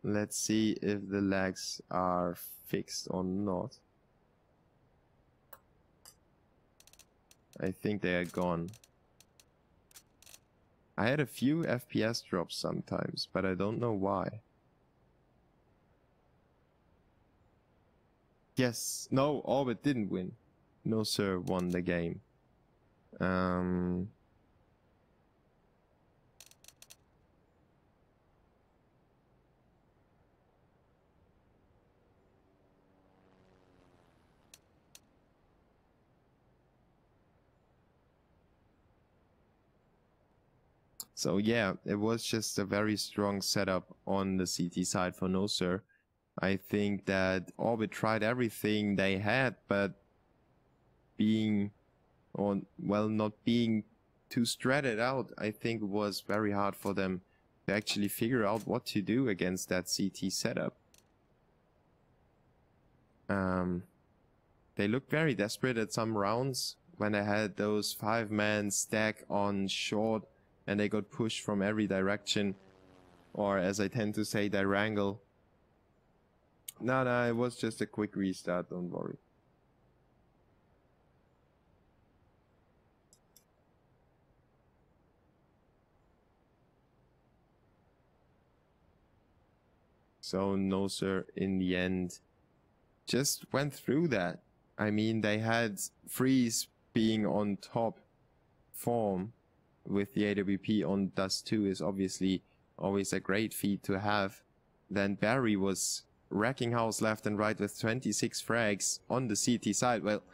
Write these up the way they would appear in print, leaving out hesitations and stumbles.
Let's see if the lags are fixed or not. I think they are gone. I had a few FPS drops sometimes, but I don't know why. Yes, no, Orbit didn't win. No sir, won the game. So yeah, it was just a very strong setup on the CT side for No Sir. I think that Orbit tried everything they had, but not being too stretched out, I think it was very hard for them to actually figure out what to do against that CT setup. They looked very desperate at some rounds when they had those 5-man stack on short and they got pushed from every direction, or as I tend to say, dirangle. No, it was just a quick restart, don't worry. So No Sir in the end just went through that. I mean, they had Freeze being on top form with the AWP on Dust 2 is obviously always a great feat to have. Then Barry was wrecking house left and right with 26 frags on the CT side. Well,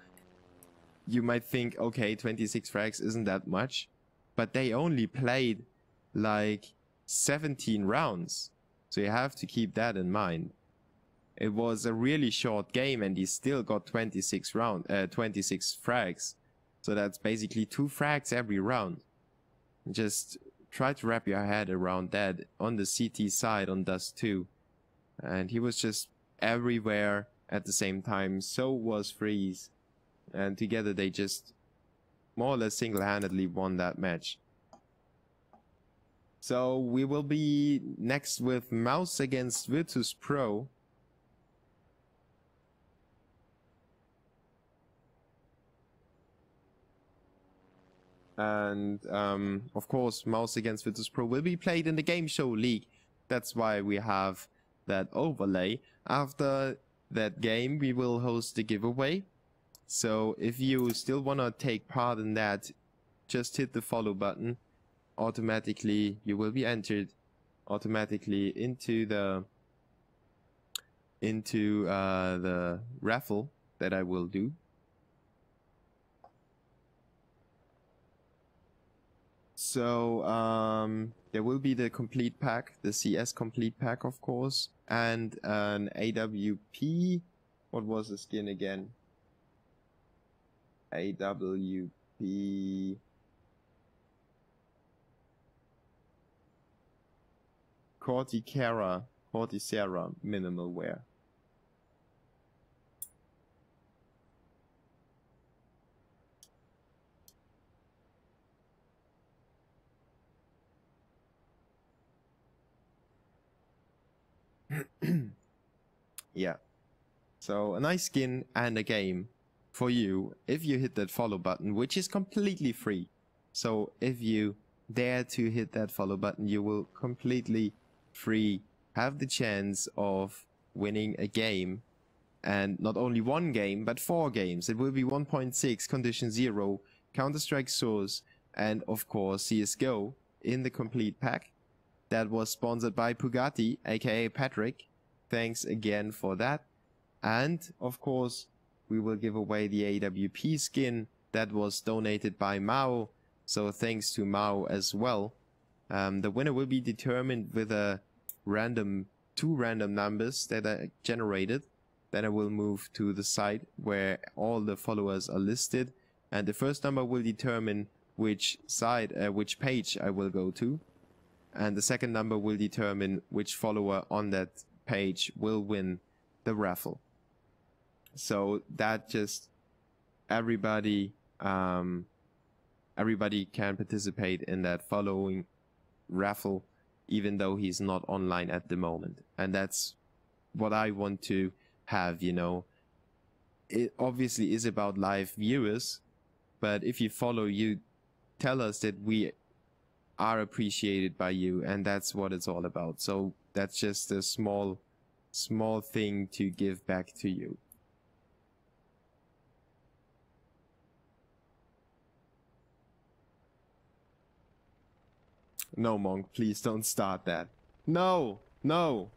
you might think, okay, 26 frags isn't that much, but they only played like 17 rounds. So you have to keep that in mind. It was a really short game and he still got 26 frags. So that's basically 2 frags every round. Just try to wrap your head around that on the CT side on Dust 2. And he was just everywhere at the same time. So was Freeze. And together they just more or less single-handedly won that match. So we will be next with Mouz against Virtus.Pro. And of course, Mouz against Virtus.Pro will be played in the GameShowLeague. That's why we have that overlay. After that game, we will host the giveaway. So if you still want to take part in that, just hit the follow button. Automatically, you will be entered automatically into the raffle that I will do. So there will be the complete pack, the CS complete pack, of course, and an AWP. What was the skin again? AWP. Corticera minimal wear. Yeah. So a nice skin and a game for you if you hit that follow button, which is completely free. So if you dare to hit that follow button, you will completely free have the chance of winning a game. And not only one game, but 4 games. It will be 1.6, Condition 0, Counter-Strike Source, and of course CSGO in the complete pack. That was sponsored by Pugatti, aka Patrick. Thanks again for that. And of course, we will give away the AWP skin that was donated by Mao. So thanks to Mao as well. The winner will be determined with two random numbers that are generated. Then I will move to the site where all the followers are listed. And the first number will determine which page I will go to. And the second number will determine which follower on that page will win the raffle. So that just everybody can participate in that following raffle, even though he's not online at the moment. And that's what I want to have, you know. It obviously is about live viewers, but if you follow, you tell us that we are appreciated by you, and that's what it's all about. So that's just a small thing to give back to you. No, Monk, please don't start that. No, no.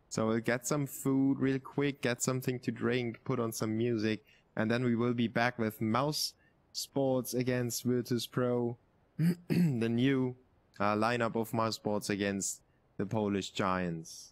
So we'll get some food real quick, get something to drink, put on some music, and then we will be back with Mouz Sports against Virtus.Pro. The new lineup of Mouz Sports against the Polish Giants.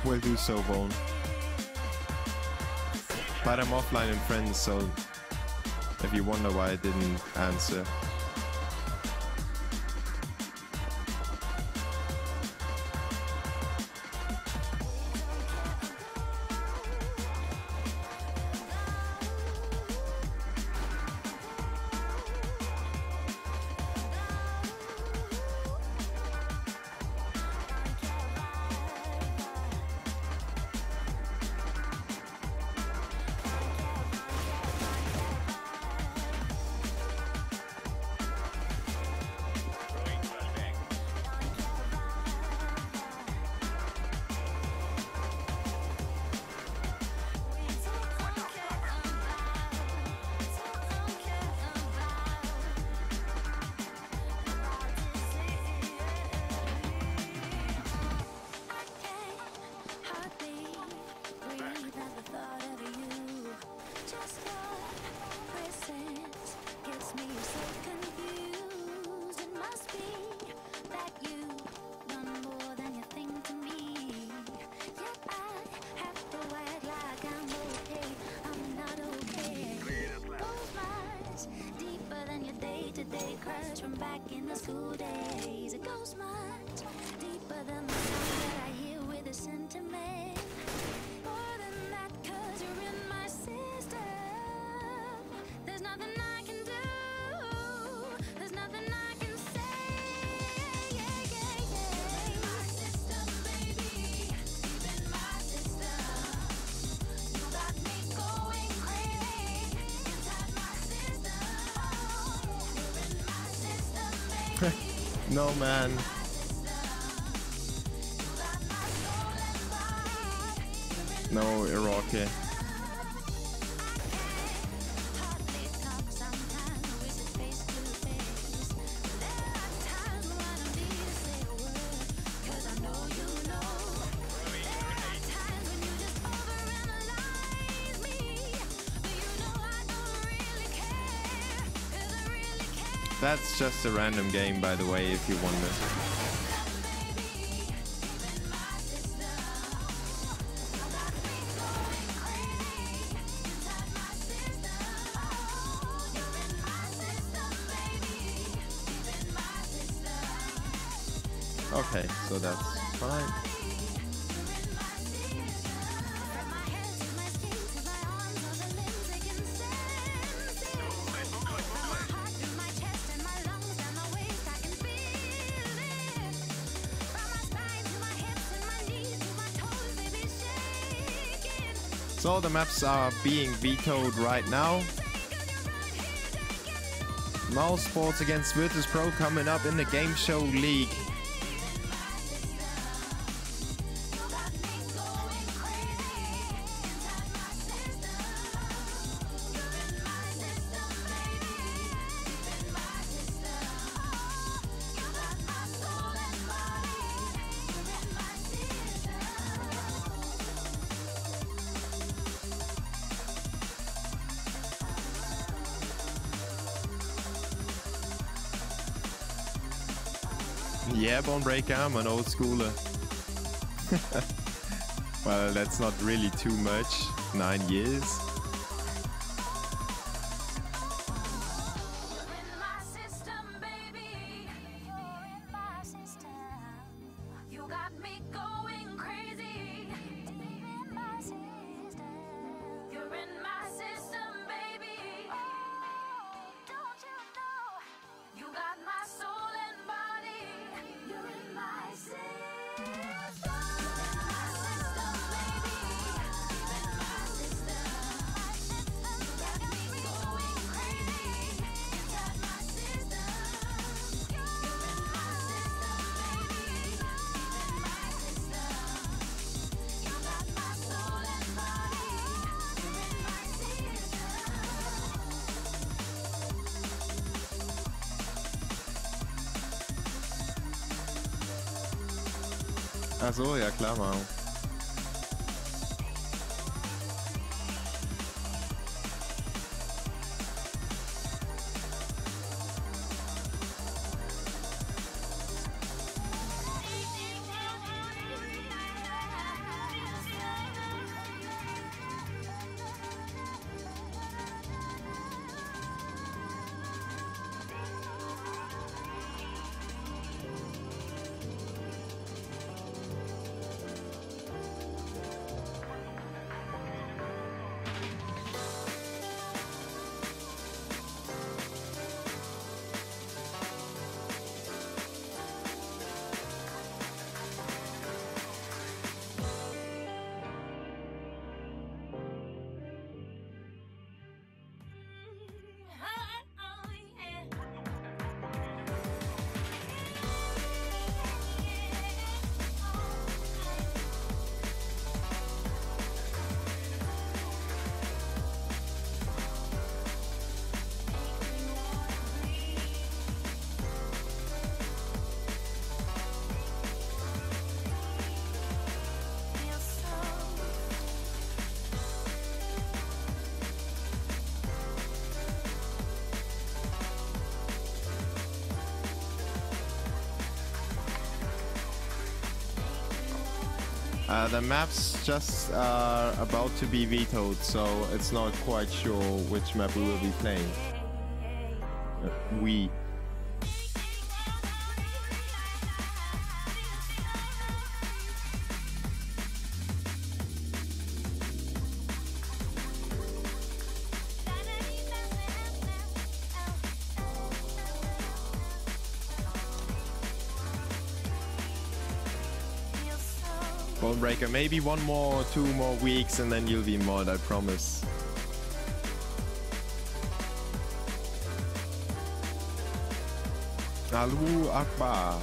Will do so, Bone. But I'm offline in friends, so if you wonder why I didn't answer. No, man. No, Iraqi. That's just a random game, by the way, if you wonder. Okay, so that's fine. So the maps are being vetoed right now. Mouse Sports against Virtus.Pro coming up in the GameShowLeague. Yeah, Bonebreaker, I'm an old schooler. Well, that's not really too much. 9 years. Ach so, ja klar, Mao. The maps just are about to be vetoed, so it's not quite sure which map we will be playing. We. Bonebreaker, maybe 2 more weeks and then you'll be mod, I promise. Allahu Akbar.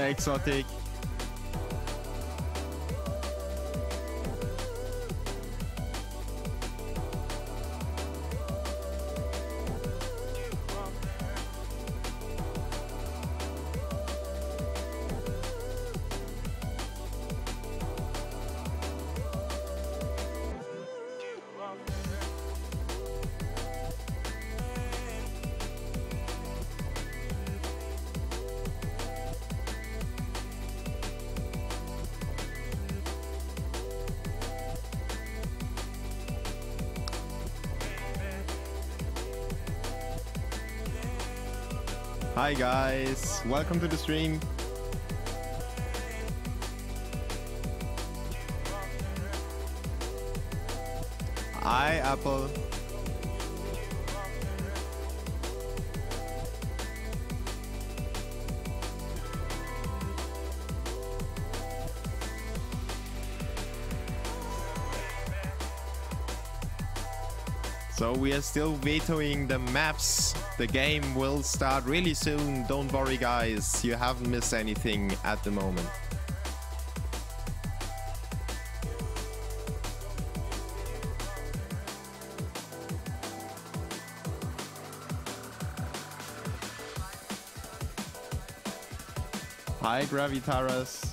Exotic. Hi guys, welcome to the stream. Hi Apple. So we are still vetoing the maps. The game will start really soon. Don't worry guys, you haven't missed anything at the moment. Hi Gravitaras.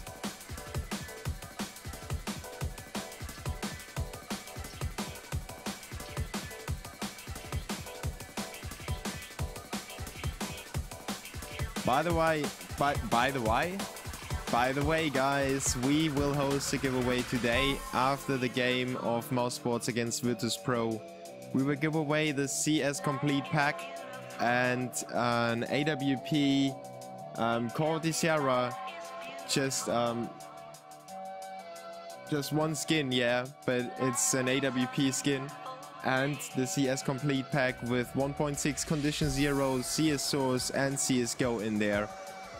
By the way, guys, we will host a giveaway today after the game of Mouse Sports against Virtus.Pro. We will give away the CS Complete Pack and an AWP Core de Sierra. Just one skin, yeah, but it's an AWP skin. And the CS Complete Pack with 1.6 Condition 0, CS Source and CSGO in there.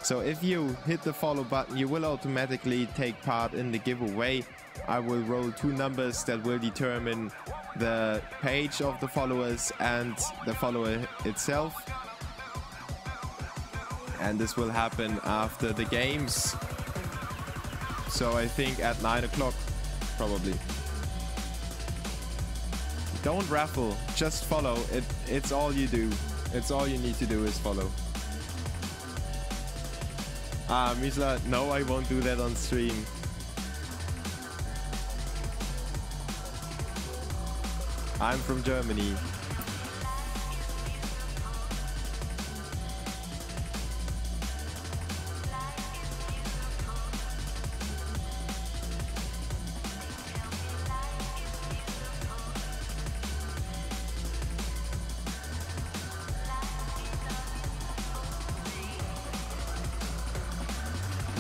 So if you hit the follow button, you will automatically take part in the giveaway. I will roll 2 numbers that will determine the page of the followers and the follower itself. And this will happen after the games. So I think at 9 o'clock, probably. Don't raffle, just follow. It's all you do. It's all you need to do is follow. Ah, Misla, no, I won't do that on stream. I'm from Germany.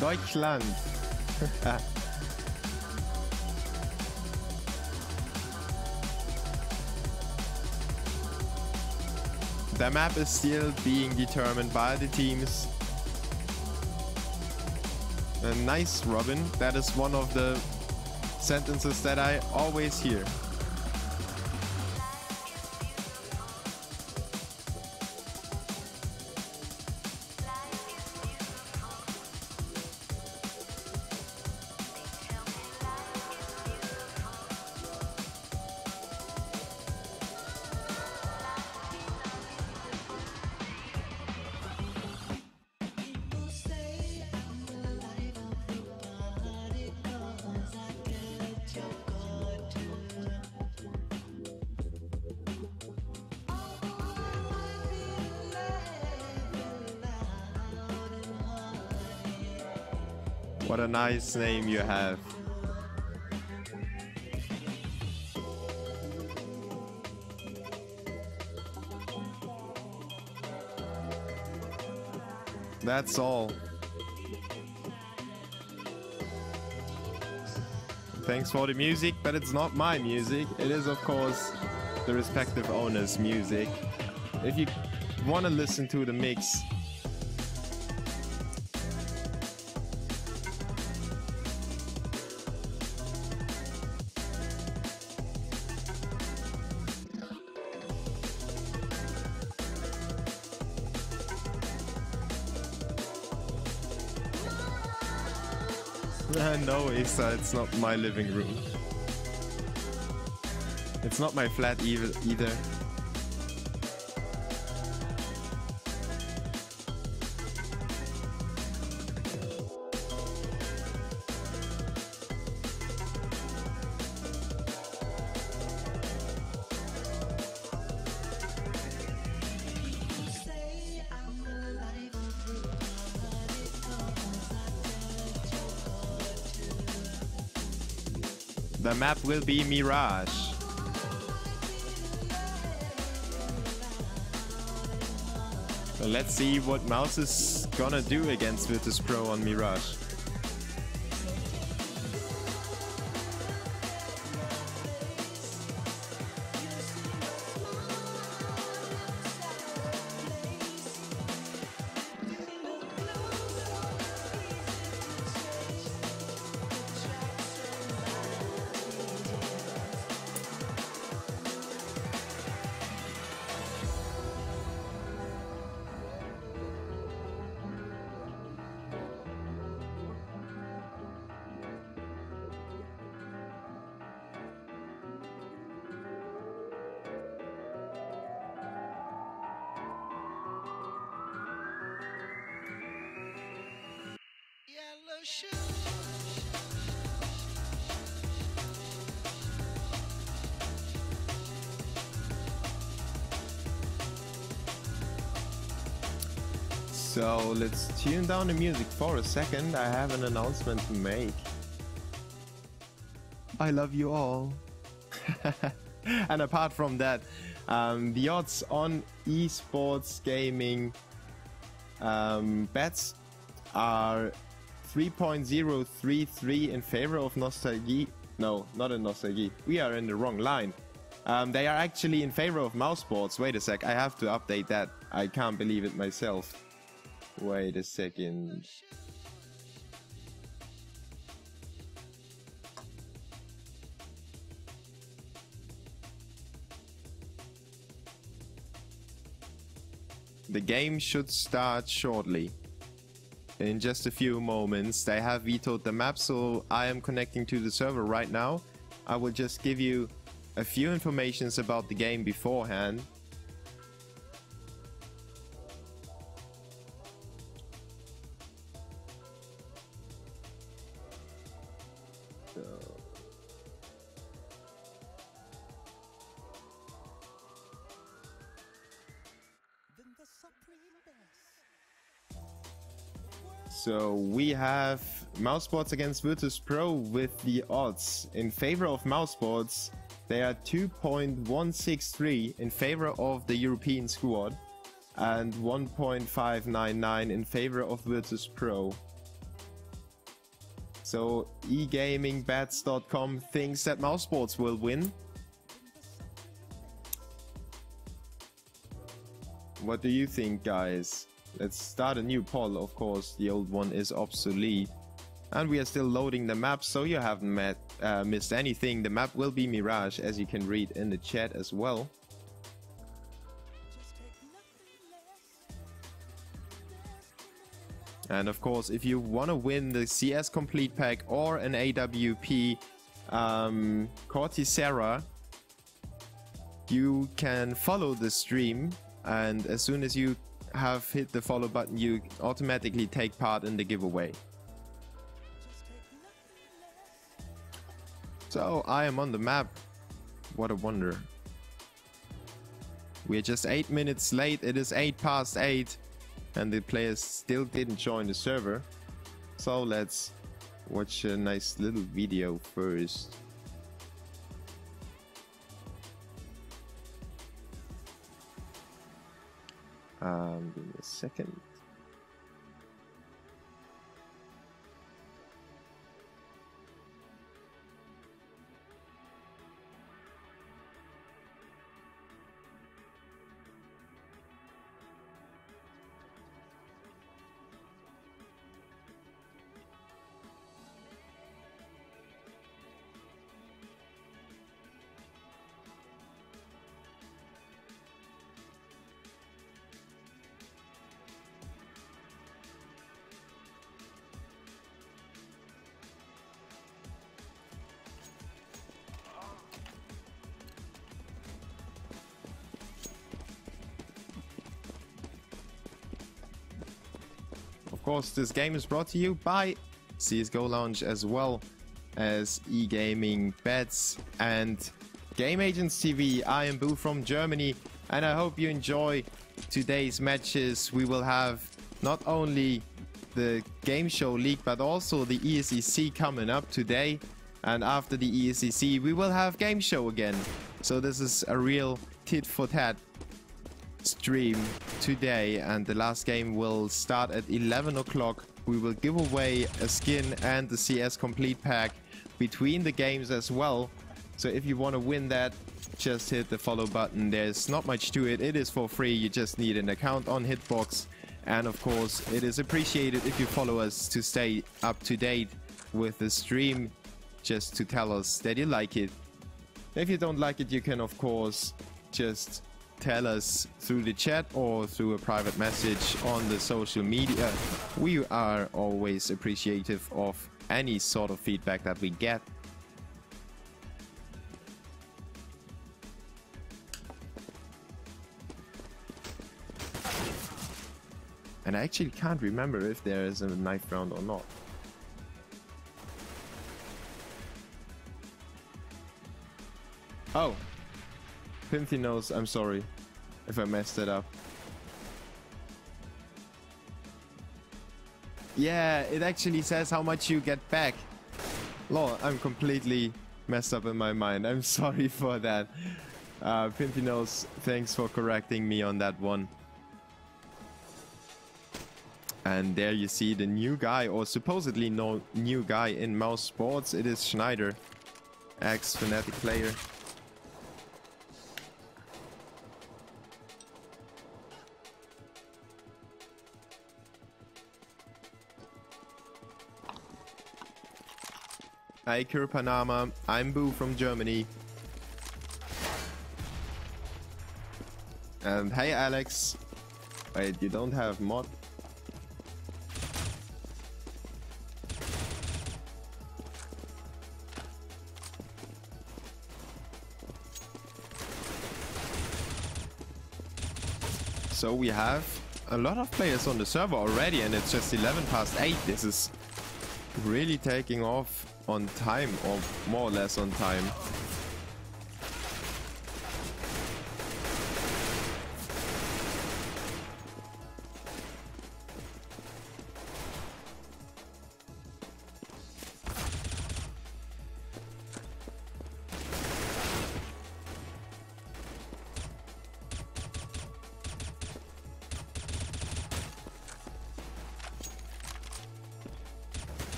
Deutschland. The map is still being determined by the teams. Nice, Robin. That is one of the sentences that I always hear. What a nice name you have. That's all. Thanks for the music, but it's not my music. It is, of course, the respective owner's music. If you want to listen to the mix, No, Isa, it's not my living room. It's not my flat either. The map will be Mirage. So let's see what Mouz is gonna do against Virtus.Pro on Mirage. So let's tune down the music for a second. I have an announcement to make. I love you all. And apart from that, the odds on esports gaming bets are 3.033 in favor of Nostalgie. No, not in Nostalgie. We are in the wrong line. They are actually in favor of mouse sports. Wait a sec, I have to update that. I can't believe it myself. Wait a second. The game should start shortly. In just a few moments. They have vetoed the map, so I am connecting to the server right now. I will just give you a few informations about the game beforehand. So we have Mousesports against Virtus.Pro with the odds in favor of Mousesports. They are 2.163 in favor of the European squad and 1.599 in favor of Virtus.Pro. So egamingbets.com thinks that Mousesports will win. What do you think, guys? Let's start a new poll. Of course, the old one is obsolete. And we are still loading the map, so you haven't missed anything. The map will be Mirage, as you can read in the chat as well. And of course, if you want to win the CS Complete Pack or an AWP Corticera, you can follow the stream, and as soon as you have hit the follow button, you automatically take part in the giveaway. So I am on the map. What a wonder. We're just 8 minutes late. It is 8:08 and the players still didn't join the server. So let's watch a nice little video first. Give me a second. course, this game is brought to you by CSGO Lounge as well as e-gaming bets and Game Agents TV. I am Boo from Germany, and I hope you enjoy today's matches. We will have not only the GameShowLeague but also the ESEC coming up today, and after the ESEC we will have Game Show again. So this is a real tit for tat stream today, and the last game will start at 11 o'clock. We will give away a skin and the CS complete pack between the games as well. So if you want to win that, just hit the follow button. There's not much to it. It is for free. You just need an account on Hitbox. And of course, it is appreciated if you follow us to stay up to date with the stream, just to tell us that you like it. If you don't like it, you can of course just tell us through the chat or through a private message on the social media. We are always appreciative of any sort of feedback that we get. And I actually can't remember if there is a knife round or not. Oh, Pimpy knows. I'm sorry if I messed it up. Yeah, it actually says how much you get back. Lol, I'm completely messed up in my mind. I'm sorry for that. Pimpy knows, thanks for correcting me on that one. And there you see the new guy, or supposedly no new guy in Mouz Sports. It is Schneider, ex-Fnatic player. Hi Panama, I'm Boo from Germany. And hey Alex. Wait, you don't have mod? So we have a lot of players on the server already, and it's just 11 past 8. This is really taking off on time, or more or less on time.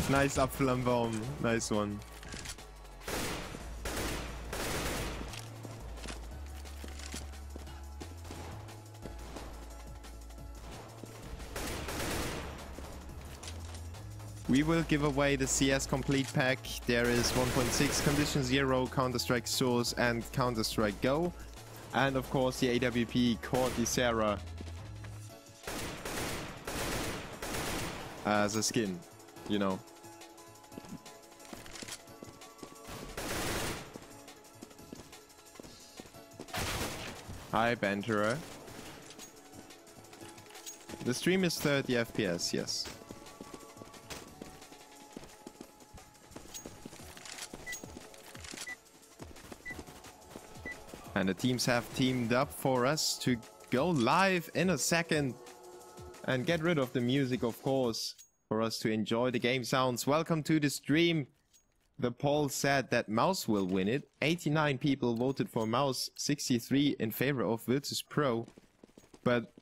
Nice Apfelbaum, nice one. We will give away the CS complete pack. There is 1.6 Condition Zero, Counter-Strike Source and Counter-Strike Go. And of course the AWP Cortisera as a skin, you know. Hi, Banterer. The stream is 30 FPS, yes. And the teams have teamed up for us to go live in a second and get rid of the music, of course, for us to enjoy the game sounds. Welcome to the stream. The poll said that Mouz will win it. 89 people voted for Mouz, 63 in favor of Virtus.Pro. But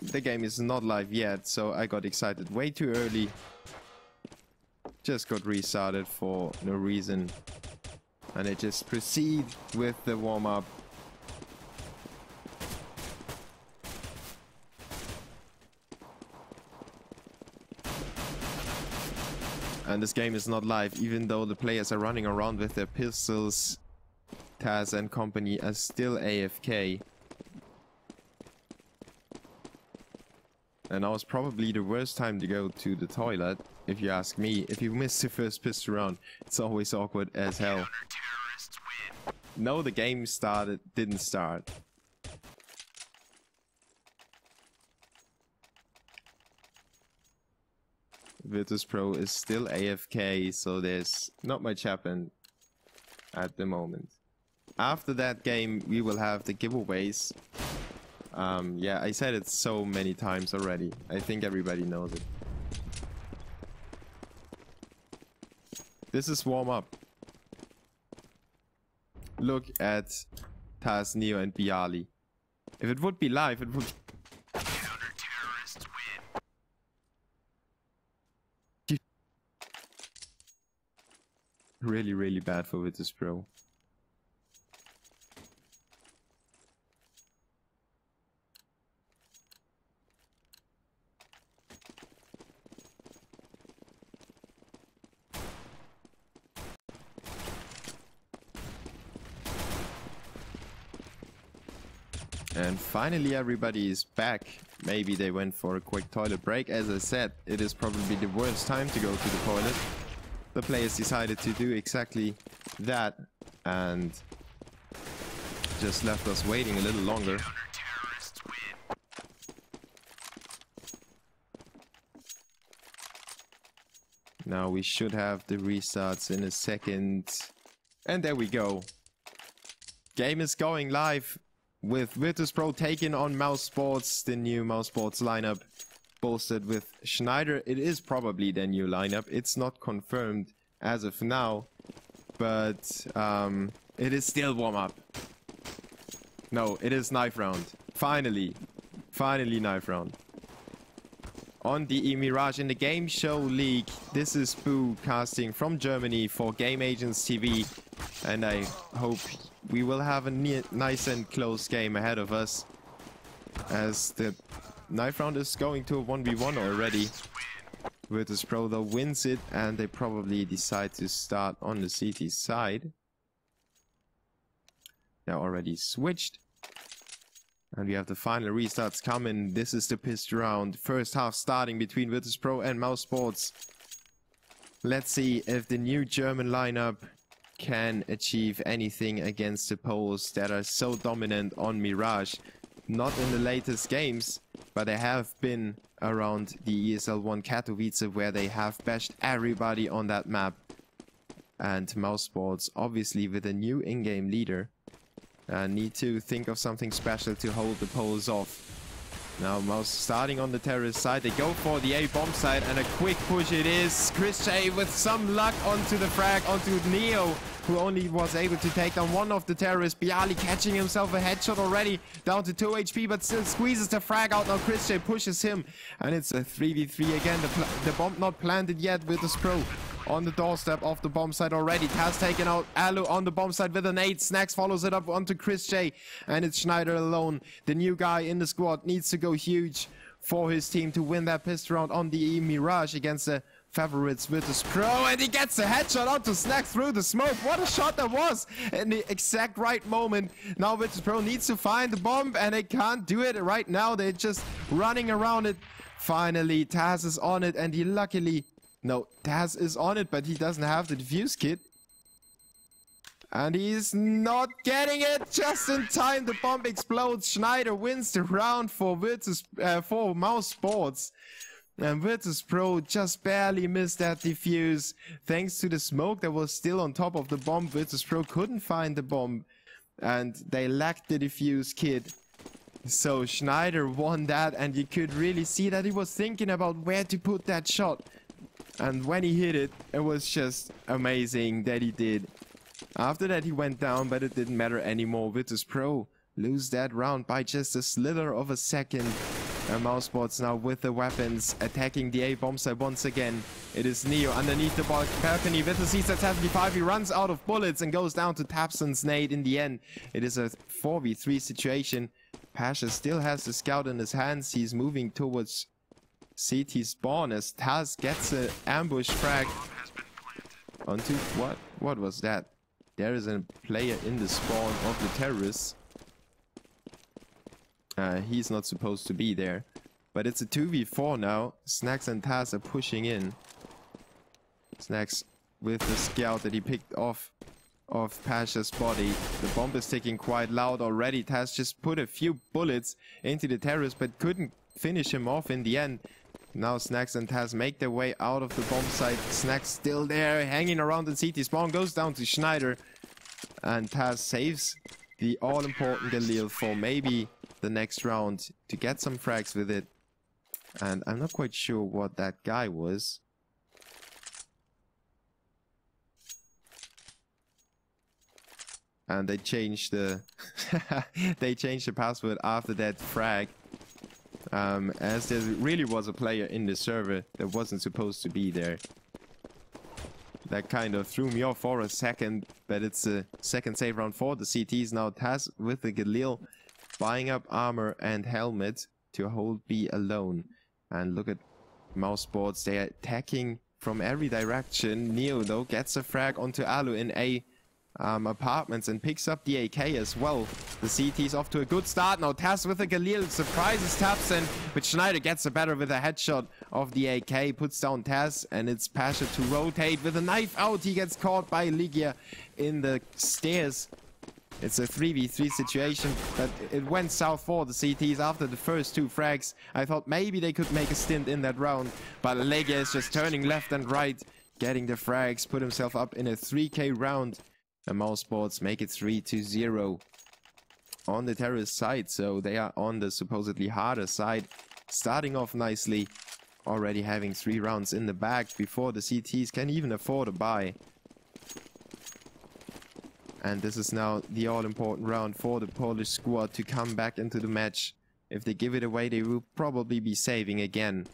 the game is not live yet, so I got excited way too early. Just got restarted for no reason. And I just proceed with the warm-up. And this game is not live, even though the players are running around with their pistols. Taz and company are still AFK. And now is probably the worst time to go to the toilet, if you ask me. If you miss the first pistol round, it's always awkward as hell. No, the game didn't start. Virtus.Pro is still AFK, so there's not much happened at the moment. After that game, we will have the giveaways. Yeah, I said it so many times already. I think everybody knows it. This is warm up. Look at Taz, Neo, and Bialy. If it would be live, it would... Counter-terrorists win. Really, really bad for Virtus.Pro. And finally everybody is back. Maybe they went for a quick toilet break. As I said, it is probably the worst time to go to the toilet. The players decided to do exactly that and just left us waiting a little longer. Now we should have the restarts in a second. And there we go. Game is going live. With Virtus.Pro taking on Mouz Sports, the new Mouz Sports lineup bolstered with Schneider. It is probably their new lineup. It's not confirmed as of now, but it is still warm-up. No, it is knife round. Finally knife round. On the Mirage in the GameShowLeague, this is Boo casting from Germany for Game Agents TV, and I hope we will have a nice and close game ahead of us, as the knife round is going to a 1v1 already. Virtus.Pro though wins it, and they probably decide to start on the CT side. They're already switched. And we have the final restarts coming. This is the pistol round. First half starting between Virtus.Pro and Mouz Sports. Let's see if the new German lineup can achieve anything against the Poles that are so dominant on Mirage. Not in the latest games, but they have been around the ESL 1 Katowice, where they have bashed everybody on that map. And Mouz Sports, obviously with a new in-game leader, need to think of something special to hold the Poles off. Now Mouz starting on the terrorist side. They go for the A bomb side, and a quick push it is. Chris J with some luck onto the frag, onto Neo, who only was able to take down one of the terrorists. Bialy catching himself a headshot already, down to 2 HP, but still squeezes the frag out. Now Chris J pushes him, and it's a 3v3 again. The bomb not planted yet. Virtus.Pro on the doorstep of the bomb site already. Taz taken out. Alu on the bomb site with an 8. Snacks follows it up onto Chris J, and it's Schneider alone. The new guy in the squad needs to go huge for his team to win that pistol round on the Mirage against the favorites Virtus.Pro, and he gets a headshot onto Snacks through the smoke. What a shot that was in the exact right moment. Now Virtus.Pro needs to find the bomb, and they can't do it right now. They're just running around it. Finally Taz is on it, and he luckily... No, Taz is on it, but he doesn't have the defuse kit. And he's not getting it just in time. The bomb explodes. Schneider wins the round for for Mouz Sports. And Virtus.Pro just barely missed that defuse. Thanks to the smoke that was still on top of the bomb, Virtus.Pro couldn't find the bomb. And they lacked the defuse kit. So Schneider won that, and you could really see that he was thinking about where to put that shot. And when he hit it, it was just amazing that he did. After that he went down, but it didn't matter anymore. Virtus.Pro lose that round by just a slither of a second. And Mouz Sports now with the weapons attacking the A bomb site once again. It is Neo underneath the balcony with the CZ 75. He runs out of bullets and goes down to Tapson's nade in the end. It is a 4v3 situation. Pasha still has the scout in his hands. He's moving towards CT spawn as Taz gets an ambush frag onto... What was that? There is a player in the spawn of the terrorists. He's not supposed to be there. But it's a 2v4 now. Snacks and Taz are pushing in. Snacks with the scout that he picked off of Pasha's body. The bomb is ticking quite loud already. Taz just put a few bullets into the terrorist, but couldn't finish him off in the end. Now Snacks and Taz make their way out of the bomb site. Snacks still there, hanging around in CT spawn, goes down to Schneider. And Taz saves the all-important Galil for maybe the next round to get some frags with it. And I'm not quite sure what that guy was. And they changed the they changed the password after that frag. As there really was a player in the server that wasn't supposed to be there. That kind of threw me off for a second, but it's a second save round for the CTs. Now Taz with the Galil buying up armor and helmet to hold B alone. And look at Mouse Sports, they are attacking from every direction. Neo though gets a frag onto Alu in A apartments and picks up the AK as well. The CT's off to a good start. Now Taz with a Galil surprises Tapson, but Schneider gets the better with a headshot of the AK, puts down Taz, and it's Pasha to rotate with a knife out. He gets caught by Ligia in the stairs. It's a 3v3 situation, but it went south for the CTs after the first two frags. I thought maybe they could make a stint in that round, but Ligia is just turning left and right, getting the frags, put himself up in a 3k round. And Mouse Sports make it 3-0 on the terrorist side, so they are on the supposedly harder side, starting off nicely, already having 3 rounds in the bag before the CTs can even afford a buy. And this is now the all-important round for the Polish squad to come back into the match. If they give it away, they will probably be saving again.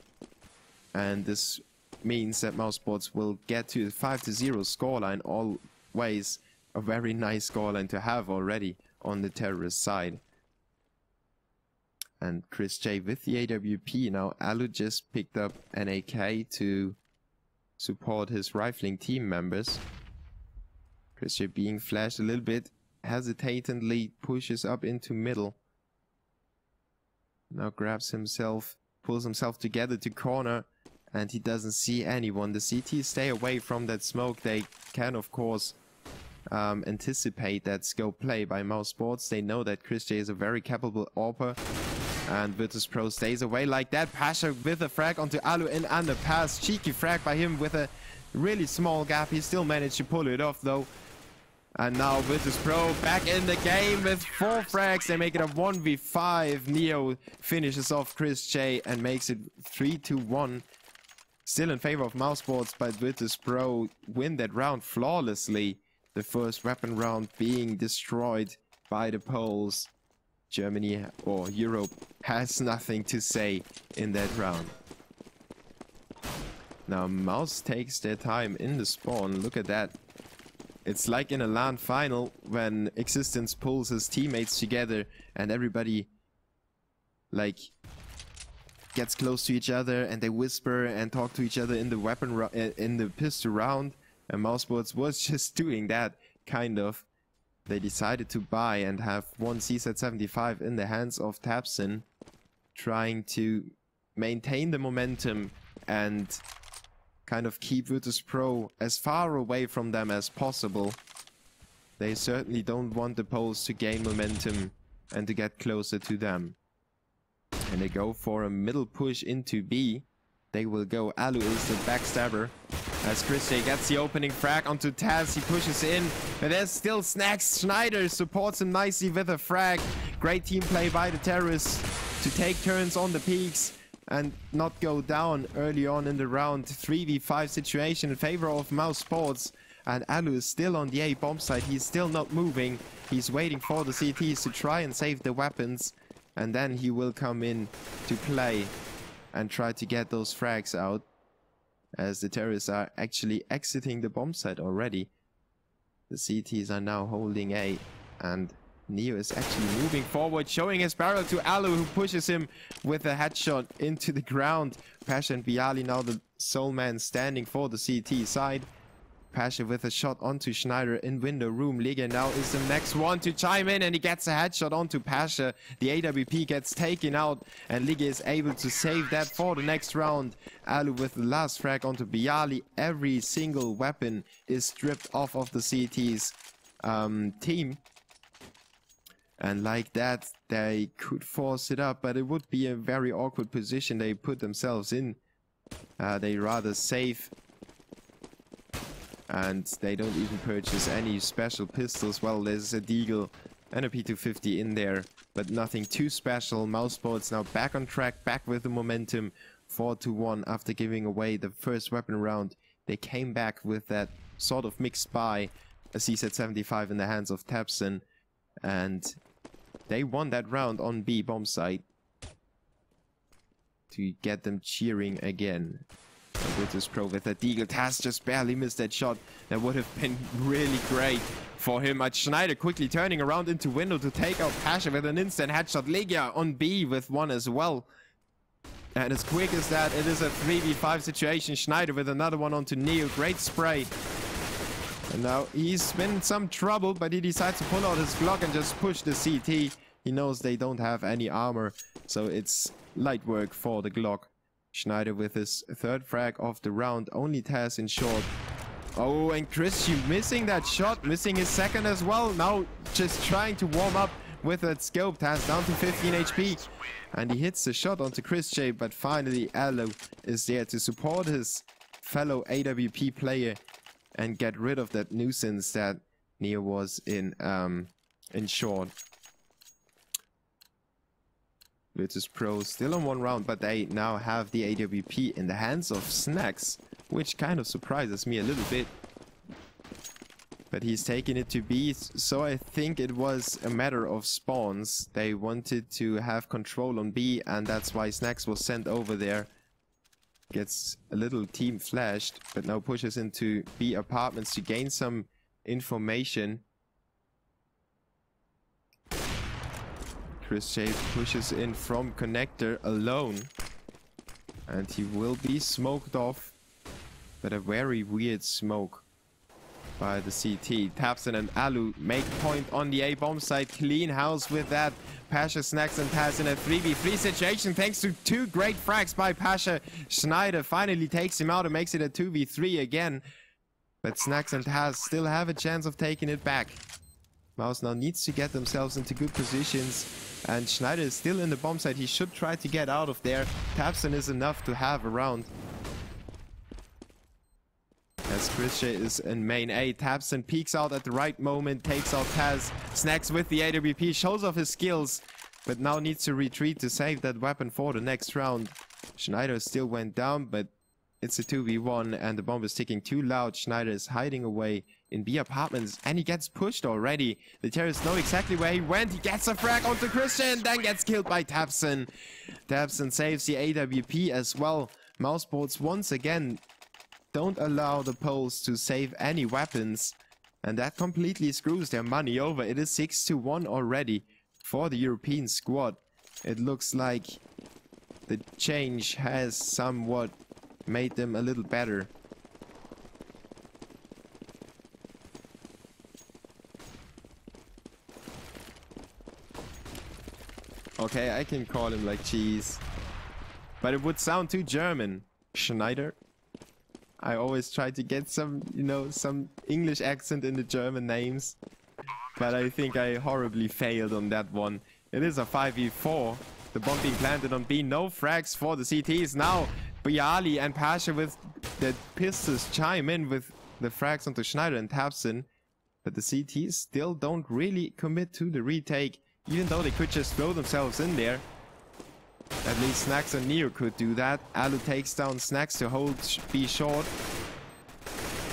And this means that Mouse Sports will get to the 5-0 scoreline, always a very nice scoreline to have already on the terrorist side. And Chris J with the AWP. Now Alu just picked up an AK to support his rifling team members. Chris J being flashed a little bit, hesitantly pushes up into middle. Now grabs himself, pulls himself together to corner, and he doesn't see anyone. The CTs stay away from that smoke. They can of course anticipate that scope play by Mouse Sports. They know that Chris J is a very capable AWPer, and Virtus.Pro stays away like that. Pasha with a frag onto Alu in underpass. Cheeky frag by him with a really small gap. He still managed to pull it off though. And now Virtus.Pro back in the game with 4 frags. They make it a 1v5. Neo finishes off Chris J and makes it 3-1. Still in favor of Mouse Sports, but Virtus.Pro win that round flawlessly. The first weapon round being destroyed by the Poles. Germany or Europe has nothing to say in that round. Now Mouse takes their time in the spawn. Look at that. It's like in a LAN final when Existence pulls his teammates together and everybody like gets close to each other and they whisper and talk to each other in the in the pistol round. And Mouse Sports was just doing that, kind of. They decided to buy and have one CZ75 in the hands of Tapson, trying to maintain the momentum and kind of keep Virtus.Pro as far away from them as possible. They certainly don't want the Poles to gain momentum and to get closer to them. And they go for a middle push into B. They will go. Alu is the backstabber. As Chris J gets the opening frag onto Taz, he pushes in. But there's still Snacks. Schneider supports him nicely with a frag. Great team play by the terrorists to take turns on the peaks and not go down early on in the round. 3v5 situation in favor of Mouse Sports. And Alu is still on the A bomb site. He's still not moving. He's waiting for the CTs to try and save the weapons. And then he will come in to play and try to get those frags out, as the terrorists are actually exiting the bomb site already. The CTs are now holding A, and Neo is actually moving forward, showing his barrel to Alu, who pushes him with a headshot into the ground. Pasha and Bialy now the sole man standing for the CT side. Pasha with a shot onto Schneider in window room. Liga now is the next one to chime in, and he gets a headshot onto Pasha. The AWP gets taken out, and Liga is able to save that for the next round. Alu with the last frag onto Bialy. Every single weapon is stripped off of the CT's team. And like that, they could force it up, but it would be a very awkward position they put themselves in They rather save. And they don't even purchase any special pistols. Well, there's a deagle and a P250 in there, but nothing too special. Mousesports now back on track, back with the momentum. 4-1 after giving away the first weapon round. They came back with that sort of mixed buy, a CZ75 in the hands of Tabson, and they won that round on B bomb site to get them cheering again. Virtus.Pro with that deagle. Taz just barely missed that shot. That would have been really great for him. But Schneider quickly turning around into window to take out Pasha with an instant headshot. Legia on B with one as well. And as quick as that, it is a 3v5 situation. Schneider with another one onto Neo. Great spray. And now he's been in some trouble, but he decides to pull out his Glock and just push the CT. He knows they don't have any armor, so it's light work for the Glock. Schneider with his third frag of the round. Only Taz in short. Oh, and Christian missing that shot. Missing his second as well. Now just trying to warm up with that scope. Taz down to 15 HP. And he hits the shot onto Christian. But finally, Alo is there to support his fellow AWP player and get rid of that nuisance that Neo was in short. Virtus.Pro still on one round, but they now have the AWP in the hands of Snacks, which kind of surprises me a little bit. But he's taking it to B, so I think it was a matter of spawns. They wanted to have control on B, and that's why Snacks was sent over there. Gets a little team flashed, but now pushes into B apartments to gain some information. Chris J pushes in from connector alone, and he will be smoked off, but a very weird smoke by the CT. Tabson and Alu make point on the A bomb site. Clean house with that. Pasha, Snacks and Taz in a 3v3 situation thanks to two great frags by Pasha. Schneider finally takes him out and makes it a 2v3 again, but Snacks and Taz still have a chance of taking it back. Mouz now needs to get themselves into good positions, and Schneider is still in the bomb site. He should try to get out of there. Tabson is enough to have around. As Christian is in main A, Tabson peeks out at the right moment, takes out Taz. Snacks with the AWP, shows off his skills, but now needs to retreat to save that weapon for the next round. Schneider still went down, but it's a 2v1 and the bomb is ticking too loud. Schneider is hiding away in B apartments and he gets pushed already. The terrorists know exactly where he went. He gets a frag onto Christian, then gets killed by Tabson. Tabson saves the AWP as well. Mousesports once again don't allow the Poles to save any weapons, and that completely screws their money over. It is 6-1 already for the European squad. It looks like the change has somewhat made them a little better. Okay, I can call him like cheese, but it would sound too German. Schneider. I always try to get some, you know, some English accent in the German names, but I think I horribly failed on that one. It is a 5v4. The bomb being planted on B. No frags for the CTs. Now Bialy and Pasha with the pistols chime in with the frags onto Schneider and Tabson, but the CTs still don't really commit to the retake, even though they could just throw themselves in there. At least Snacks and Neo could do that. Alu takes down Snacks to hold B short.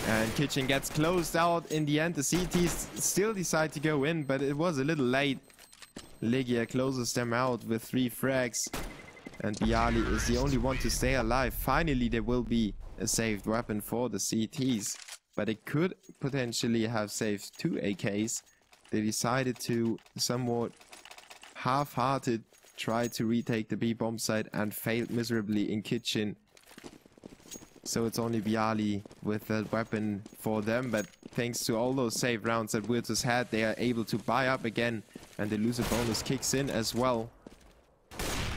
And Kitchen gets closed out. In the end, the CTs still decide to go in, but it was a little late. Legia closes them out with 3 frags. And Bialy is the only one to stay alive. Finally, there will be a saved weapon for the CTs. But it could potentially have saved 2 AKs. They decided to somewhat half-hearted try to retake the B bomb site and failed miserably in Kitchen. So it's only Bialy with that weapon for them, but thanks to all those save rounds that Virtus had, they are able to buy up again, and the loser bonus kicks in as well.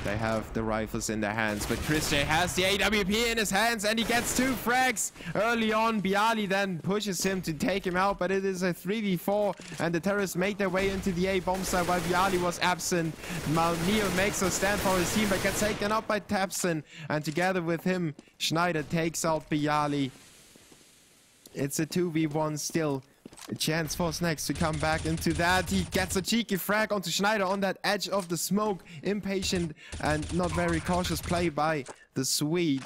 They have the rifles in their hands, but Christian has the AWP in his hands, and he gets 2 frags early on. Bialy then pushes him to take him out, but it is a 3v4, and the terrorists make their way into the A bomb site while Bialy was absent. Neo makes a stand for his team, but gets taken up by Tapson, and together with him, Schneider takes out Bialy. It's a 2v1 still. A chance for Snacks to come back into that. He gets a cheeky frag onto Schneider on that edge of the smoke. Impatient and not very cautious play by the Swede.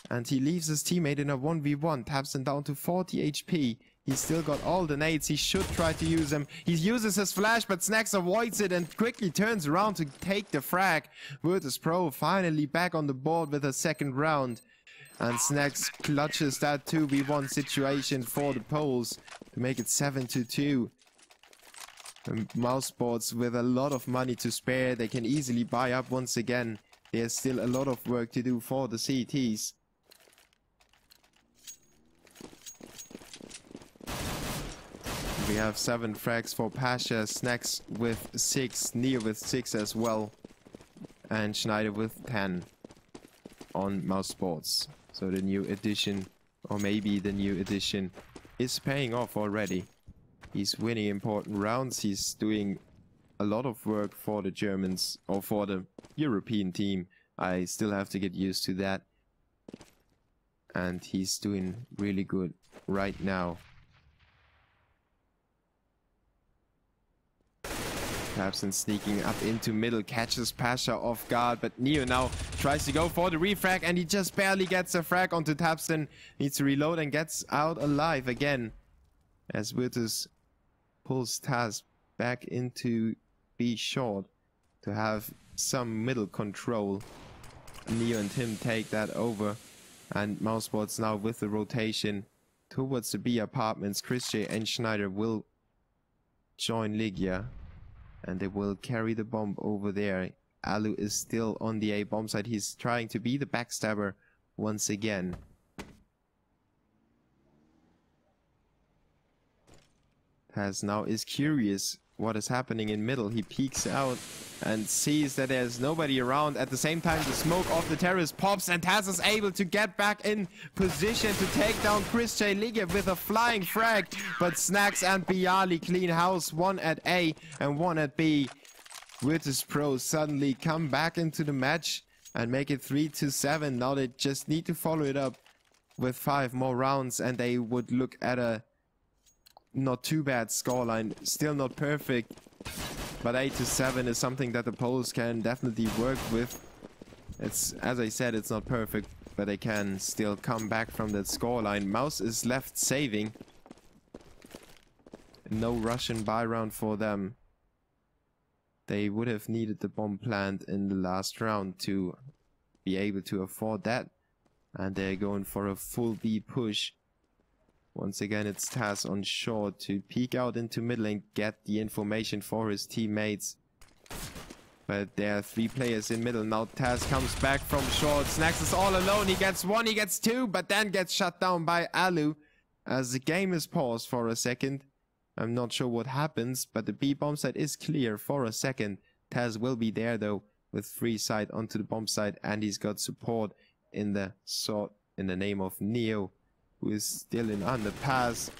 And he leaves his teammate in a 1v1. Taps him down to 40 HP. He's still got all the nades. He should try to use them. He uses his flash, but Snacks avoids it and quickly turns around to take the frag. Virtus.Pro finally back on the board with a second round. And Snacks clutches that 2v1 situation for the Poles to make it 7-2. Mouse Sports with a lot of money to spare. They can easily buy up once again. There's still a lot of work to do for the CTs. We have 7 frags for Pasha, Snacks with 6, Neo with 6 as well, and Schneider with 10 on Mouse Sports. So the new edition, or maybe the new edition, is paying off already. He's winning important rounds. He's doing a lot of work for the Germans, or for the European team. I still have to get used to that. And he's doing really good right now. Tapson sneaking up into middle, catches Pasha off guard, but Neo now tries to go for the refrag, and he just barely gets a frag onto Tapson. Needs to reload and gets out alive again, as Virtus pulls Taz back into B short to have some middle control. Neo and him take that over, and Mousebots now with the rotation towards the B apartments. Christian and Schneider will join Ligia, and they will carry the bomb over there. Alu is still on the A bomb site. He's trying to be the backstabber once again. Taz now is curious what is happening in middle. He peeks out and sees that there's nobody around. At the same time, the smoke of the terrorist pops, and Taz is able to get back in position to take down Christian Ligia with a flying frag. But Snacks and Bialy clean house, 1 at A and 1 at B. Virtus.Pro suddenly come back into the match and make it 3-7. Now they just need to follow it up with 5 more rounds, and they would look at a not too bad scoreline. Still not perfect, but 8-7 is something that the Poles can definitely work with. It's, as I said, it's not perfect, but they can still come back from that scoreline. Mouse is left saving. No Russian buy round for them. They would have needed the bomb plant in the last round to be able to afford that, and they're going for a full B push. Once again, it's Taz on short to peek out into middle and get the information for his teammates. But there are 3 players in middle. Now Taz comes back from short. Snacks is all alone. He gets 1, he gets 2, but then gets shut down by Alu as the game is paused for a second. I'm not sure what happens, but the B bomb site is clear for a second. Taz will be there though with free sight onto the bomb site, and he's got support in the name of Neo, who is still in underpass.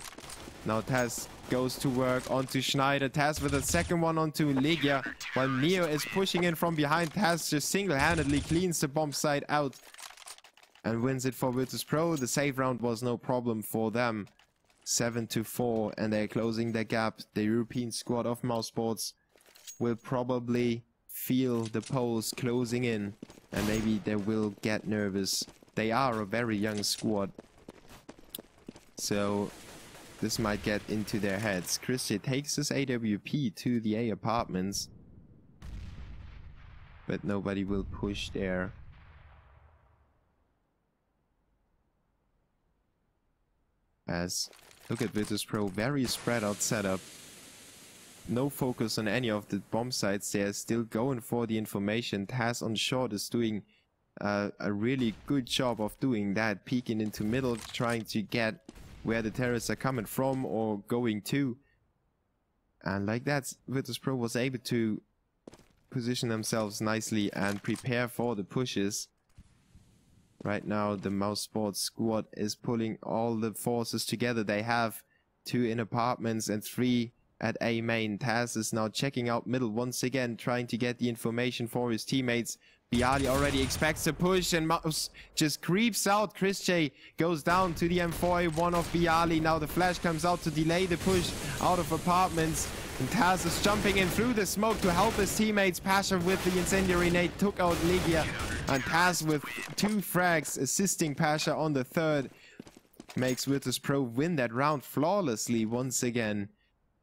Now Taz goes to work onto Schneider. Taz with a second one onto Ligia, while Neo is pushing in from behind. Taz just single-handedly cleans the bomb site out and wins it for Virtus.Pro. The save round was no problem for them. 7-4, and they're closing their gap. The European squad of Mousesports will probably feel the Poles closing in, and maybe they will get nervous. They are a very young squad, so this might get into their heads. Christian takes his AWP to the A apartments, but nobody will push there. As look at Virtus.Pro, very spread out setup. No focus on any of the bomb sites. They're still going for the information. Taz on short is doing a really good job of doing that, peeking into middle, trying to get where the terrorists are coming from or going to. And like that, Virtus.Pro was able to position themselves nicely and prepare for the pushes. Right now, the Mouz Sports squad is pulling all the forces together. They have 2 in apartments and 3 at A main. Taz is now checking out middle once again, trying to get the information for his teammates. Bialy already expects a push and Mouz just creeps out. Chris J goes down to the M4A1 of Bialy. Now the flash comes out to delay the push out of apartments. And Taz is jumping in through the smoke to help his teammates. Pasha with the incendiary nade took out Ligia. And Taz with 2 frags assisting Pasha on the 3rd. Makes Virtus.Pro win that round flawlessly once again.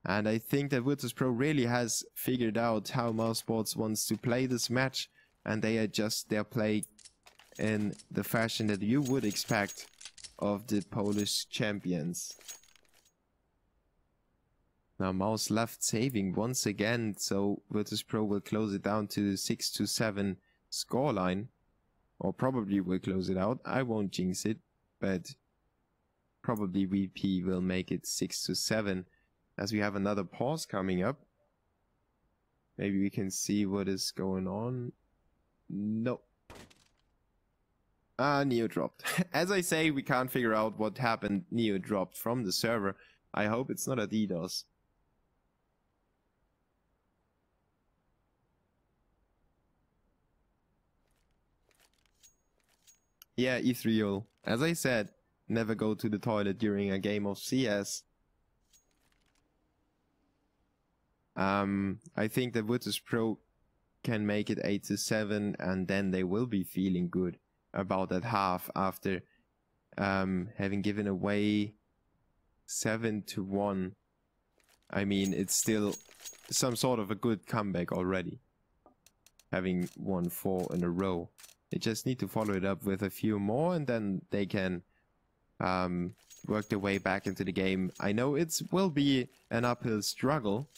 And I think that Virtus.Pro really has figured out how Mouz Sports wants to play this match. And they adjust their play in the fashion that you would expect of the Polish champions. Now Mouz left saving once again, so Virtus.Pro will close it down to the 6-7 scoreline. Or probably will close it out. I won't jinx it, but probably VP will make it 6-7 as we have another pause coming up. Maybe we can see what is going on. No. Neo dropped. As I say, we can't figure out what happened. Neo dropped from the server. I hope it's not a DDoS. Yeah, Ethereal. As I said, never go to the toilet during a game of CS. I think that Virtus.Pro can make it 8-7, and then they will be feeling good about that half after having given away 7-1. I mean, it's still some sort of a good comeback already, having won 4 in a row. They just need to follow it up with a few more, and then they can work their way back into the game. I know it will be an uphill struggle,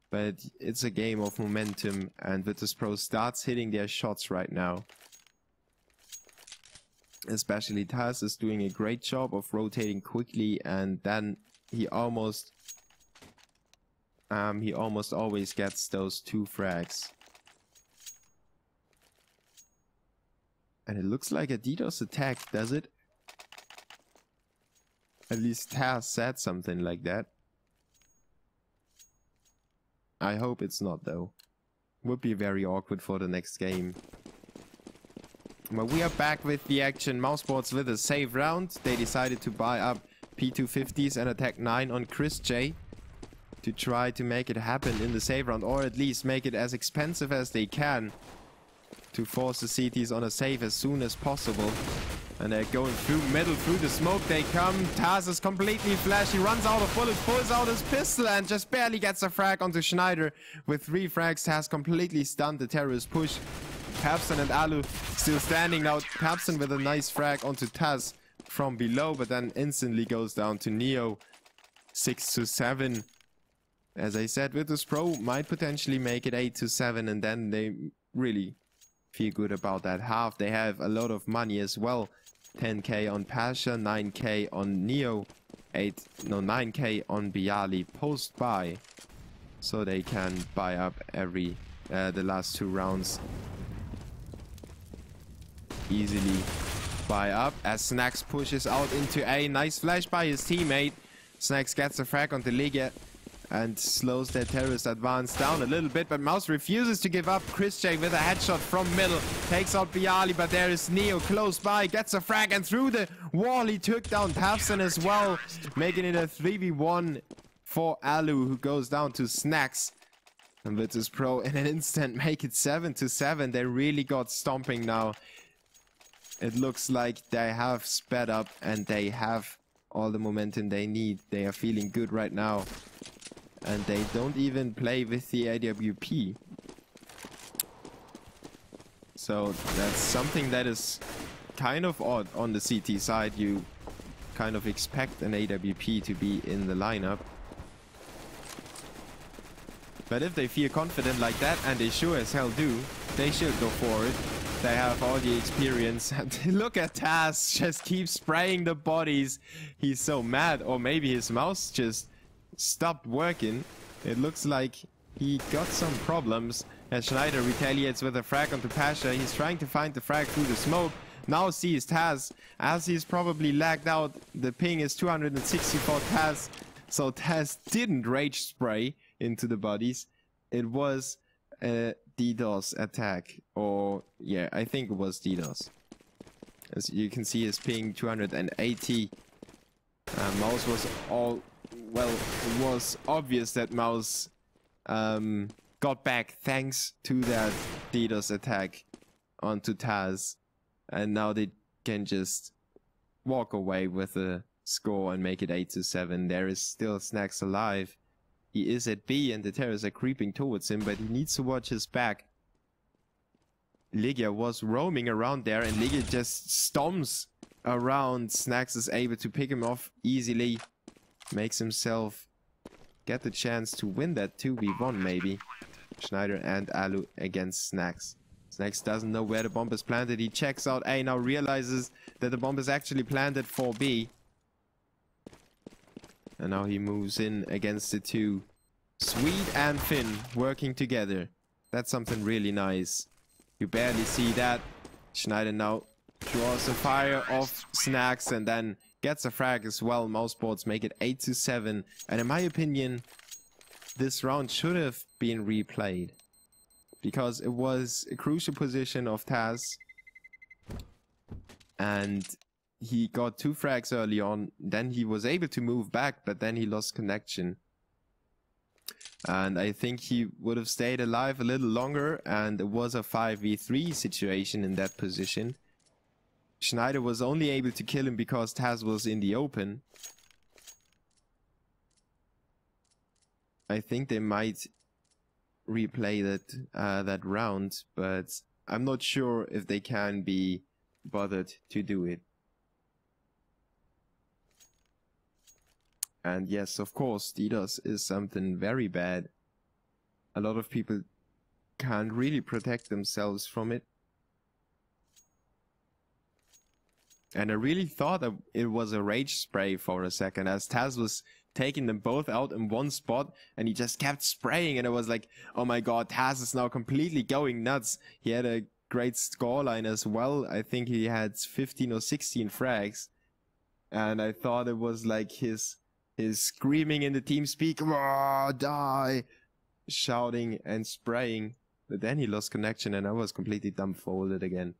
but it's a game of momentum, and Virtus.Pro starts hitting their shots right now. Especially Taz is doing a great job of rotating quickly, and then he almost always gets those 2 frags. And it looks like a DDoS attack, does it? At least Taz said something like that. I hope it's not, though. Would be very awkward for the next game. But we are back with the action. Mouz Sports with a save round. They decided to buy up P250s and attack 9 on Chris J to try to make it happen in the save round, or at least make it as expensive as they can to force the CTs on a save as soon as possible. And they're going through middle, through the smoke they come. Taz is completely flash. He runs out of bullets, pulls out his pistol, and just barely gets a frag onto Schneider. With 3 frags, Taz completely stunned the terrorist push. Papson and Alu still standing now. Papson with a nice frag onto Taz from below, but then instantly goes down to Neo. 6-7. As I said, Virtus.Pro might potentially make it 8-7, and then they really feel good about that half. They have a lot of money as well. 10k on Pasha, 9k on Neo, 9k on Bialy post buy, so they can buy up every the last 2 rounds. Easily buy up as Snacks pushes out into A. Nice flash by his teammate. Snacks gets a frag on the Liga and slows their terrorist advance down a little bit, but Mouz refuses to give up. Chris J with a headshot from middle takes out Bialy, but there is Neo close by, gets a frag, and through the wall he took down Tafson as well, making it a 3v1 for Alu, who goes down to Snacks. And Virtus.Pro in an instant make it 7-7. They really got stomping now. It looks like they have sped up and they have all the momentum they need. They are feeling good right now. And they don't even play with the AWP. So that's something that is kind of odd on the CT side. You kind of expect an AWP to be in the lineup. But if they feel confident like that, and they sure as hell do, they should go for it. They have all the experience. Look at Taz, just keeps spraying the bodies. He's so mad. Or maybe his mouse just stopped working. It looks like he got some problems as Schneider retaliates with a frag onto Pasha. He's trying to find the frag through the smoke. Now sees Taz as he's probably lagged out. The ping is 260 for Taz. So Taz didn't rage spray into the bodies. It was a ddos attack. Or yeah, I think it was ddos. As you can see, his ping 280. Mouz was all... Well, it was obvious that Mouz got back thanks to that ddos attack onto Taz. And now they can just walk away with a score and make it 8-7. There is still Snacks alive. He is at B and the terrorists are creeping towards him, but he needs to watch his back. Ligia was roaming around there and Ligia just stomps around. Snacks is able to pick him off easily. Makes himself get the chance to win that 2v1 maybe. Schneider and Alu against Snacks. Snacks doesn't know where the bomb is planted. He checks out A, now realizes that the bomb is actually planted for B. And now he moves in against the two. Sweet and Finn working together. That's something really nice. You barely see that. Schneider now draws a fire off Snacks and then gets a frag as well. Mouseboards make it 8-7. And in my opinion, this round should have been replayed. Because it was a crucial position of Taz. And he got 2 frags early on. Then he was able to move back, but then he lost connection. And I think he would have stayed alive a little longer. And it was a 5v3 situation in that position. Schneider was only able to kill him because Taz was in the open. I think they might replay that round, but I'm not sure if they can be bothered to do it. And yes, of course, ddos is something very bad. A lot of people can't really protect themselves from it. And I really thought that it was a rage spray for a second, as Taz was taking them both out in one spot, and he just kept spraying, and it was like, oh my god, Taz is now completely going nuts. He had a great scoreline as well. I think he had 15 or 16 frags. And I thought it was like his screaming in the TeamSpeak, "Raw, die!" shouting and spraying. But then he lost connection and I was completely dumbfolded again.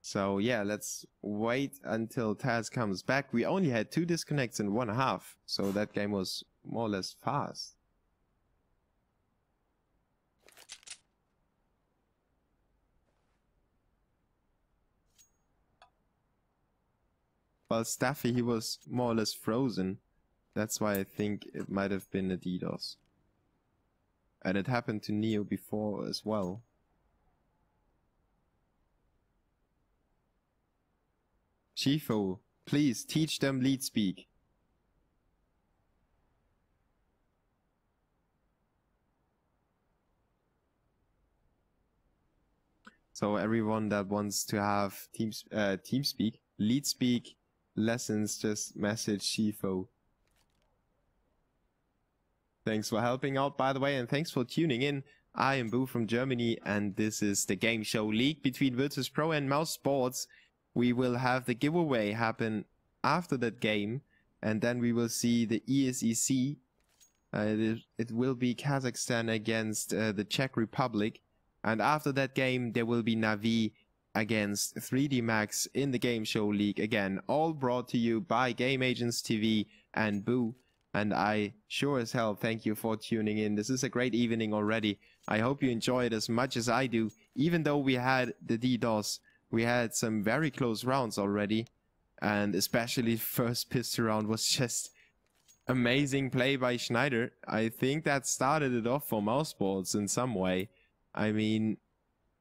So yeah, let's wait until Taz comes back. We only had 2 disconnects in 1/2, so that game was more or less fast. Well, Staffy, he was more or less frozen. That's why I think it might have been a ddos. And it happened to Neo before as well. Chifo, please teach them lead speak. So everyone that wants to have TeamSpeak, lead speak lessons, just message Chifo. Thanks for helping out, by the way, and thanks for tuning in. I am Boo from Germany, and this is the GameShowLeague between Virtus.Pro and Mouz Sports. We will have the giveaway happen after that game, and then we will see the ESEC. It will be Kazakhstan against the Czech Republic, and after that game there will be Navi against 3D Max in the GameShowLeague again, all brought to you by Game Agents TV and Boo. And I sure as hell thank you for tuning in. This is a great evening already. I hope you enjoy it as much as I do. Even though we had the ddos, we had some very close rounds already. And especially first pistol round was just amazing play by Schneider. I think that started it off for Mouseboards in some way. I mean,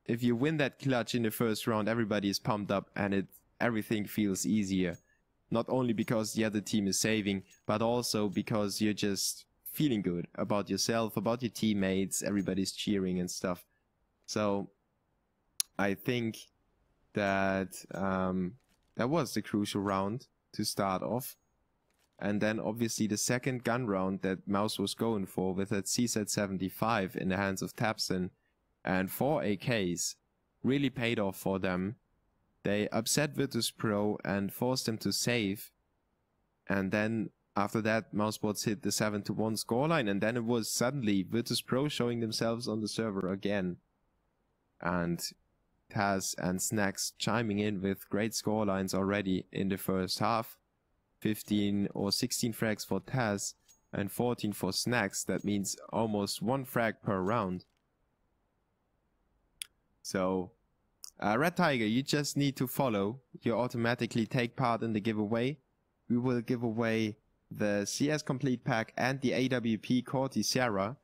if you win that clutch in the first round, everybody is pumped up and everything feels easier. Not only because the other team is saving, but also because you're just feeling good about yourself, about your teammates, everybody's cheering and stuff. So I think that that was the crucial round to start off. And then obviously the second gun round that Mouz was going for with that CZ75 in the hands of tabseN and 4 AKs really paid off for them. They upset Virtus.Pro and forced them to save. And then after that, mousesports hit the 7-1 scoreline, and then it was suddenly Virtus.Pro showing themselves on the server again. And Taz and Snacks chiming in with great scorelines already in the first half. 15 or 16 frags for Taz and 14 for Snacks. That means almost 1 frag per round. So, Red Tiger, you just need to follow. You automatically take part in the giveaway. We will give away the CS Complete Pack and the AWP Corti Sierra.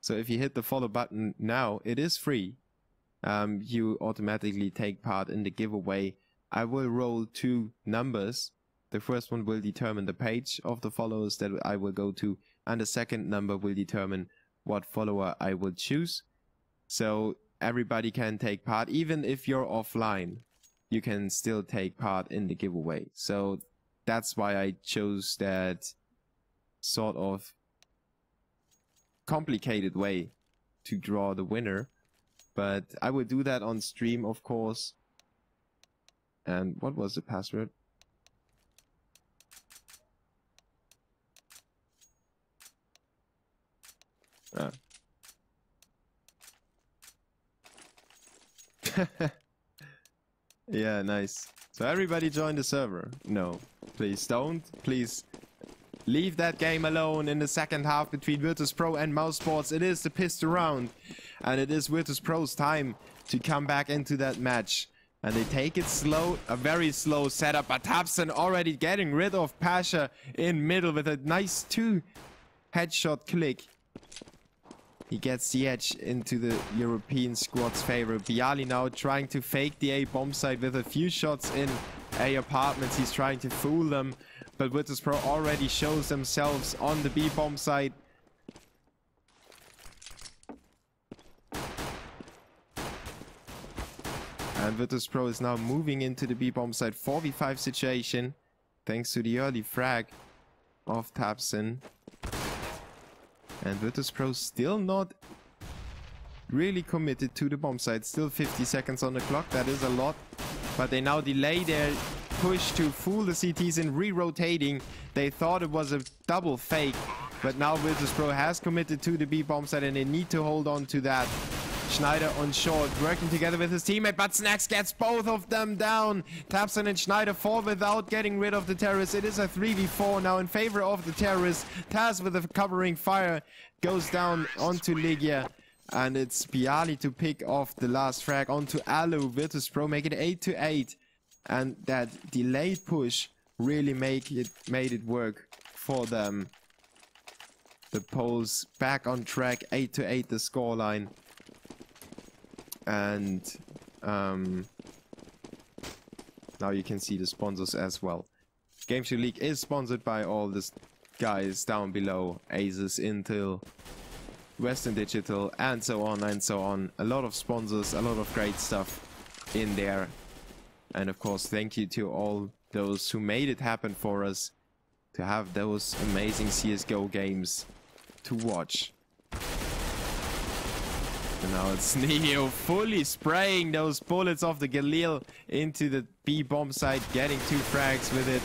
So if you hit the follow button now, it is free. You automatically take part in the giveaway. I will roll 2 numbers. The first one will determine the page of the followers that I will go to, and the second number will determine what follower I will choose. So everybody can take part. Even if you're offline, you can still take part in the giveaway. So that's why I chose that sort of complicated way to draw the winner. But I will do that on stream, of course. And what was the password? Yeah, nice. So everybody join the server. No, please don't. Please leave that game alone in the second half between Virtus.Pro and mousesports. It is the pistol round, and it is Virtus.Pro's time to come back into that match. And they take it slow, a very slow setup, but tabseN already getting rid of Pasha in middle with a nice 2 headshot click. He gets the edge into the European squad's favor. Bialy now trying to fake the A bomb site with a few shots in A apartments. He's trying to fool them, but Virtus.Pro already shows themselves on the B bomb site. And Virtus.Pro is now moving into the B bomb site 4v5 situation, thanks to the early frag of tabseN. And Virtus.Pro still not really committed to the bomb site. Still 50 seconds on the clock. That is a lot. But they now delay their push to fool the CTs in re-rotating. They thought it was a double fake. But now Virtus.Pro has committed to the B bomb site and they need to hold on to that. Schneider on short, working together with his teammate, but Snacks gets both of them down. tabseN and Schneider fall without getting rid of the terrorists. It is a 3v4 now in favor of the terrorists. Taz with a covering fire goes down onto Legia. And it's Bialy to pick off the last frag onto Alu. Virtus.Pro make it 8-8. And that delayed push really made it work for them. The Poles back on track, 8-8 the scoreline. And now you can see the sponsors as well. GameShowLeague is sponsored by all the guys down below. Asus, Intel, Western Digital, and so on and so on. A lot of sponsors, a lot of great stuff in there. And of course, thank you to all those who made it happen for us to have those amazing CSGO games to watch. And now it's Neo fully spraying those bullets off the Galil into the B bomb site, getting 2 frags with it.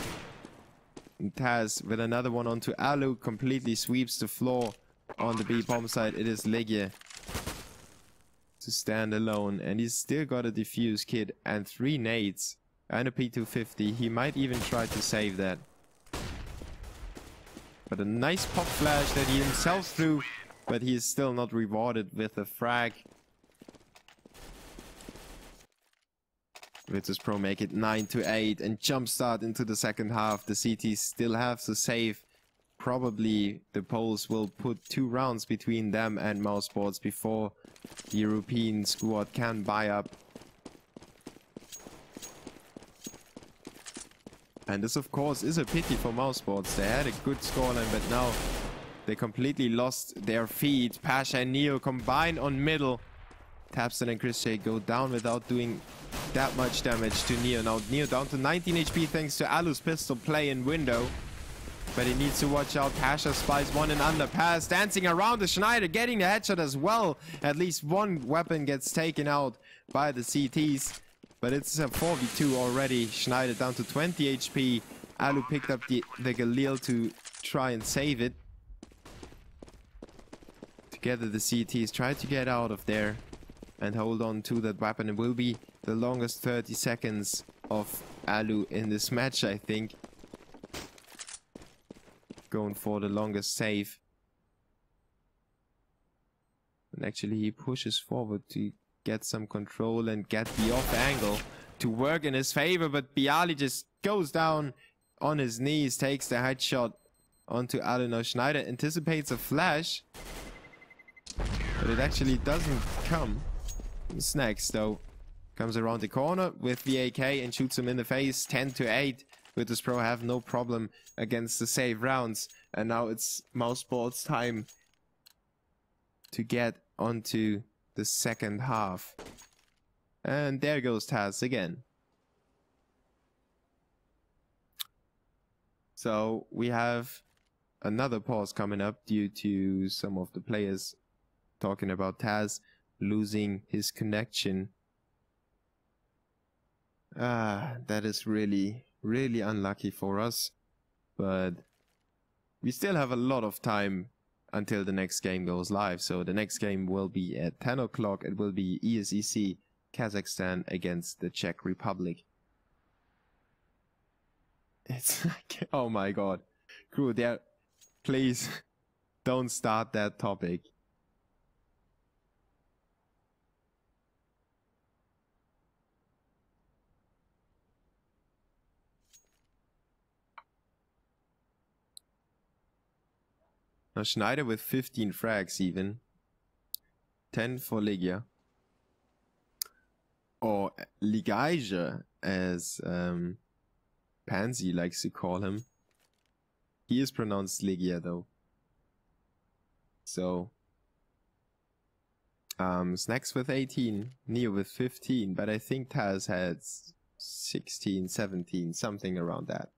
And Taz with another one onto Alu, completely sweeps the floor on the B bomb site. It is Legia to stand alone, and he's still got a defuse kit and 3 nades and a P250. He might even try to save that. But a nice pop flash that he himself threw. But he is still not rewarded with a frag. Virtus.Pro make it 9-8 and jumpstart into the second half. The CTs still have to save. Probably the Poles will put 2 rounds between them and mousesports before the European squad can buy up. And this of course is a pity for mousesports. They had a good scoreline, but now they completely lost their feet. Pasha and Neo combine on middle. Tapson and Chris J go down without doing that much damage to Neo. Now Neo down to 19 HP thanks to Alu's pistol play in window. But he needs to watch out. Pasha spies one and under. Pass dancing around the Schneider, getting the headshot as well. At least one weapon gets taken out by the CTs. But it's a 4v2 already. Schneider down to 20 HP. Alu picked up the Galil to try and save it. Together the CTs try to get out of there and hold on to that weapon. It will be the longest 30 seconds of Alu in this match, I think. Going for the longest save. And actually he pushes forward to get some control and get the off angle to work in his favor, but Bialy just goes down on his knees, takes the headshot onto Alu. Now Schneider anticipates a flash, but it actually doesn't come. Snacks though comes around the corner with the AK and shoots him in the face. 10-8. Virtus.Pro have no problem against the save rounds, and now it's Mouzball's time to get onto the second half. And there goes Taz again. So we have another pause coming up due to some of the players talking about Taz losing his connection. That is really unlucky for us, but we still have a lot of time until the next game goes live. So the next game will be at 10 o'clock. It will be ESEC Kazakhstan against the Czech Republic. It's like, oh my god. Crew, there, please don't start that topic. Now Schneider with 15 frags even. 10 for Legia. Or Ligaige, as Pansy likes to call him. He is pronounced Legia though. So Snacks with 18, Neo with 15, but I think Taz had 16, 17, something around that.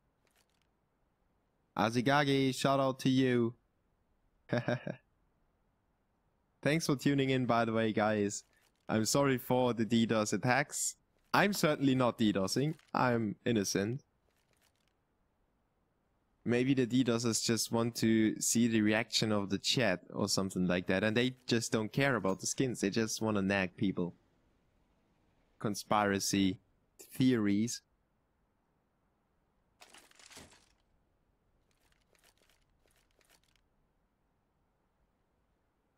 Azigagi, shout out to you. Thanks for tuning in, by the way, guys. I'm sorry for the DDoS attacks. I'm certainly not DDoSing. I'm innocent. Maybe the DDoSers just want to see the reaction of the chat or something like that, and they just don't care about the skins. They just want to nag people. Conspiracy theories.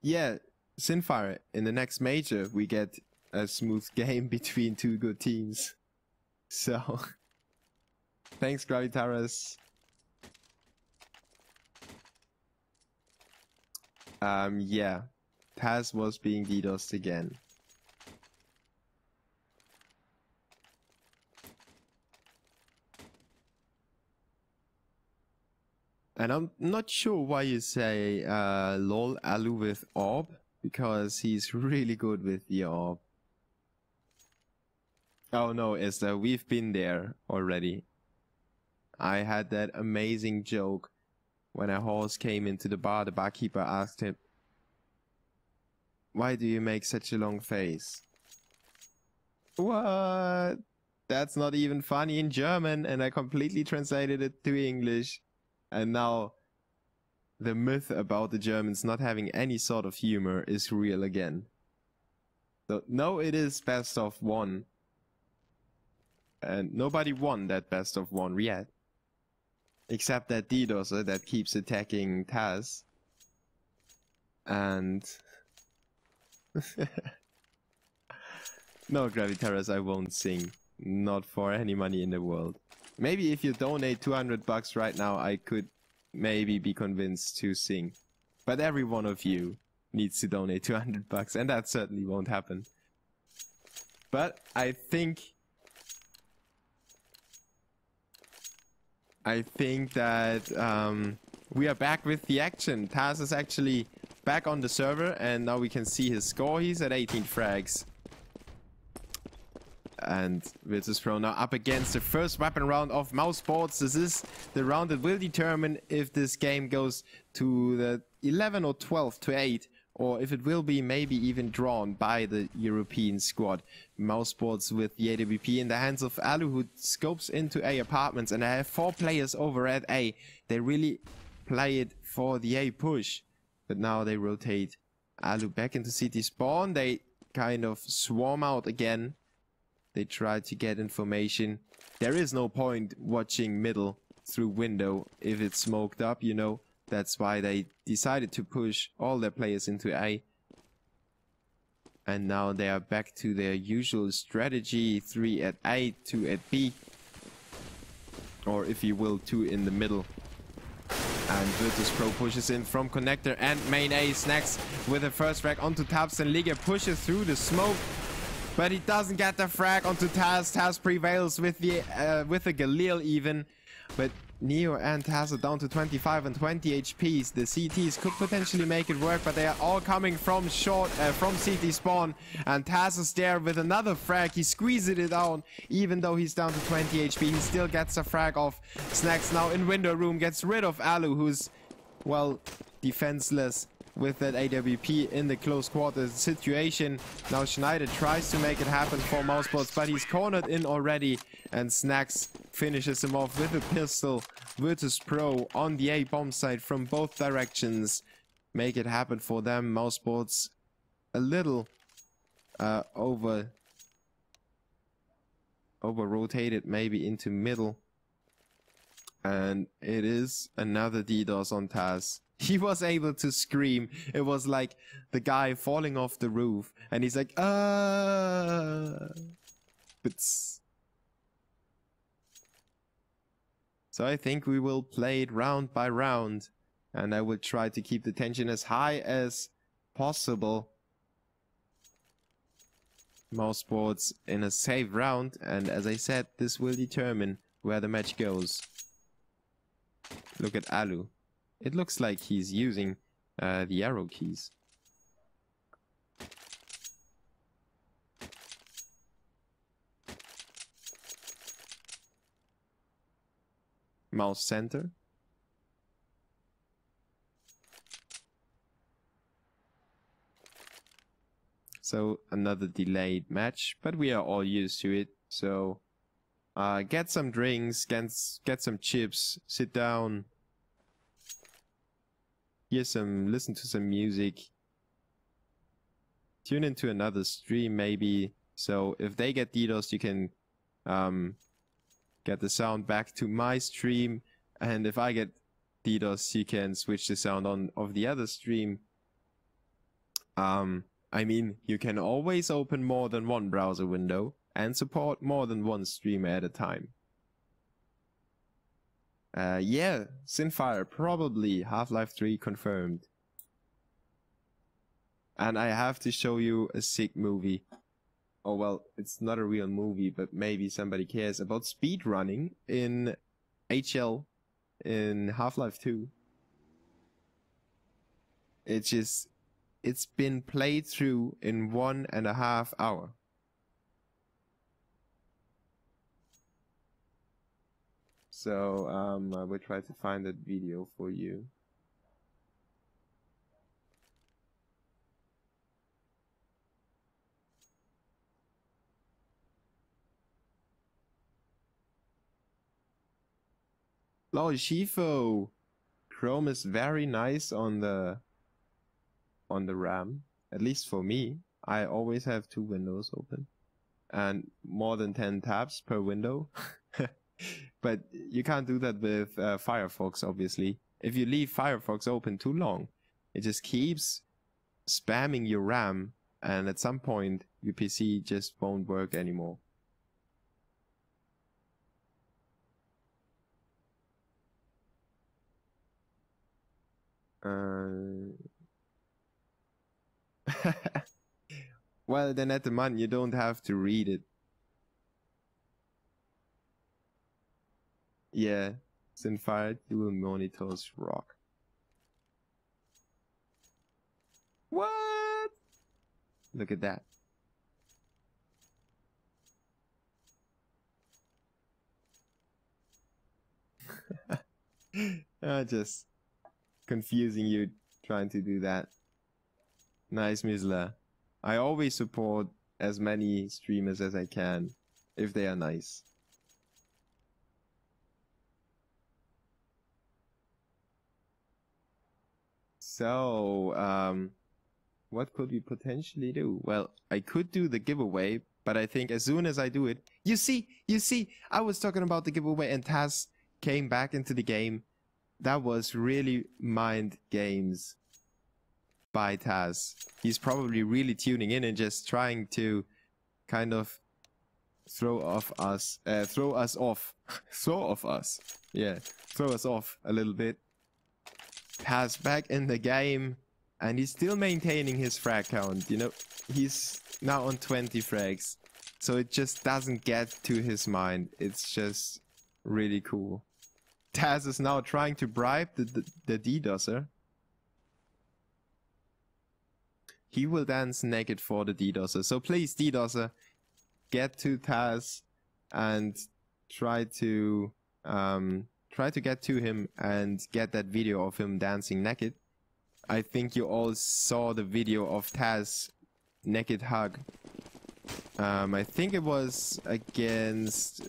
Yeah, Sinfire, in the next major, we get a smooth game between two good teams. So, thanks, Gravitaris. Yeah, Taz was being DDoSed again. And I'm not sure why you say lol Alu with orb, because he's really good with the orb. Oh no, Esther, we've been there already. I had that amazing joke when a horse came into the bar. The barkeeper asked him, "Why do you make such a long face?" What? That's not even funny in German, and I completely translated it to English. And now the myth about the Germans not having any sort of humor is real again. So no, it is best of one. And nobody won that best of one yet. Except that DDoSer that keeps attacking Taz. And... no, Gravitaris, I won't sing. Not for any money in the world. Maybe if you donate 200 bucks right now, I could maybe be convinced to sing. But every one of you needs to donate 200 bucks, and that certainly won't happen. But I think that we are back with the action. Taz is actually back on the server, and now we can see his score. He's at 18 frags. And Virtus.Pro now up against the first weapon round of Mouse Sports. This is the round that will determine if this game goes to the 11 or 12 to 8, or if it will be maybe even drawn by the European squad. Mouse Sports with the AWP in the hands of Alu, who scopes into A apartments, and I have 4 players over at A. They really play it for the A push, but now they rotate Alu back into CT spawn. They kind of swarm out again. They try to get information. There is no point watching middle through window if it's smoked up, you know. That's why they decided to push all their players into A. And now they are back to their usual strategy. 3 at A, 2 at B. Or if you will, 2 in the middle. And Virtus.Pro pushes in from connector and main A. Snacks with the first frag onto Tabs, and Liga pushes through the smoke. But he doesn't get the frag onto Taz. Taz prevails with the Galil even. But Neo and Taz are down to 25 and 20 HPs. The CTs could potentially make it work, but they are all coming from from CT spawn. And Taz is there with another frag. He squeezes it out, even though he's down to 20 HP. He still gets a frag off. Snacks now in window room, gets rid of Alu, who's, well, defenseless with that AWP in the close quarters situation. Now Schneider tries to make it happen for Mousesports, but he's cornered in already, and Snacks finishes him off with a pistol. Virtus.Pro on the A bomb site from both directions make it happen for them. Mousesports a little over rotated maybe into middle, and it is another DDoS on Taz. He was able to scream. It was like the guy falling off the roof, and he's like, ah. So I think we will play it round by round, and I will try to keep the tension as high as possible. Mousesports in a safe round, and as I said, this will determine where the match goes. Look at Alu. It looks like he's using the arrow keys. Mouse center. So another delayed match, but we are all used to it. So get some drinks, get some chips, sit down. Listen to some music. Tune into another stream maybe. So if they get DDoS, you can get the sound back to my stream. And if I get DDoS, you can switch the sound on of the other stream. I mean, you can always open more than one browser window and support more than one streamer at a time. Yeah, Sinfire, probably Half-Life 3 confirmed. And I have to show you a sick movie. Oh well, it's not a real movie, but maybe somebody cares about speedrunning in HL in Half-Life 2. It's been played through in 1.5 hours. So, I will try to find that video for you. Lol, Shifo! Chrome is very nice on the RAM. At least for me. I always have 2 windows open. And more than 10 tabs per window. But you can't do that with Firefox, obviously. If you leave Firefox open too long, it just keeps spamming your RAM, and at some point your PC just won't work anymore. Well, then at the moment you don't have to read it. Yeah, Sinfire dual monitors rock. What? Look at that. Just confusing you trying to do that. Nice, Mizla. I always support as many streamers as I can if they are nice. So, what could we potentially do? Well, I could do the giveaway, but I think as soon as I do it, you see, I was talking about the giveaway and Taz came back into the game. That was really mind games by Taz. He's probably really tuning in and just trying to kind of throw us off a little bit. Taz back in the game, and he's still maintaining his frag count. You know, he's now on 20 frags, so it just doesn't get to his mind. It's just really cool. Taz is now trying to bribe the DDoSer. He will dance naked for the DDoSer. So please, DDoSer, get to Taz and try to get to him and get that video of him dancing naked. I think you all saw the video of Taz naked hug. I think it was against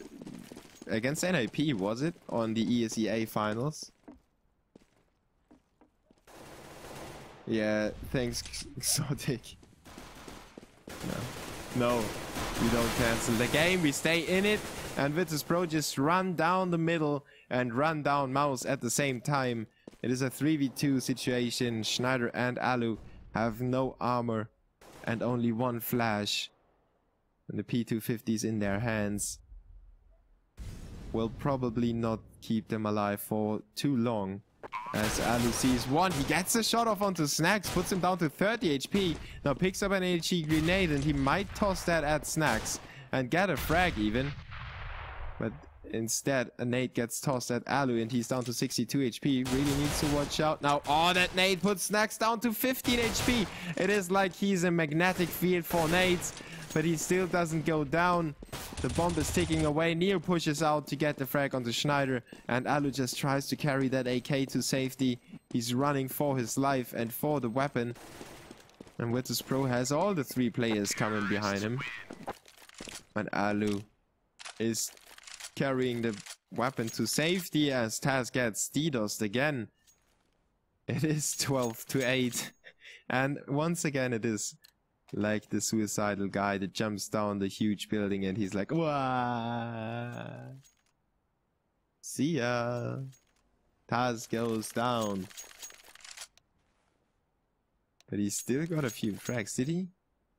NIP, was it? On the ESEA finals? Yeah, thanks, Exotic. No, we don't cancel the game, we stay in it, and Virtus.Pro just run down the middle and run down Mouz at the same time. It is a 3v2 situation. Schneider and Alu have no armor and only one flash. And the P250s in their hands will probably not keep them alive for too long. As Alu sees one, he gets a shot off onto Snacks, puts him down to 30 HP. Now picks up an HE grenade and he might toss that at Snacks and get a frag even. But instead, a nade gets tossed at Alu and he's down to 62 HP. Really needs to watch out. Now, oh, that nade puts Snacks down to 15 HP. It is like he's a magnetic field for nades, but he still doesn't go down. The bomb is ticking away. Neo pushes out to get the frag onto Schneider, and Alu just tries to carry that AK to safety. He's running for his life and for the weapon. And Virtus.Pro has all the three players coming behind him. And Alu is carrying the weapon to safety as Taz gets DDoSed again. It is 12-8. And once again it is like the suicidal guy that jumps down the huge building and he's like, wah! See ya! Taz goes down. But he's still got a few frags, did he?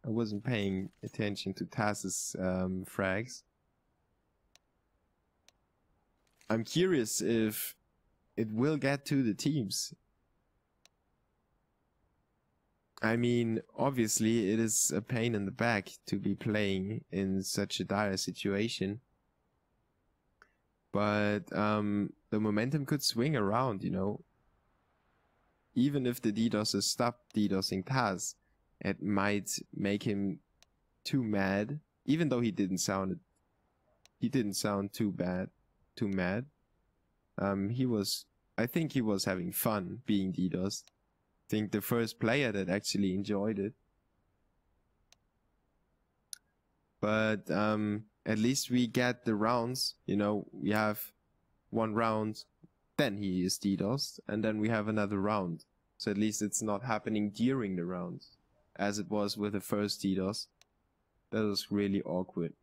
I wasn't paying attention to Taz's frags. I'm curious if it will get to the teams. I mean, obviously it is a pain in the back to be playing in such a dire situation. But the momentum could swing around, you know. Even if the DDoSers stop DDoSing Taz, it might make him too mad. Even though he didn't sound too mad. I think he was having fun being DDoSed. I think the first player that actually enjoyed it. But at least we get the rounds, you know, we have one round, then he is DDoSed, and then we have another round. So at least it's not happening during the round, as it was with the first DDoS. That was really awkward.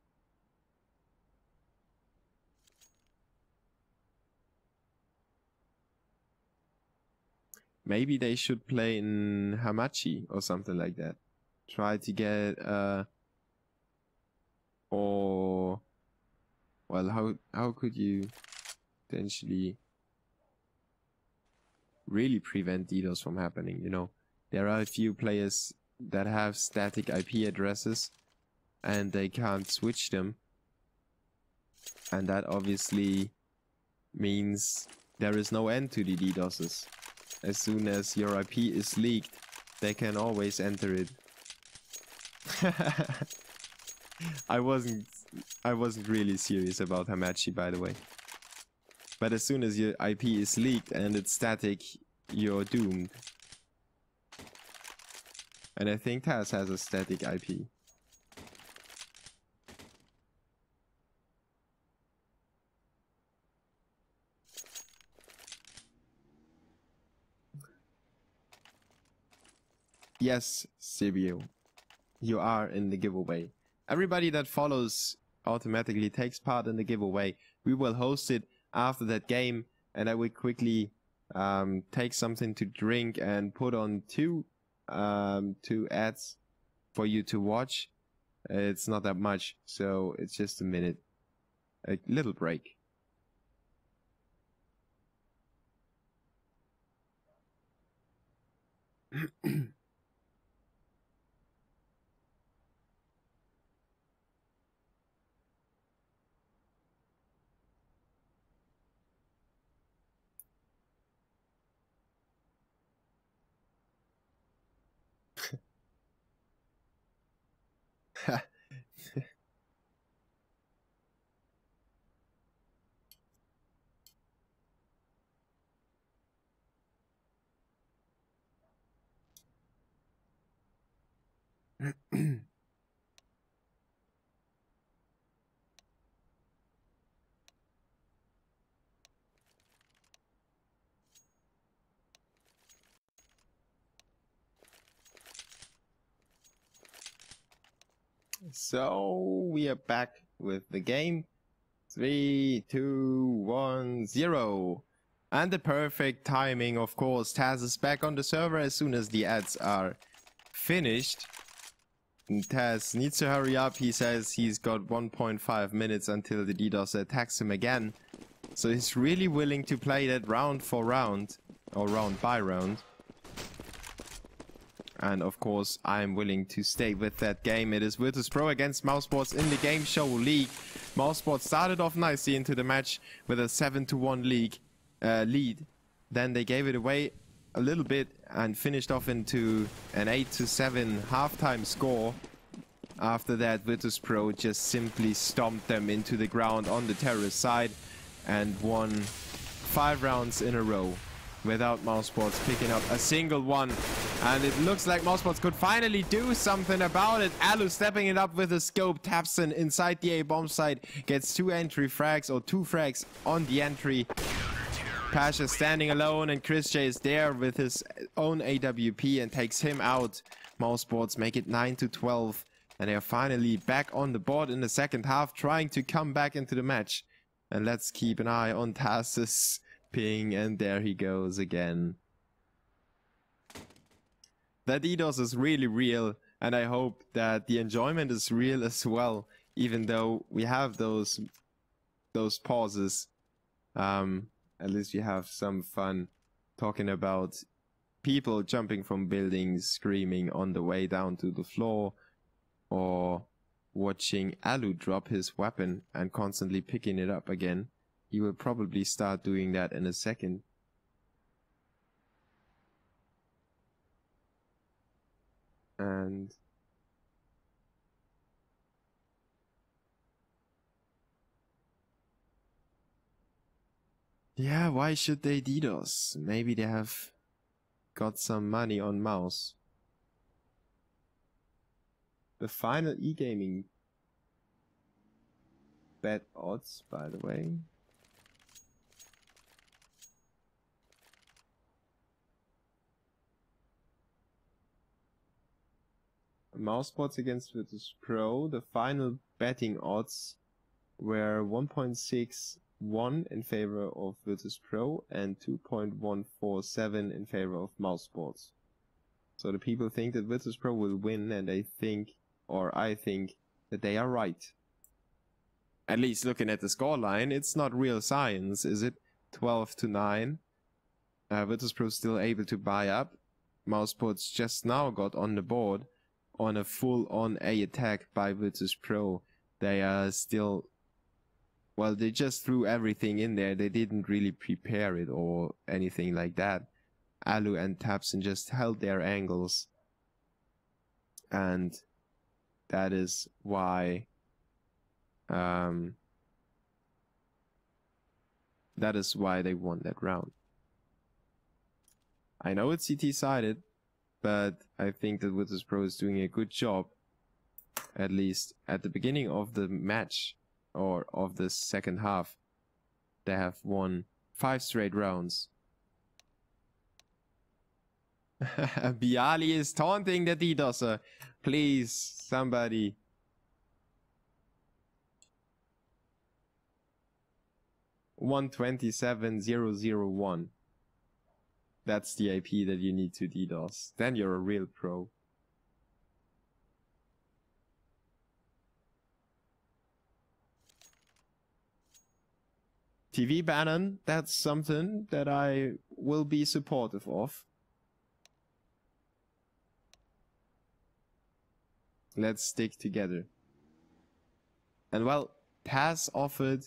Maybe they should play in Hamachi or something like that. Try to get or well, how could you potentially really prevent DDoS from happening? You know, there are a few players that have static IP addresses and they can't switch them, and that obviously means there is no end to the DDoSes. As soon as your IP is leaked, They can always enter it. I wasn't really serious about Hamachi, by the way. But as soon as your IP is leaked and it's static, you're doomed. And I think Taz has a static IP. Yes, Sibio, you are in the giveaway. Everybody that follows automatically takes part in the giveaway. We will host it after that game, and I will quickly take something to drink and put on two ads for you to watch. It's not that much, so it's just a minute, a little break. So we are back with the game. 3, 2, 1, 0. And the perfect timing, of course. Taz is back on the server as soon as the ads are finished. And Taz needs to hurry up. He says he's got 1.5 minutes until the DDoS attacks him again. So he's really willing to play that round for round, or round by round. And of course, I'm willing to stay with that game. It is Virtus.Pro against Mouzsports in the GameShowLeague. Mouzsports started off nicely into the match with a 7-1 lead. Then they gave it away a little bit and finished off into an 8-7 halftime score. After that, Virtus.Pro just simply stomped them into the ground on the terrorist side and won 5 rounds in a row without Mouzsports picking up a single one. And it looks like Mouzsports could finally do something about it. Alu stepping it up with a scope. Tapson inside the A-bomb site gets 2 entry frags, or 2 frags on the entry. Pasha standing alone, and Chris J is there with his own AWP and takes him out. Mouzsports make it 9-12, and they are finally back on the board in the second half, trying to come back into the match. And let's keep an eye on Taz's ping, and there he goes again. That DDoS is really real, and I hope that the enjoyment is real as well, even though we have those pauses. At least you have some fun talking about people jumping from buildings, screaming on the way down to the floor, or watching Alu drop his weapon and constantly picking it up again. He will probably start doing that in a second. And yeah, why should they DDoS? Maybe they have got some money on Mouz. The final e-gaming bet odds, by the way. Mouzsports against Virtus.Pro, the final betting odds were 1.61 in favor of Virtus.Pro and 2.147 in favor of Mouzsports. So the people think that Virtus.Pro will win, and they think, or I think, that they are right. At least looking at the scoreline, it's not real science, is it? 12-9. Virtus.Pro still able to buy up. Mouzsports just now got on the board on a full-on A attack by Virtus.Pro. They are still, well, they just threw everything in there. They didn't really prepare it or anything like that. Alu and Tapson just held their angles And that is why they won that round. I know it's CT-sided, but I think that Virtus.Pro is doing a good job, at least at the beginning of the match, or of the second half. They have won 5 straight rounds. Bialy is taunting the DDoSer. Please, somebody. $127,001. That's the IP that you need to DDoS. Then you're a real pro. TV Bannon, that's something that I will be supportive of. Let's stick together. And well, Taz offered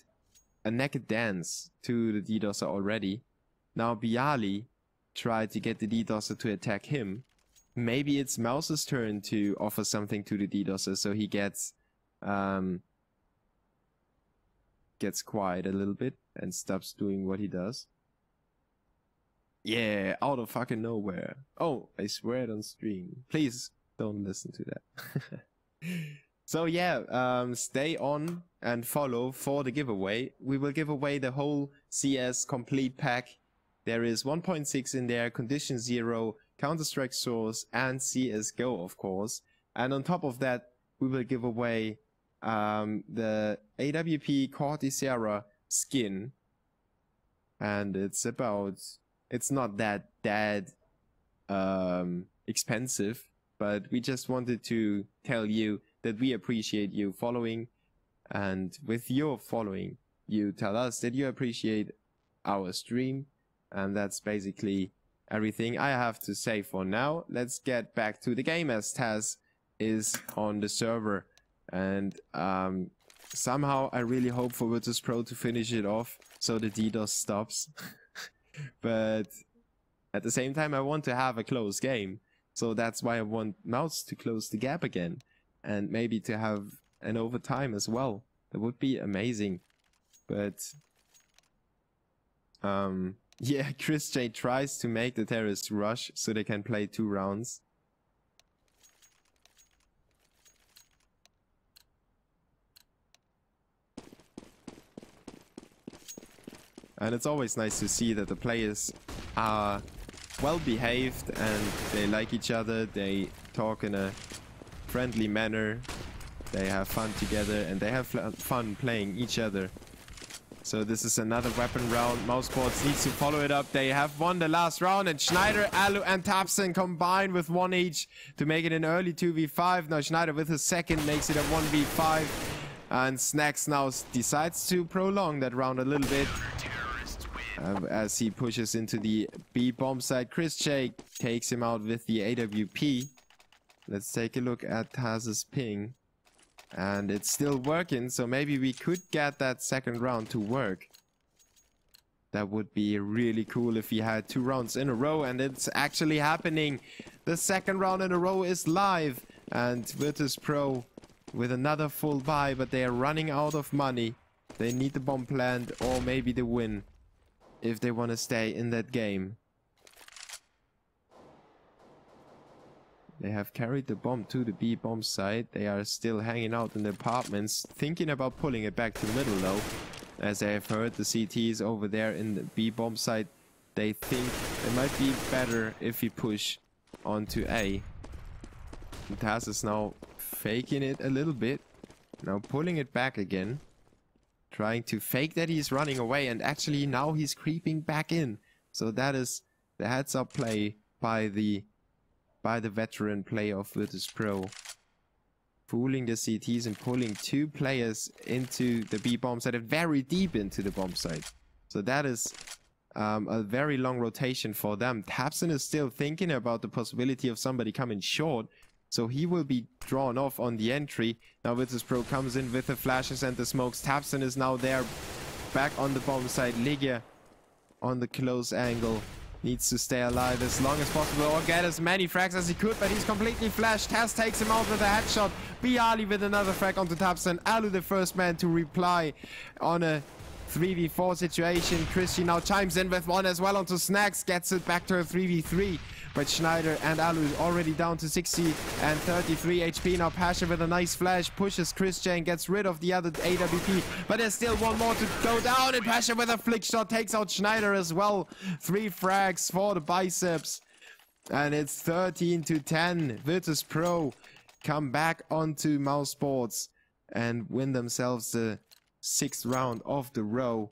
a naked dance to the DDoSer already. Now Bialy tried to get the DDoSer to attack him. Maybe it's Mouz's turn to offer something to the DDoSer so he gets quiet a little bit and stops doing what he does. Yeah, out of fucking nowhere. Oh, I swear it on stream. Please don't listen to that. So yeah, stay on and follow for the giveaway. We will give away the whole CS complete pack. There is 1.6 in there, Condition 0, Counter-Strike Source, and CSGO, of course. And on top of that, we will give away the AWP Cortisera skin. And it's not that expensive, but we just wanted to tell you that we appreciate you following, and with your following, you tell us that you appreciate our stream, and that's basically everything I have to say for now. Let's get back to the game as Taz is on the server, and somehow I really hope for Virtus.Pro to finish it off so the DDoS stops. But at the same time, I want to have a close game. So that's why I want Mouz to close the gap again. And maybe to have an overtime as well. That would be amazing. But yeah, Chris J tries to make the terrorists rush so they can play 2 rounds. And it's always nice to see that the players are well behaved and they like each other, they talk in a friendly manner, they have fun together, and they have fun playing each other. So this is another weapon round. Mousesports needs to follow it up. They have won the last round, and Schneider, Alu, and Tapson combined with 1 each to make it an early 2v5. Now Schneider with his second makes it a 1v5, and Snacks now decides to prolong that round a little bit. As he pushes into the B bomb side, Chris J takes him out with the AWP. Let's take a look at Taz's ping. And it's still working, so maybe we could get that second round to work. That would be really cool if he had 2 rounds in a row, and it's actually happening. The second round in a row is live, and Virtus.Pro with another full buy, but they are running out of money. They need the bomb plant or maybe the win if they want to stay in that game. They have carried the bomb to the B bomb site. They are still hanging out in the apartments, thinking about pulling it back to the middle though. As I have heard, the CTs over there in the B bomb site, they think it might be better if we push onto A. And Taz is now faking it a little bit. Now pulling it back again. Trying to fake that he's running away, and actually now he's creeping back in. So that is the heads up play by the veteran player of Virtus.Pro. Fooling the CTs and pulling 2 players into the B bomb site, very deep into the bomb site. So that is a very long rotation for them. Tapson is still thinking about the possibility of somebody coming short. So he will be drawn off on the entry. Now Virtus.Pro comes in with the flashes and the smokes. Tapson is now there, back on the bomb site. Ligia on the close angle. Needs to stay alive as long as possible or get as many frags as he could, but he's completely flashed. Taz takes him out with a headshot. Bialy with another frag onto Tabsen. Alu the first man to reply on a 3v4 situation. Christian now chimes in with one as well onto Snacks. Gets it back to a 3v3. But Schneider and Alu already down to 60 and 33 HP. Now Pasha with a nice flash pushes Christian, gets rid of the other AWP. But there's still one more to go down. And Pasha with a flick shot takes out Schneider as well. 3 frags for the biceps. And it's 13-10. Virtus.Pro come back onto Mouse Sports and win themselves the 6th round of the row.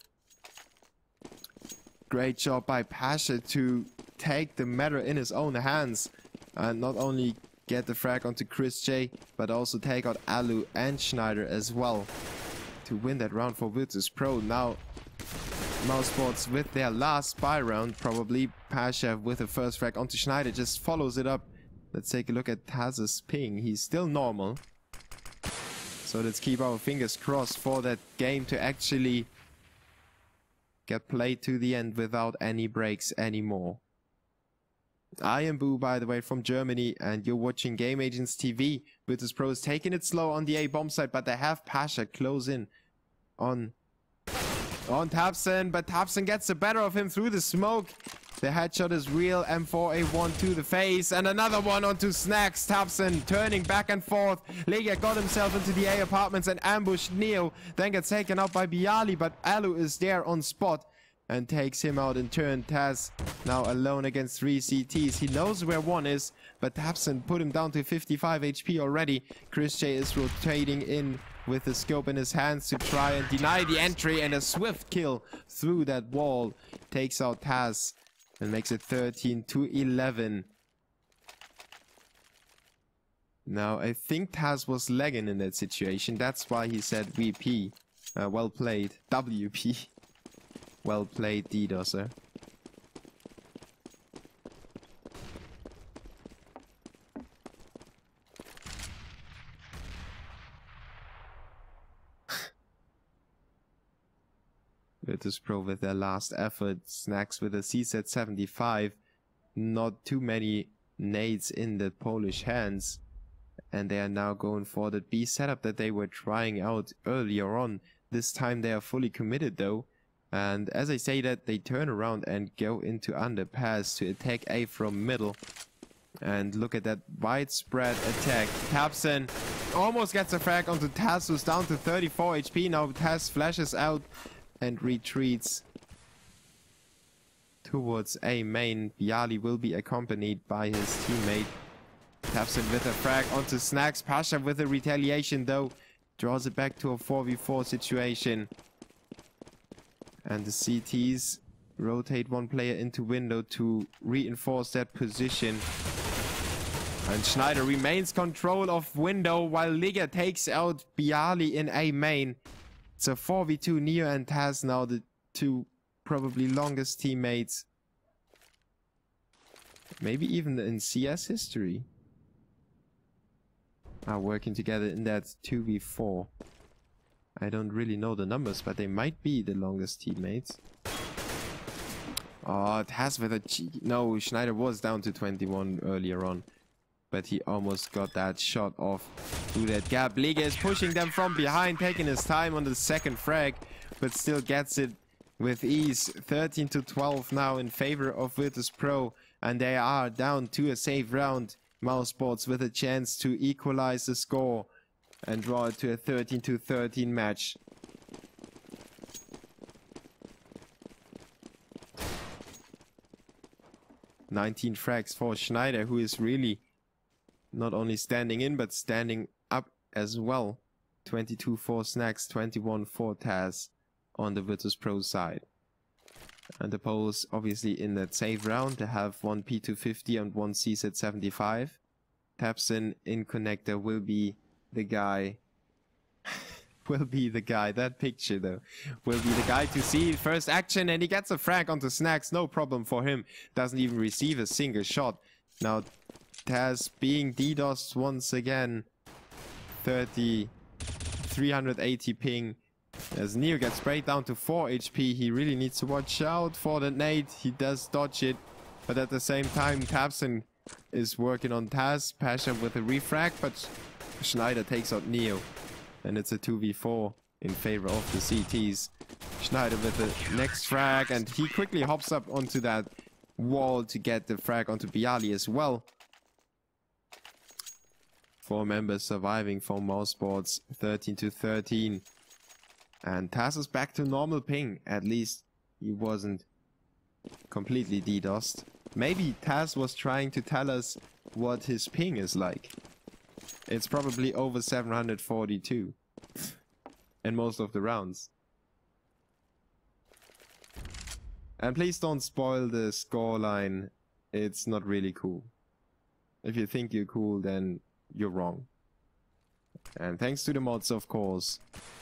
Great job by Pasha to take the matter in his own hands and not only get the frag onto Chris J, but also take out Alu and Schneider as well to win that round for Virtus.Pro. Now Mouse Sports with their last spy round, probably. Pasha with the first frag onto Schneider just follows it up. Let's take a look at Taz's ping. He's still normal, so let's keep our fingers crossed for that game to actually get played to the end without any breaks anymore. I am Boo, by the way, from Germany, and you're watching Game Agents TV. Virtus.Pro is taking it slow on the A bomb side, but they have Pasha close in on Tabsen, but Tabsen gets the better of him through the smoke. The headshot is real. M4A1 to the face, and another one onto Snacks. Tabsen turning back and forth. Legia got himself into the A apartments and ambushed Neo, then gets taken out by Bialy, but Alu is there on spot and takes him out in turn. Taz now alone against 3 CTs. He knows where one is, but Tabsen put him down to 55 HP already. Chris J is rotating in with the scope in his hands to try and deny the entry, and a swift kill through that wall takes out Taz and makes it 13-11. Now, I think Taz was lagging in that situation. That's why he said VP. Well played. WP. Well played, ddos. Virtus.Pro with their last effort. Snacks with a CZ 75. Not too many nades in the Polish hands. And they are now going for the B setup that they were trying out earlier on. This time they are fully committed though. And as I say that, they turn around and go into underpass to attack A from middle. And look at that widespread attack. Tabsen almost gets a frag onto Taz, who's down to 34 HP. Now Taz flashes out and retreats towards A main. Bialy will be accompanied by his teammate. Tabsen with a frag onto Snacks. Pasha with a retaliation though. Draws it back to a 4v4 situation. And the CTs rotate one player into window to reinforce that position. And Schneider remains control of window while Liga takes out Bialy in A main. It's a 4v2. Neo and Taz now the two probably longest teammates. Maybe even in CS history. Are working together in that 2v4. I don't really know the numbers, but they might be the longest teammates. Oh, Taz with a cheeky... No, Schneider was down to 21 earlier on. But he almost got that shot off through that gap. Liga is pushing them from behind, taking his time on the second frag, but still gets it with ease. 13-12 now in favor of Virtus.Pro, and they are down to a safe round. Mouse Sports with a chance to equalize the score and draw it to a 13-13 match. $19 frags for Schneider, who is really not only standing in, but standing up as well. 22 for Snacks, 21 for Taz on the Virtus.Pro side. And the Poles obviously in that safe round. They have one P250 and one CZ75. Tabsen in connector will be the guy. That picture though. Will be the guy to see first action, and he gets a frag onto Snacks. No problem for him. Doesn't even receive a single shot. Now Taz being ddos once again. 380 ping. As Neo gets sprayed down to 4 HP, he really needs to watch out for the nade. He does dodge it, But at the same time, Tabson is working on Taz. Pasha with a refrag, but Schneider takes out Neo. And it's a 2v4 in favor of the CTs. Schneider with the next frag, and he quickly hops up onto that wall to get the frag onto Bialy as well. 4 members surviving for Mouse Sports, 13-13. And Taz is back to normal ping. At least he wasn't completely DDoSed. Maybe Taz was trying to tell us what his ping is like. It's probably over 742 in most of the rounds. And please don't spoil the scoreline. It's not really cool. If you think you're cool, then you're wrong. And thanks to the mods, of course,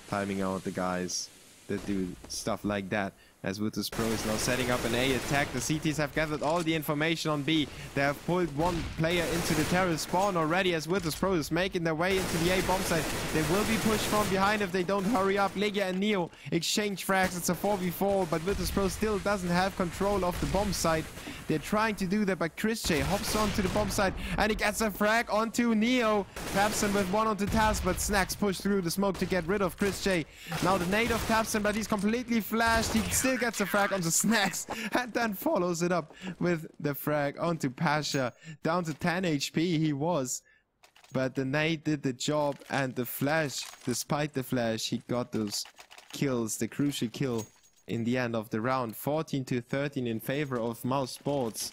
timing out the guys that do stuff like that. As Virtus.Pro is now setting up an A attack. The CTs have gathered all the information on B. They have pulled one player into the terrorist spawn already as Virtus.Pro is making their way into the A bomb site. They will be pushed from behind if they don't hurry up. Legia and Neo exchange frags. It's a 4v4, but Virtus.Pro still doesn't have control of the bomb site. They're trying to do that, but Chris J hops onto the bomb site and he gets a frag onto Neo. Tabson with one onto Taz, but Snacks push through the smoke to get rid of Chris J. Now the nade of Tabson, but he's completely flashed. He still gets a frag onto Snacks and then follows it up with the frag onto Pasha. Down to 10 HP he was, but the nade did the job, and the flash, despite the flash, he got those kills, the crucial kill in the end of the round. 14-13 in favor of Mouse Sports.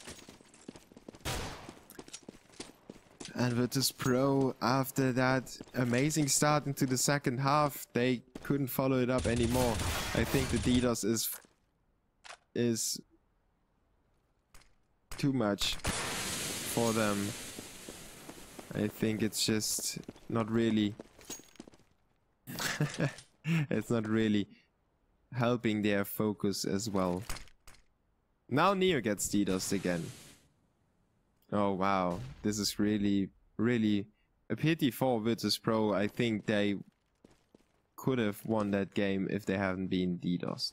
And Virtus.Pro, after that amazing start into the second half, they couldn't follow it up anymore. I think the DDoS is too much for them. I think it's just not really it's not really helping their focus as well. Now Neo gets DDoSed again. Oh wow, this is really a pity for Virtus.Pro. I think they could have won that game if they hadn't been DDoSed.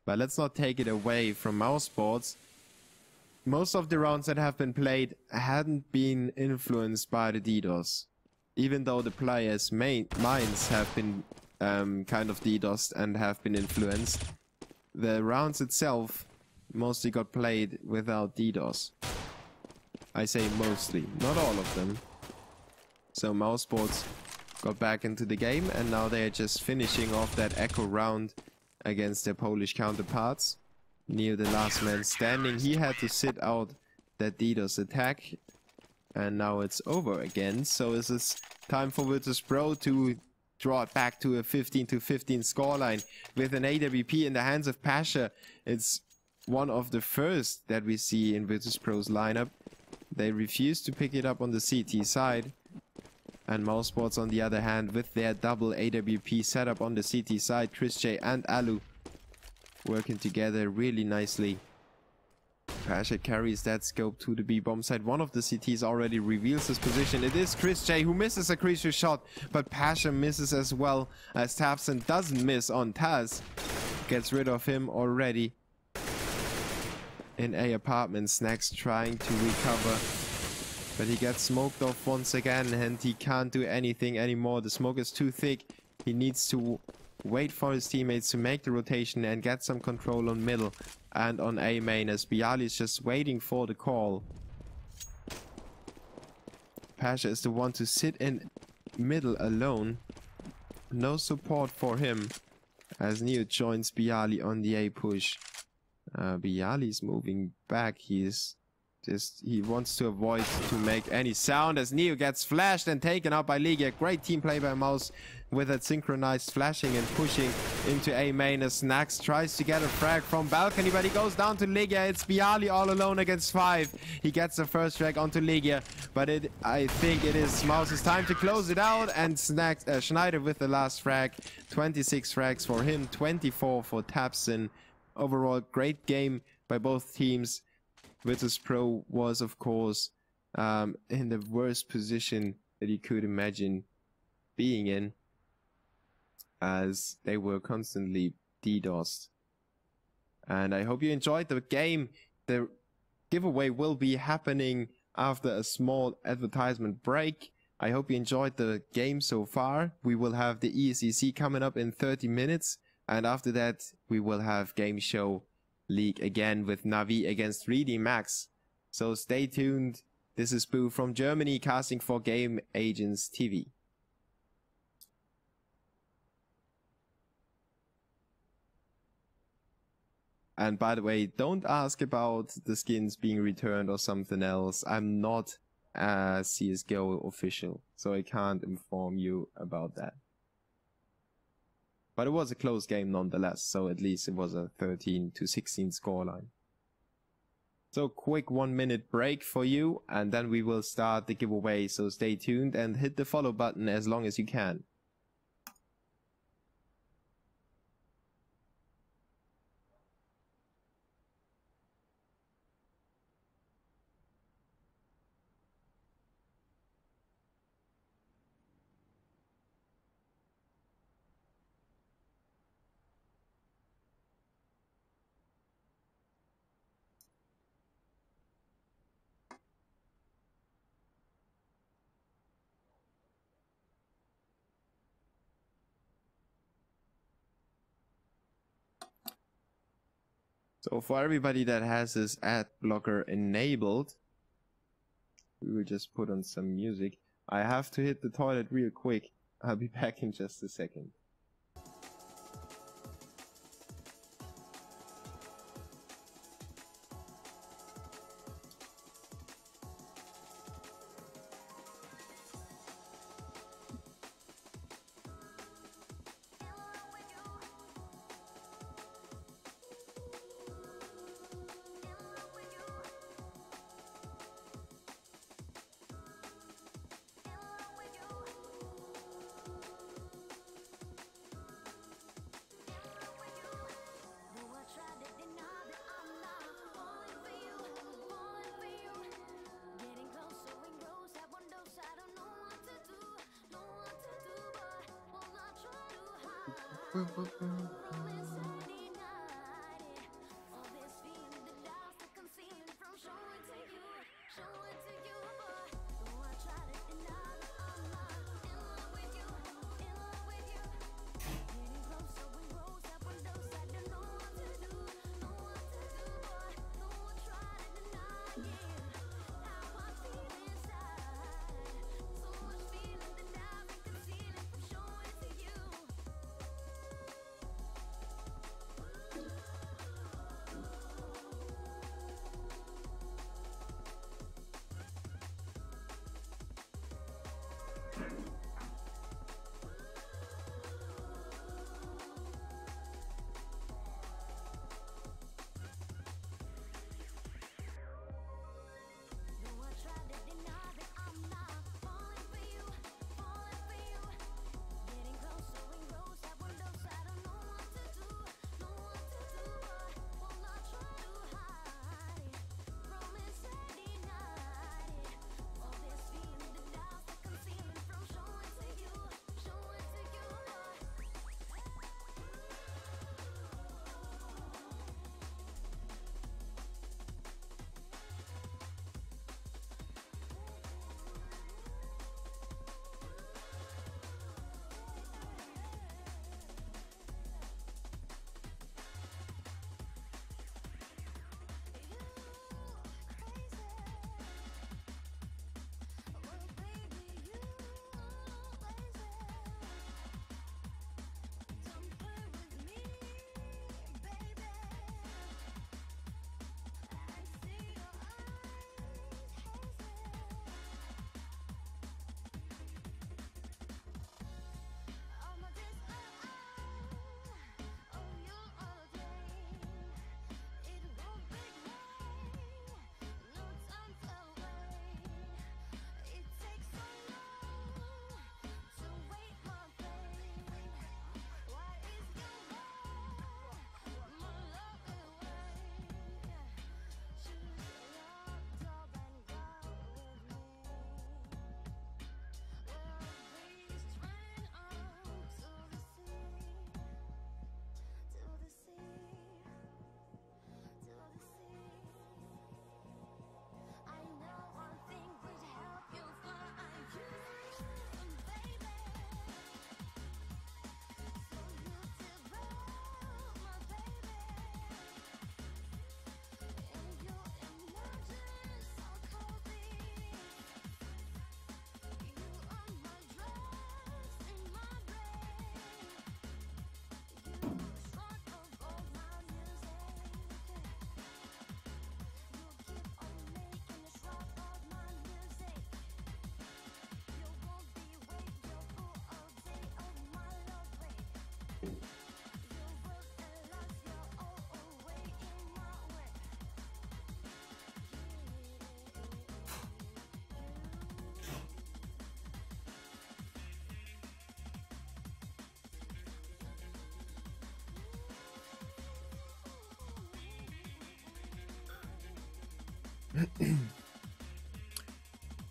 But let's not take it away from Mouse Sports. Most of the rounds that have been played hadn't been influenced by the DDoS. Even though the players' minds have been kind of DDoSed and have been influenced, the rounds itself mostly got played without DDoS. I say mostly, not all of them. So Mouse Sports got back into the game, and now they are just finishing off that echo round against their Polish counterparts. Neo, the last man standing, he had to sit out that DDoS attack, and now it's over again. So this is time for Virtus.Pro to draw it back to a 15-15 scoreline with an AWP in the hands of Pasha. It's one of the first that we see in Virtus.Pro's lineup. They refuse to pick it up on the CT side. And Mouse Sports, on the other hand, with their double AWP setup on the CT side, Chris J and Alu working together really nicely. Pasha carries that scope to the B bomb side. One of the CTs already reveals his position. It is Chris J who misses a crucial shot, but Pasha misses as well, as Tabson doesn't miss on Taz. Gets rid of him already. In A apartment, Snacks trying to recover, but he gets smoked off once again and he can't do anything anymore. The smoke is too thick. He needs to wait for his teammates to make the rotation and get some control on middle and on A main, as Bialy is just waiting for the call. Pasha is the one to sit in middle alone. No support for him as Neo joins Bialy on the A push. Bialy's moving back. He wants to avoid to make any sound as Neo gets flashed and taken out by Ligia. Great team play by Mouse with that synchronized flashing and pushing into A main as Snacks tries to get a frag from balcony, but he goes down to Ligia. It's Bialy all alone against 5. He gets the first frag onto Ligia, but I think it is Mouse's time to close it out, and Snacks, Schneider with the last frag. 26 frags for him, 24 for Tabson. Overall, great game by both teams. Virtus.Pro was, of course, in the worst position that you could imagine being in, as they were constantly DDoSed. And I hope you enjoyed the game. The giveaway will be happening after a small advertisement break. I hope you enjoyed the game so far. We will have the ESEC coming up in 30 minutes. And after that, we will have Game Show League again with Navi against 3D Max. So stay tuned. This is Boo from Germany, casting for Game Agents TV. And by the way, don't ask about the skins being returned or something else. I'm not a CSGO official, so I can't inform you about that. But it was a close game nonetheless, so at least it was a 13-16 scoreline. So quick 1 minute break for you, and then we will start the giveaway, so stay tuned and hit the follow button as long as you can. So for everybody that has this ad blocker enabled, we will just put on some music. I have to hit the toilet real quick. I'll be back in just a second.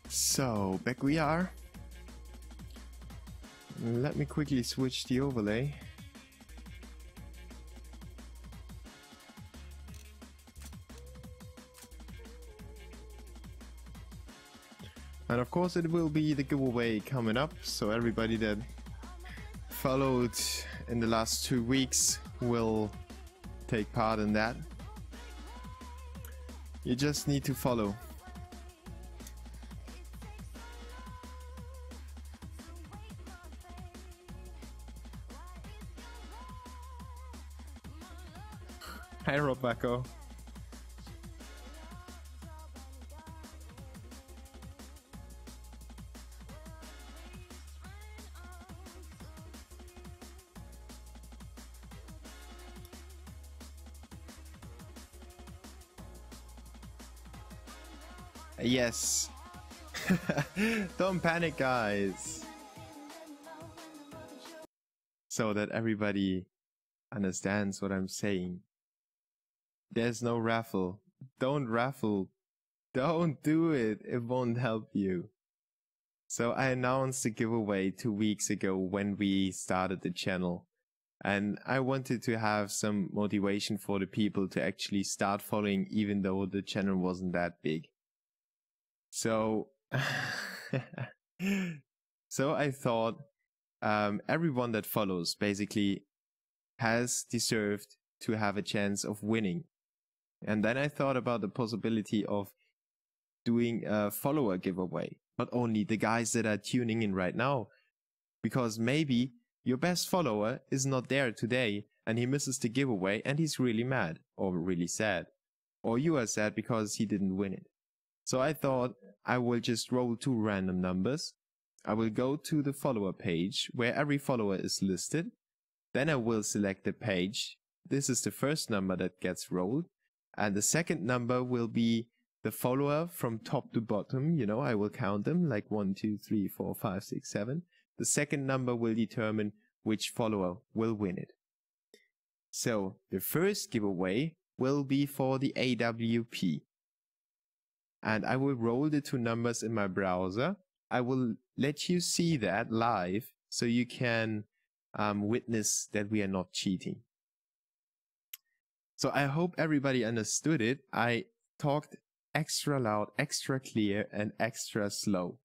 So, back we are. Let me quickly switch the overlay. And of course it will be the giveaway coming up, so everybody that followed in the last 2 weeks will take part in that. You just need to follow. Hi Robaco. Yes. Don't panic, guys. So that everybody understands what I'm saying. There's no raffle. Don't raffle. Don't do it. It won't help you. So I announced the giveaway 2 weeks ago when we started the channel. And I wanted to have some motivation for the people to actually start following even though the channel wasn't that big. So, so I thought everyone that follows basically has deserved to have a chance of winning. And then I thought about the possibility of doing a follower giveaway. Not only the guys that are tuning in right now, because maybe your best follower is not there today and he misses the giveaway and he's really mad or really sad. Or you are sad because he didn't win it. So I thought I will just roll 2 random numbers. I will go to the follower page where every follower is listed. Then I will select the page. This is the first number that gets rolled. And the second number will be the follower from top to bottom. You know, I will count them like 1, 2, 3, 4, 5, 6, 7. The second number will determine which follower will win it. So the first giveaway will be for the AWP. And I will roll the 2 numbers in my browser. I will let you see that live so you can witness that we are not cheating. So I hope everybody understood it. I talked extra loud, extra clear, and extra slow.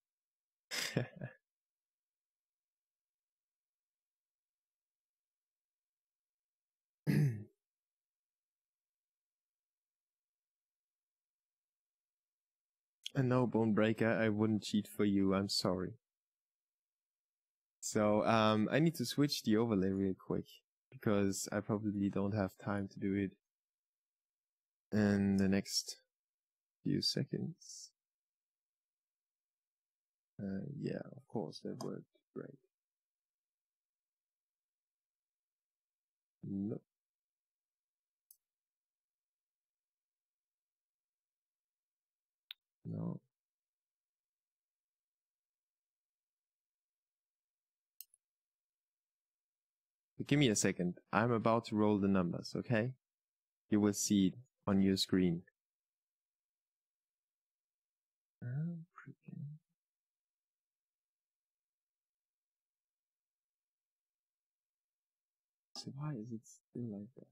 And no, Bone Breaker, I wouldn't cheat for you, I'm sorry. So, I need to switch the overlay real quick, because I probably don't have time to do it in the next few seconds. Yeah, of course, that worked great. Nope. No. Give me a second. I'm about to roll the numbers, okay? You will see it on your screen. So why is it still like that?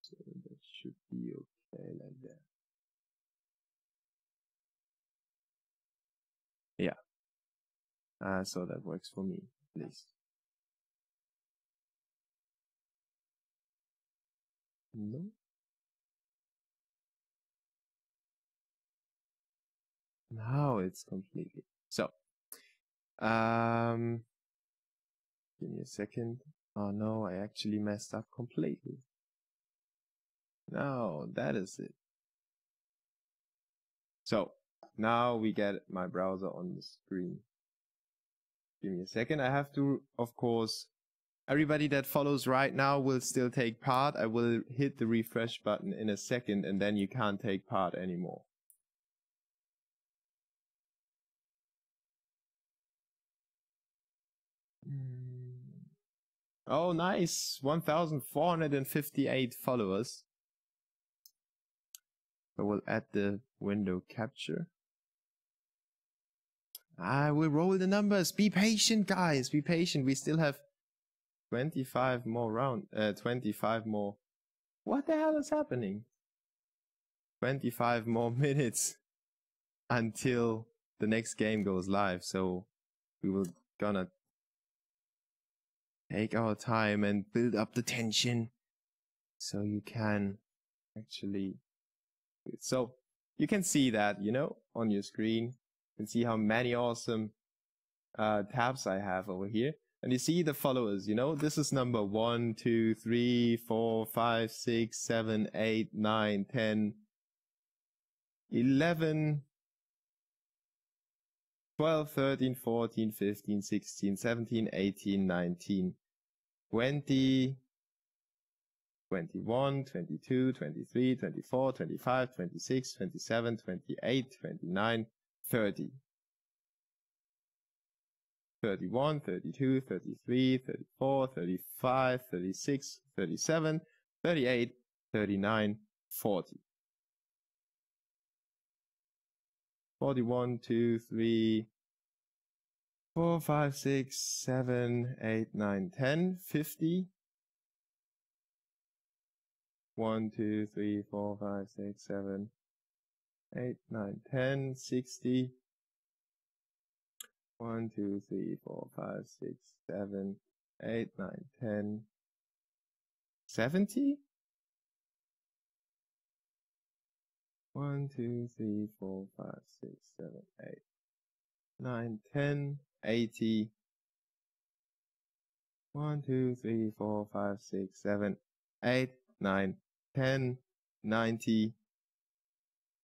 So that should be okay like that. Yeah. So that works for me, please. No. Now it's completely. So, give me a second. Oh no, I actually messed up completely. No, that is it. So, now we get my browser on the screen. Give me a second. I have to, of course, everybody that follows right now will still take part. I will hit the refresh button in a second and then you can't take part anymore. Oh, nice. 1,458 followers. So we'll add the window capture. I will roll the numbers. Be patient, guys. Be patient. We still have 25 more 25 more. What the hell is happening? 25 more minutes until the next game goes live. So we will gonna take our time and build up the tension so you can actually. So you can see that, you know, on your screen. You can see how many awesome tabs I have over here. And you see the followers, you know, this is number 1, 2, 3, 4, 5, 6, 7, 8, 9, 10, 11, 12, 13, 14, 15, 16, 17, 18, 19, 20, 21, 22, 23, 24, 25, 26, 27, 28, 29, 30. 31, 32, 33, 34, 35, 36, 37, 38, 39, 40. 41, 2, 3, 4, 5, 6, 7, 8, 9, 10, 50. 1, 2, 3, 4, 5, 6, 7, 8, 9, 10, 60. 1, 2, 3, 4, 5, 6, 7, 8, 9, 10, 70? 1, 2, 3, 4, 5, 6, 7, 8, 9, 10, 80. 1, 2, 3, 4, 5, 6, 7, 8, 9, 10, 90.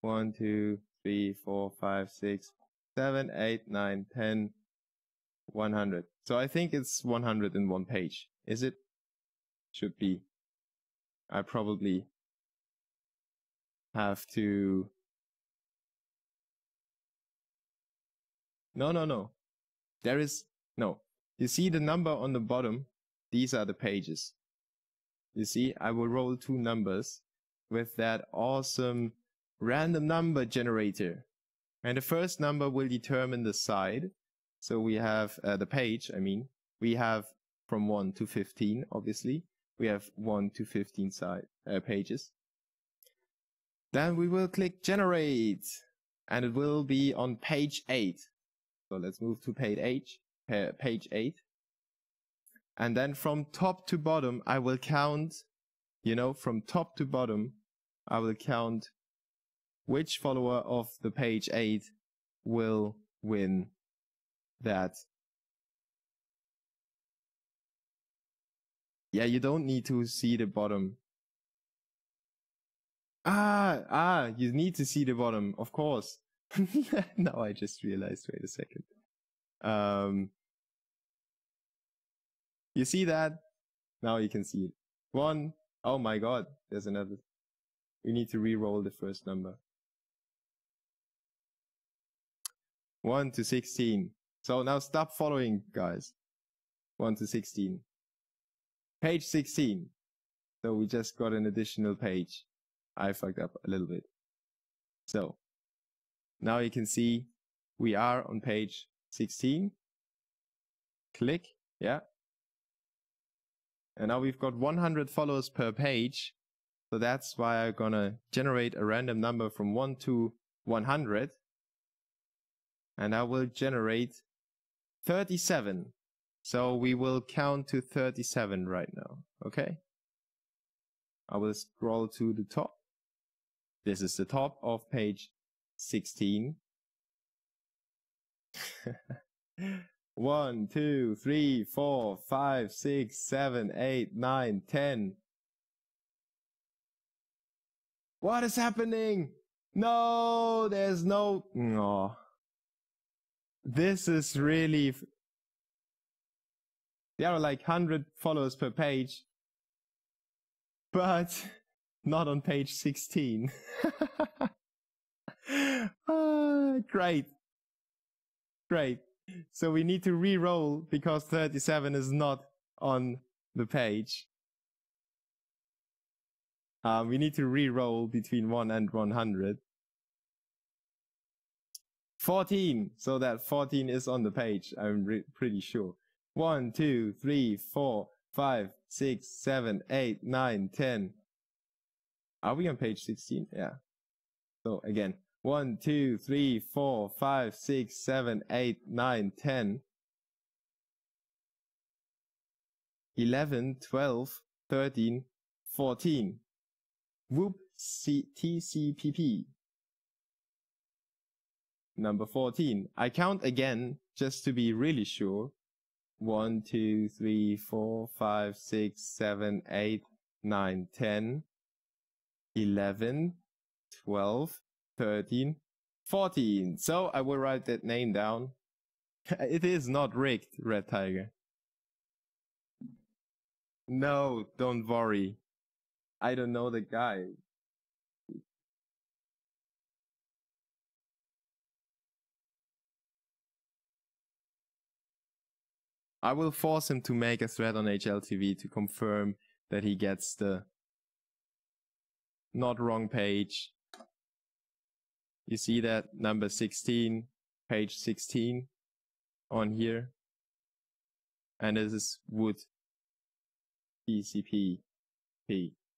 1, 2, 3, 4, 5, 6, 7, 8, 9, 10, 100. So I think it's 101 page. Is it? Should be. I probably have to. No. There is no. You see the number on the bottom? These are the pages. You see, I will roll 2 numbers with that awesome random number generator. And the first number will determine the side. So we have the page, we have from 1 to 15, obviously. We have 1 to 15 pages. Then we will click generate, and it will be on page 8. So let's move to page 8. And then from top to bottom, I will count, you know, from top to bottom, I will count which follower of the page 8 will win that. Yeah, you don't need to see the bottom. You need to see the bottom, of course. Now I just realized, wait a second. You see that? Now you can see it. 1, oh my god, there's another. We need to re-roll the first number. 1 to 16. So now stop following, guys. 1 to 16. Page 16. So we just got an additional page. I fucked up a little bit. So now you can see we are on page 16. Click, yeah. And now we've got 100 followers per page. So that's why I'm gonna generate a random number from 1 to 100. And I will generate 37. So we will count to 37 right now, okay? I will scroll to the top. This is the top of page 16. 1, 2, 3, 4, 5, 6, 7, 8, 9, 10. What is happening? No, there's no. Oh. This is really. There are like 100 followers per page, but not on page 16. Great. So we need to re-roll because 37 is not on the page. We need to re-roll between 1 and 100. 14. So that 14 is on the page, I'm pretty sure. 1, 2, 3, 4, 5, 6, 7, 8, 9, 10. Are we on page 16? Yeah. So again, 1, 2, 3, 4, 5, 6, 7, 8, 9, 10, 11, 12, 13, 14. Whoop TCPP. Number 14. I count again just to be really sure. 1, 2, 3, 4, 5, 6, 7, 8, 9, 10, 11, 12, 13, 14. So I will write that name down. It is not rigged, Red Tiger. No, don't worry. I don't know the guy. I will force him to make a thread on HLTV to confirm that he gets the not wrong page. You see that number 16, page 16 on here. And this is wood TCP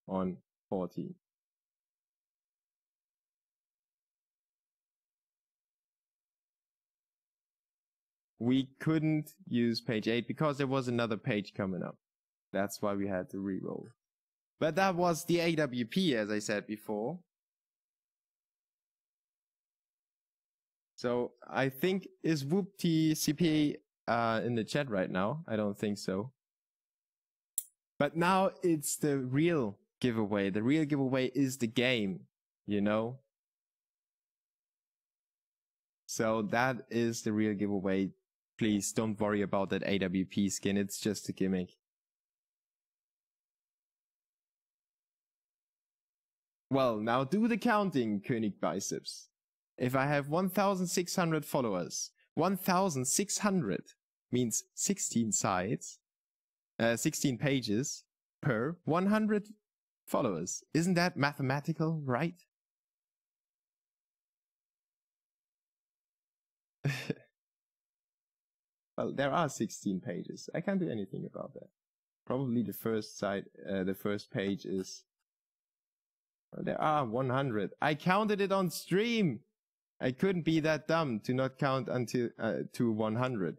on 14. We couldn't use page 8 because there was another page coming up. That's why we had to re-roll. But that was the AWP, as I said before. So I think, is Whoop TCP in the chat right now? I don't think so. But now it's the real giveaway. The real giveaway is the game, you know? So that is the real giveaway. Please don't worry about that AWP skin. It's just a gimmick. Well, now do the counting, König Biceps. If I have 1,600 followers, 1,600 means 16 sides, 16 pages per 100 followers. Isn't that mathematical, right? Well, there are 16 pages. I can't do anything about that. Probably the first side, the first page is... Well, there are 100. I counted it on stream. I couldn't be that dumb to not count until to 100.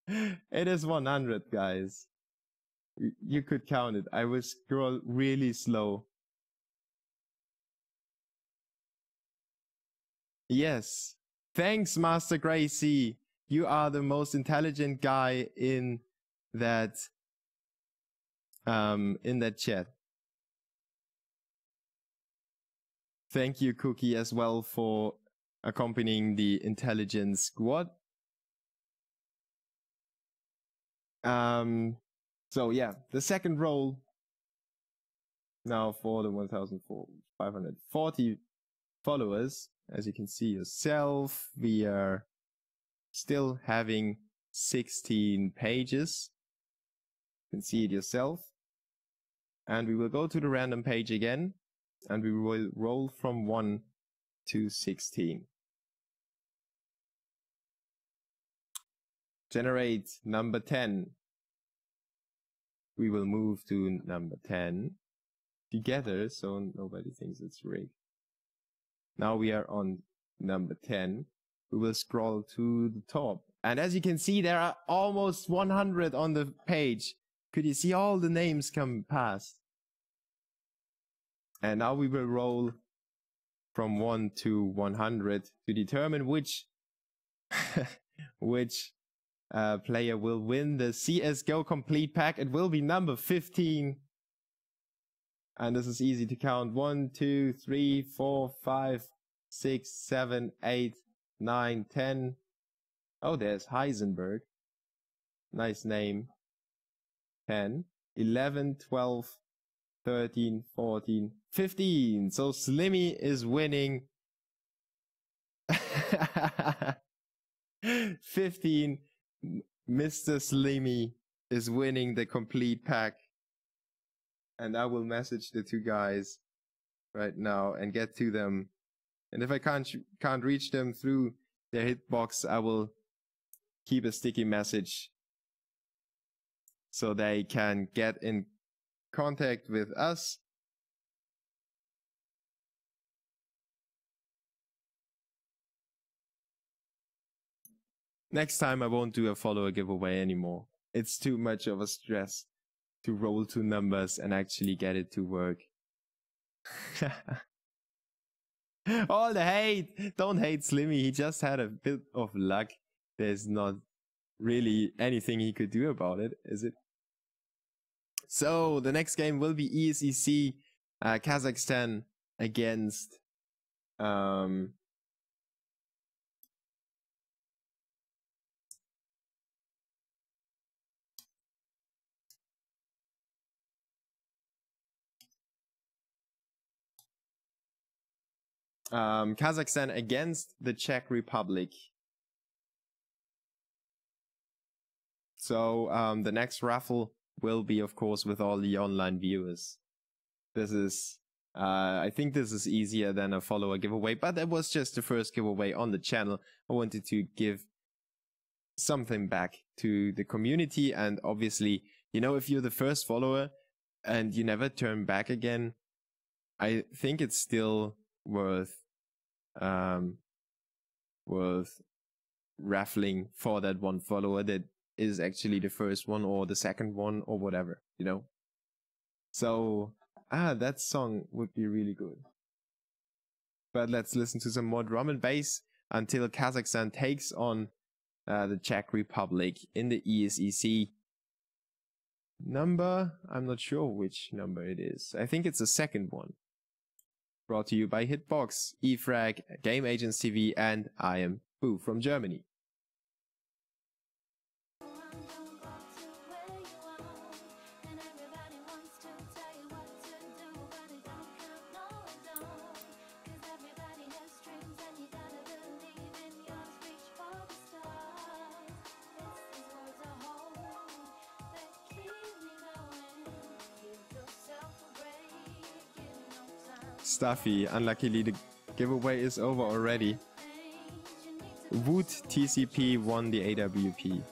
It is 100, guys. You could count it. I will scroll really slow. Yes. Thanks, Master Gracie. You are the most intelligent guy in that chat. Thank you, Cookie, as well for accompanying the intelligence squad. So yeah, the second roll now for the 1,540 followers. As you can see yourself, we are still having 16 pages. You can see it yourself. And we will go to the random page again, and we will roll from 1 to 16. Generate number 10. We will move to number 10 together, so nobody thinks it's rigged. Now we are on number 10. We will scroll to the top. And as you can see, there are almost 100 on the page. Could you see all the names come past? And now we will roll from 1 to 100 to determine which player will win the CSGO complete pack. It will be number 15. And this is easy to count. 1, 2, 3, 4, 5, 6, 7, 8, 9, 10. Oh, there's Heisenberg. Nice name. 10, 11, 12, 13, 14, 15. So Slimmy is winning. 15. Mr. Slimmy is winning the complete pack. And I will message the two guys right now and get to them. And if I can't reach them through their hitbox, I will keep a sticky message so they can get in contact with us. Next time I won't do a follower giveaway anymore. It's too much of a stress to roll two numbers and actually get it to work. All the hate! Don't hate Slimmy, he just had a bit of luck. There's not really anything he could do about it, is it? So, the next game will be ESEC Kazakhstan against Kazakhstan against the Czech Republic. So the next raffle will be, of course, with all the online viewers. This is, I think this is easier than a follower giveaway, but that was just the first giveaway on the channel. I wanted to give something back to the community, and obviously, you know, if you're the first follower and you never turn back again, I think it's still worth raffling for that one follower that is actually the first one or the second one or whatever, you know. So that song would be really good. But let's listen to some more drum and bass until Kazakhstan takes on the Czech Republic in the ESEC number. I'm not sure which number it is. I think it's the second one. Brought to you by Hitbox, eFrag, Game Agents TV, and I am Boo from Germany. Stuffy, unluckily the giveaway is over already. Wood TCP won the AWP.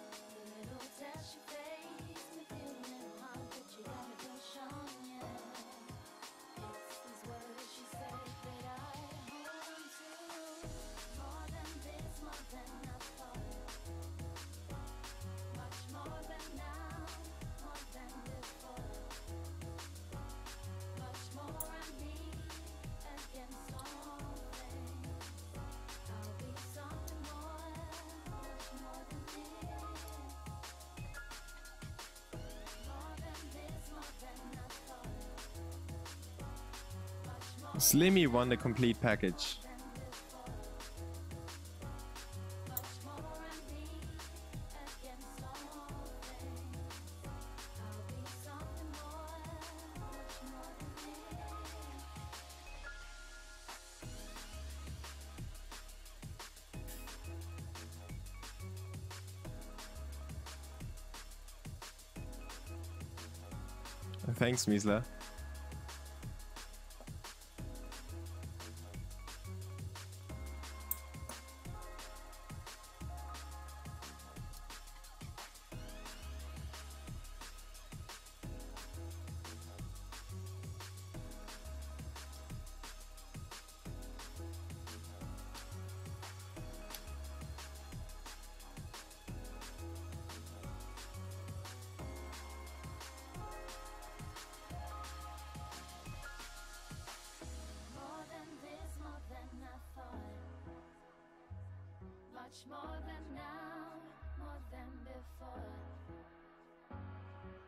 Slimmy won the complete package. Thanks, Misla. More than now, more than before.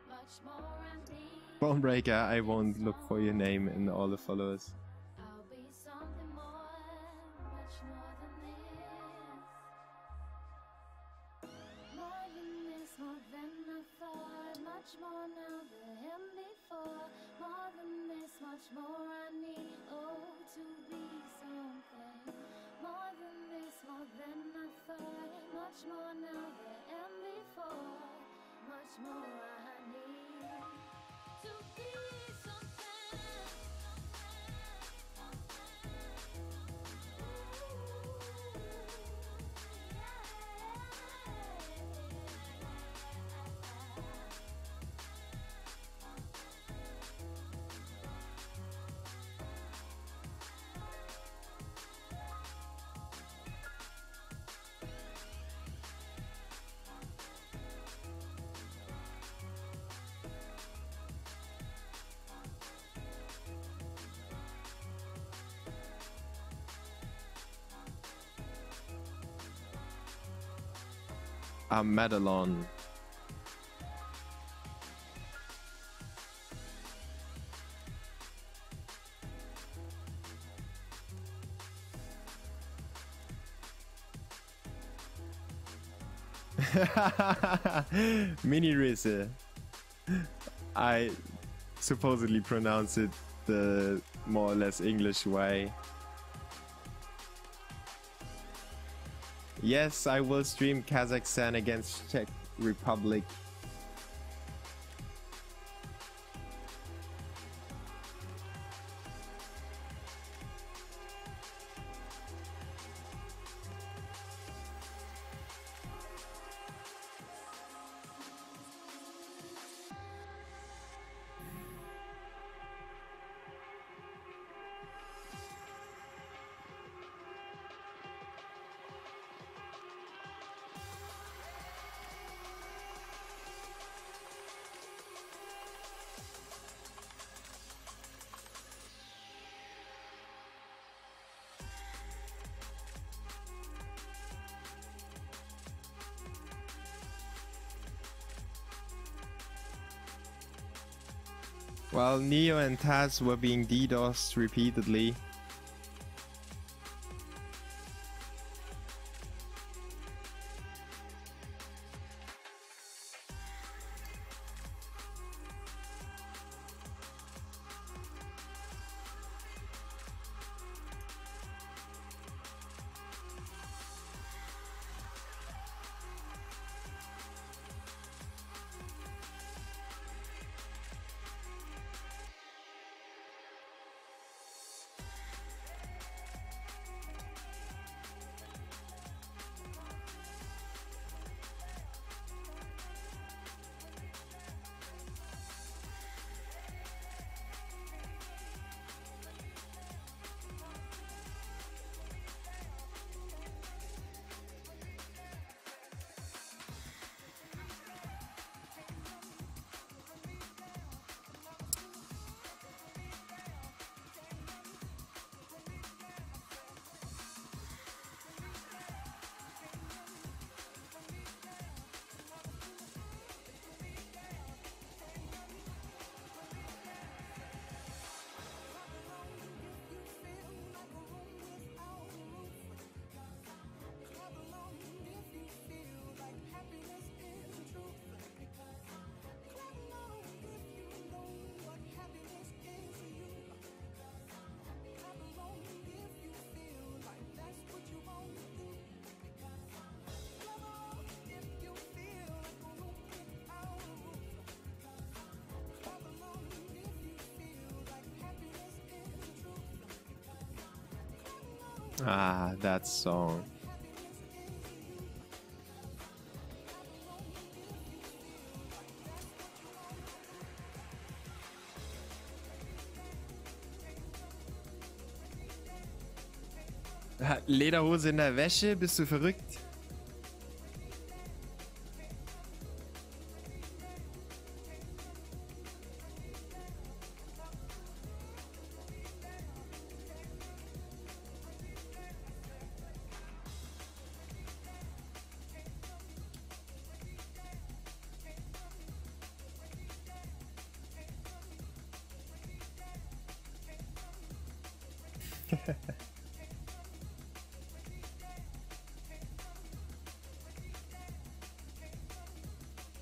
Much more I need. Bonebreaker, I won't look for your name in all the followers. I'll be something more, much more than this. More than this, more than I thought. Much more now than before. More than much more I need. Oh, to be something more than this, more than I thought. Much more now than before. Much more I need to be something. A medallion. Mini racer. I supposedly pronounce it the more or less English way. Yes, I will stream Kazakhstan against Czech Republic. While Neo and Taz were being DDoSed repeatedly. Ah, that song. Lederhose in der Wäsche? Bist du verrückt?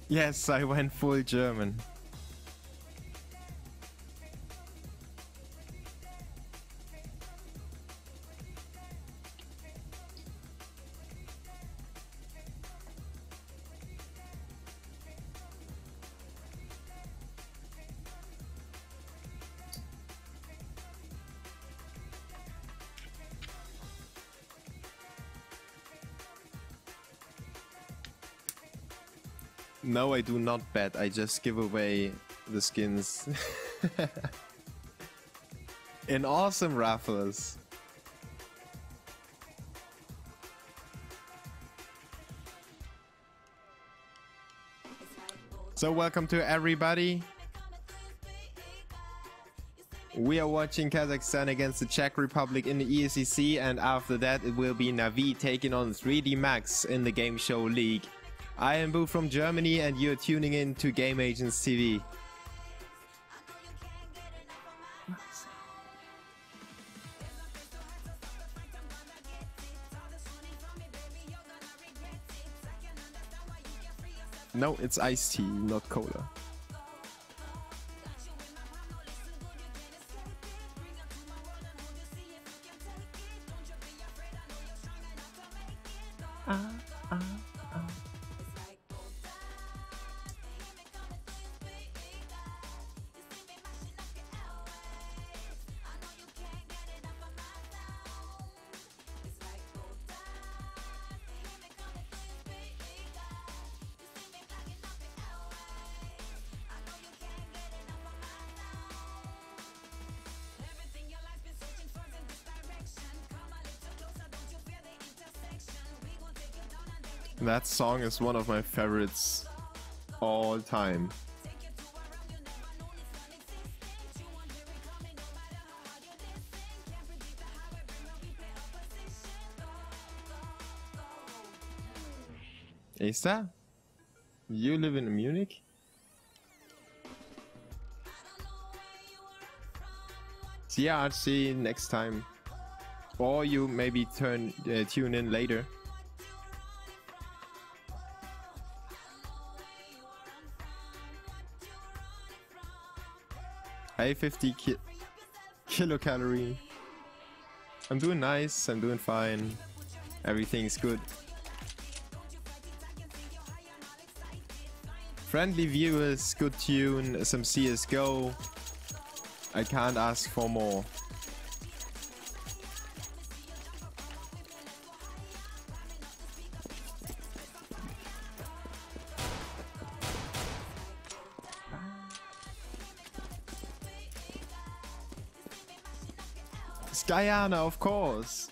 Yes, I went full German. No, I do not bet. I just give away the skins in awesome raffles. So welcome to everybody. We are watching Kazakhstan against the Czech Republic in the ESCC, and after that it will be Navi taking on 3D Max in the Game Show League. I am Boo from Germany and you're tuning in to Game Agents TV. No, it's iced tea, not cola. That song is one of my favorites all time. Asa? You live in Munich? See you next time. Or you maybe tune in later. Hey, 50 kilocalorie. I'm doing nice, I'm doing fine. Everything's good. Friendly viewers, good tune, some CSGO. I can't ask for more. Guyana, of course.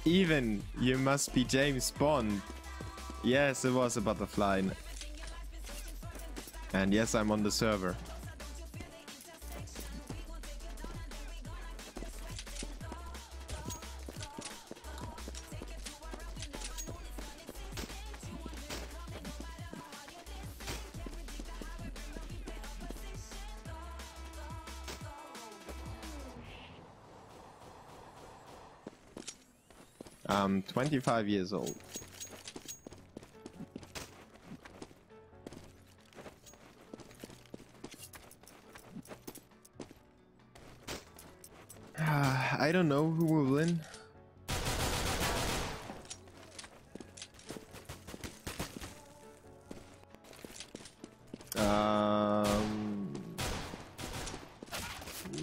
Even, you must be James Bond. Yes, it was a butterfly. And yes, I'm on the server. I'm 25 years old. I don't know who will win.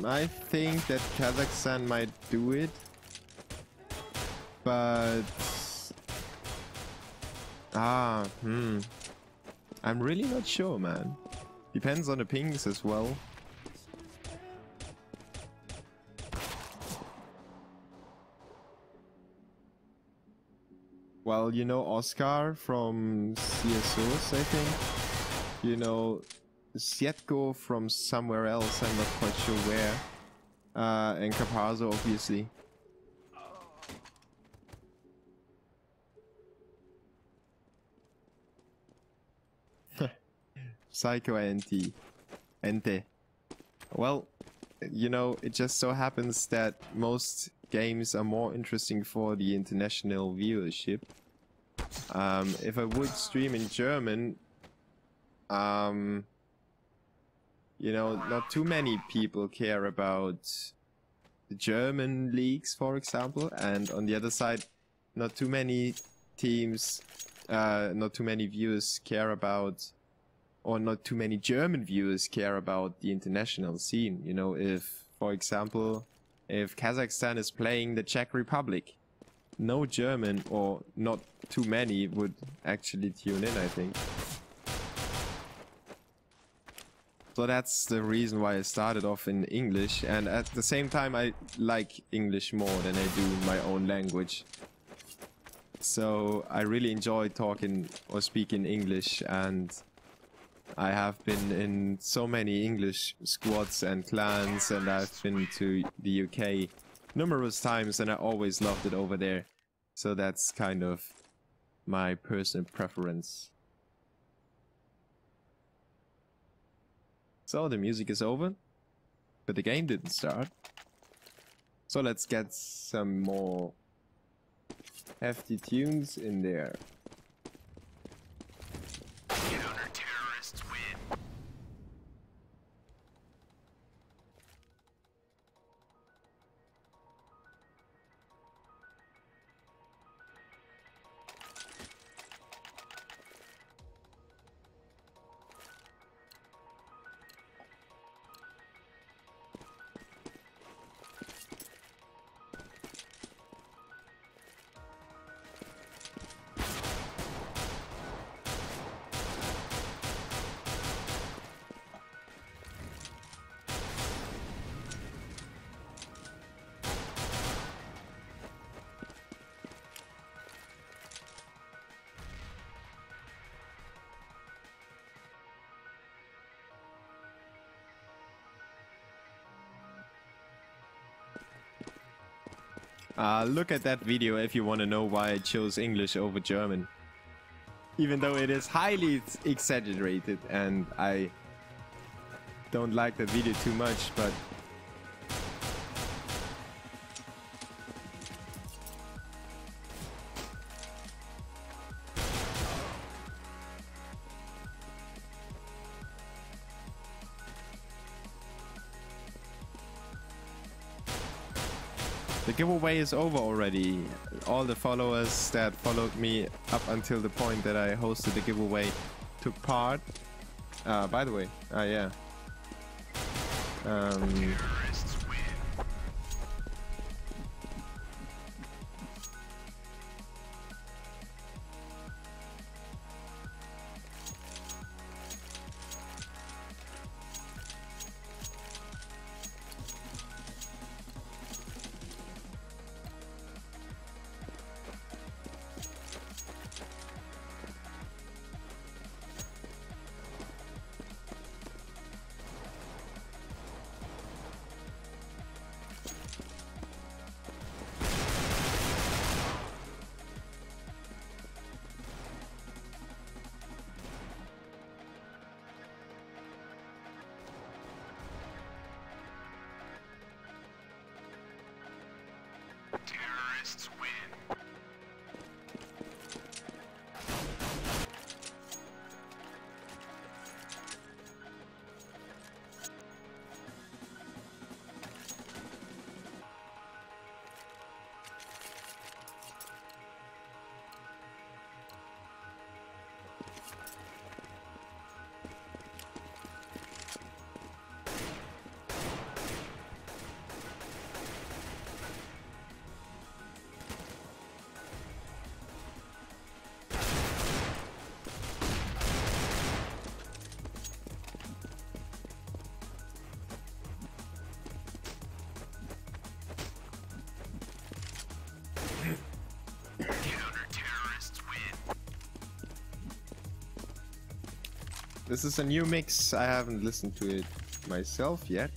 I think that Kazakhstan might do it. But I'm really not sure, man. Depends on the pings as well. Well, you know Oscar from CSOs, I think. You know Sietko from somewhere else, I'm not quite sure where. And Caparzo, obviously. Psycho Ente. Well, you know, it just so happens that most games are more interesting for the international viewership. If I would stream in German, you know, not too many people care about the German leagues, for example, and on the other side, not too many teams, not too many viewers care about, or not too many German viewers care about the international scene. You know, if, for example, if Kazakhstan is playing the Czech Republic. No German, or not too many, would actually tune in, I think. So that's the reason why I started off in English, and at the same time I like English more than I do my own language. So I really enjoy talking or speaking English, and I have been in so many English squads and clans, and I've been to the UK numerous times, and I always loved it over there. So that's kind of my personal preference. So the music is over, but the game didn't start. So let's get some more hefty tunes in there. Counter-terrorists win. Look at that video if you want to know why I chose English over German. Even though it is highly exaggerated and I don't like the video too much, but the giveaway is over already. All the followers that followed me up until the point that I hosted the giveaway took part. By the way, yeah. Terrorists win. Terrorists win. Counter-terrorists win. this is a new mix. I haven't listened to it myself yet.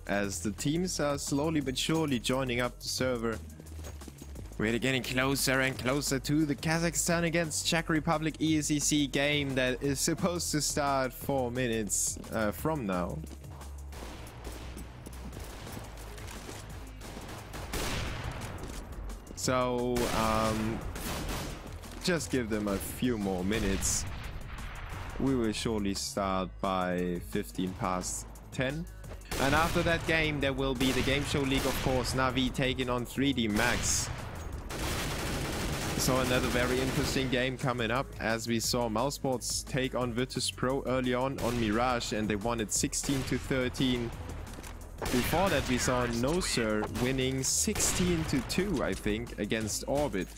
As the teams are slowly but surely joining up the server, we're getting closer and closer to the Kazakhstan against Czech Republic ESEC game that is supposed to start 4 minutes from now. So, just give them a few more minutes. We will surely start by 15 past 10. And after that game, there will be the GameShowLeague, of course, Navi taking on 3D Max. So another very interesting game coming up, as we saw Mouz take on Virtus.Pro early on Mirage, and they won it 16-13. Before that, we saw Noser winning 16-2, I think, against Orbit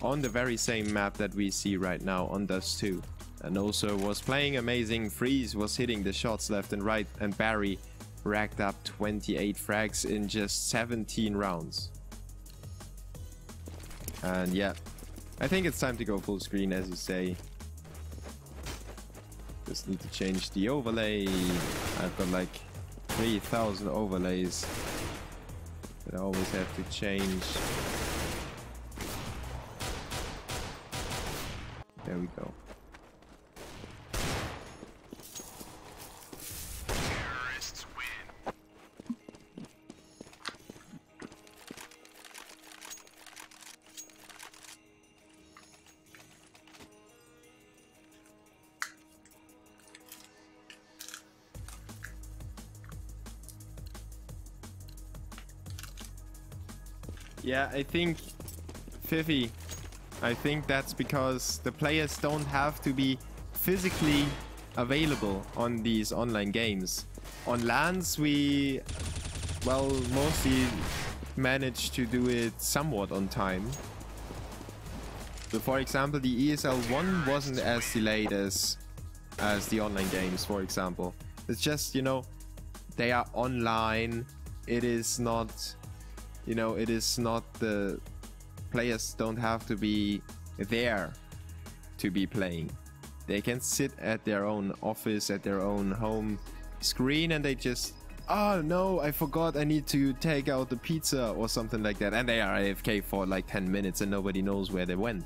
on the very same map that we see right now on ddos 2. And Noser was playing amazing. Freeze was hitting the shots left and right, and Barry racked up 28 frags in just 17 rounds. And yeah, I think it's time to go full screen, as you say. Just need to change the overlay. I've got like 3,000 overlays that I always have to change. There we go. Terrorists win. Yeah, I think Fifi. I think that's because the players don't have to be physically available on these online games. On LANs, we, well, mostly manage to do it somewhat on time. So for example, the ESL 1 wasn't as delayed as the online games, for example. It's just, you know, they are online. It is not, you know, it is not the... Players don't have to be there to be playing. They can sit at their own office, at their own home screen, and they just, oh no, I forgot I need to take out the pizza or something like that. And they are AFK for like 10 minutes and nobody knows where they went.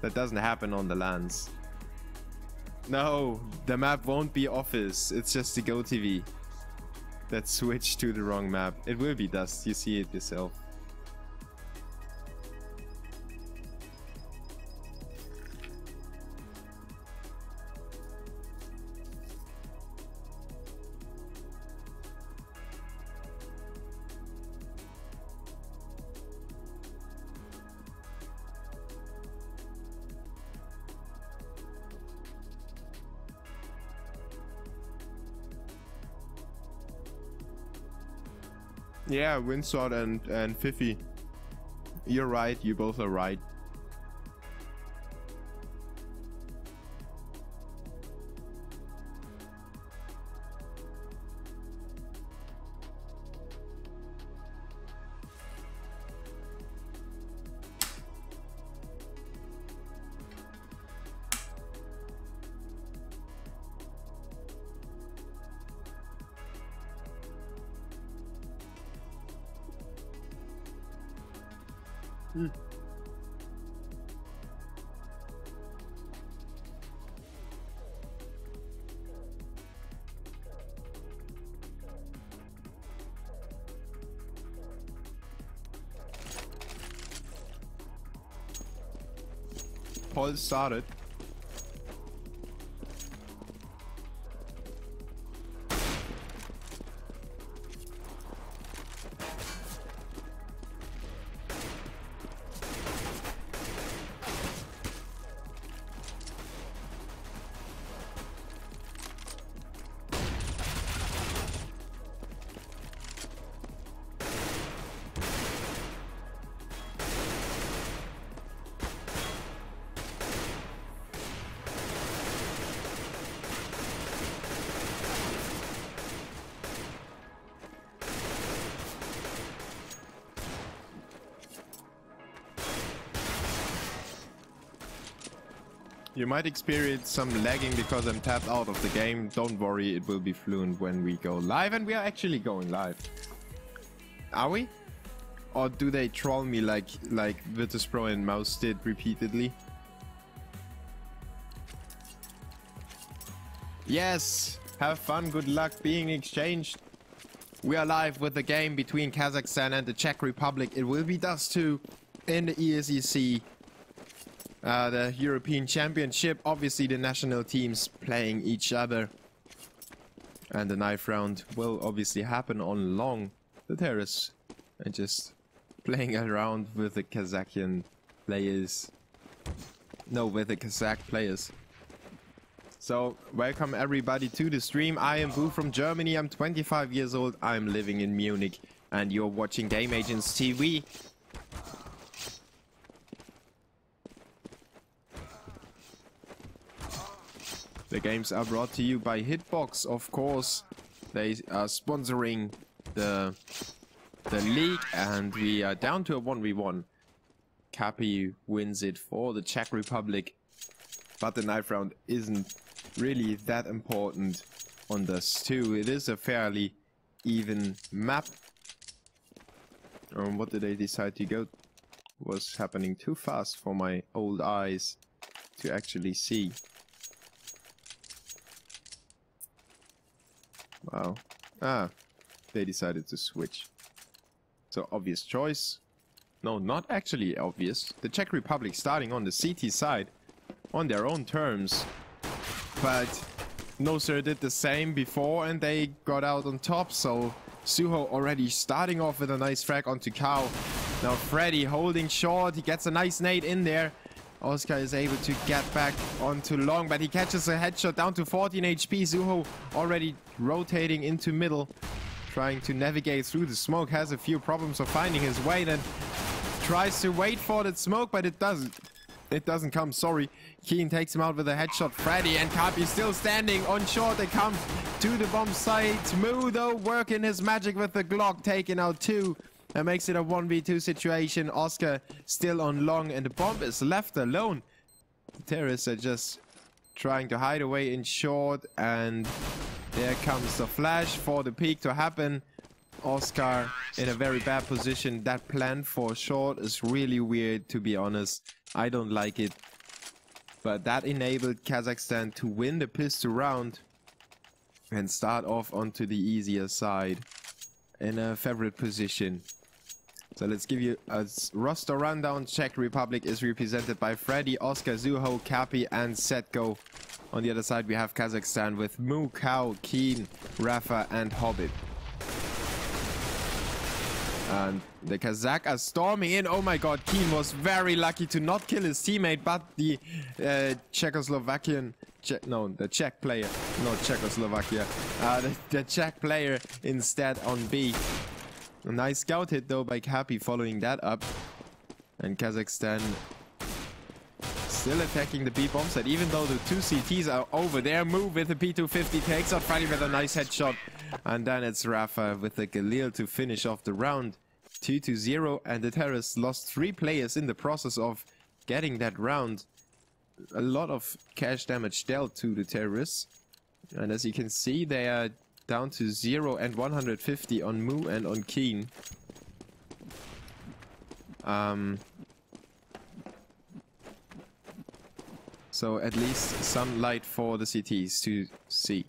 That doesn't happen on the LANs. No, the map won't be office. It's just the GoTV that switched to the wrong map. It will be dust. You see it yourself. Yeah, Winsword and Fifi. You're right, you both are right. Paul started. You might experience some lagging because I'm tapped out of the game. Don't worry, it will be fluent when we go live, and we are actually going live. Are we? Or do they troll me like Virtus.Pro and Mouz did repeatedly? Yes! Have fun, good luck being exchanged. We are live with the game between Kazakhstan and the Czech Republic. It will be ddos 2 in the ESEC. The European Championship. Obviously the national teams playing each other. And the knife round will obviously happen on long the terrace. And just playing around with the Kazakhstan players. No, with the Kazakh players. So, welcome everybody to the stream. I am Boo from Germany. I'm 25 years old. I'm living in Munich. And you're watching Game Agents TV. The games are brought to you by Hitbox, of course. They are sponsoring the league, and we are down to a 1v1. Cappy wins it for the Czech Republic, but the knife round isn't really that important on this too. It is a fairly even map. What did they decide to go? Was happening too fast for my old eyes to actually see. Wow. Ah, they decided to switch. So obvious choice. No, not actually obvious. The Czech Republic starting on the CT side on their own terms. But No Sir did the same before and they got out on top. So Suho already starting off with a nice frag onto Cow. Now Freddy holding short. He gets a nice nade in there. Oscar is able to get back onto long, but he catches a headshot down to 14 HP. Suho already rotating into middle, trying to navigate through the smoke. Has a few problems of finding his way, then tries to wait for the smoke, but it doesn't. It doesn't come, sorry. Keen takes him out with a headshot. Freddy and Kapi still standing on short. They come to the bomb site. Mouz, though, working his magic with the Glock, taking out two. That makes it a 1v2 situation. Oscar still on long, and the bomb is left alone. The terrorists are just trying to hide away in short, and there comes the flash for the peak to happen. Oscar in a very bad position. That plan for short is really weird, to be honest. I don't like it. But that enabled Kazakhstan to win the pistol round and start off onto the easier side in a favorite position. So let's give you a roster rundown. Czech Republic is represented by Freddy, Oscar, Suho, Kapi, and Setgo. On the other side, we have Kazakhstan with Mouz, Cow, Keen, Rafa, and Hobbit. And the Kazakh are storming in. Oh my god, Keen was very lucky to not kill his teammate, but the Czechoslovakian... the Czech player, not Czechoslovakia. The Czech player instead on B. A nice scout hit though by Kapi following that up. And Kazakhstan still attacking the B bomb site, even though the two CTs are over there. Mouz with the P250 takes out Freddy with a nice headshot. And then it's Rafa with the Galil to finish off the round. 2-0, and the terrorists lost 3 players in the process of getting that round. A lot of cash damage dealt to the terrorists. And as you can see, they are down to 0 and 150 on Mouz and on Keen. So at least some light for the CTs to see.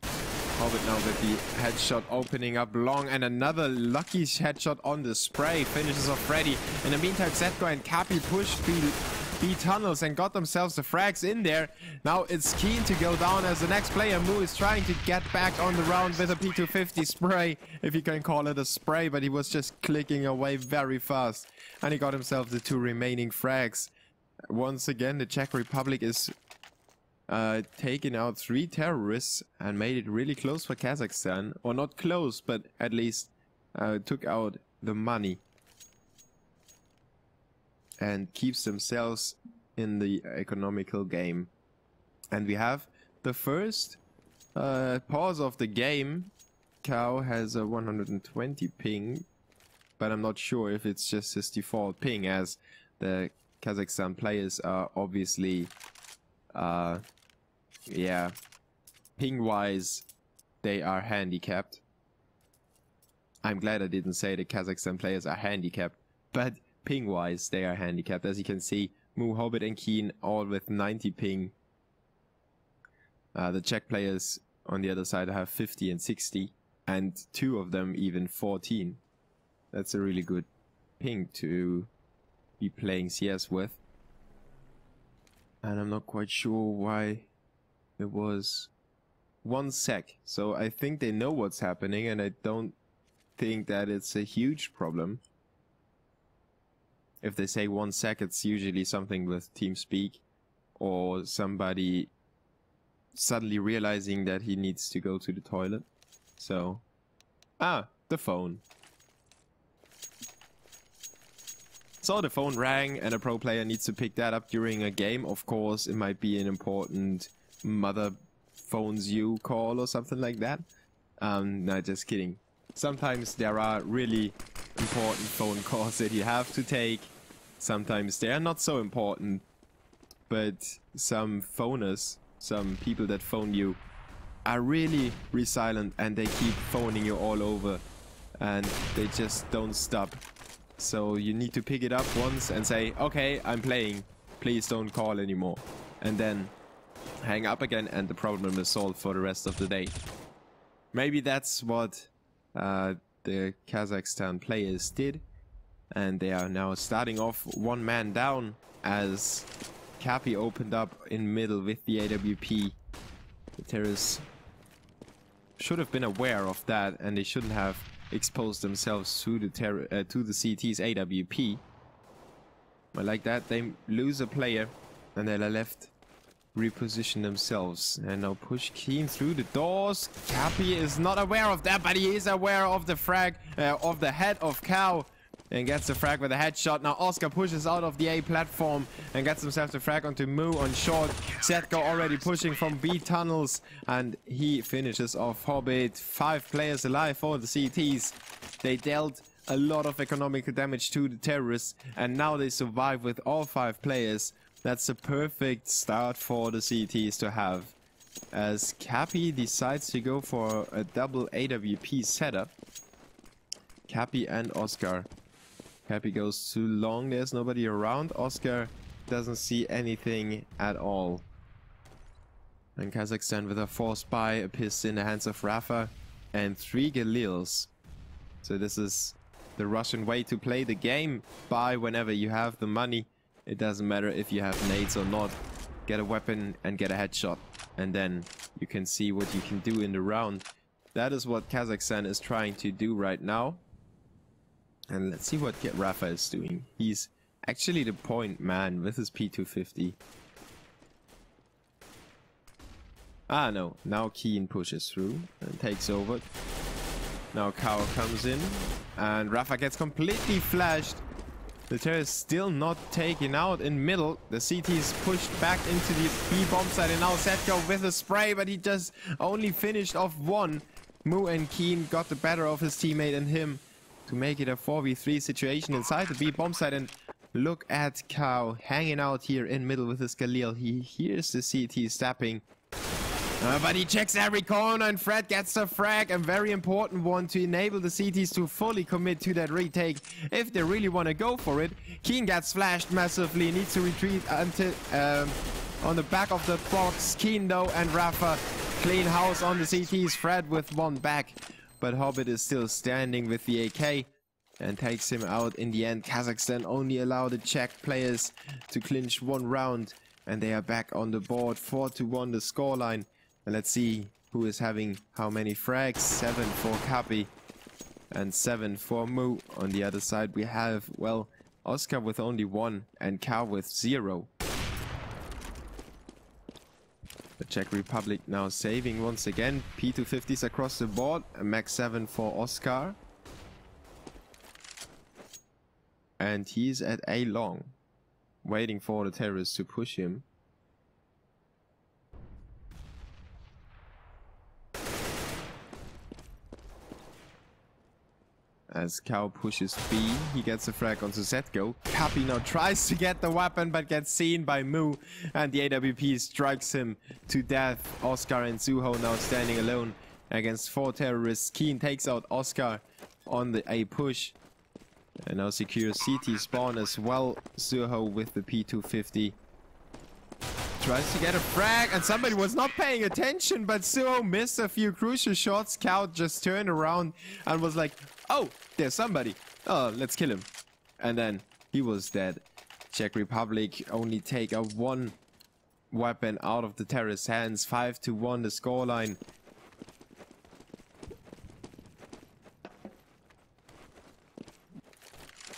Hobbit now with the headshot opening up long, and another lucky headshot on the spray. Finishes off Freddy. In the meantime, Zetko and Kapi pushed B tunnels and got themselves the frags in there. Now it's Keen to go down as the next player. Mouz is trying to get back on the round with a P250 spray, if you can call it a spray, but he was just clicking away very fast. And he got himself the 2 remaining frags. Once again, the Czech Republic is taking out 3 terrorists and made it really close for Kazakhstan. Or not close, but at least took out the money. And keeps themselves in the economical game. And we have the first pause of the game. Cow has a 120 ping, but I'm not sure if it's just his default ping, as the Kazakhstan players are obviously yeah, ping wise they are handicapped. I'm glad I didn't say the Kazakhstan players are handicapped, but ping wise they are handicapped. As you can see, Mouz, Hobbit and Keen all with 90 ping. The Czech players on the other side have 50 and 60, and 2 of them even 14. That's a really good ping to be playing CS with. And I'm not quite sure why it was 1 sec. So I think they know what's happening, and I don't think that it's a huge problem. if they say 1 sec, it's usually something with TeamSpeak or somebody suddenly realizing that he needs to go to the toilet. So, the phone. So the phone rang and a pro player needs to pick that up during a game. Of course, it might be an important mother phones you call or something like that. No, just kidding. Sometimes there are really important phone calls that you have to take. Sometimes they are not so important. But some phoners, some people that phone you, are really resilient and they keep phoning you all over. And they just don't stop. So you need to pick it up once and say, okay, I'm playing. Please don't call anymore. And then hang up again and the problem is solved for the rest of the day. Maybe that's what the Kazakhstan players did. And they are now starting off 1 man down as Cappy opened up in middle with the AWP. The terrorists should have been aware of that and they shouldn't have exposed themselves to the CT's AWP. But like that, they lose a player and they're left reposition themselves. And now push Keen through the doors. Cappy is not aware of that, but he is aware of the frag of the head of Cow. And gets the frag with a headshot. Now Oscar pushes out of the A platform and gets himself the frag onto Mouz on short. Zetko already pushing from B tunnels. And he finishes off Hobbit. 5 players alive for the CTs. They dealt a lot of economical damage to the terrorists. And now they survive with all 5 players. That's a perfect start for the CTs to have. As Cappy decides to go for a double AWP setup. Cappy and Oscar. Cappy goes too long, there's nobody around. Oscar doesn't see anything at all. And Kazakhstan with a force buy, a piss in the hands of Rafa, and 3 Galils. So this is the Russian way to play the game. Buy whenever you have the money. It doesn't matter if you have nades or not. Get a weapon and get a headshot. And then you can see what you can do in the round. That is what Kazakhstan is trying to do right now. And let's see what Rafa is doing. He's actually the point man with his P250. Ah, no. Now Keen pushes through and takes over. Now Cow comes in. And Rafa gets completely flashed. The terror is still not taken out in middle. The CT is pushed back into the B bomb site. And now Zetko with a spray. But he just only finished off 1. Mouz and Keen got the better of his teammate and him. To make it a 4v3 situation inside the B bomb site. And look at Cow hanging out here in middle with his Galil. He hears the CT stepping. But he checks every corner and Fred gets the frag. A very important one to enable the CTs to fully commit to that retake if they really want to go for it. Keen gets flashed massively. Needs to retreat until on the back of the box. Keen though and Rafa clean house on the CTs. Fred with 1 back. But Hobbit is still standing with the AK and takes him out in the end. Kazakhstan only allowed the Czech players to clinch 1 round. And they are back on the board. 4-1 the scoreline. And let's see who is having how many frags. 7 for Cappy and 7 for Mouz. On the other side we have, well, Oscar with only 1 and Cow with 0. The Czech Republic now saving once again. P250s across the board. A max 7 for Oscar. And he's at A long. Waiting for the terrorists to push him. As Cow pushes B, he gets a frag onto Zetko. Cappy now tries to get the weapon but gets seen by Mouz. And the AWP strikes him to death. Oscar and Suho now standing alone against 4 terrorists. Keen takes out Oscar on the A push. And now secures CT spawn as well. Suho with the P250. Tries to get a frag and somebody was not paying attention, but Suho missed a few crucial shots. Cow just turned around and was like, oh, there's somebody. Oh, let's kill him. And then he was dead. Czech Republic only take a 1 weapon out of the terrorist's hands. 5-1 the scoreline.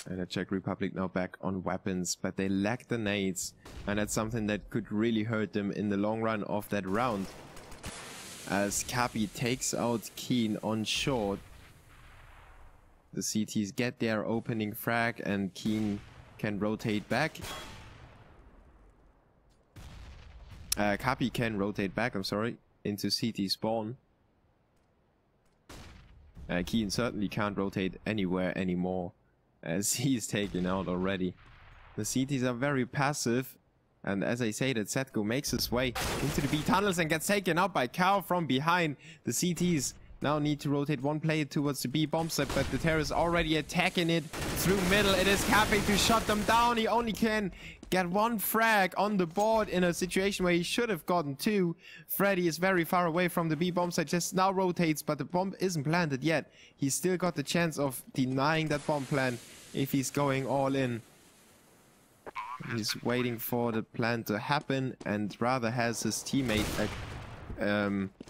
And the Czech Republic now back on weapons, but they lack the nades. And that's something that could really hurt them in the long run of that round. As Cappy takes out Keen on short. The CTs get their opening frag and Keen can rotate back. Cappy can rotate back, I'm sorry, into CT spawn. Keen certainly can't rotate anywhere anymore, as he's taken out already. The CTs are very passive, and as I say, that Setko makes his way into the B tunnels and gets taken out by Cow from behind. The CTs now need to rotate one player towards the B bomb site, but the terrorists already attacking it through middle. It is Cappy to shut them down. He only can get one frag on the board in a situation where he should have gotten two. Freddy is very far away from the B bomb site, just now rotates, but the bomb isn't planted yet. He's still got the chance of denying that bomb plan if he's going all in. He's waiting for the plan to happen and rather has his teammate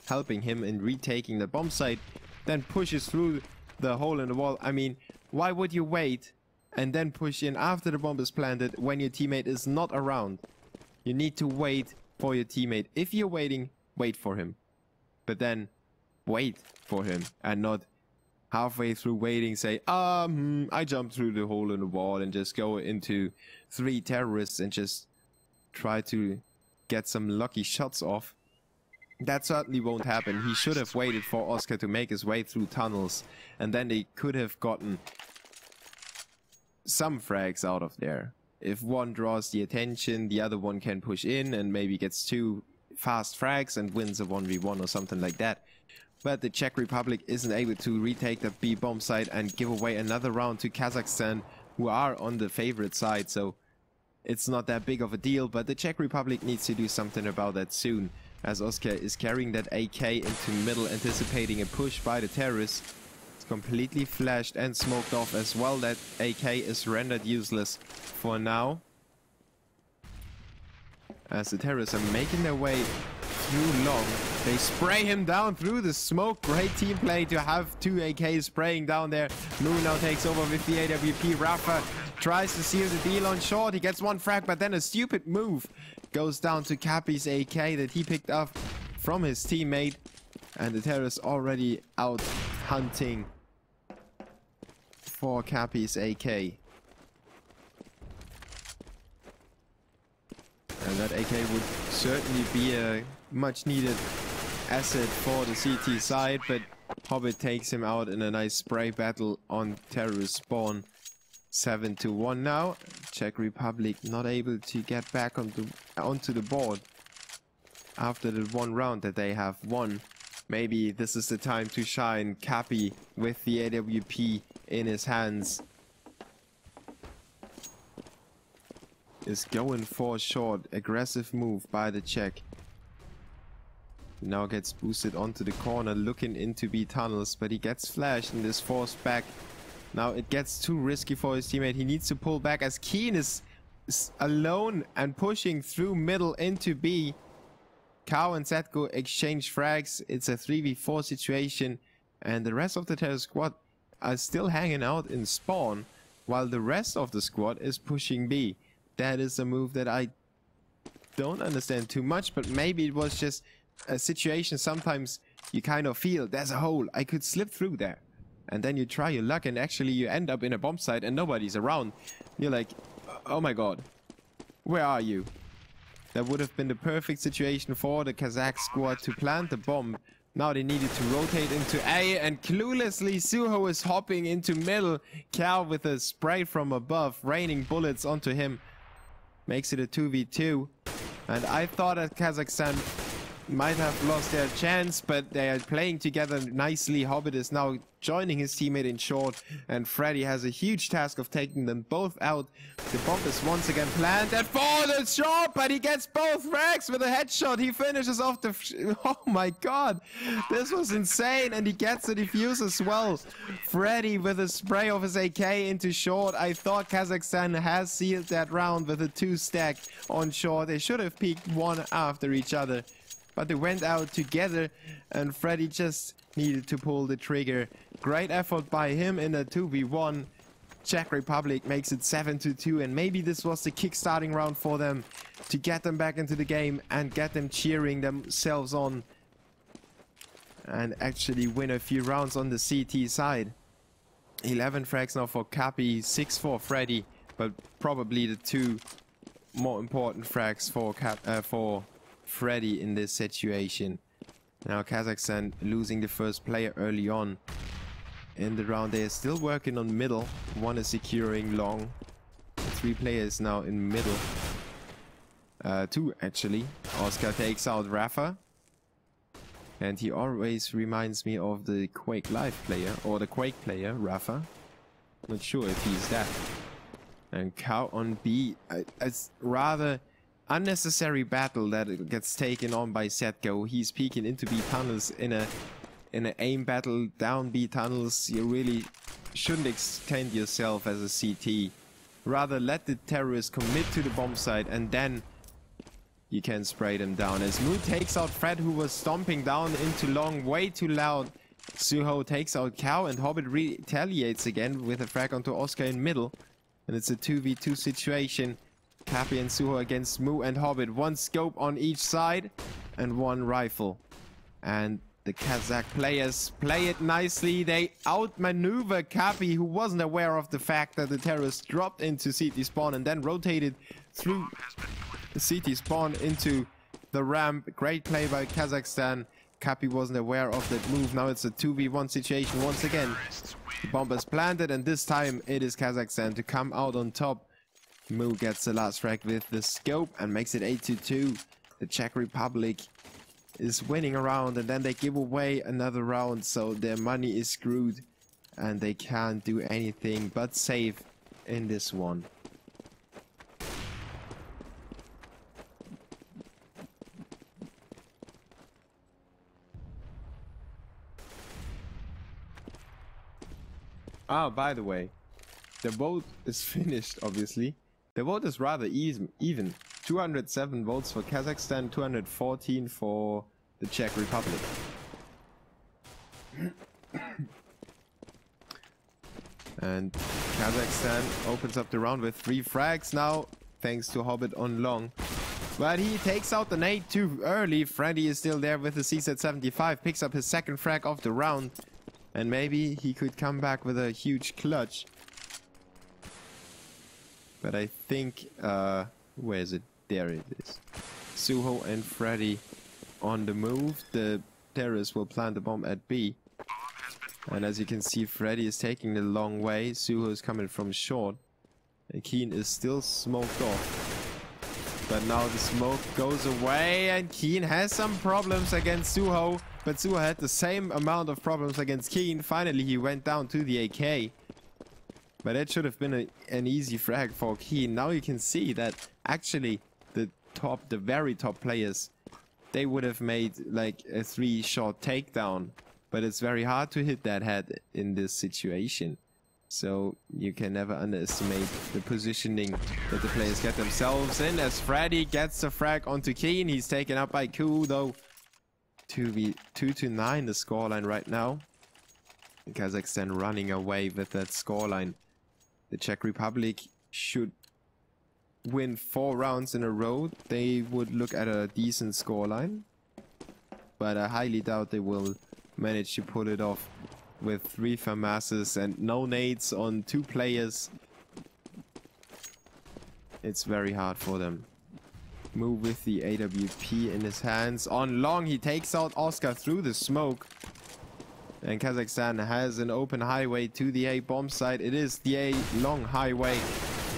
helping him in retaking the bomb site, then pushes through the hole in the wall. I mean, why would you wait and then push in after the bomb is planted when your teammate is not around? You need to wait for your teammate. If you're waiting, wait for him. But then wait for him and not halfway through waiting say, I jumped through the hole in the wall and just go into 3 terrorists and just try to get some lucky shots off. That certainly won't happen. He should have waited for Oscar to make his way through tunnels, and then they could have gotten some frags out of there. If one draws the attention, the other one can push in and maybe gets 2 fast frags and wins a 1v1 or something like that. But the Czech Republic isn't able to retake the B bomb site and give away another round to Kazakhstan, who are on the favorite side, so it's not that big of a deal. But the Czech Republic needs to do something about that soon, as Oscar is carrying that AK into middle, anticipating a push by the terrorists. It's completely flashed and smoked off as well. That AK is rendered useless for now, as the terrorists are making their way through long. They spray him down through the smoke. Great team play to have 2 AKs spraying down there. Mouz now takes over with the AWP. Rafa tries to seal the deal on short. He gets 1 frag, but then a stupid move goes down to Cappy's AK that he picked up from his teammate. And the terrorists already out hunting for Cappy's AK. And that AK would certainly be a much needed asset for the CT side, but Hobbit takes him out in a nice spray battle on terrorist spawn. 7-1 now. Czech Republic not able to get back onto the board after the 1 round that they have won. Maybe this is the time to shine. Cappy with the AWP in his hands is going for a short. Aggressive move by the Czech. Now gets boosted onto the corner, looking into B tunnels, but he gets flashed and is forced back. Now it gets too risky for his teammate. He needs to pull back as Keen is alone and pushing through middle into B. Cow and Setko exchange frags. It's a 3v4 situation, and the rest of the terror squad are still hanging out in spawn while the rest of the squad is pushing B. That is a move that I don't understand too much, but maybe it was just a situation. Sometimes you kind of feel there's a hole, I could slip through there, and then you try your luck and actually you end up in a bomb site and nobody's around. You're like, oh my god, where are you? That would have been the perfect situation for the Kazakh squad to plant the bomb. Now they needed to rotate into A, and cluelessly Suho is hopping into middle. Cal with a spray from above, raining bullets onto him. Makes it a 2v2. And I thought that Kazakhstan might have lost their chance, but they are playing together nicely. Hobbit is now joining his teammate in short, and Freddy has a huge task of taking them both out. The bomb is once again planted for the shot, but he gets both frags with a headshot. He finishes off the... Oh my god, this was insane, and he gets the defuse as well. Freddy with a spray of his AK into short. I thought Kazakhstan has sealed that round with a 2-stack on short. They should have peeked one after each other, but they went out together, and Freddy just needed to pull the trigger. Great effort by him in a 2v1. Czech Republic makes it 7-2, and maybe this was the kick-starting round for them to get them back into the game and get them cheering themselves on and actually win a few rounds on the CT side. 11 frags now for Cappy, 6 for Freddy, but probably the two more important frags for Freddy in this situation. Now Kazakhstan losing the first player early on in the round. They are still working on middle. One is securing long. 3 players now in middle. 2 actually. Oscar takes out Rafa. And he always reminds me of the Quake Live player, or the Quake player, Rafa. Not sure if he's that. And Cow on B. It's rather unnecessary battle that it gets taken on by Setgo. He's peeking into B tunnels in an aim battle down B tunnels. You really shouldn't extend yourself as a CT. Rather let the terrorists commit to the bomb site and then you can spray them down. As Mouz takes out Fred, who was stomping down into long, way too loud. Suho takes out Cow, and Hobbit retaliates again with a frag onto Oscar in middle. And it's a 2v2 situation. Cappy and Suho against Mouz and Hobbit. 1 scope on each side and 1 rifle. And the Kazakh players play it nicely. They outmaneuver Cappy, who wasn't aware of the fact that the terrorists dropped into CT spawn and then rotated through the CT spawn into the ramp. Great play by Kazakhstan. Cappy wasn't aware of that move. Now it's a 2v1 situation once again. The bomb is planted, and this time it is Kazakhstan to come out on top. Mouz gets the last frag with the scope and makes it 8-2. The Czech Republic is winning a round, and then they give away another round, so their money is screwed and they can't do anything but save in this one. Ah, by the way, the vote is finished, obviously. The vote is rather even. 207 votes for Kazakhstan, 214 for the Czech Republic. And Kazakhstan opens up the round with 3 frags now, thanks to Hobbit on long. But he takes out the nade too early. Freddy is still there with the CZ-75, picks up his 2nd frag of the round. And maybe he could come back with a huge clutch. But I think, where is it? There it is. Suho and Freddy on the move. The terrorists will plant the bomb at B. And as you can see, Freddy is taking the long way. Suho is coming from short. And Keen is still smoked off. But now the smoke goes away, and Keen has some problems against Suho. But Suho had the same amount of problems against Keen. Finally, he went down to the AK. But that should have been an easy frag for Keen. Now you can see that actually the very top players, they would have made like a 3-shot takedown. But it's very hard to hit that head in this situation. So you can never underestimate the positioning that the players get themselves in. As Freddy gets the frag onto Keen, he's taken up by Ku though. 2-9 the scoreline right now. Kazakhstan running away with that scoreline. The Czech Republic should win 4 rounds in a row. They would look at a decent scoreline. But I highly doubt they will manage to pull it off with 3 FAMASs and no nades on 2 players. It's very hard for them. Mouz with the AWP in his hands. On long, he takes out Oscar through the smoke. And Kazakhstan has an open highway to the A bomb site. It is the A long highway.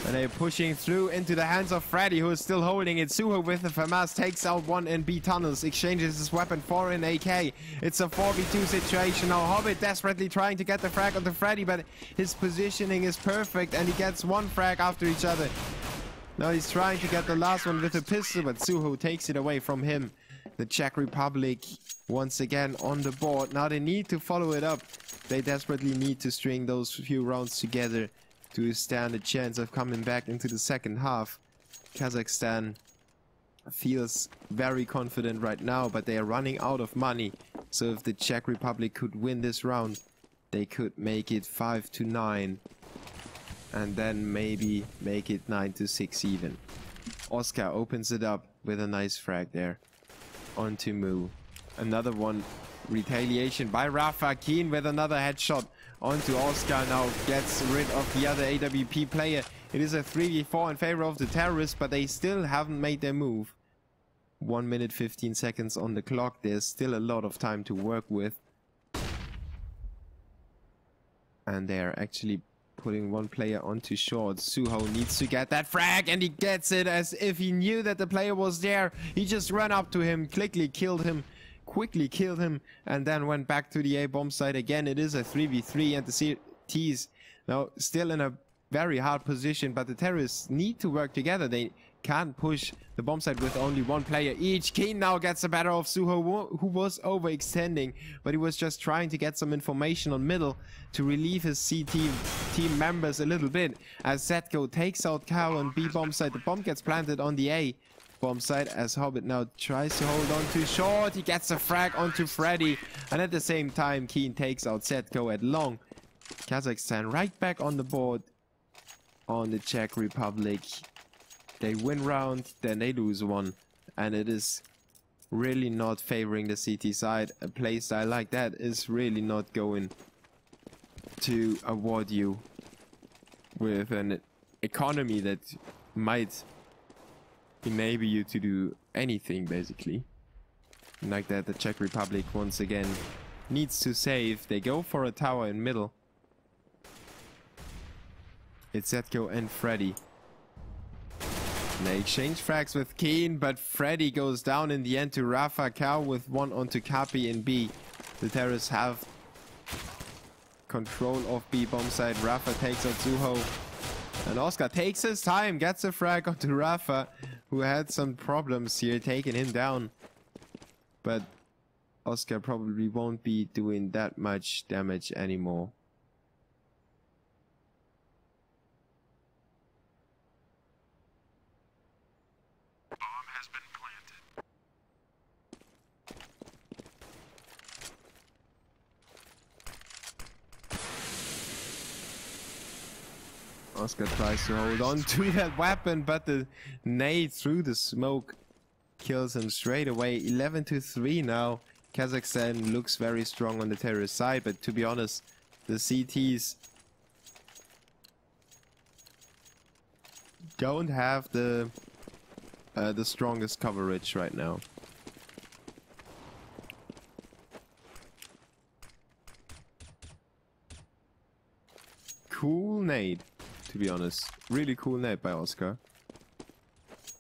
And they're pushing through into the hands of Freddy, who is still holding it. Suho with the FAMAS takes out 1 in B tunnels, exchanges his weapon for an AK. It's a 4v2 situation now. Hobbit desperately trying to get the frag onto Freddy, but his positioning is perfect and he gets 1 frag after each other. Now he's trying to get the last one with a pistol, but Suho takes it away from him. The Czech Republic once again on the board. Now they need to follow it up. They desperately need to string those few rounds together to stand a chance of coming back into the second half. Kazakhstan feels very confident right now, but they are running out of money. So if the Czech Republic could win this round, they could make it 5-9. and then maybe make it 9-6 even. Oscar opens it up with a nice frag there. Onto Mouz. Another one. Retaliation by Rafa. Keen with another headshot onto Oscar. Now gets rid of the other AWP player. It is a 3v4 in favor of the terrorists, but they still haven't made their move. 1 minute 15 seconds on the clock. There's still a lot of time to work with. And they're actually putting one player onto short. Suho needs to get that frag, and he gets it as if he knew that the player was there. He just ran up to him, quickly killed him, and then went back to the A bomb site again. It is a 3v3, and the CTs now still in a very hard position, but the terrorists need to work together. They can't push the bomb site with only one player each. Keen now gets the better of Suho, who was overextending, but he was just trying to get some information on middle to relieve his CT team members a little bit. As Zetko takes out Cow on B bomb site, the bomb gets planted on the A bomb site as Hobbit now tries to hold on to short. He gets a frag onto Freddy, and at the same time Keen takes out Zetko at long. Kazakhstan right back on the board on the Czech Republic. They win round, then they lose one, and it is really not favoring the CT side. A playstyle like that is really not going to award you with an economy that might enable you to do anything, basically. Like that, the Czech Republic once again needs to save. They go for a tower in middle. It's Zetko and Freddy. They exchange frags with Keen, but Freddy goes down in the end to Rafa. Cow with one onto Kapi in B. The terrorists have control of B bomb site. Rafa takes out Suho. And Oscar takes his time, gets a frag onto Rafa, who had some problems here, taking him down. But Oscar probably won't be doing that much damage anymore. Bomb has been planted. Oscar tries to hold on to that weapon, but the nade through the smoke kills him straight away. 11-3 now. Kazakhstan looks very strong on the terrorist side, but to be honest, the CTs don't have the strongest coverage right now. Cool nade, to be honest. Really cool nade by Oscar.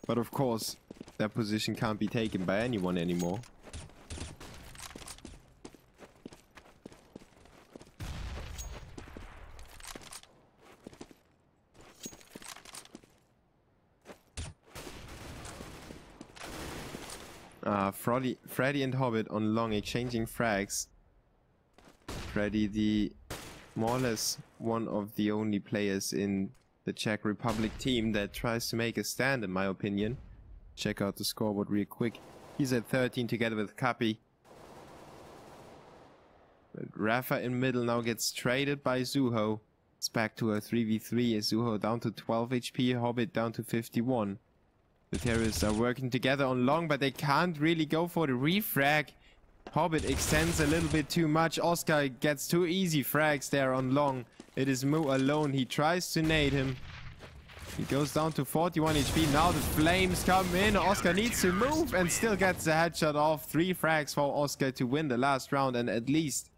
But of course, that position can't be taken by anyone anymore. Freddy and Hobbit on long exchanging frags. Freddy, the more or less one of the only players in the Czech Republic team that tries to make a stand, in my opinion. Check out the scoreboard real quick. He's at 13 together with Kapi. Rafa in middle now gets traded by Suho. It's back to a 3v3. Suho down to 12 HP, Hobbit down to 51. The terrorists are working together on long, but they can't really go for the refrag. Hobbit extends a little bit too much. Oscar gets two easy frags there on long. It is Mouz alone. He tries to nade him. He goes down to 41 HP. Now the flames come in. Oscar needs to move and still gets the headshot off. 3 frags for Oscar to win the last round and at least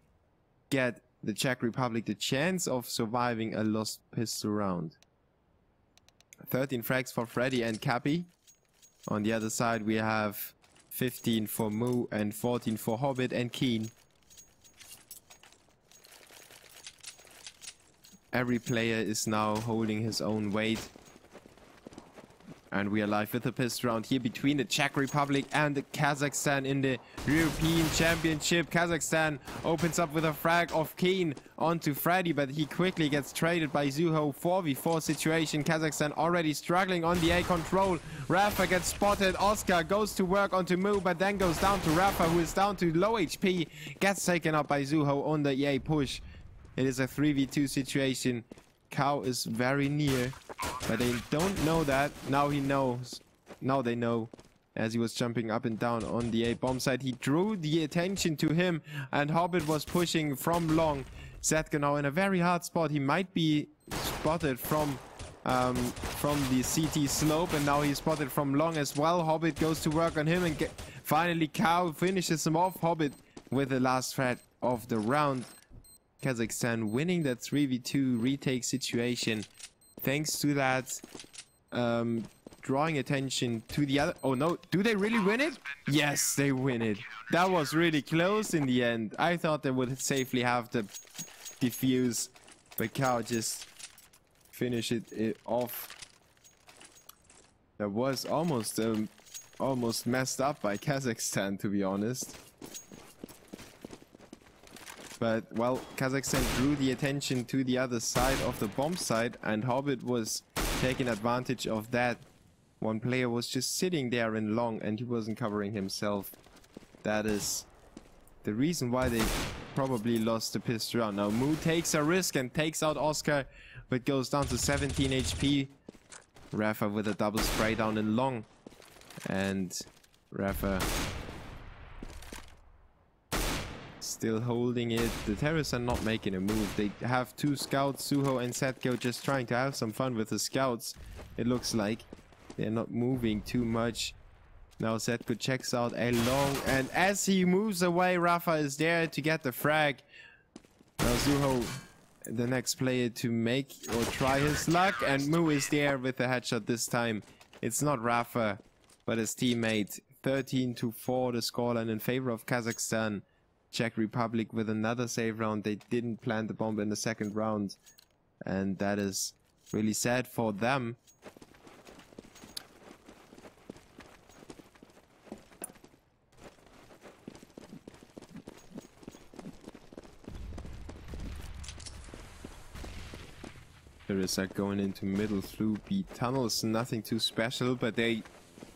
get the Czech Republic the chance of surviving a lost pistol round. 13 frags for Freddy and Kapi. On the other side we have 15 for Mouz and 14 for Hobbit and Keen. Every player is now holding his own weight. And we are live with the pistol round here between the Czech Republic and Kazakhstan in the European Championship. Kazakhstan opens up with a frag of Keen onto Freddy, but he quickly gets traded by Suho. 4v4 situation. Kazakhstan already struggling on the A control. Rafa gets spotted. Oscar goes to work onto Mouz, but then goes down to Rafa, who is down to low HP. Gets taken up by Suho on the A push. It is a 3v2 situation. Cow is very near, but they don't know that. Now he knows. Now they know. As he was jumping up and down on the A bomb site, he drew the attention to him, and Hobbit was pushing from long. Zetka now in a very hard spot. He might be spotted from the CT slope, and now he's spotted from long as well. Hobbit goes to work on him, and finally Cow finishes him off. Hobbit with the last threat of the round. Kazakhstan winning that 3v2 retake situation thanks to that drawing attention to the other. Oh no, do they really win it? Yes, they win it. That was really close in the end. I thought they would safely have the defuse, but Cow just finished it off. That was almost messed up by Kazakhstan, to be honest. But, well, Kazakhstan drew the attention to the other side of the bomb site, and Hobbit was taking advantage of that. One player was just sitting there in long, and he wasn't covering himself. That is the reason why they probably lost the pistol round. Now, Mouz takes a risk and takes out Oscar, but goes down to 17 HP. Rafa with a double spray down in long. And Rafa still holding it. The terrorists are not making a move. They have two scouts, Suho and Setko, just trying to have some fun with the scouts. It looks like they're not moving too much. Now Setko checks out a long, and as he moves away, Rafa is there to get the frag. Now Suho, the next player to make or try his luck, and Mouz is there with the headshot this time. It's not Rafa, but his teammate. 13-4 the scoreline in favor of Kazakhstan. Czech Republic with another save round. They didn't plant the bomb in the second round, and that is really sad for them. Terrorists are going into middle through B tunnels. Nothing too special, but they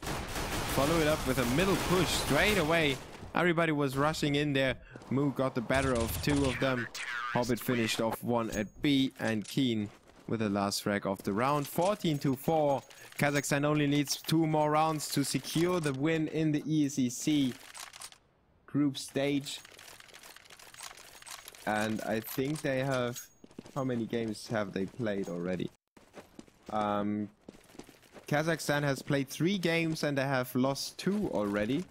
follow it up with a middle push straight away. Everybody was rushing in there. Mouz got the better of two of them. Hobbit finished off one at B, and Keen with the last frag of the round. 14-4. Kazakhstan only needs 2 more rounds to secure the win in the ESEC group stage. And I think they have... How many games have they played already? Kazakhstan has played 3 games and they have lost 2 already.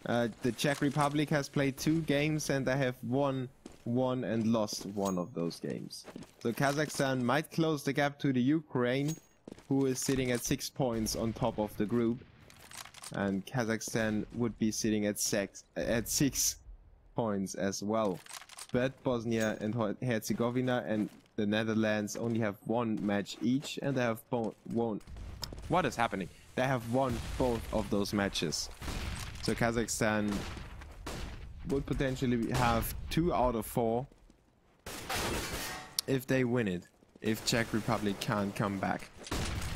The Czech Republic has played 2 games and they have won 1 and lost 1 of those games. So Kazakhstan might close the gap to the Ukraine, who is sitting at 6 points on top of the group. And Kazakhstan would be sitting at 6 points as well. But Bosnia and Herzegovina and the Netherlands only have 1 match each, and they have won. What is happening? They have won both of those matches. So Kazakhstan would potentially have 2 out of 4 if they win it. If Czech Republic can't come back.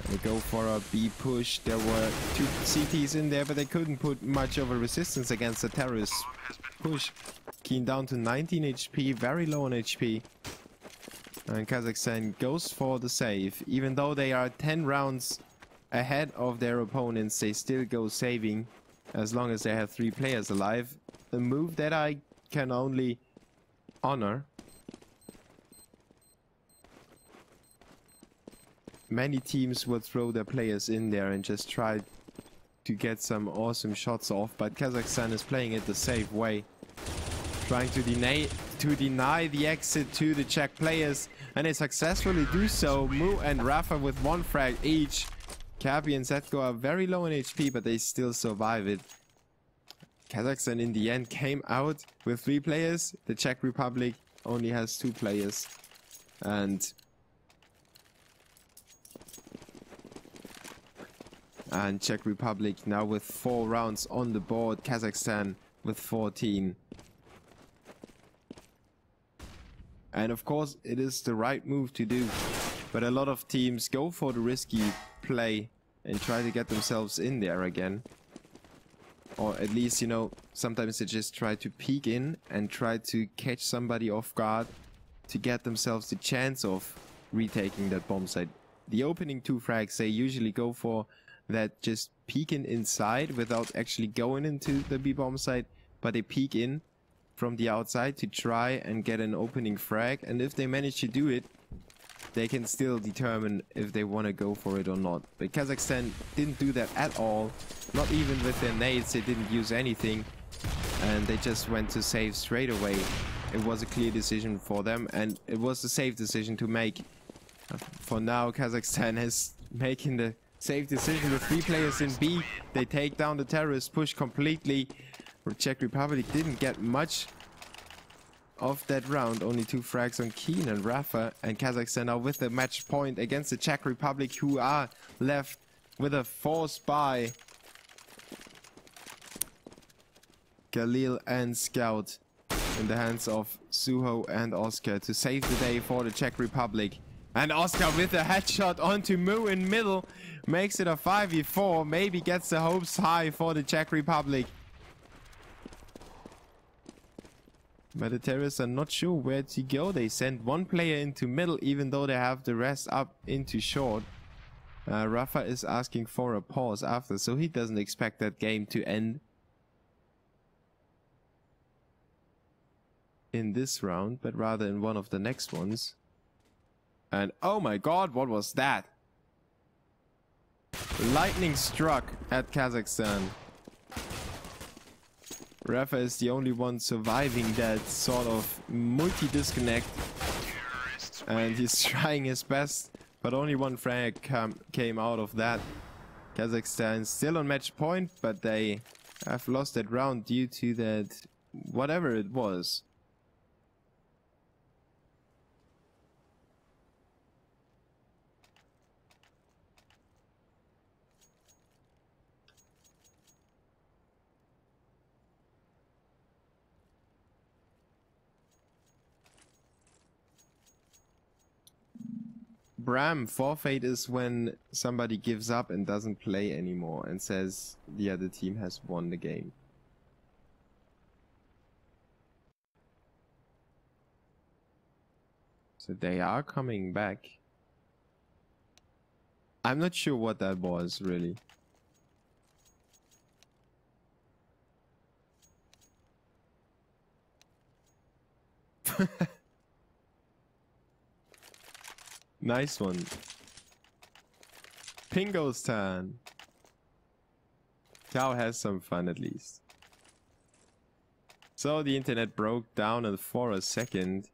They go for a B push. There were 2 CTs in there, but they couldn't put much of a resistance against the terrorist push. Keen down to 19 HP, very low on HP. And Kazakhstan goes for the save. Even though they are 10 rounds ahead of their opponents, they still go saving as long as they have 3 players alive. A move that I can only honor. Many teams would throw their players in there and just try to get some awesome shots off, but Kazakhstan is playing it the safe way. Trying to deny the exit to the Czech players, and they successfully do so. Mouz and Rafa with 1 frag each. Kabi and Zetko are very low in HP, but they still survive it. Kazakhstan in the end came out with 3 players. The Czech Republic only has 2 players. And Czech Republic now with 4 rounds on the board. Kazakhstan with 14. And of course, it is the right move to do. But a lot of teams go for the risky play and try to get themselves in there again. Or at least, you know, sometimes they just try to peek in and try to catch somebody off guard to get themselves the chance of retaking that bomb site. The opening 2 frags, they usually go for that just peeking inside without actually going into the B bomb site, but they peek in from the outside to try and get an opening frag, and if they manage to do it, they can still determine if they want to go for it or not. But Kazakhstan didn't do that at all, not even with their nades. They didn't use anything, and they just went to save straight away. It was a clear decision for them, and it was the safe decision to make. For now, Kazakhstan is making the safe decision with 3 players in B. They take down the terrorist push completely. Czech Republic didn't get much of that round, only 2 frags on Keen and Rafa, and Kazakhstan are with the match point against the Czech Republic, who are left with a force by Khalil and Scout in the hands of Suho and Oscar to save the day for the Czech Republic. And Oscar with a headshot onto Mouz in middle makes it a 5v4, maybe gets the hopes high for the Czech Republic. But the terrorists are not sure where to go. They send 1 player into middle, even though they have the rest up into short. Rafa is asking for a pause after, so he doesn't expect that game to end in this round, but rather in one of the next ones. And oh my god, what was that? Lightning struck at Kazakhstan. Rafa is the only one surviving that sort of multi-disconnect, and he's trying his best, but only 1 frag came out of that. Kazakhstan still on match point, but they have lost that round due to that, whatever it was. Bram, forfeit is when somebody gives up and doesn't play anymore and says the other team has won the game. So they are coming back. I'm not sure what that was, really. Nice one. Pingo's turn. Cow has some fun at least. So the internet broke down for a second.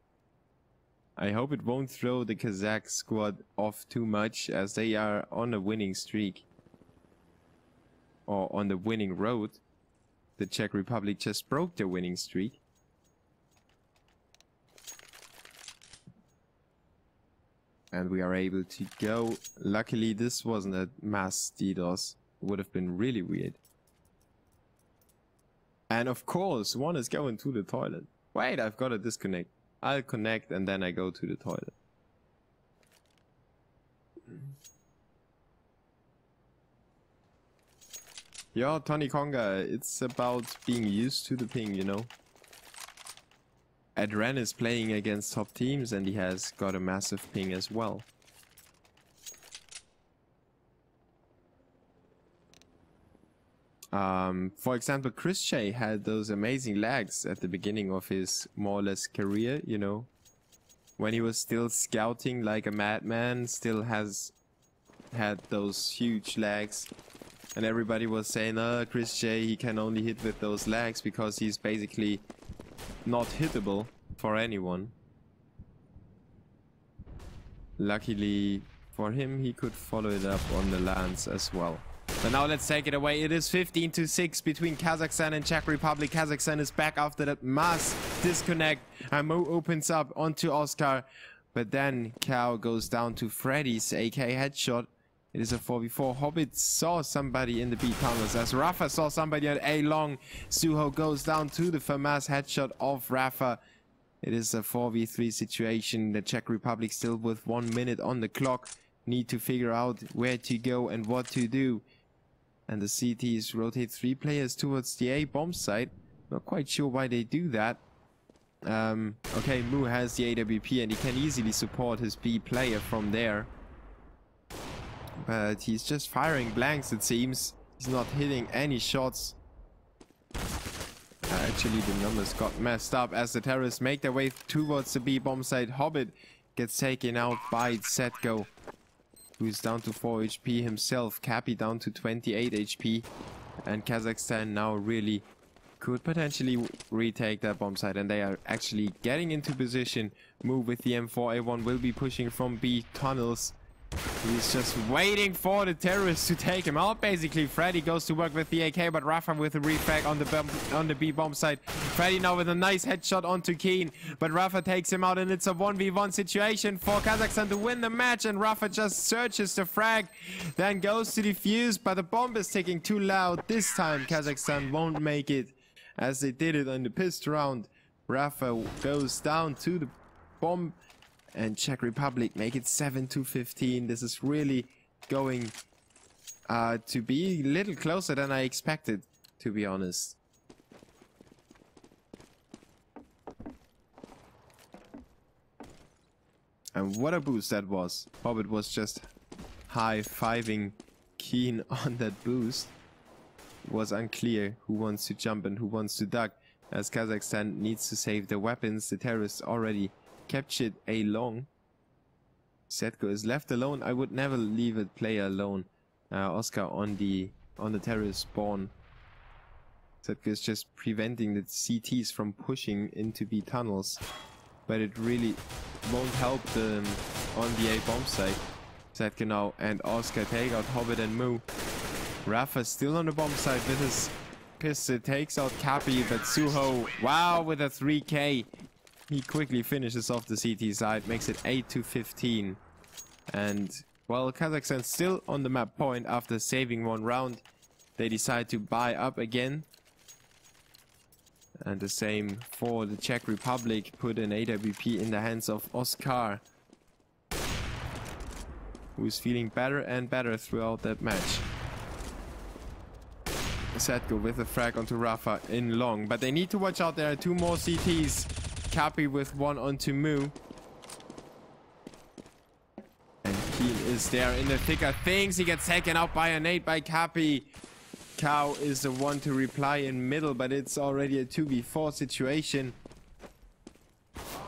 I hope it won't throw the Kazakh squad off too much, as they are on a winning streak. Or on the winning road. The Czech Republic just broke their winning streak. And we are able to go. Luckily, this wasn't a mass DDoS. It would have been really weird. And of course, one is going to the toilet. Wait, I've got to disconnect. I'll connect and then I go to the toilet. Yo, Tony Konga, it's about being used to the ping, you know. Adren is playing against top teams and he has got a massive ping as well. For example, Chris Shea had those amazing lags at the beginning of his more or less career, you know. When he was still scouting like a madman, still has had those huge lags. And everybody was saying, Chris Shea, he can only hit with those lags because he's basically not hittable for anyone. Luckily for him, he could follow it up on the lands as well. So now let's take it away. It is 15-6 between Kazakhstan and Czech Republic. Kazakhstan is back after that mass disconnect. And Mo opens up onto Oscar. But then Cow goes down to Freddy's AK headshot. It is a 4v4. Hobbit saw somebody in the B tunnels as Rafa saw somebody at A long. Suho goes down to the FAMAS headshot of Rafa. It is a 4v3 situation. The Czech Republic still with 1 minute on the clock. Need to figure out where to go and what to do. And the CTs rotate 3 players towards the A bomb site. Not quite sure why they do that. Okay, Mouz has the AWP and he can easily support his B player from there. But he's just firing blanks, it seems. He's not hitting any shots. Actually, the numbers got messed up as the terrorists make their way towards the B bomb site. Hobbit gets taken out by Setgo, who's down to 4 HP himself. Cappy down to 28 HP. And Kazakhstan now really could potentially retake that bomb site. And they are actually getting into position. Mouz with the M4A1 will be pushing from B tunnels. He's just waiting for the terrorists to take him out. Basically, Freddy goes to work with the AK, but Rafa with a refrag on the B bomb site. Freddy now with a nice headshot onto Keen, but Rafa takes him out, and it's a 1v1 situation for Kazakhstan to win the match. And Rafa just searches the frag, then goes to defuse, but the bomb is ticking too loud. This time, Kazakhstan won't make it, as they did it on the pistol round. Rafa goes down to the bomb. And Czech Republic make it 7-15. This is really going to be a little closer than I expected, to be honest. And what a boost that was. Hobbit was just high-fiving Keen on that boost. It was unclear who wants to jump and who wants to duck, as Kazakhstan needs to save their weapons. The terrorists already captured A long. Setko is left alone. I would never leave a player alone. Oscar on the terrorist spawn. Setko is just preventing the CTs from pushing into B tunnels, but it really won't help them on the A bomb site. Setko now and Oscar take out Hobbit and Mouz. Rafa still on the bomb site with his pistol, takes out Cappy, but Suho, wow, with a 3K. He quickly finishes off the CT side, makes it 8-15. And, well, Kazakhstan still on the map point after saving one round. They decide to buy up again. And the same for the Czech Republic, put an AWP in the hands of Oscar, who's feeling better and better throughout that match. Setgo with a frag onto Rafa in long, but they need to watch out. There are 2 more CTs. Cappy with one onto Mouz. And Keen is there in the thick of things. He gets taken out by a nade by Cappy. Cow is the one to reply in middle, but it's already a 2v4 situation.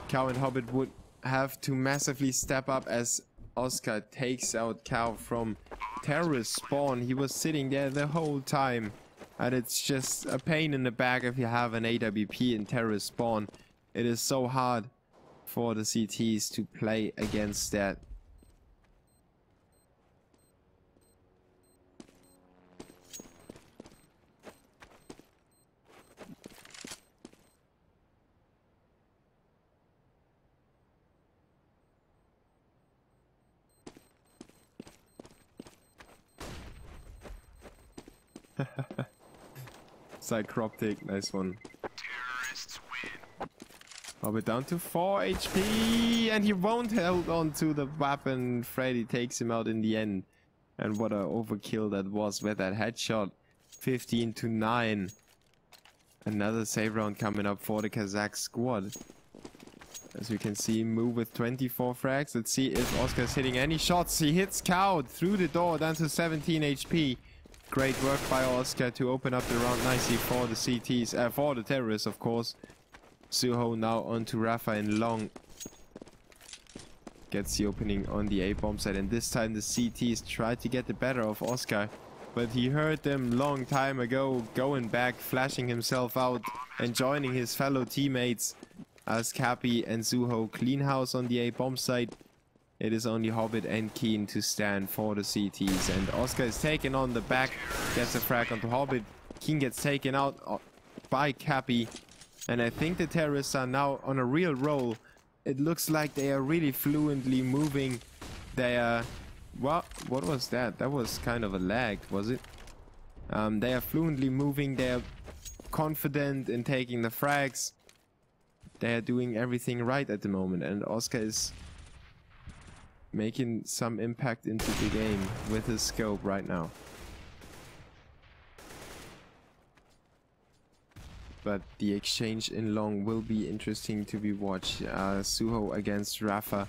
Cow and Hobbit would have to massively step up as Oscar takes out Cow from terrorist spawn. He was sitting there the whole time. And it's just a pain in the back if you have an AWP in terrorist spawn. It is so hard for the CTs to play against that. Cycroptic, nice one. Terrorists win. Hobbit down to 4 HP, and he won't hold on to the weapon. Freddy takes him out in the end. And what a overkill that was with that headshot. 15-9. Another save round coming up for the Kazakh squad. As we can see, Mouz with 24 frags. Let's see if Oscar's hitting any shots. He hits Cow through the door down to 17 HP. Great work by Oscar to open up the round nicely for the CTs, for the terrorists, of course. Suho now onto Rafa in long. Gets the opening on the A bomb side, and this time the CTs try to get the better of Oscar, but he heard them long time ago, going back, flashing himself out and joining his fellow teammates as Cappy and Suho clean house on the A bomb side. It is only Hobbit and Keen to stand for the CTs, and Oscar is taken on the back, gets a frag onto Hobbit. Keen gets taken out by Cappy, and I think the terrorists are now on a real roll. It looks like they are really fluently moving. They are... What was that? That was kind of a lag, was it? They are fluently moving. They are confident in taking the frags. They are doing everything right at the moment, and Oscar is making some impact into the game with his scope right now. but the exchange in long will be interesting to be watched. Suho against Rafa,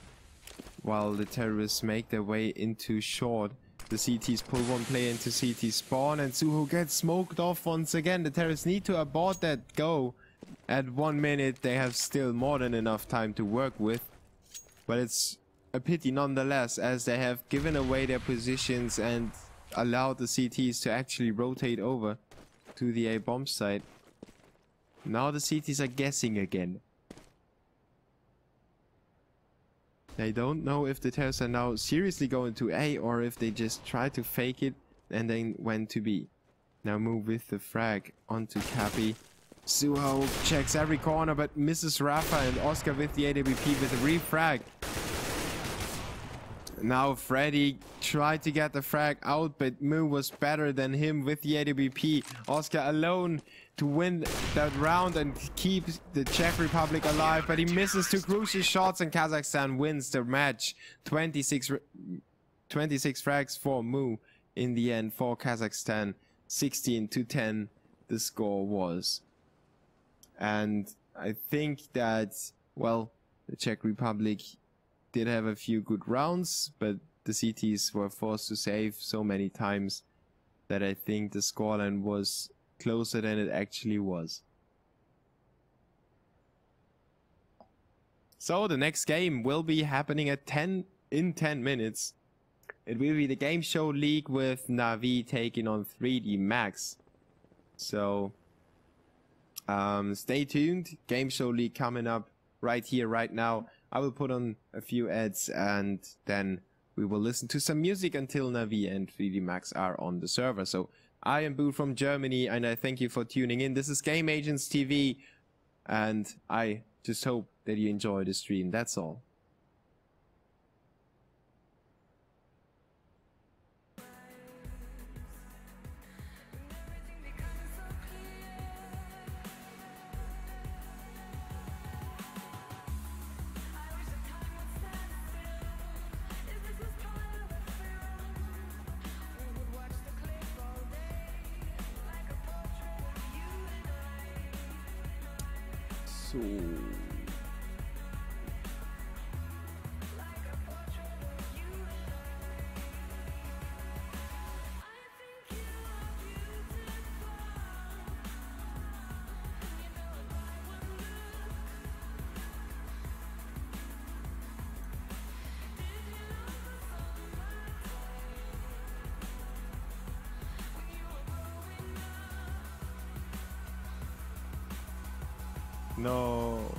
while the terrorists make their way into short. The CTs pull one player into CT spawn, and Suho gets smoked off once again. The terrorists need to abort that go. At 1 minute, they have still more than enough time to work with. But it's a pity nonetheless, as they have given away their positions and allowed the CTs to actually rotate over to the A bomb site. Now the CTs are guessing again. They don't know if the terrorists are now seriously going to A or if they just try to fake it and then went to B. Now move with the frag onto Cappy. Suho checks every corner but misses Rafa, and Oscar with the AWP with a refrag. Now Freddy tried to get the frag out, but Mouz was better than him with the AWP. Oscar alone to win that round and keep the Czech Republic alive, but he misses two crucial shots and Kazakhstan wins the match. 26 frags for Mouz in the end for Kazakhstan. 16-10 the score was. And I think that, well, the Czech Republic did have a few good rounds, but the CTs were forced to save so many times that I think the scoreline was closer than it actually was. So the next game will be happening at 10 minutes. It will be the GameShowLeague with Na'Vi taking on 3D Max. So stay tuned. GameShowLeague coming up right here, right now. I will put on a few ads and then we will listen to some music until Na'Vi and 3D Max are on the server. So I am Boo from Germany and I thank you for tuning in. This is Game Agents TV and I just hope that you enjoy the stream. That's all. So no.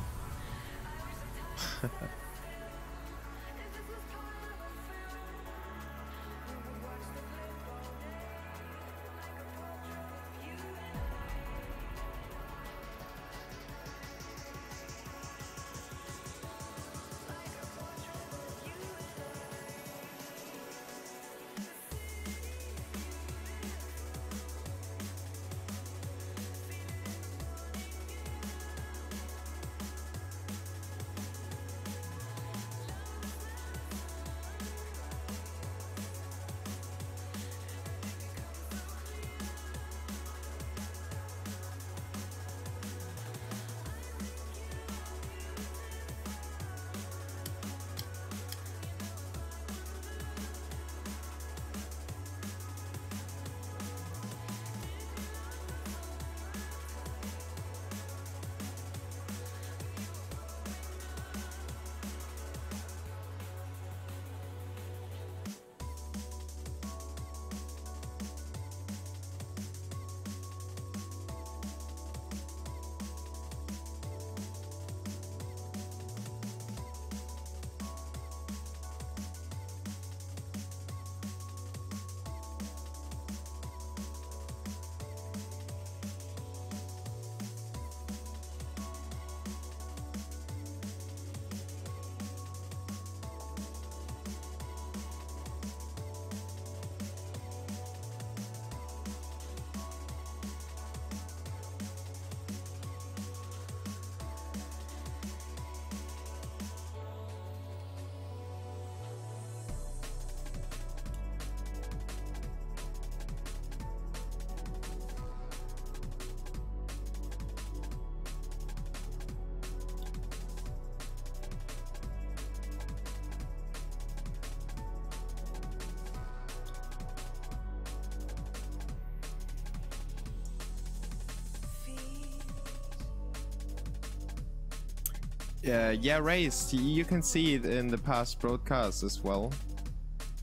Yeah, raised. You can see it in the past broadcasts as well,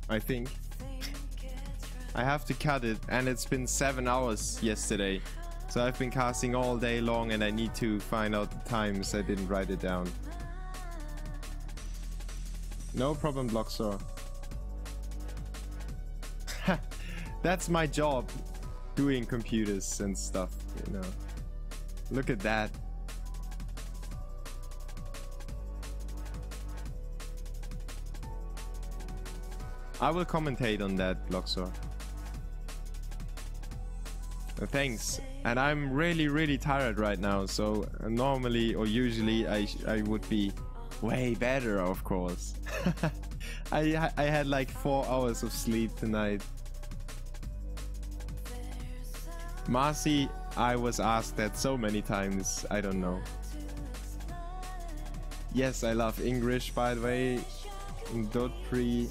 I think. I have to cut it, and it's been 7 hours yesterday. So I've been casting all day long, and I need to find out the times. I didn't write it down. No problem, Bloxor. That's my job, doing computers and stuff, you know. Look at that. I will commentate on that, Bloxor. Thanks. And I'm really tired right now, so normally or usually I would be way better, of course. I had like 4 hours of sleep tonight. Marcy, I was asked that so many times, I don't know. Yes, I love English, by the way. Dotpre.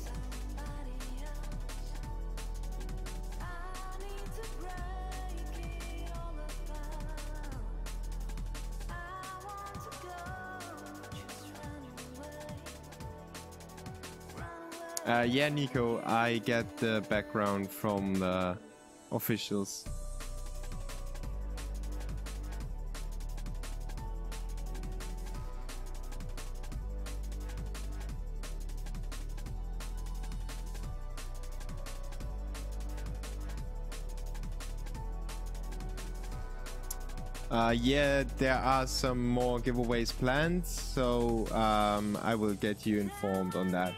Yeah, Nico, I get the background from the officials. Yeah, there are some more giveaways planned, so I will get you informed on that.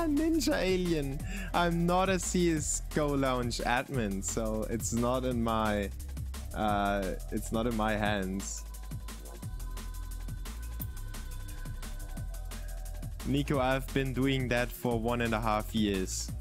Ninja Alien. I'm not a CS:GO Lounge admin, so it's not in my hands. Nico, I've been doing that for 1.5 years.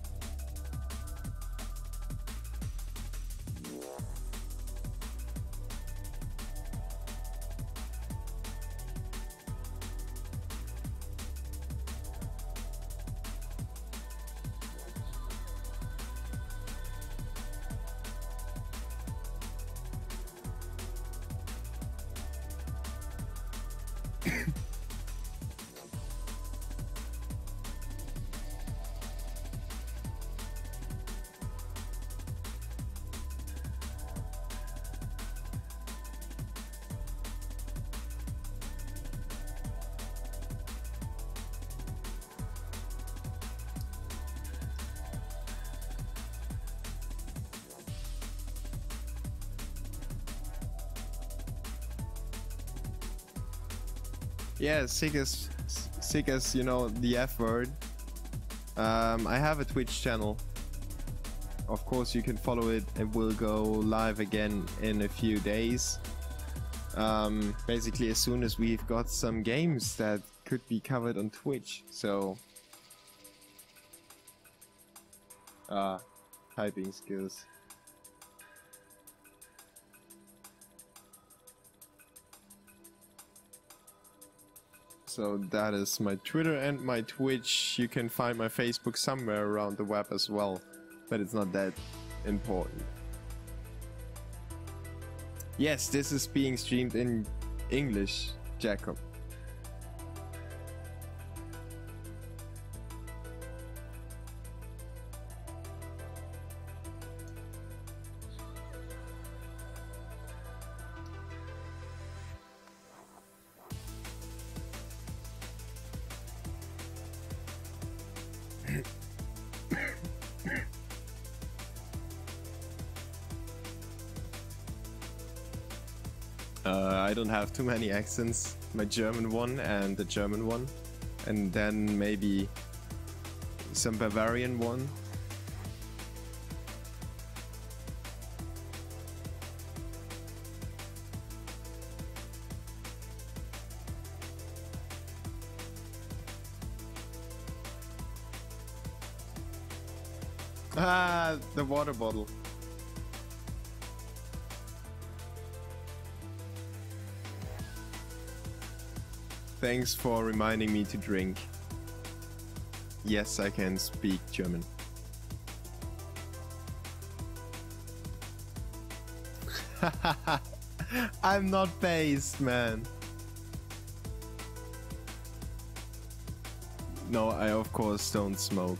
Yeah, sick as you know, the F word. I have a Twitch channel. Of course, you can follow it. It will go live again in a few days. Basically, as soon as we've got some games that could be covered on Twitch. So, typing skills. So that is my Twitter and my Twitch. You can find my Facebook somewhere around the web as well, but it's not that important. Yes, this is being streamed in English, Jacob. I don't have too many accents. My German one and the German one, and then maybe some Bavarian one. Ah, the water bottle. Thanks for reminding me to drink. Yes, I can speak German. I'm not based, man. No, I of course don't smoke.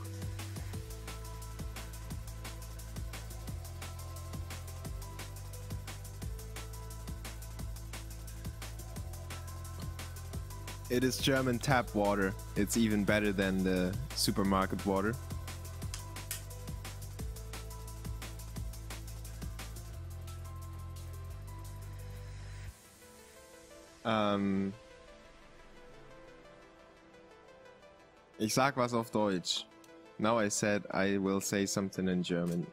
It is German tap water. It's even better than the supermarket water. Ich sag was auf Deutsch. Now I said I will say something in German.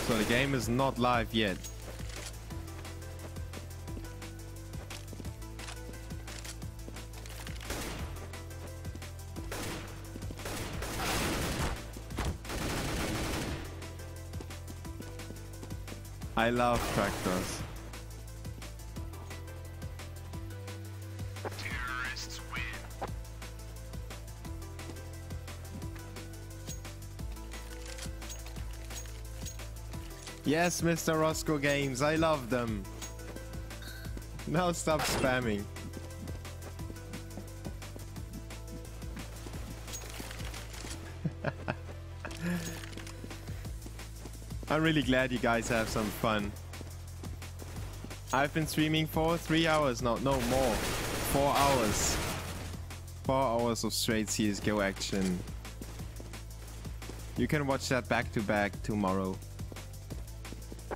So the game is not live yet. I love tractors. Terrorists win. Yes, Mr. Roscoe Games, I love them. Now stop spamming. I'm really glad you guys have some fun. I've been streaming for 3 hours now, no more. 4 hours. 4 hours of straight CSGO action. You can watch that back to back tomorrow.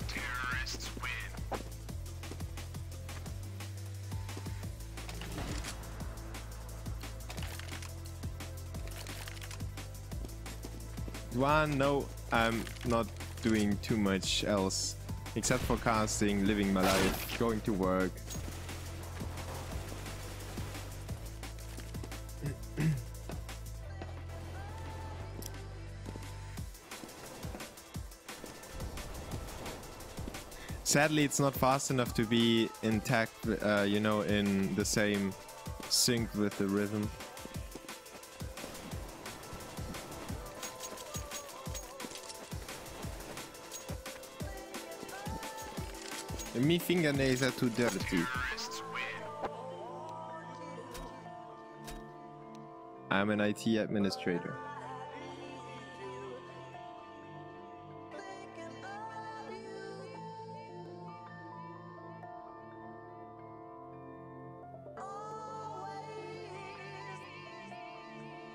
Terrorists win. One, no, I'm not doing too much else except for casting, living my life, going to work. Sadly, it's not fast enough to be intact, you know, in the same sync with the rhythm. My fingernails are too dirty. Terrorists win. I'm an IT administrator.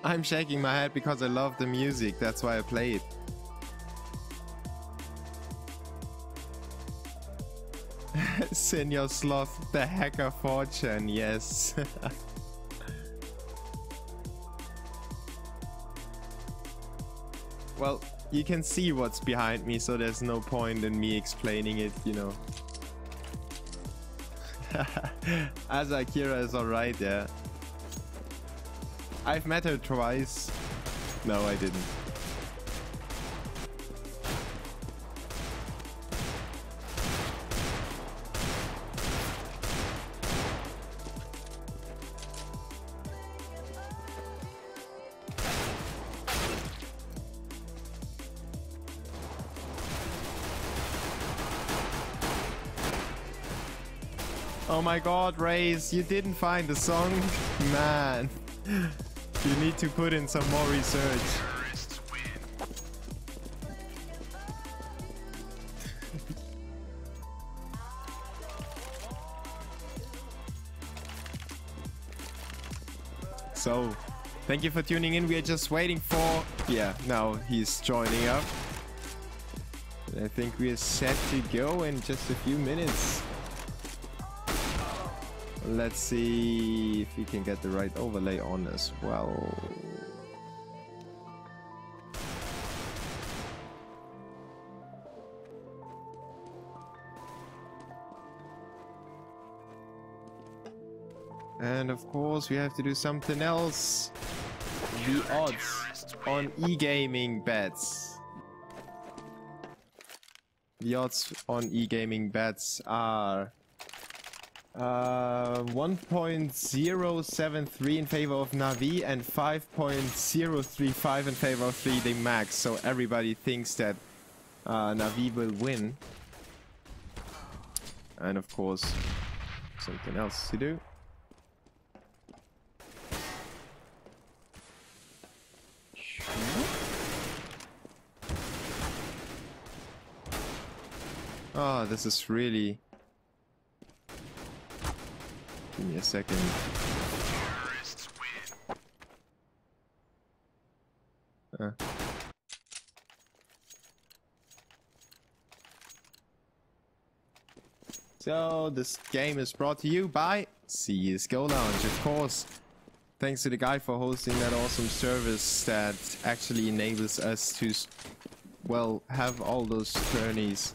I'm shaking my head because I love the music, that's why I play it. Senior Sloth, the hacker fortune, yes. Well, you can see what's behind me, so there's no point in me explaining it, you know. Azakira is alright, yeah. I've met her twice. No, I didn't. Oh my god, Raze, you didn't find the song? Man, you need to put in some more research. Terrorists win. So, thank you for tuning in. We are just waiting for... Yeah, now he's joining up. I think we are set to go in just a few minutes. Let's see if we can get the right overlay on as well. And of course we have to do something else. The odds on e-gaming bets. The odds on e-gaming bets are 1.073 in favor of Navi and 5.035 in favor of 3D Max. So everybody thinks that Navi will win. And of course, something else to do. Oh, this is really... Give me a second. So, this game is brought to you by CSGO Lounge, of course. Thanks to the guy for hosting that awesome service that actually enables us to, well, have all those tourneys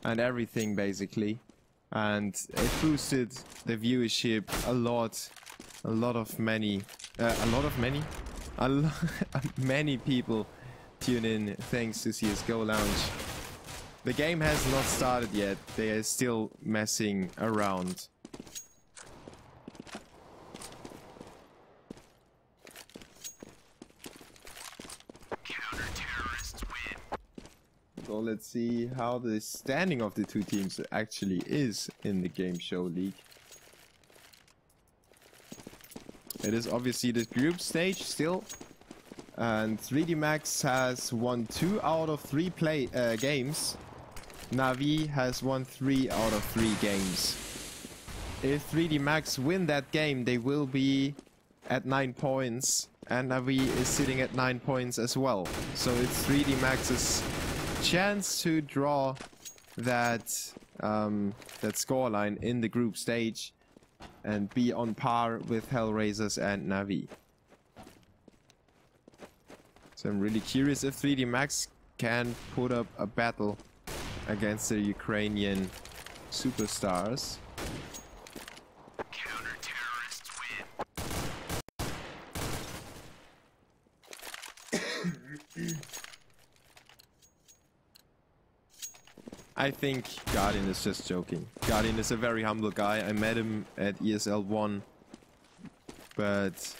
and everything basically, and it boosted the viewership a lot many people tune in thanks to CSGO Lounge. The game has not started yet, they are still messing around. So let's see how the standing of the two teams actually is in the GameShowLeague. It is obviously the group stage still, and 3D Max has won 2 out of 3 games. Navi has won 3 out of 3 games. If 3D Max win that game, they will be at 9 points, and Navi is sitting at 9 points as well. So it's 3D Max's chance to draw that that scoreline in the group stage and be on par with Hellraisers and Navi. So I'm really curious if 3D Max can put up a battle against the Ukrainian superstars. Counter-terrorists win. I think Guardian is just joking. Guardian is a very humble guy. I met him at ESL 1, but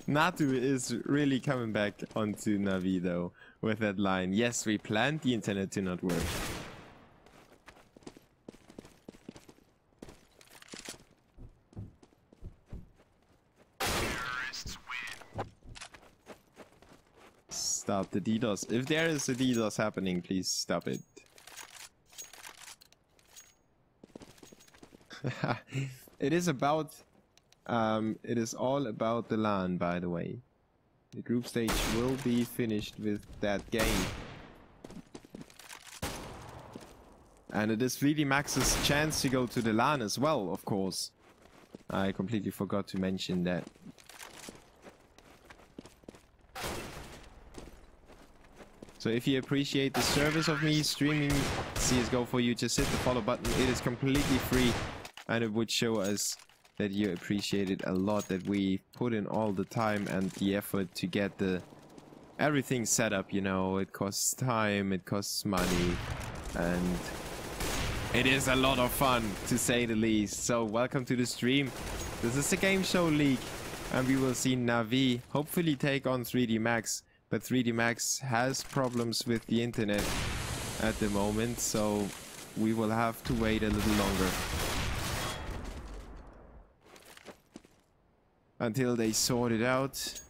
Natu is really coming back onto Navi though with that line. Yes, we planned the internet to not work. Terrorists win. Stop the ddos. If there is a ddos happening, please stop it. It is about it is all about the LAN, by the way. The group stage will be finished with that game. And it is 3D Max's chance to go to the LAN as well, of course. I completely forgot to mention that. So if you appreciate the service of me streaming CSGO for you, just hit the follow button. It is completely free, and it would show us that you appreciate it a lot, that we put in all the time and the effort to get the everything set up, you know. It costs time, it costs money, and it is a lot of fun, to say the least. So welcome to the stream. This is the GameShowLeague, and we will see Navi hopefully take on 3D Max, but 3D Max has problems with the internet at the moment, so we will have to wait a little longer until they sort it out.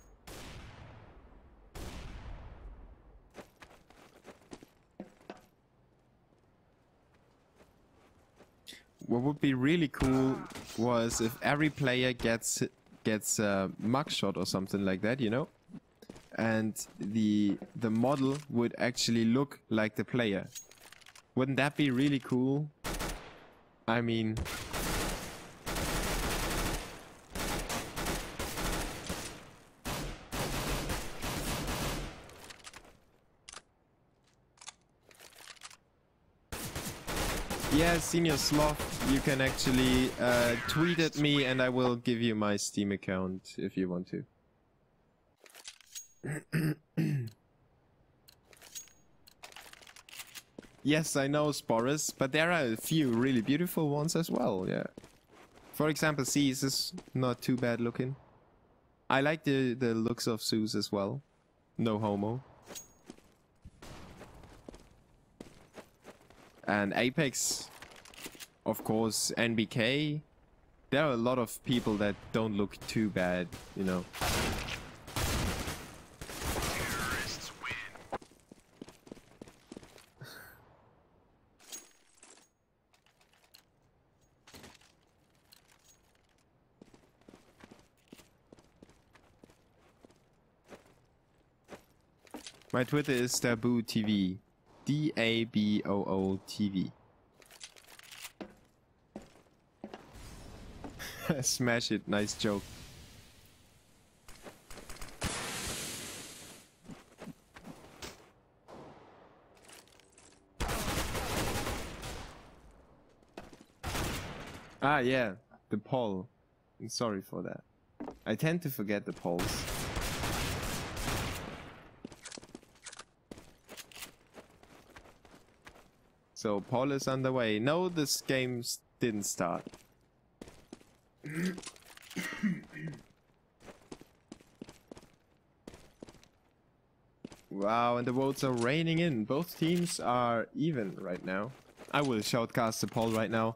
what would be really cool was if every player gets a mugshot or something like that, you know, and the model would actually look like the player. Wouldn't that be really cool? I mean, yeah, Senior Sloth, you can actually tweet at me and I will give you my Steam account if you want to. Yes, I know Sporus, but there are a few really beautiful ones as well, yeah. For example, Zeus is not too bad looking. I like the looks of Zeus as well. No homo. And Apex, of course, NBK. There are a lot of people that don't look too bad, you know. Terrorists win. My Twitter is Daboo TV. DABOO TV. Smash it, nice joke. Ah, yeah, the poll. I'm sorry for that. I tend to forget the polls. So, poll is underway. No, this game didn't start. Wow, and the votes are raining in. Both teams are even right now. I will shoutcast the poll right now.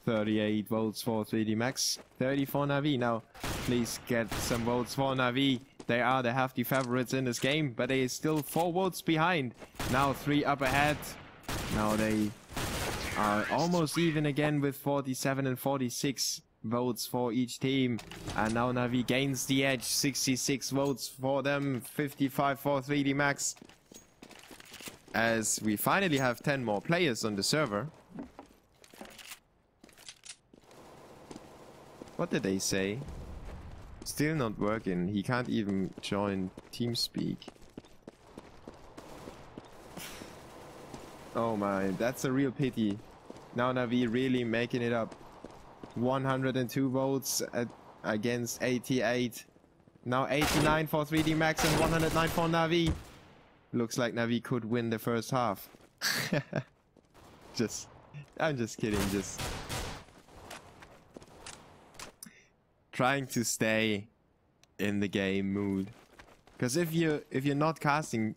38 votes for 3D Max, 30 for Navi. Now, please get some votes for Navi. They are the hefty favorites in this game, but they are still 4 votes behind. Now 3 up ahead. Now they are almost even again with 47 and 46 votes for each team. And now Navi gains the edge. 66 votes for them, 55 for 3D Max. As we finally have 10 more players on the server. What did they say? Still not working. He can't even join TeamSpeak. Oh my, that's a real pity. Now Navi really making it up. 102 votes against 88. Now 89 for 3D Max and 109 for Navi. Looks like Navi could win the first half. I'm just kidding. Just trying to stay in the game mood. Because if you're not casting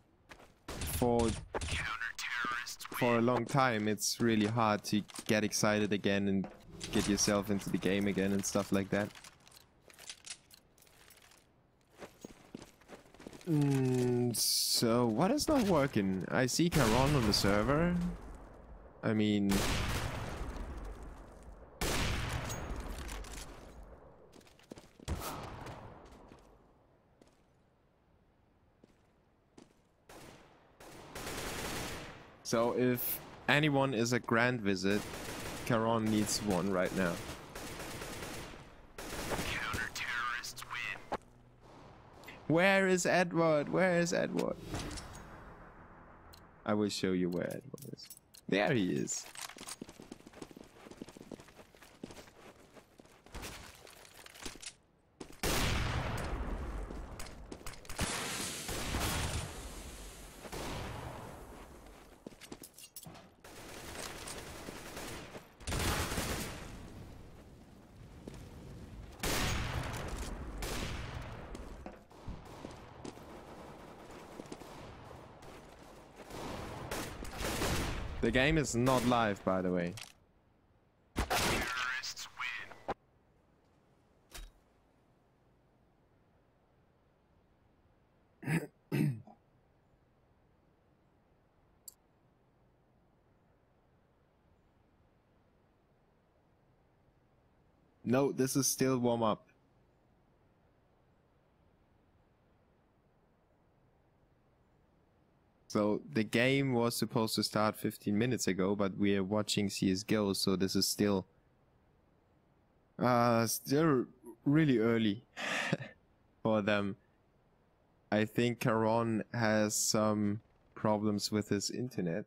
for a long time, it's really hard to get excited again and get yourself into the game again and stuff like that. So what is not working? I see Caron on the server. I mean, so if anyone is a grand visit, Caron needs one right now. Counter-terrorists win. Where is Edward? Where is Edward? I will show you where Edward is. There he is. The game is not live, by the way. Terrorists win. No, this is still warm up. So the game was supposed to start 15 minutes ago, but we are watching CSGO, so this is still really early for them. I think Caron has some problems with his internet.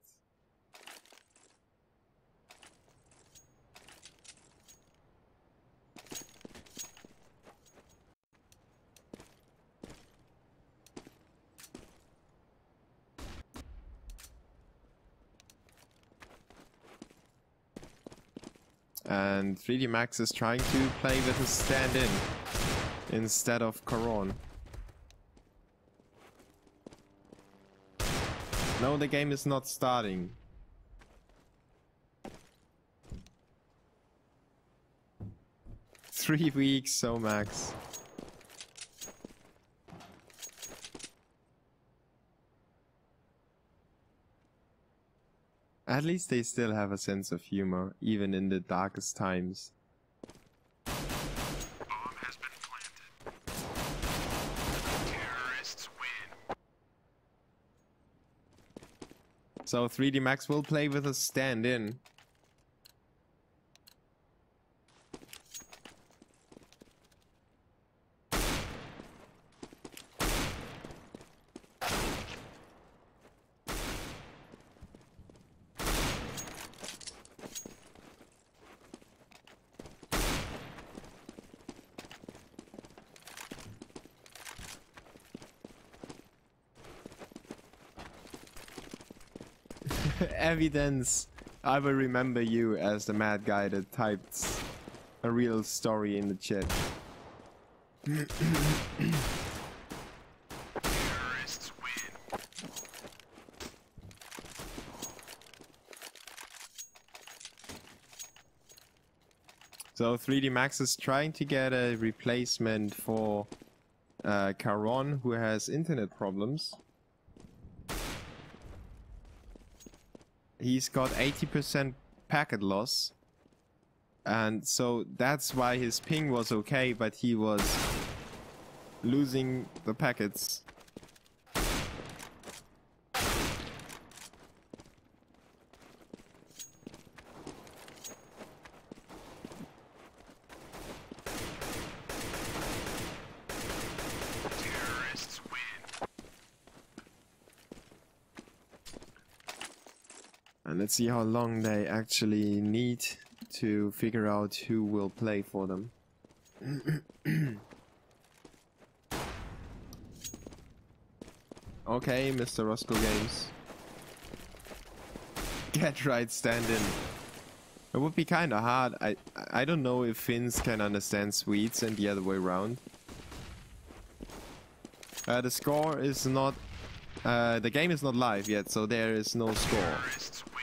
And 3D Max is trying to play with his stand-in instead of Caron. No, the game is not starting. Three weeks, so Max. At least they still have a sense of humor, even in the darkest times. Bomb has been planted. Terrorists win. So 3D Max will play with a stand-in. Evidence. I will remember you as the mad guy that typed a real story in the chat. Terrorists win. So 3D Max is trying to get a replacement for Caron, who has internet problems. He's got 80% packet loss. And so that's why his ping was okay, but he was losing the packets. Terrorists win. And let's see how long they actually need to figure out who will play for them. Okay, Mr. Roscoe Games. Get right, stand in. It would be kind of hard. I don't know if Finns can understand Swedes and the other way around. The score is not... the game is not live yet, so there is no score. Terrorists win.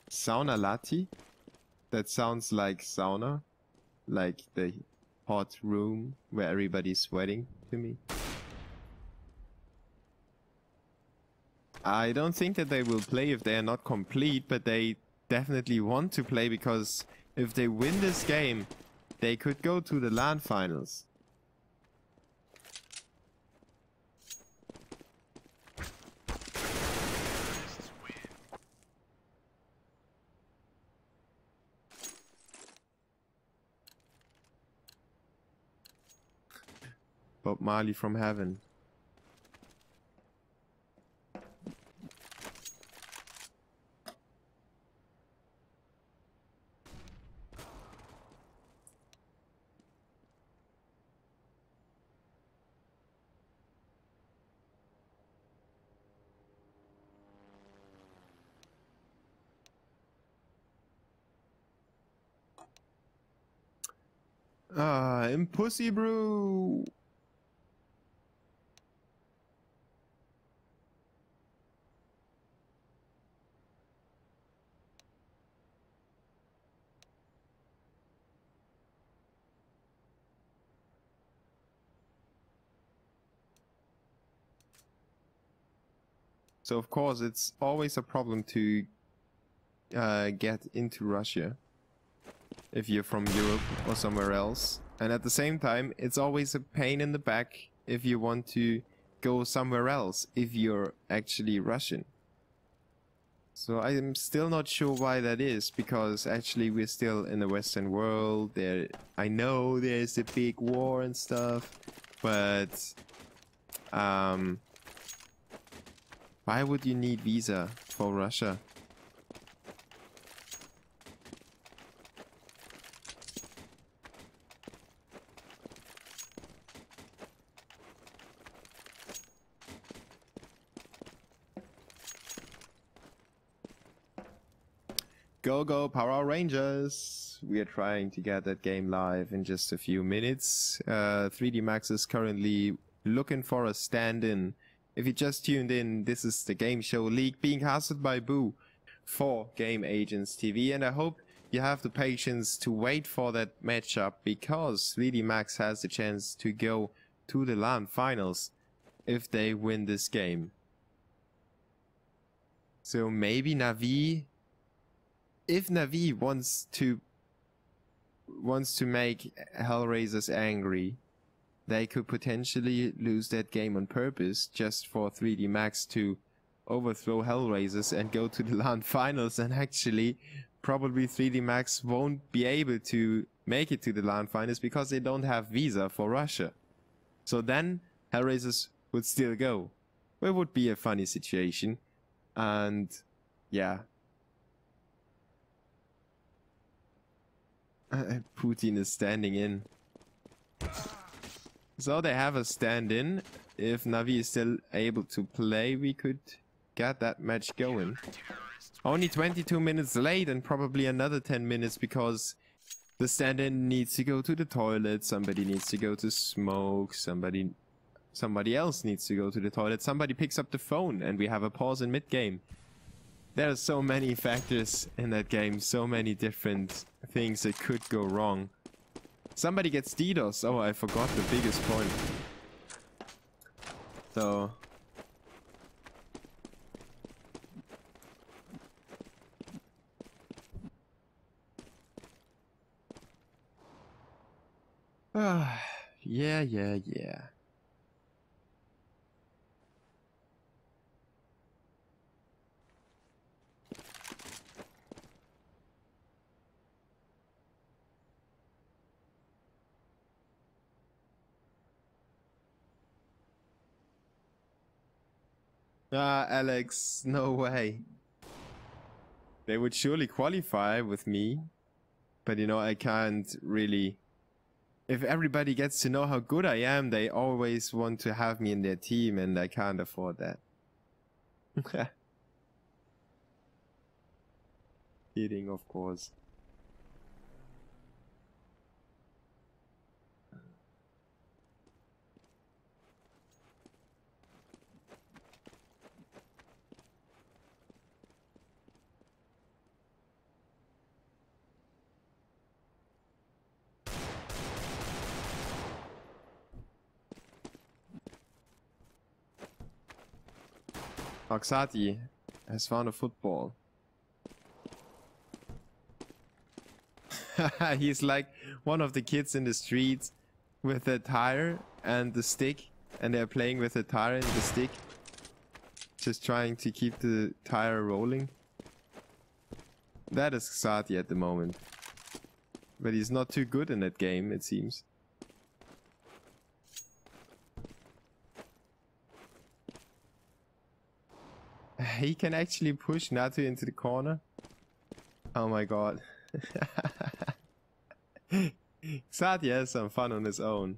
Sauna Lati? That sounds like sauna. Like the hot room where everybody's sweating to me. I don't think that they will play if they are not complete, but they definitely want to play because if they win this game, they could go to the LAN finals. Terrorists win. Bob Marley from heaven. Ah, Pussy Brew. So of course it's always a problem to get into Russia if you're from Europe or somewhere else. And at the same time, it's always a pain in the back if you want to go somewhere else if you're actually Russian. So I'm still not sure why that is, because actually we're still in the Western world. I know there's a big war and stuff, but why would you need visa for Russia? Go, go, Power Rangers! We are trying to get that game live in just a few minutes. 3D Max is currently looking for a stand-in. If you just tuned in, this is the Game Show League being hosted by Boo for Game Agents TV, and I hope you have the patience to wait for that matchup, because 3D Max has the chance to go to the LAN finals if they win this game. So maybe Navi, if Navi wants to make Hellraisers angry, they could potentially lose that game on purpose just for 3D Max to overthrow Hellraisers and go to the LAN finals, and actually probably 3D Max won't be able to make it to the LAN finals because they don't have visa for Russia. So then Hellraisers would still go. It would be a funny situation. And yeah. Putin is standing in. So they have a stand-in. If Navi is still able to play, we could get that match going. Only 22 minutes late, and probably another 10 minutes because the stand-in needs to go to the toilet, somebody needs to go to smoke, somebody else needs to go to the toilet, somebody picks up the phone, and we have a pause in mid-game. There are so many factors in that game, so many different things that could go wrong. Somebody gets ddos. Oh, I forgot the biggest point. So yeah. Ah, Alex, no way. They would surely qualify with me. But you know, I can't really... If everybody gets to know how good I am, they always want to have me in their team, and I can't afford that. Kidding, of course. Oxati has found a football. He's like one of the kids in the streets with a tire and the stick, and they're playing with the tire and the stick, just trying to keep the tire rolling. That is Oxati at the moment. But he's not too good in that game, it seems. He can actually push Natu into the corner. Oh my god. Satya has some fun on his own.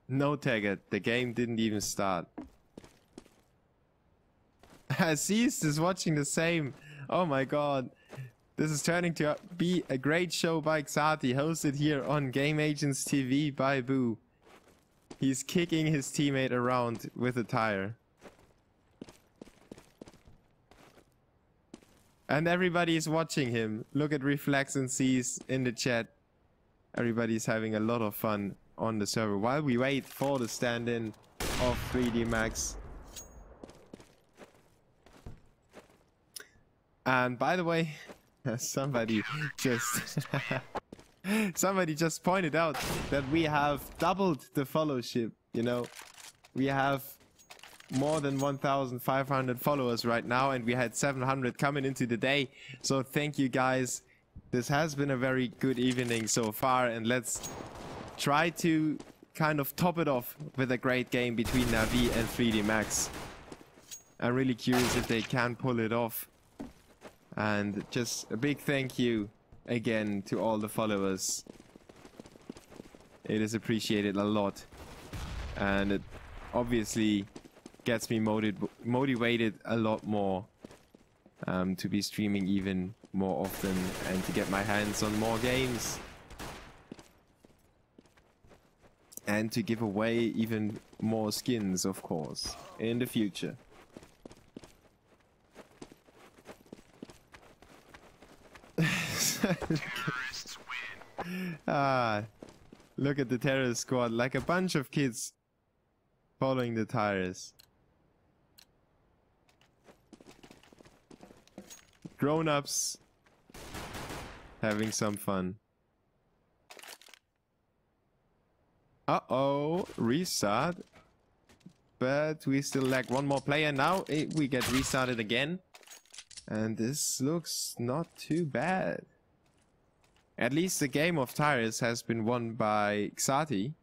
No Taggart, the game didn't even start. Aziz is watching the same. Oh my god. This is turning to be a great show by Xati, hosted here on Game Agents TV by Boo. He's kicking his teammate around with a tire. And everybody is watching him. Look at Reflex and Sees in the chat. Everybody's having a lot of fun on the server while we wait for the stand-in of 3D Max. And by the way, somebody just somebody just pointed out that we have doubled the followership. You know, we have more than 1,500 followers right now, and we had 700 coming into the day. So thank you guys. This has been a very good evening so far, and let's try to kind of top it off with a great game between Navi and 3D Max. I'm really curious if they can pull it off. And just a big thank you again to all the followers. It is appreciated a lot, and it obviously gets me motivated a lot more to be streaming even more often and to get my hands on more games and to give away even more skins, of course, in the future. Terrorists win. Ah, look at the terrorist squad, like a bunch of kids following the tires. Grown-ups having some fun. Uh-oh, restart. But we still lack one more player now. We get restarted again. And this looks not too bad. At least the game of tires has been won by Xati.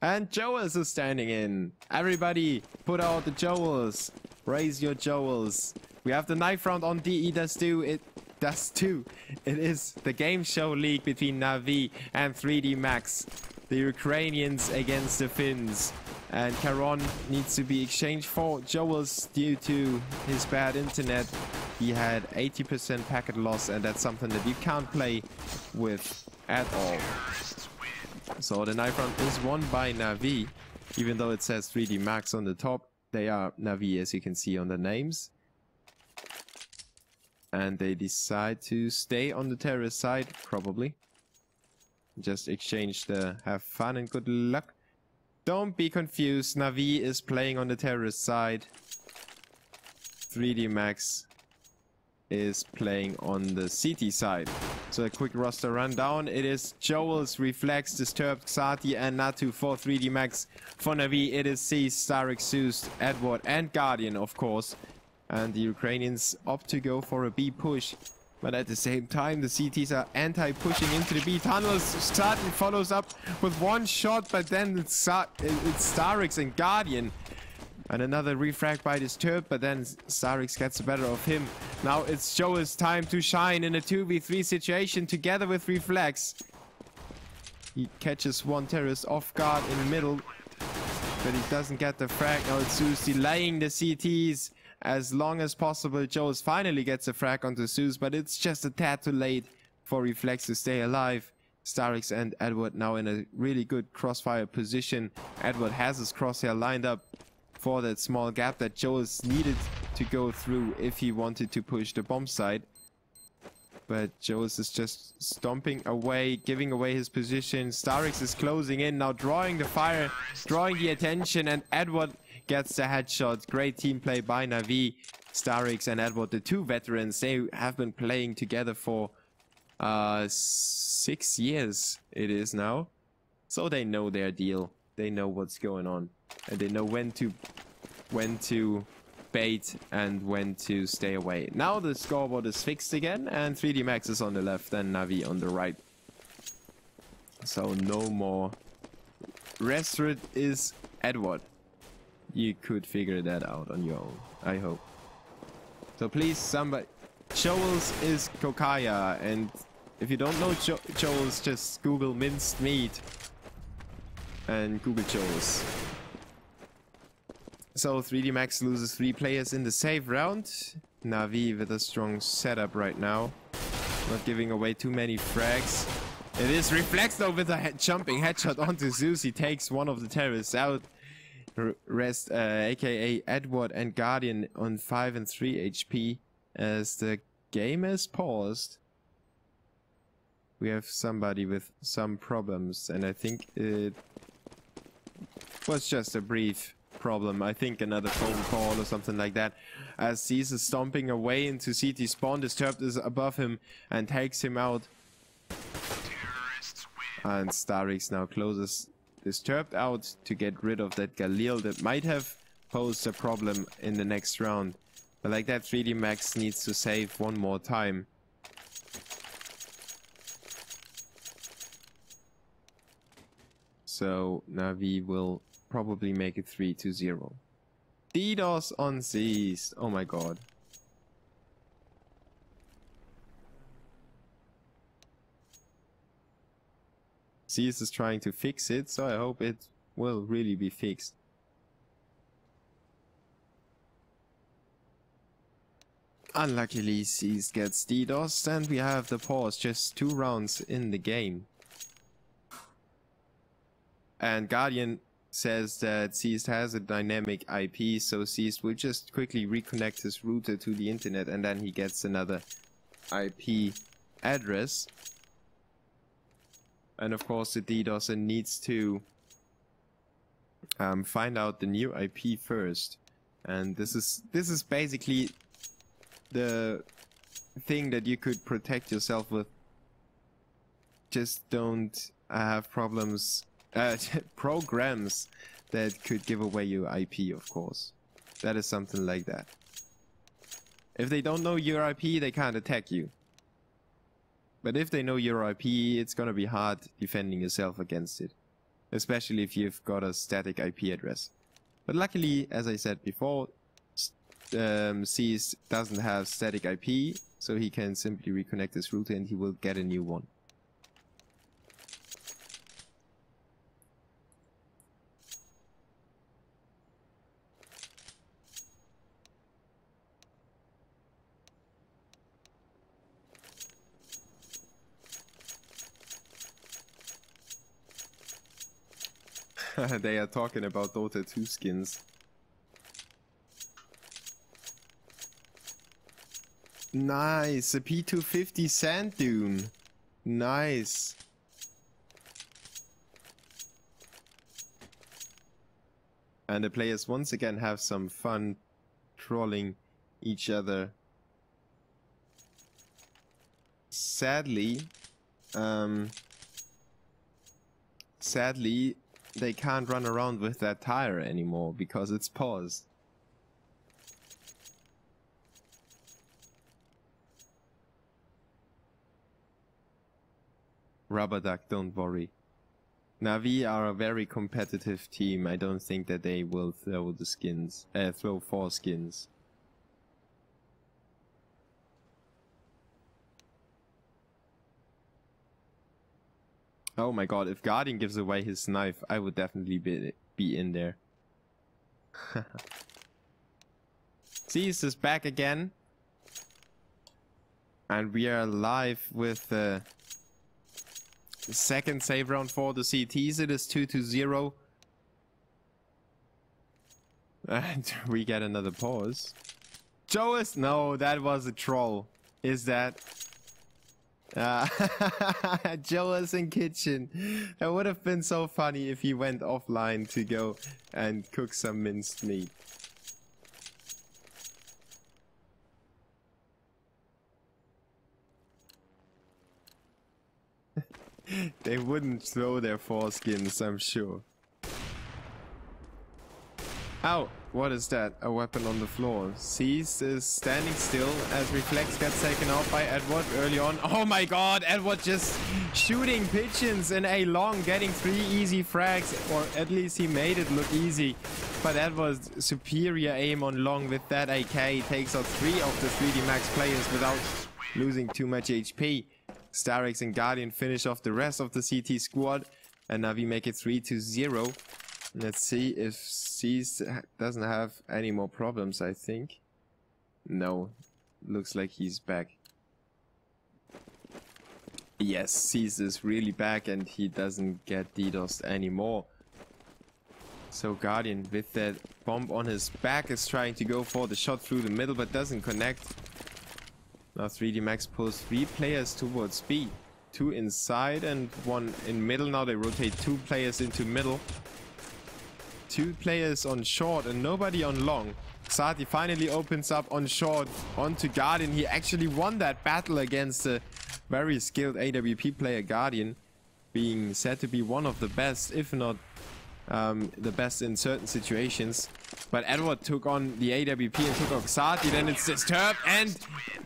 And Joels is standing in. Everybody, put out the Joels. Raise your Joels. We have the knife round on ddos. It does too. It is the game show league between Navi and 3D Max. The Ukrainians against the Finns. And Caron needs to be exchanged for Joels due to his bad internet. He had 80% packet loss, and that's something that you can't play with at all. So the knife round is won by Navi, even though it says 3D Max on the top. They are Navi, as you can see on the names. And they decide to stay on the terrorist side, probably. Just exchange the have fun and good luck. Don't be confused, Navi is playing on the terrorist side. 3D Max is playing on the CT side. So a quick roster rundown. It is Joel's, Reflex, Disturbed, Xati, and Natu for 3D Max. For Navi, it is C, Starix, Zeus, Edward, and Guardian, of course. And the Ukrainians opt to go for a B push. But at the same time, the CTs are anti-pushing into the B tunnels. Xati follows up with one shot, but then it's Starix and Guardian. And another refrag by Disturbed, but then Starix gets the better of him. Now it's Joel's time to shine in a 2v3 situation together with Reflex. He catches one terrorist off guard in the middle, but he doesn't get the frag. Now it's Zeus delaying the CTs as long as possible. Joel's finally gets a frag onto Zeus, but it's just a tad too late for Reflex to stay alive. Starix and Edward now in a really good crossfire position. Edward has his crosshair lined up for that small gap that Joel's needed to go through if he wanted to push the bomb site. But Joel's is just stomping away, giving away his position. Starix is closing in, now drawing the fire, drawing the attention, and Edward gets the headshot. Great team play by Navi. Starix and Edward, the two veterans, they have been playing together for 6 years it is now. So they know their deal. They know what's going on. And they know when to bait and when to stay away. Now the scoreboard is fixed again, and 3D Max is on the left and Navi on the right. So no more. Restaurant is Edward. You could figure that out on your own, I hope. So please, somebody. Joel's is Kokaya, and if you don't know Joel's, just Google minced meat and Google Joel's. So 3D Max loses 3 players in the save round. Navi with a strong setup right now. Not giving away too many frags. It is Reflex though with a jumping headshot onto Zeus. He takes one of the terrorists out. Rest, aka Edward and Guardian on 5 and 3 HP as the game is paused. we have somebody with some problems, and I think it was just a brief problem. I think another phone call or something like that. As Seas is stomping away into CT spawn, Disturbed is above him and takes him out. And Starix now closes Disturbed out to get rid of that Galil that might have posed a problem in the next round. But like that, 3D Max needs to save one more time. So Navi will probably make it 3-0. ddos on Seas. Oh my god. Seas is trying to fix it, so I hope it will really be fixed. Unluckily, Seas gets ddos, and we have the pause, just 2 rounds in the game. And Guardian says that Seas has a dynamic IP, so Seas will just quickly reconnect his router to the internet, and then he gets another IP address. And of course, the DDoSer needs to find out the new IP first. And this is basically the thing that you could protect yourself with. Just don't have problems, programs that could give away your IP, of course. That is something like that. If they don't know your IP, they can't attack you. But if they know your IP, it's gonna be hard defending yourself against it. Especially if you've got a static IP address. But luckily, as I said before, Seas doesn't have static IP, so he can simply reconnect his router and he will get a new one. They are talking about Dota 2 skins. Nice, a P250 sand dune. Nice. And the players once again have some fun trolling each other. Sadly, they can't run around with that tire anymore because it's paused. Rubber Duck, don't worry. Navi are a very competitive team. I don't think that they will throw the skins, throw 4 skins. Oh my god, if Guardian gives away his knife, I would definitely be in there. Seas is back again. And we are live with the second save round for the CTs. It is 2-0. And we get another pause. Joe is... No, that was a troll. Is that... Joe is in kitchen. That would have been so funny if he went offline to go and cook some minced meat. They wouldn't throw their foreskins, I'm sure. Ow! What is that? A weapon on the floor. Seas is standing still as Reflex gets taken out by Edward early on. Oh my god! Edward just shooting pigeons in a long, getting 3 easy frags. Or at least he made it look easy. But Edward's superior aim on long with that AK takes out 3 of the 3D Max players without losing too much HP. Starix and Guardian finish off the rest of the CT squad. And now we make it 3-0. Let's see if Seas doesn't have any more problems, I think. No. Looks like he's back. Yes, Seas is really back and he doesn't get DDoSed anymore. So Guardian with that bomb on his back is trying to go for the shot through the middle but doesn't connect. Now 3D Max pulls 3 players towards B. 2 inside and 1 in middle. Now they rotate 2 players into middle. 2 players on short and nobody on long. Xati finally opens up on short onto Guardian. He actually won that battle against a very skilled AWP player, Guardian, being said to be one of the best, if not the best in certain situations. But Edward took on the AWP and took on Xati. Then it's disturbed, and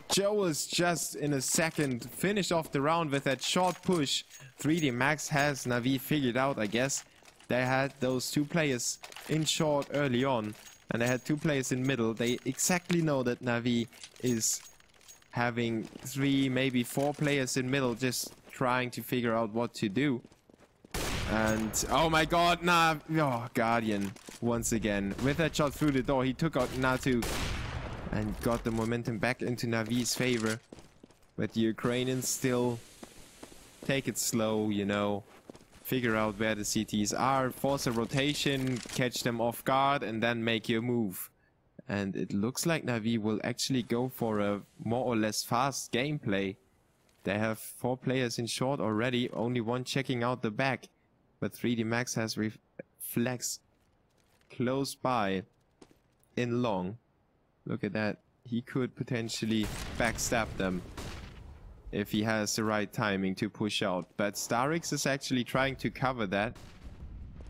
Joe was just in a second finished off the round with that short push. 3D Max has Na'Vi figured out, I guess. They had those 2 players in short early on, and they had 2 players in middle. They exactly know that Na'Vi is having 3, maybe 4 players in middle, just trying to figure out what to do. And oh my god, Guardian once again with that shot through the door. He took out Natu and got the momentum back into Navi's favor. But the Ukrainians still take it slow, you know. Figure out where the CTs are, force a rotation, catch them off guard, and then make your move. And it looks like Na'Vi will actually go for a more or less fast gameplay. They have 4 players in short already, only 1 checking out the back. But 3D Max has Reflex close by in long. Look at that. He could potentially backstab them if he has the right timing to push out. But Starix is actually trying to cover that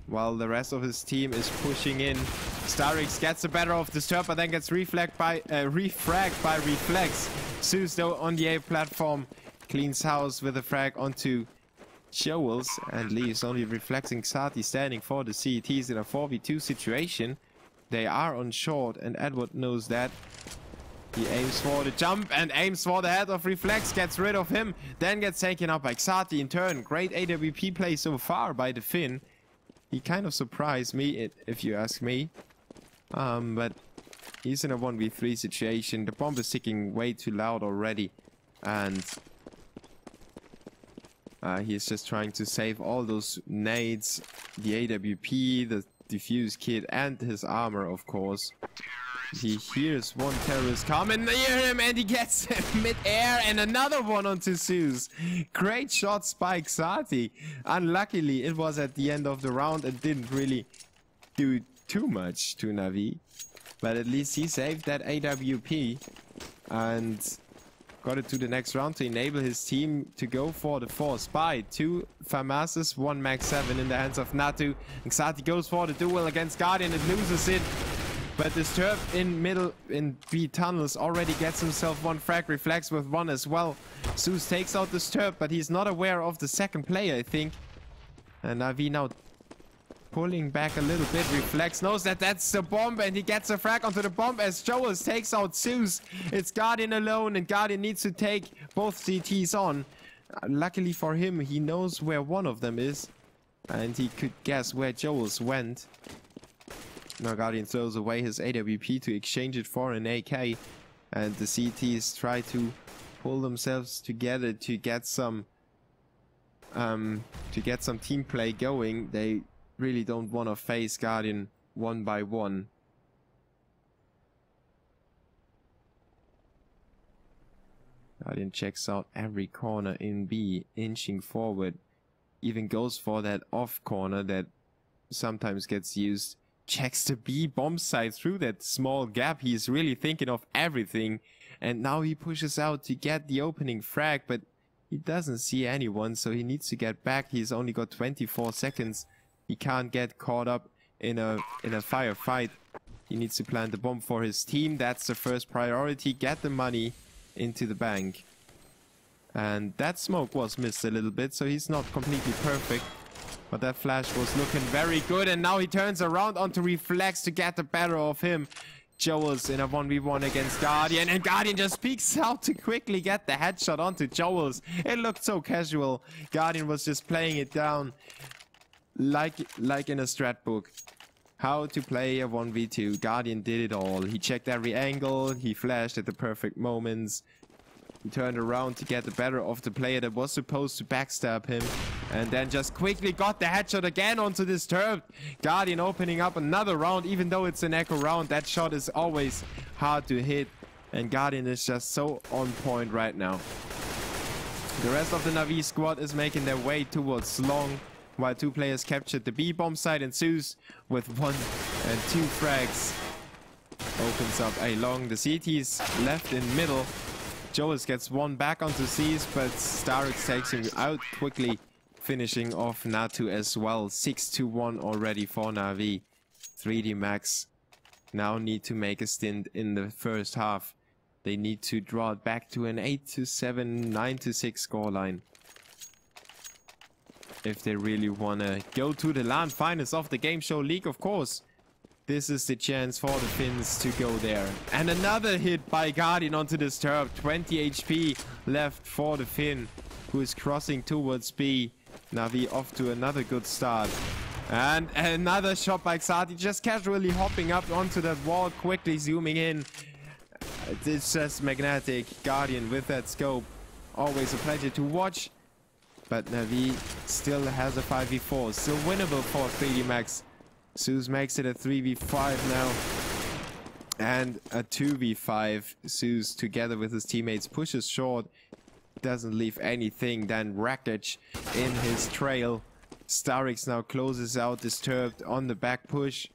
while the rest of his team is pushing in. Starix gets the better of Disturb, but then gets refragged by Reflex. Zeus, though, on the A platform, cleans house with a frag onto Joels and leaves only Reflexing Xati standing for the CETs in a 4v2 situation. They are on short, and Edward knows that. He aims for the jump and aims for the head of Reflex, gets rid of him, then gets taken up by Xati in turn. Great AWP play so far by the Finn. He kind of surprised me, if you ask me. But he's in a 1v3 situation. The bomb is ticking way too loud already, and he's just trying to save all those nades, the AWP, the defuse kit, and his armor, of course. He hears 1 terrorist coming near him, and he gets him mid-air, and another one onto Zeus. Great shots by Xati. Unluckily, it was at the end of the round and didn't really do too much to Na'Vi. But at least he saved that AWP and got it to the next round to enable his team to go for the 4 spy. 2 FAMASes, 1 Max 7 in the hands of Natu. Xati goes for the duel against Guardian and loses it. But Disturb in middle in B tunnels already gets himself 1 frag. Reflex with 1 as well. Zeus takes out Disturb, but he's not aware of the second player, I think. And Na'Vi now pulling back a little bit. Reflex knows that that's the bomb, and he gets a frag onto the bomb as Joels takes out Zeus. It's Guardian alone, and Guardian needs to take both CTs on. Luckily for him, he knows where one of them is, and he could guess where Joels went. Now Guardian throws away his AWP to exchange it for an AK, and the CTs try to pull themselves together to get some team play going. They really don't want to face Guardian 1 by 1. Guardian checks out every corner in B, inching forward. Even goes for that off corner that sometimes gets used. Checks the B bomb site through that small gap. He's really thinking of everything. And now he pushes out to get the opening frag, but he doesn't see anyone, so he needs to get back. He's only got 24 seconds. He can't get caught up in a firefight. He needs to plant the bomb for his team. That's the first priority. Get the money into the bank. And that smoke was missed a little bit, so he's not completely perfect. But that flash was looking very good, and now he turns around onto Reflex to get the better of him. Joels in a 1v1 against Guardian, and Guardian just peeks out to quickly get the headshot onto Joels. It looked so casual. Guardian was just playing it down like in a strat book. How to play a 1v2. Guardian did it all. He checked every angle, he flashed at the perfect moments. He turned around to get the better of the player that was supposed to backstab him, and then just quickly got the headshot again onto Disturbed. Guardian opening up another round, even though it's an echo round. That shot is always hard to hit, and Guardian is just so on point right now. The rest of the Na'Vi squad is making their way towards long, while 2 players captured the B bomb site, and Mouz with 1 and 2 frags opens up a long. The CT's left in middle. Joas gets 1 back onto C's, but Starix takes him out quickly, finishing off Natu as well. 6-1 already for Na'Vi. 3D Max now need to make a stint in the first half. They need to draw it back to an 8-7, 9-6 scoreline if they really want to go to the LAN finals of the GameShowLeague, of course. This is the chance for the Finns to go there. And another hit by Guardian onto this turf. 20 HP left for the Finn, who is crossing towards B. Na'Vi off to another good start. And another shot by Xati, just casually hopping up onto that wall, quickly zooming in. It's just magnetic. Guardian with that scope. Always a pleasure to watch. But Na'Vi still has a 5v4. Still winnable for 3D Max. Mouz makes it a 3v5 now. And a 2v5. Mouz together with his teammates pushes short. Doesn't leave anything. Then Wreckage in his trail. Starix now closes out Disturbed on the back push.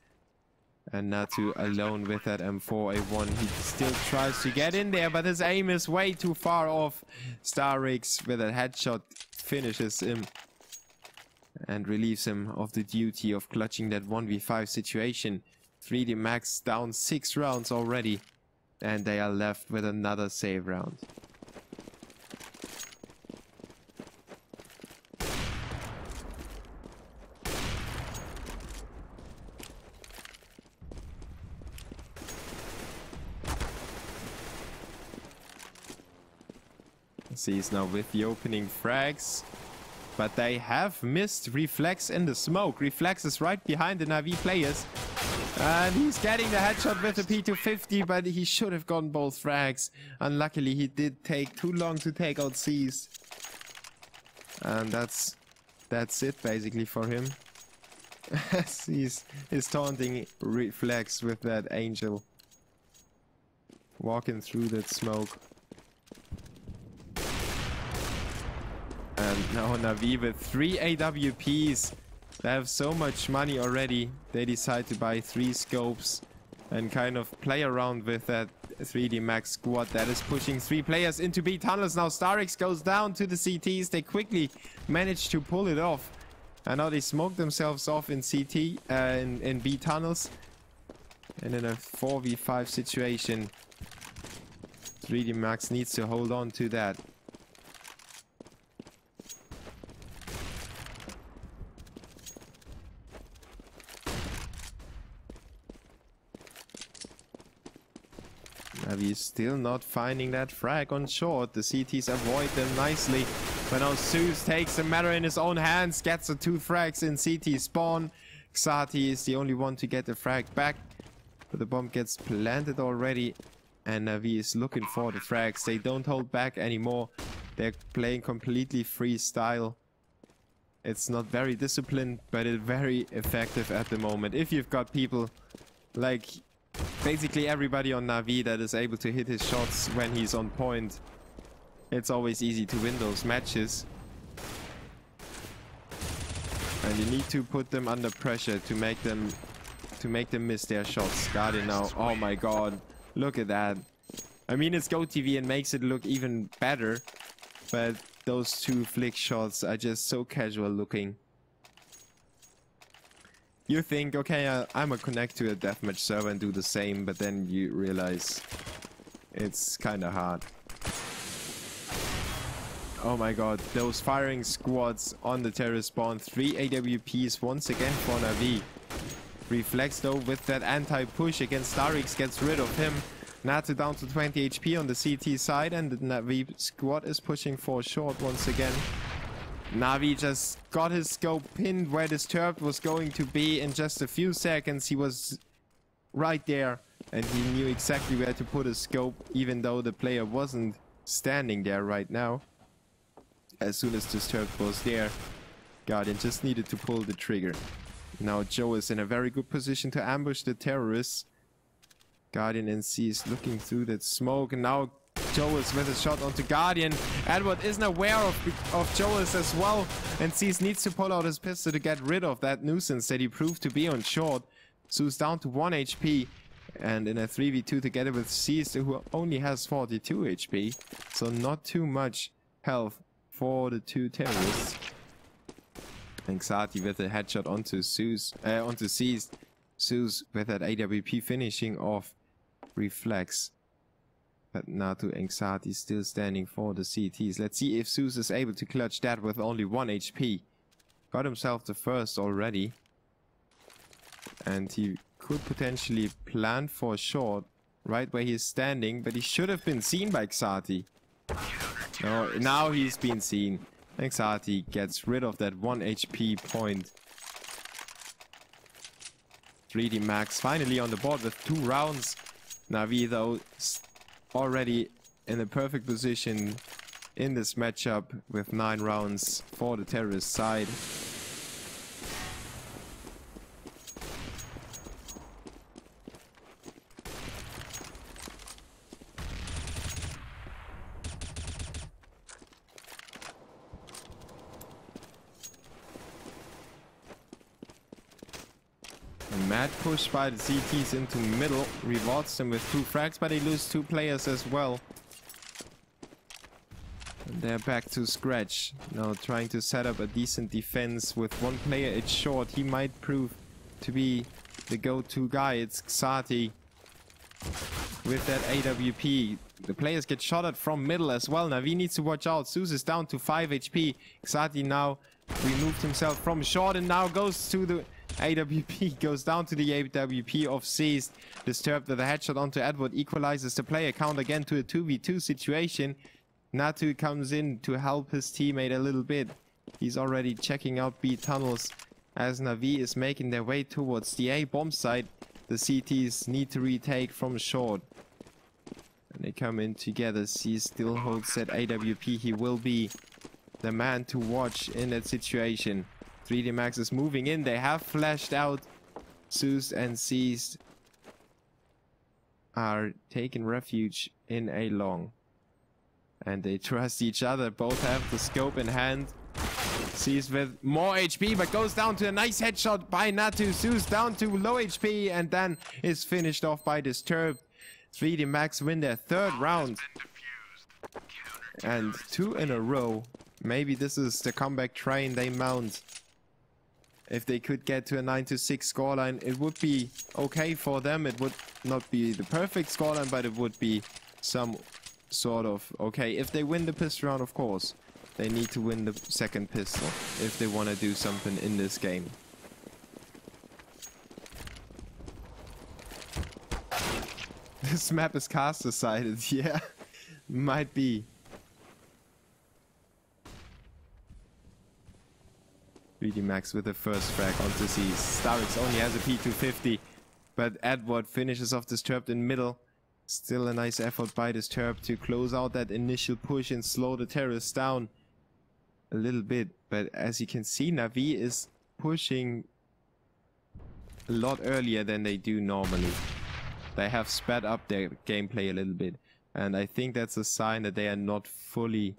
And Natu alone with that M4A1. He still tries to get in there, but his aim is way too far off. Starix with a headshot finishes him and relieves him of the duty of clutching that 1v5 situation. 3D Max down 6 rounds already, and they are left with another save round. Sees now with the opening frags, but they have missed Reflex in the smoke. Reflex is right behind the Na'Vi players, and he's getting the headshot with the P250, but he should have gotten both frags. Unluckily, he did take too long to take out C's, and that's it basically for him. He's taunting Reflex with that angel, walking through that smoke. And now Na'Vi with 3 AWPs. They have so much money already. They decide to buy 3 scopes and kind of play around with that 3D Max squad that is pushing 3 players into B tunnels. Now Starix goes down to the CTs. They quickly manage to pull it off. And now they smoke themselves off in CT, in B tunnels. And in a 4v5 situation, 3D Max needs to hold on to that. Na'Vi is still not finding that frag on short. The CTs avoid them nicely. But now Mouz takes the matter in his own hands. Gets the 2 frags in CT spawn. Xati is the only one to get the frag back. But the bomb gets planted already. And Na'Vi is looking for the frags. They don't hold back anymore. They're playing completely freestyle. It's not very disciplined, but it's very effective at the moment. If you've got people like basically everybody on Na'Vi that is able to hit his shots when he's on point, it's always easy to win those matches. And you need to put them under pressure to make them miss their shots. Guardian now, oh my god, look at that. I mean, it's GoTV and makes it look even better, but those 2 flick shots are just so casual looking. You think, okay, I'm gonna connect to a deathmatch server and do the same, but then you realize it's kind of hard. Oh my god, those firing squads on the terrorist spawn. 3 AWPs once again for Na'Vi. Reflex though with that anti-push against Starix gets rid of him. Natu down to 20 HP on the CT side, and the Na'Vi squad is pushing for short once again. Na'Vi just got his scope pinned where Disturbed was going to be in just a few seconds. He was right there and he knew exactly where to put his scope, even though the player wasn't standing there right now. As soon as Disturbed was there, Guardian just needed to pull the trigger. Now Joe is in a very good position to ambush the terrorists. Guardian and C is looking through that smoke, and now Joas with a shot onto Guardian. Edward isn't aware of Joas as well, and sees needs to pull out his pistol to get rid of that nuisance that he proved to be on short. Zeus down to 1 HP, and in a 3v2 together with Seized, who only has 42 HP, so not too much health for the two terrorists. And Xati with a headshot onto Zeus, onto Seized. Zeus with that AWP finishing off Reflex. But Natu and Xati still standing for the CTs. Let's see if Zeus is able to clutch that with only 1 HP. Got himself the first already. And he could potentially plan for a short right where he's standing, but he should have been seen by Xati. No, now he's been seen. And Xati gets rid of that 1 HP point. 3D Max finally on the board with 2 rounds. Na'Vi though already in a perfect position in this matchup with 9 rounds for the terrorist side. Mad push by the CTs into middle, rewards them with 2 frags, but they lose 2 players as well. And they're back to scratch. Now trying to set up a decent defense with 1 player at short. He might prove to be the go-to guy. It's Xati with that AWP. The players get shot at from middle as well. Na'Vi needs to watch out. Zeus is down to 5 HP. Xati now removed himself from short and now goes to the AWP, goes down to the AWP of Seized. Disturbed with a headshot onto Edward, equalizes the player count again to a 2v2 situation. Natu comes in to help his teammate a little bit. He's already checking out B tunnels as Na'Vi is making their way towards the A bomb site. The CTs need to retake from short. And they come in together. C still holds that AWP. He will be the man to watch in that situation. 3D Max is moving in. They have flashed out. Zeus and Seized are taking refuge in a long. And they trust each other. Both have the scope in hand. Seized with more HP, but goes down to a nice headshot by Natu. Zeus down to low HP and then is finished off by Disturbed. 3D Max win their 3rd round. And 2 in a row. Maybe this is the comeback train they mount. If they could get to a 9-6 scoreline, it would be okay for them. It would not be the perfect scoreline, but it would be some sort of okay. If they win the pistol round, of course, they need to win the 2nd pistol if they want to do something in this game. This map is caster-sided, yeah, might be. 3D Max with the first frag onto C. Starix only has a P250, but Edward finishes off Disturbed in middle. Still a nice effort by Disturbed to close out that initial push and slow the terrorists down a little bit. But as you can see, Na'Vi is pushing a lot earlier than they do normally. They have sped up their gameplay a little bit, and I think that's a sign that they are not fully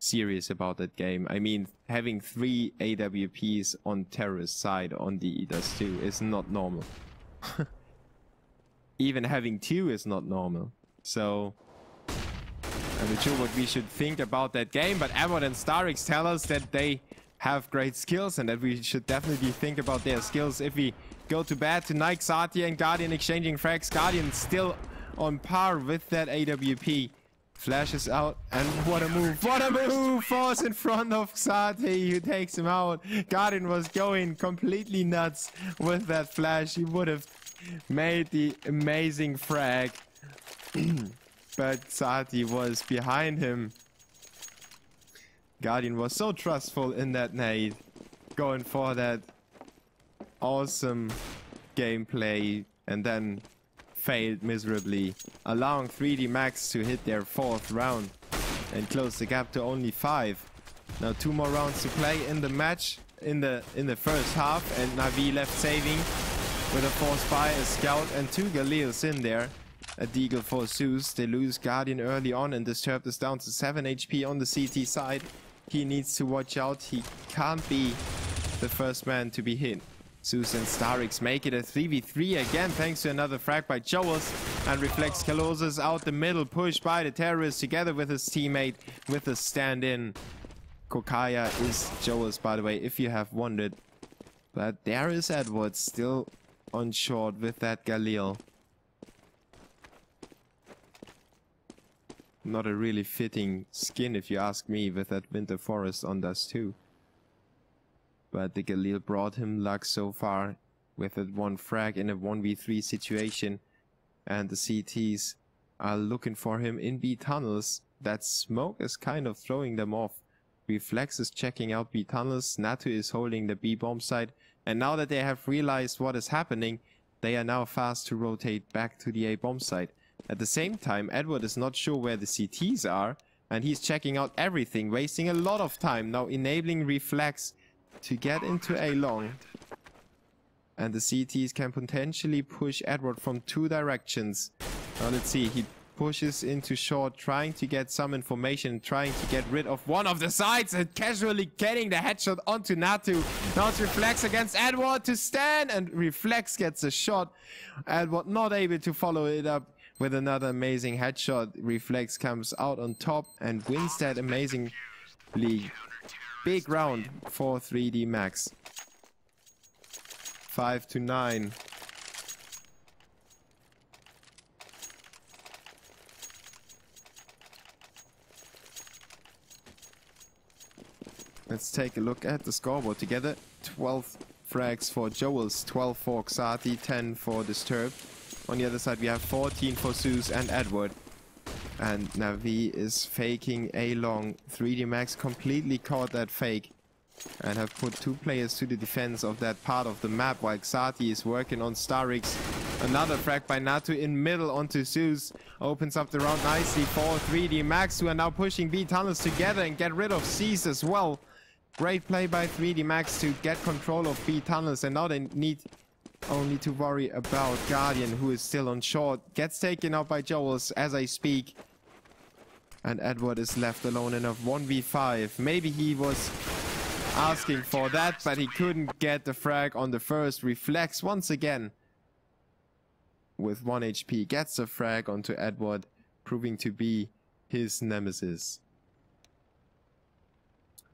serious about that game. I mean, having 3 AWPs on terrorist side on the ddos 2 is not normal. Even having 2 is not normal. So I'm not sure what we should think about that game, but Edward and Starix tell us that they have great skills and that we should definitely think about their skills if we go to bed tonight. Xati and Guardian exchanging frags. Guardian still on par with that AWP. Flashes out, and what a move! What a move! Falls in front of Xati, who takes him out. Guardian was going completely nuts with that flash. He would have made the amazing frag. But Xati was behind him. Guardian was so trustful in that nade. Going for that awesome gameplay, and then failed miserably, allowing 3D Max to hit their 4th round and close the gap to only 5. Now 2 more rounds to play in the match in the first half, and Na'Vi left saving with a force by a scout and 2 Galeos in there. A deagle for Zeus. They lose Guardian early on, and Disturbed is down to 7 HP on the CT side. He needs to watch out. He can't be the first man to be hit. Zeus and Starix make it a 3v3 again, thanks to another frag by Joels. And Reflex closes out the middle, pushed by the terrorist together with his teammate with a stand-in. Kokaya is Joels, by the way, if you have wondered. But there is Edward still on short with that Galil. Not a really fitting skin, if you ask me, with that Winter Forest on Dust 2. But the Galil brought him luck so far with that one frag in a 1v3 situation. And the CTs are looking for him in B tunnels. That smoke is kind of throwing them off. Reflex is checking out B tunnels. Natu is holding the B bomb site. And now that they have realized what is happening, they are now fast to rotate back to the A bomb site. At the same time, Edward is not sure where the CTs are. And he's checking out everything, wasting a lot of time. Now enabling Reflex to get into A long. And the CTs can potentially push Edward from two directions. Now let's see, he pushes into short, trying to get some information, trying to get rid of one of the sides, and casually getting the headshot onto Natu. Now it's Reflex against Edward to stand, and Reflex gets a shot. Edward not able to follow it up with another amazing headshot. Reflex comes out on top and wins that amazing league. Big round for 3D Max. 5-9. Let's take a look at the scoreboard together. 12 frags for Joels, 12 for Xati, 10 for Disturbed. On the other side we have 14 for Zeus and Edward. And Navi is faking A long. 3D Max completely caught that fake and have put two players to the defense of that part of the map, while Xati is working on Starix. Another frag by Natu in middle onto Zeus. Opens up the round nicely for 3D Max, who are now pushing B tunnels together and get rid of C's as well. Great play by 3D Max to get control of B tunnels, and now they need only to worry about Guardian, who is still on short. Gets taken out by Joels as I speak. And Edward is left alone in a 1v5. Maybe he was asking for that, but he couldn't get the frag on the first. Reflex once again with 1 HP gets a frag onto Edward, proving to be his nemesis.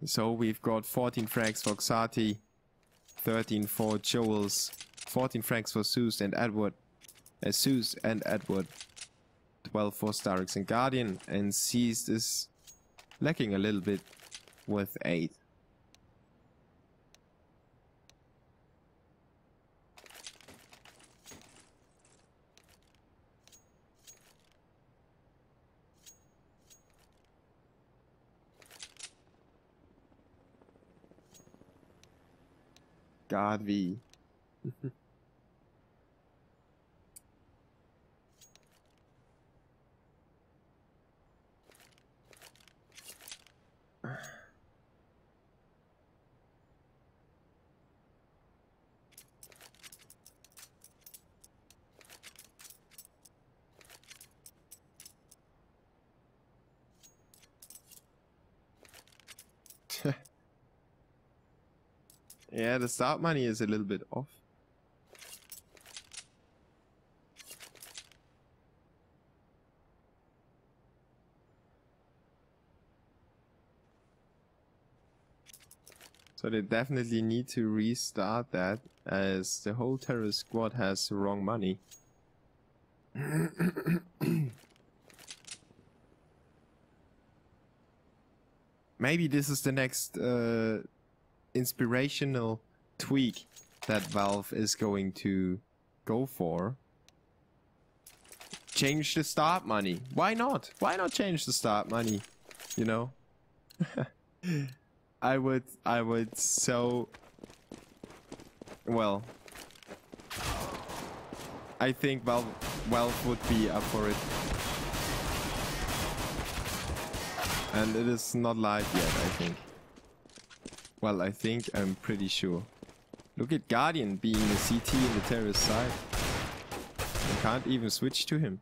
So we've got 14 frags for Xati, 13 for Joels, 14 frags for Zeus and Edward. Zeus and Edward. 12 for Starix and Guardian, and Seized is lacking a little bit with 8. God V. Yeah, the start money is a little bit off. So they definitely need to restart that, as the whole terrorist squad has the wrong money. Maybe this is the next inspirational tweak that Valve is going to go for. Change the start money. Why not? Why not change the start money? You know? I would so... Well... I think Valve would be up for it. And it is not live yet, I think. Well, I'm pretty sure. Look at Guardian being the CT in the terrorist side. You can't even switch to him.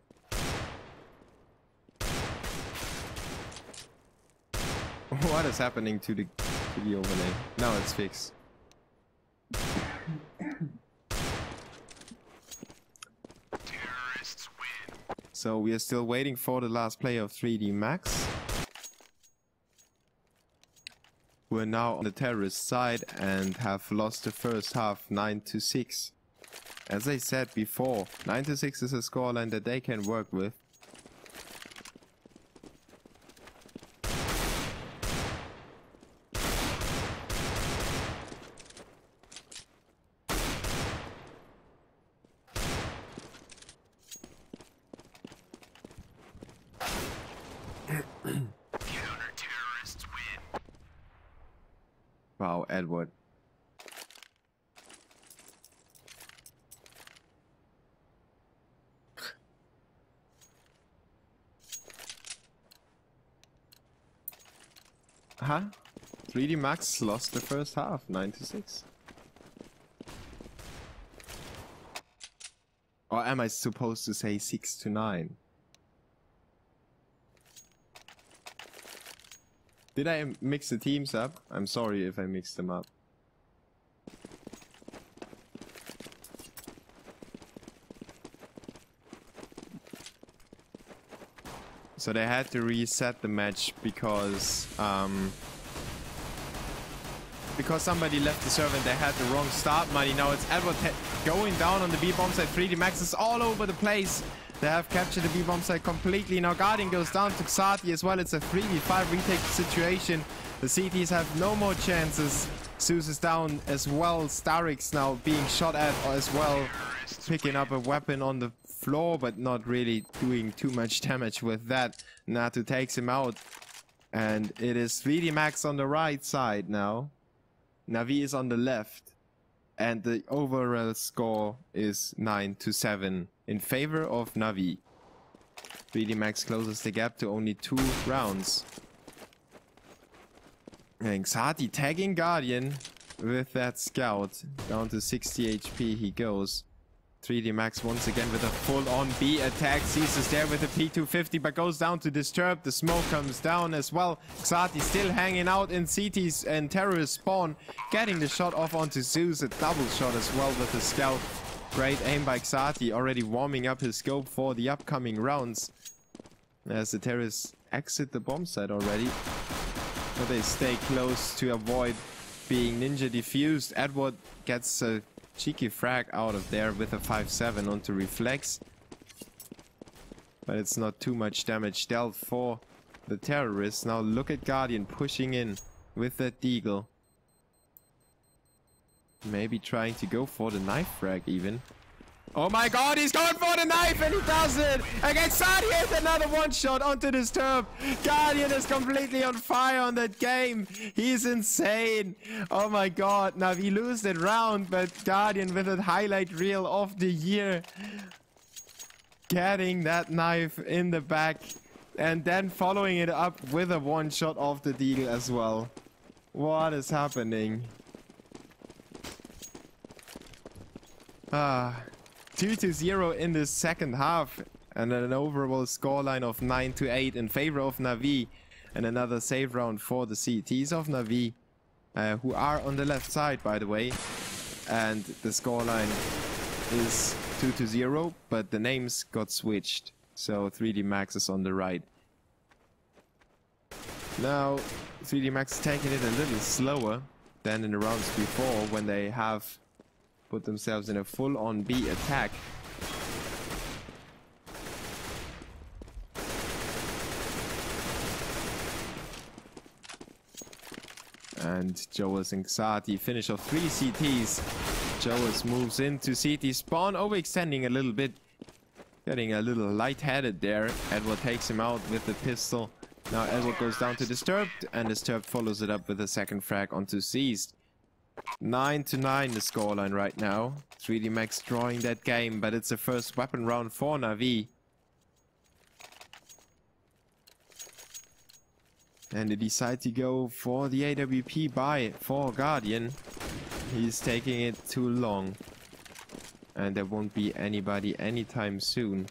What is happening to the overlay? Now it's fixed. Terrorists win. So we are still waiting for the last player of 3D Max. We're now on the terrorist side and have lost the first half 9-6. As I said before, 9-6 is a scoreline that they can work with. Counter-terrorists win. Wow, Edward. Huh? 3D Max lost the first half, 9-6. Or am I supposed to say 6-9? Did I mix the teams up? I'm sorry if I mixed them up. So they had to reset the match because somebody left the server and they had the wrong start money. Now it's Edward going down on the B bomb side. 3D Max is all over the place. They have captured the B bomb side completely. Now Guardian goes down to Xati as well. It's a 3v5 retake situation. The CTs have no more chances. Zeus is down as well. Starix now being shot at as well. Picking up a weapon on the floor, but not really doing too much damage with that. Natu takes him out. And it is 3D Max on the right side now. Navi is on the left. And the overall score is 9-7 in favor of Navi. 3D Max closes the gap to only 2 rounds. And Xati tagging Guardian with that scout. Down to 60 HP he goes. 3D Max once again with a full-on B attack. Seizes there with a P250 but goes down to disturb. The smoke comes down as well. Xati still hanging out in CTs and terrorist spawn. Getting the shot off onto Zeus. A double shot as well with the scout. Great aim by Xati. Already warming up his scope for the upcoming rounds. As the terrorists exit the bomb site already. But they stay close to avoid being ninja defused. Edward gets a cheeky frag out of there with a 5-7 onto Reflex. But it's not too much damage dealt for the terrorists. Now look at Guardian pushing in with that deagle. Maybe trying to go for the knife frag even. Oh my god, he's going for the knife and he does it! Against Xati, another one shot onto this turf. Guardian is completely on fire on that game. He's insane. Oh my god, now we lose that round, but Guardian with a highlight reel of the year. Getting that knife in the back and then following it up with a one shot off the deal as well. What is happening? 2-0 in the second half and an overall scoreline of 9-8 in favor of Navi, and another save round for the CTs of Navi, who are on the left side by the way, and the scoreline is 2-0, but the names got switched, so 3D Max is on the right. Now 3D Max is taking it a little slower than in the rounds before when they have put themselves in a full-on B attack. And Joas and Xati finish off 3 CTs. Joas moves into CT spawn, overextending a little bit. Getting a little lightheaded there. Edward takes him out with the pistol. Now Edward goes down to Disturbed, and Disturbed follows it up with a second frag onto Seized. 9-9 the scoreline right now. 3D Max drawing that game, but it's the first weapon round for Navi. And they decide to go for the AWP buy for Guardian. He's taking it too long. And there won't be anybody anytime soon.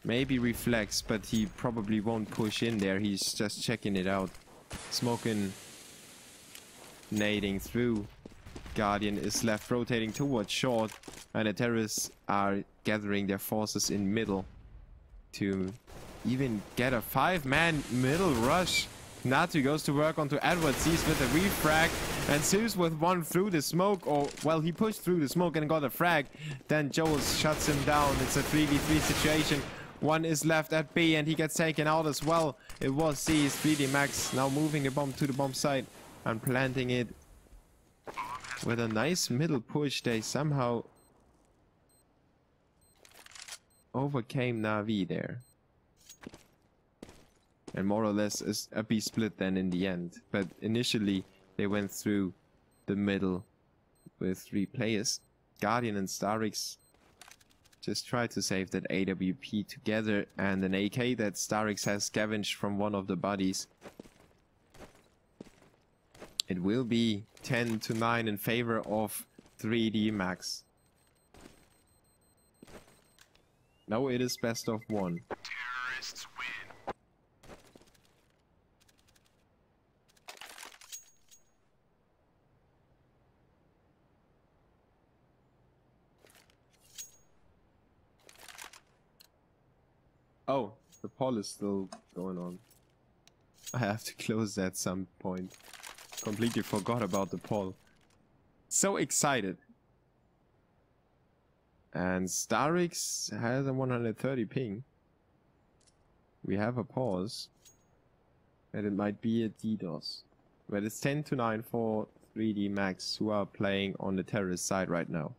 Maybe Reflex, but he probably won't push in there. He's just checking it out. Smoking, nading through. Guardian is left rotating towards short, and the terrorists are gathering their forces in middle to even get a 5-man middle rush. Natu goes to work onto Edward, sees with a refrag, and Zeus with one through the smoke, or well, he pushed through the smoke and got a frag. Then Joel shuts him down. It's a 3v3 situation. One is left at B and he gets taken out as well. It was C's 3D Max now moving the bomb to the bomb site and planting it. With a nice middle push, they somehow overcame Na'Vi there. And more or less is a B split then in the end. But initially they went through the middle with 3 players. Guardian and Starix just try to save that AWP together, and an AK that Starix has scavenged from one of the bodies. It will be 10-9 in favor of 3D Max. Now it is best of 1. Terrorists win. Oh, the poll is still going on. I have to close that at some point. Completely forgot about the poll. So excited. And Starix has a 130 ping. We have a pause. And it might be a ddos. But it's 10-9 for 3D Max, who are playing on the terrorist side right now.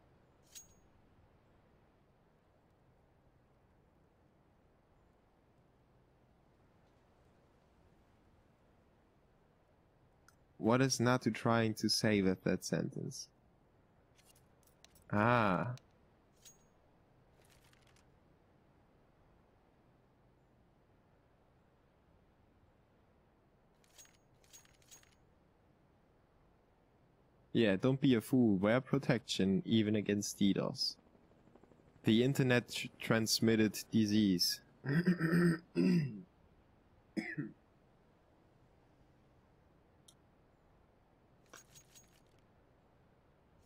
What is Natu trying to say with that sentence? Ah. Yeah, don't be a fool. Wear protection even against DDoS. The internet transmitted disease.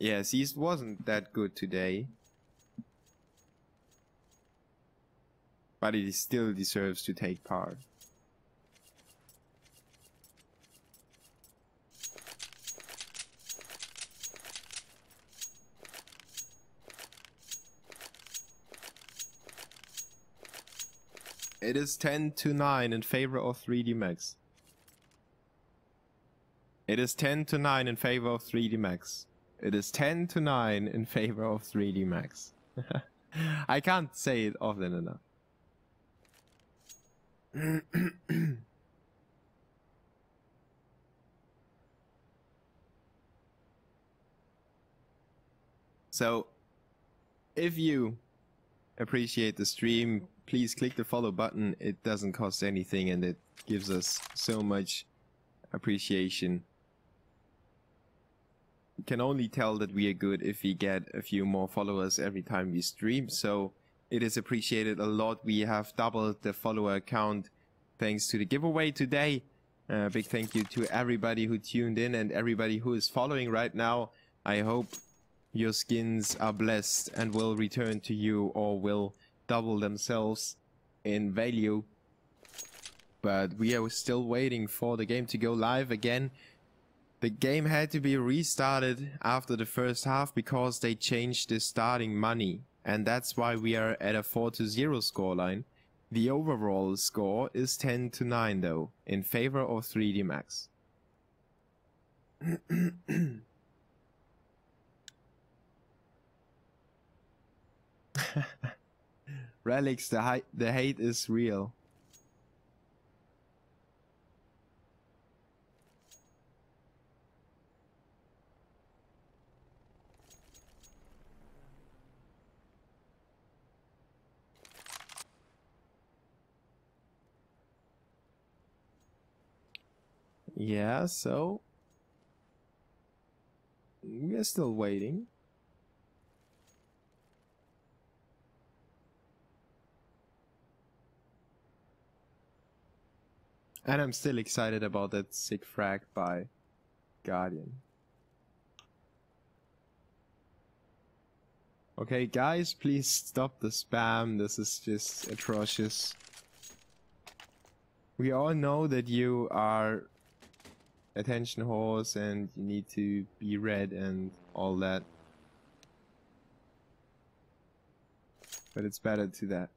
Yes, he wasn't that good today. But he still deserves to take part. It is 10-9 in favor of 3D Max. It is 10-9 in favor of 3D Max. It is 10-9 in favor of 3D Max. I can't say it often enough. So, if you appreciate the stream, please click the follow button. It doesn't cost anything and it gives us so much appreciation. You can only tell that we are good if we get a few more followers every time we stream, so it is appreciated a lot. We have doubled the follower count thanks to the giveaway today. Big thank you to everybody who tuned in and everybody who is following right now. I hope your skins are blessed and will return to you or will double themselves in value. But we are still waiting for the game to go live again. The game had to be restarted after the first half because they changed the starting money. And that's why we are at a 4-0 scoreline. The overall score is 10-9 though, in favor of 3D Max. Relics, the hate is real. Yeah, so we are still waiting. And I'm still excited about that sick frag by Guardian. Okay, guys, please stop the spam. This is just atrocious. We all know that you are attention whores and you need to be read and all that. But it's better to that.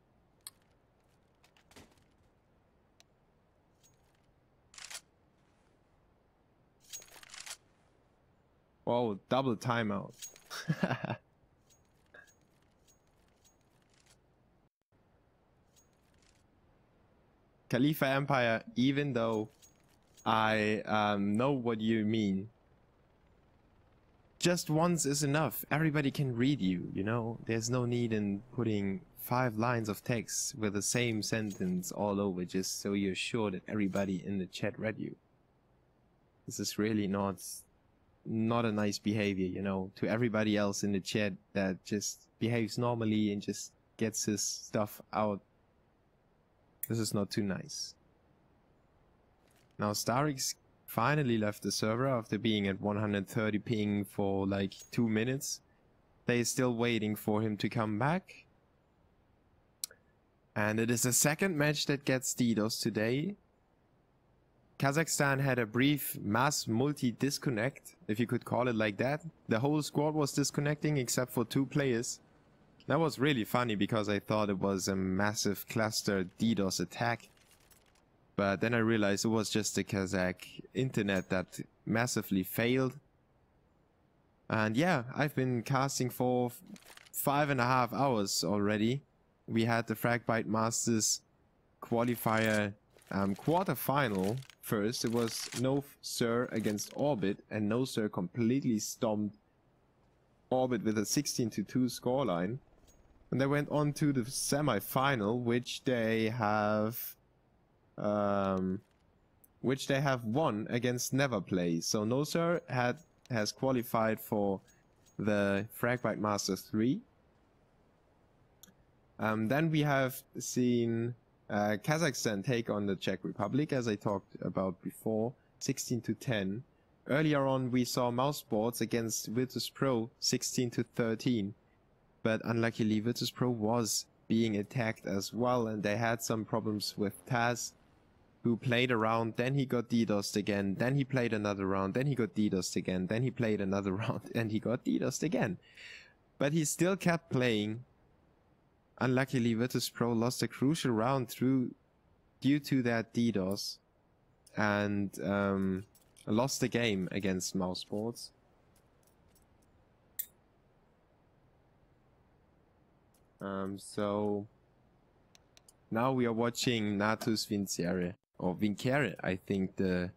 Whoa, double timeout. Khalifa Empire, even though I know what you mean, just once is enough. Everybody can read you, you know? There's no need in putting 5 lines of text with the same sentence all over just so you're sure that everybody in the chat read you. This is really not a nice behavior, you know, to everybody else in the chat that just behaves normally and just gets his stuff out. This is not too nice. Now Starix finally left the server after being at 130 ping for like 2 minutes. They're still waiting for him to come back. And it is the second match that gets ddos today. Kazakhstan had a brief mass multi-disconnect, if you could call it like that. The whole squad was disconnecting except for 2 players. That was really funny because I thought it was a massive cluster DDoS attack. But then I realized it was just the Kazakh internet that massively failed. And yeah, I've been casting for 5.5 hours already. We had the Fragbite Masters qualifier quarterfinal first. It was No Sir against Orbit, and No Sir completely stomped Orbit with a 16-2 scoreline. And they went on to the semi-final, which they have won against Neverplay. So No Sir has qualified for the Fragbite Masters 3. Then we have seen Kazakhstan take on the Czech Republic, as I talked about before, 16-10. Earlier on, we saw Mouse Sports against Virtus.Pro, 16-13. But unluckily, Virtus.Pro was being attacked as well, and they had some problems with Taz, who played around, then he got DDoSed again, then he played another round, then he got DDoSed again, then he played another round, and he got DDoSed again. But he still kept playing. Unluckily, Virtus.Pro lost a crucial round due to that DDoS, and lost the game against Mouse Sports. So now we are watching Natus Vincere, or Vincere, I think the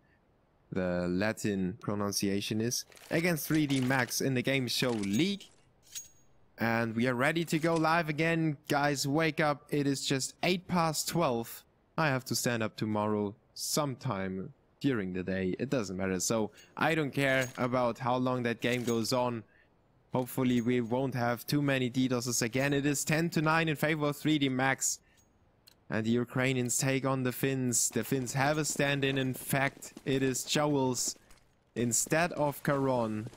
Latin pronunciation is, against 3D Max in the GameShowLeague. And we are ready to go live again. Guys, wake up. It is just 12:08. I have to stand up tomorrow sometime during the day. It doesn't matter. So I don't care about how long that game goes on. Hopefully we won't have too many DDoSes again. It is 10-9 in favor of 3D Max. And the Ukrainians take on the Finns. The Finns have a stand-in. In fact, it is Jowls instead of Caron.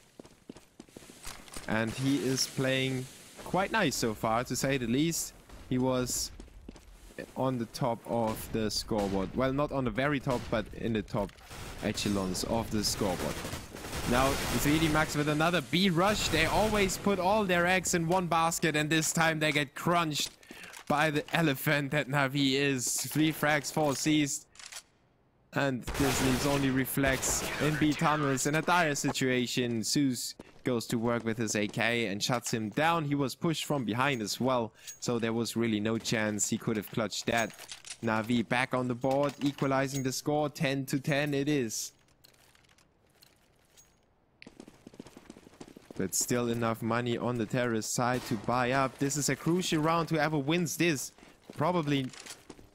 And he is playing quite nice so far, to say the least. He was on the top of the scoreboard. Well, not on the very top, but in the top echelons of the scoreboard. Now, 3D Max with another B rush. They always put all their eggs in one basket, and this time they get crunched by the elephant that Na'Vi is. 3 frags, 4 seized. And this leaves only Reflex in B tunnels in a dire situation. Zeus goes to work with his AK and shuts him down. He was pushed from behind as well, so there was really no chance he could have clutched that. Na'Vi back on the board, equalizing the score. 10-10 it is. But still enough money on the terrorist side to buy up. This is a crucial round. Whoever wins this probably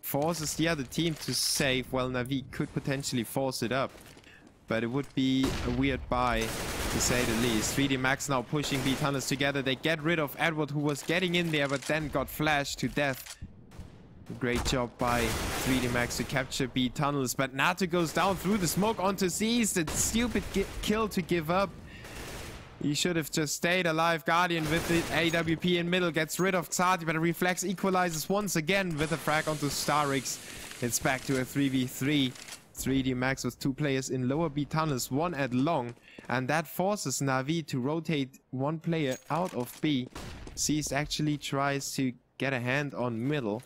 forces the other team to save. Well, Na'Vi could potentially force it up, but it would be a weird buy, to say the least. 3D Max now pushing B tunnels together. They get rid of Edward, who was getting in there, but then got flashed to death. Great job by 3D Max to capture B tunnels, but Nato goes down through the smoke onto C's. That stupid kill to give up. He should have just stayed alive. Guardian with the AWP in middle gets rid of Xati, but a Reflex equalizes once again with a frag onto Starix. It's back to a 3v3. 3D Max with 2 players in lower B tunnels, 1 at long, and that forces Na'Vi to rotate 1 player out of B. C's actually tries to get a hand on middle.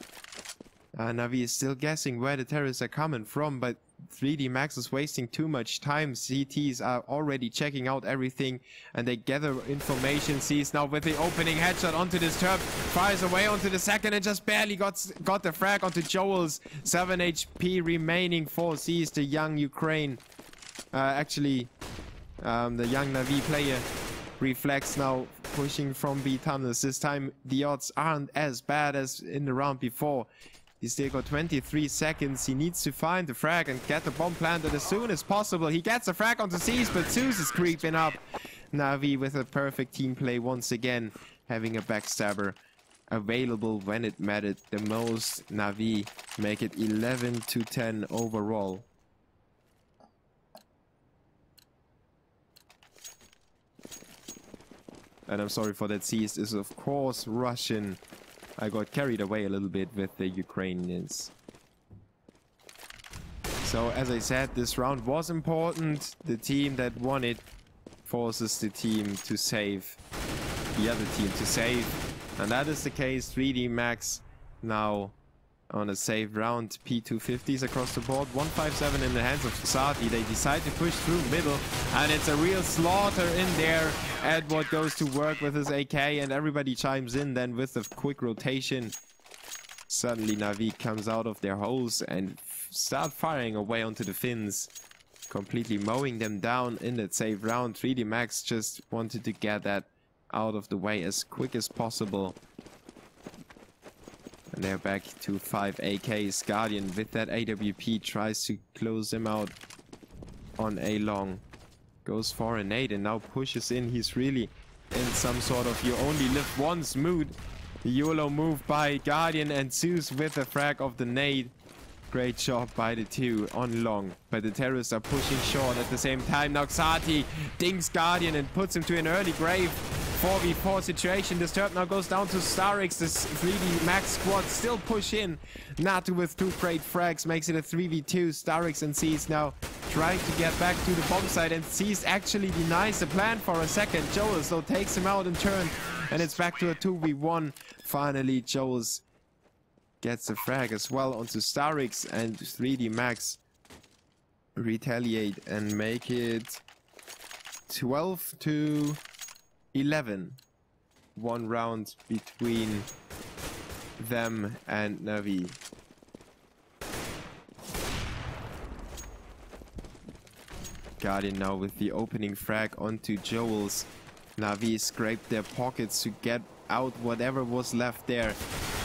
Na'Vi is still guessing where the terrorists are coming from, but 3D Max is wasting too much time. CTs are already checking out everything and they gather information. C's now with the opening headshot onto this turf, fires away onto the second and just barely got the frag onto Joel's. 7 HP remaining for C's, the young Ukraine. The young Na'Vi player. Reflex now pushing from B tunnels. This time the odds aren't as bad as in the round before. He's still got 23 seconds. He needs to find the frag and get the bomb planted as soon as possible. He gets the frag onto C's, but Zeus is creeping up. Na'Vi with a perfect team play once again, having a backstabber available when it mattered the most. Na'Vi make it 11-10 overall. And I'm sorry for that. C's is of course Russian. I got carried away a little bit with the Ukrainians. So as I said, this round was important. The team that won it forces the team to save the other team to save. And that is the case. 3D Max now on a save round. P250s across the board. 157 in the hands of Xati. They decide to push through middle. And it's a real slaughter in there. Edward goes to work with his AK and everybody chimes in then with a quick rotation. Suddenly Na'Vi comes out of their holes and start firing away onto the Finns. Completely mowing them down in that save round. 3D Max just wanted to get that out of the way as quick as possible. And they're back to 5 AKs. Guardian with that AWP tries to close them out on a long. Goes for a nade and now pushes in. He's really in some sort of you only live once mood. The YOLO move by Guardian and Zeus with a frag of the nade. Great job by the two on long. But the terrorists are pushing short at the same time. Now Xati dings Guardian and puts him to an early grave. 4v4 situation. This turret now goes down to Starix. This 3D Max squad still push in. Nato with 2 great frags makes it a 3v2. Starix and C's now trying to get back to the bomb site, and C's actually denies the plan for a second. Joels though takes him out in turn, and it's back to a 2v1. Finally, Joels gets the frag as well onto Starix, and 3D Max retaliate and make it 12-11. 1 round between them and Na'Vi. Guardian now with the opening frag onto Joels. Na'Vi scraped their pockets to get out whatever was left there.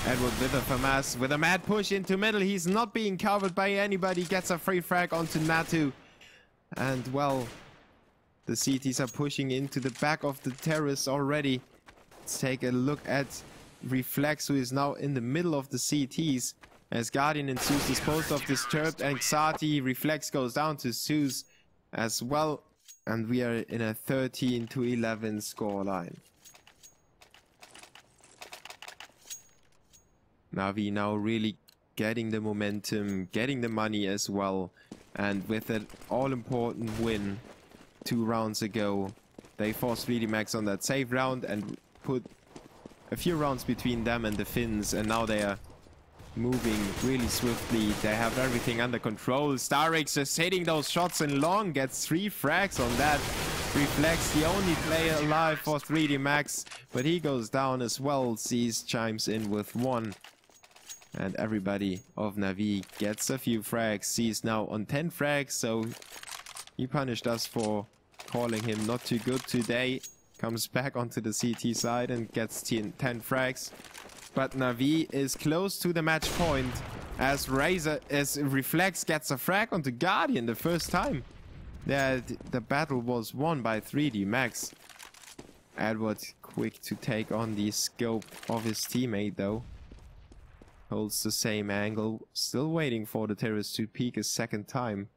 Edward with a FAMAS with a mad push into middle. He's not being covered by anybody. Gets a free frag onto Natu. And well, the CTs are pushing into the back of the terrorists already. Let's take a look at Reflex, who is now in the middle of the CTs. As Guardian and Zeus disposed of disturbed and Xati. Reflex goes down to Zeus as well. And we are in a 13-11 scoreline. Na'Vi now really getting the momentum, getting the money as well. And with an all-important win 2 rounds ago, they forced 3D Max on that save round and put a few rounds between them and the Finns. And now they are moving really swiftly. They have everything under control. Starix just hitting those shots in long, gets 3 frags on that. Reflex, the only player alive for 3D Max, but he goes down as well. Sees chimes in with 1. And everybody of Na'Vi gets a few frags. Sees now on 10 frags, so he punished us for calling him not too good today. Comes back onto the CT side and gets 10 frags. But Na'Vi is close to the match point as Reflex gets a frag onto Guardian the first time that the battle was won by 3D Max. Edward quick to take on the scope of his teammate though. Holds the same angle. Still waiting for the terrorist to peek a second time.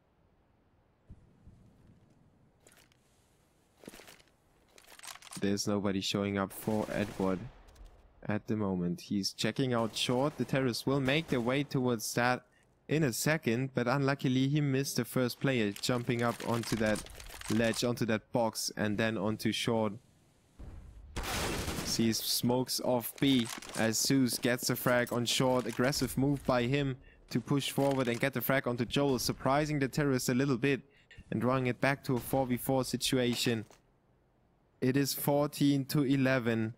There's nobody showing up for Edward at the moment. He's checking out short. The terrorists will make their way towards that in a second, but unluckily he missed the first player jumping up onto that ledge, onto that box, and then onto short. Sees smokes off B as Zeus gets the frag on short. Aggressive move by him to push forward and get the frag onto Joel, surprising the terrorists a little bit and drawing it back to a 4v4 situation. It is 14-11.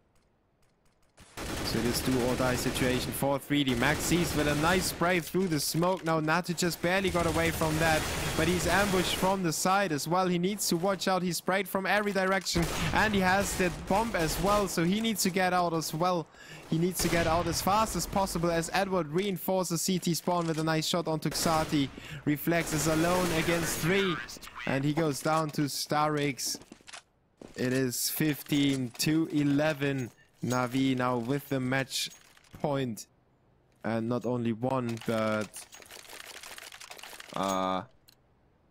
So this do or die situation for 3D. Max sees with a nice spray through the smoke. Now Natu just barely got away from that, but he's ambushed from the side as well. He needs to watch out. He sprayed from every direction and he has that bomb as well, so he needs to get out as well. He needs to get out as fast as possible as Edward reinforces CT spawn with a nice shot onto Xati. Reflex is alone against 3 and he goes down to Starix. It is 15-11. Na'Vi now with the match point, and not only one but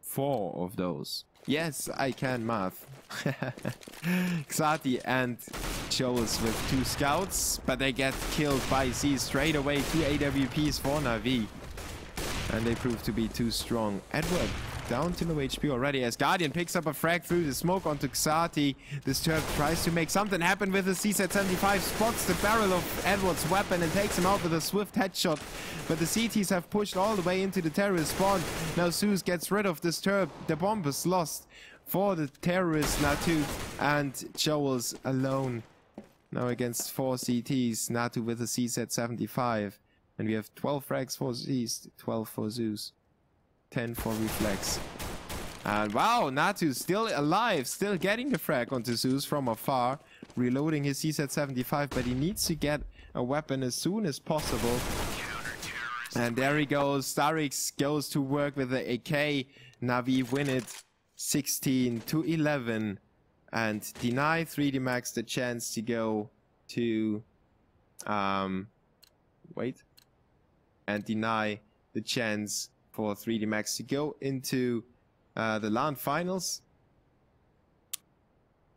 4 of those. Yes, I can math. Xati and Joes with 2 scouts, but they get killed by C straight away. 2 AWPs for Na'Vi, and they prove to be too strong. Edward down to low HP already as Guardian picks up a frag through the smoke onto Xati. Disturbed tries to make something happen with the CZ-75, spots the barrel of Edward's weapon and takes him out with a swift headshot. But the CTs have pushed all the way into the terrorist spawn. Now Zeus gets rid of Disturbed. The bomb is lost for the terrorists Natu, and Joel's alone now against 4 CTs. Natu with a CZ-75. And we have 12 frags for Zeus, 12 for Zeus. 10 for Reflex. And wow, Natu still alive, still getting the frag onto Zeus from afar, reloading his CZ-75, but he needs to get a weapon as soon as possible. And there he goes. Starix goes to work with the AK. Na'Vi win it 16-11 and deny 3D Max the chance to go to and deny the chance for 3D Max to go into the LAN finals.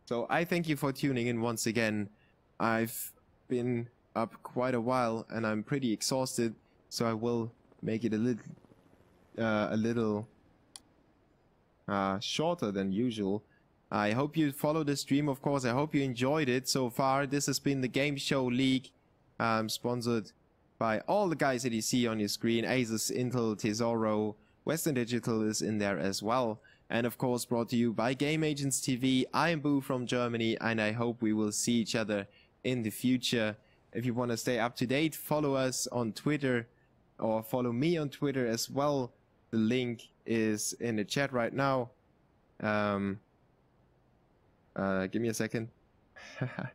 So I thank you for tuning in once again. I've been up quite a while and I'm pretty exhausted, so I will make it a little shorter than usual. I hope you followed the stream, of course. I hope you enjoyed it so far. This has been the GameShowLeague, sponsored by all the guys that you see on your screen. Asus, Intel, Tesoro, Western Digital is in there as well. And of course brought to you by Game Agents TV. I am Boo from Germany and I hope we will see each other in the future. If you want to stay up to date, follow us on Twitter or follow me on Twitter as well. The link is in the chat right now. Give me a second.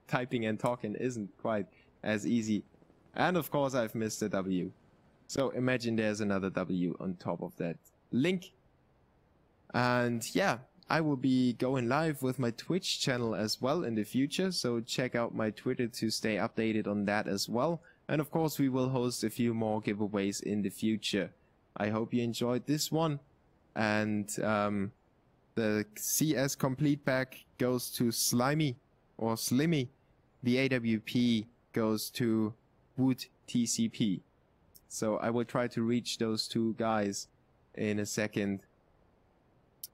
Typing and talking isn't quite as easy. And of course I've missed a W. So imagine there's another W on top of that link. And yeah, I will be going live with my Twitch channel as well in the future. So check out my Twitter to stay updated on that as well. And of course we will host a few more giveaways in the future. I hope you enjoyed this one. And the CS complete pack goes to Slimy or Slimmy. The AWP goes to Wood TCP. So I will try to reach those 2 guys in a second.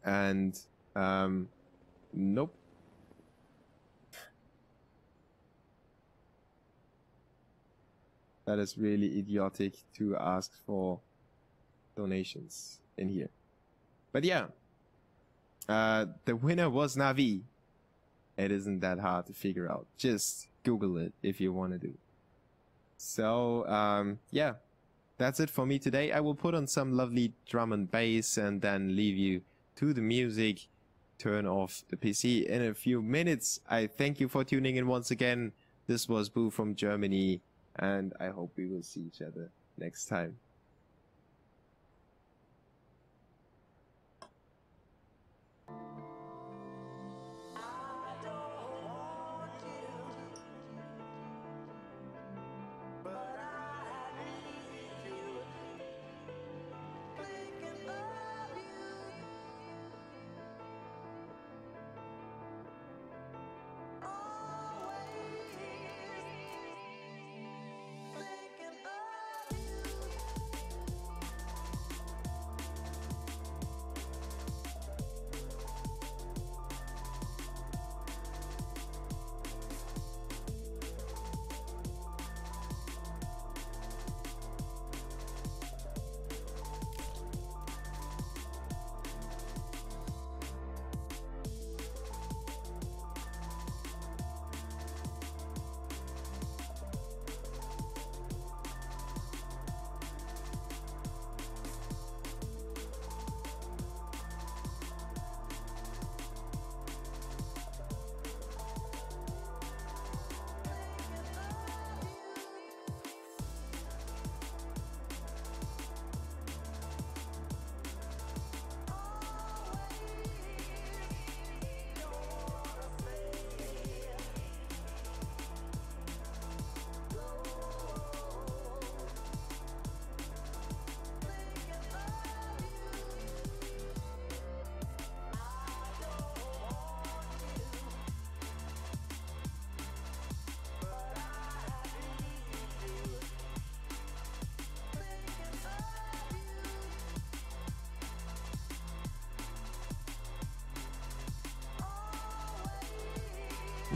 And nope. That is really idiotic to ask for donations in here. But yeah, the winner was Na'Vi. It isn't that hard to figure out. Just Google it if you want to do. So yeah, that's it for me today. I will put on some lovely drum and bass and then leave you to the music. Turn off the PC in a few minutes. I thank you for tuning in once again. This was Boo from Germany, and I hope we will see each other next time.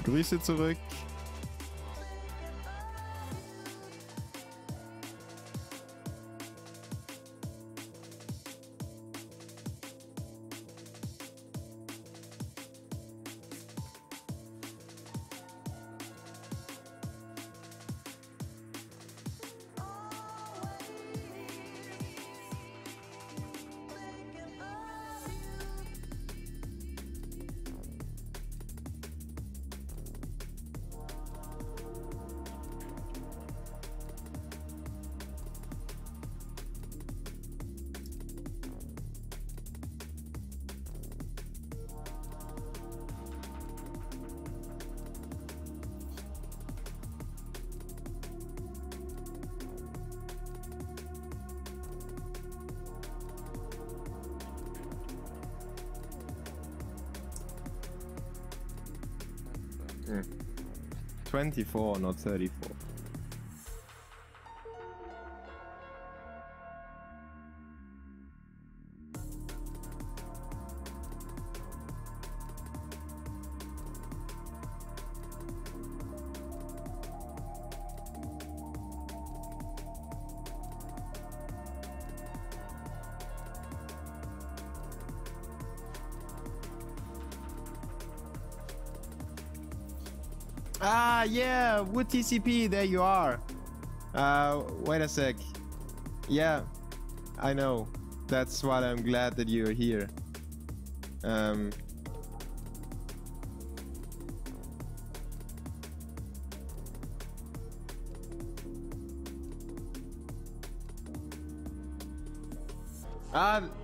Grüße zurück. Mm. 24, not 34. Ah, yeah, Wood TCP, there you are. Wait a sec. Yeah, I know. That's why I'm glad that you're here.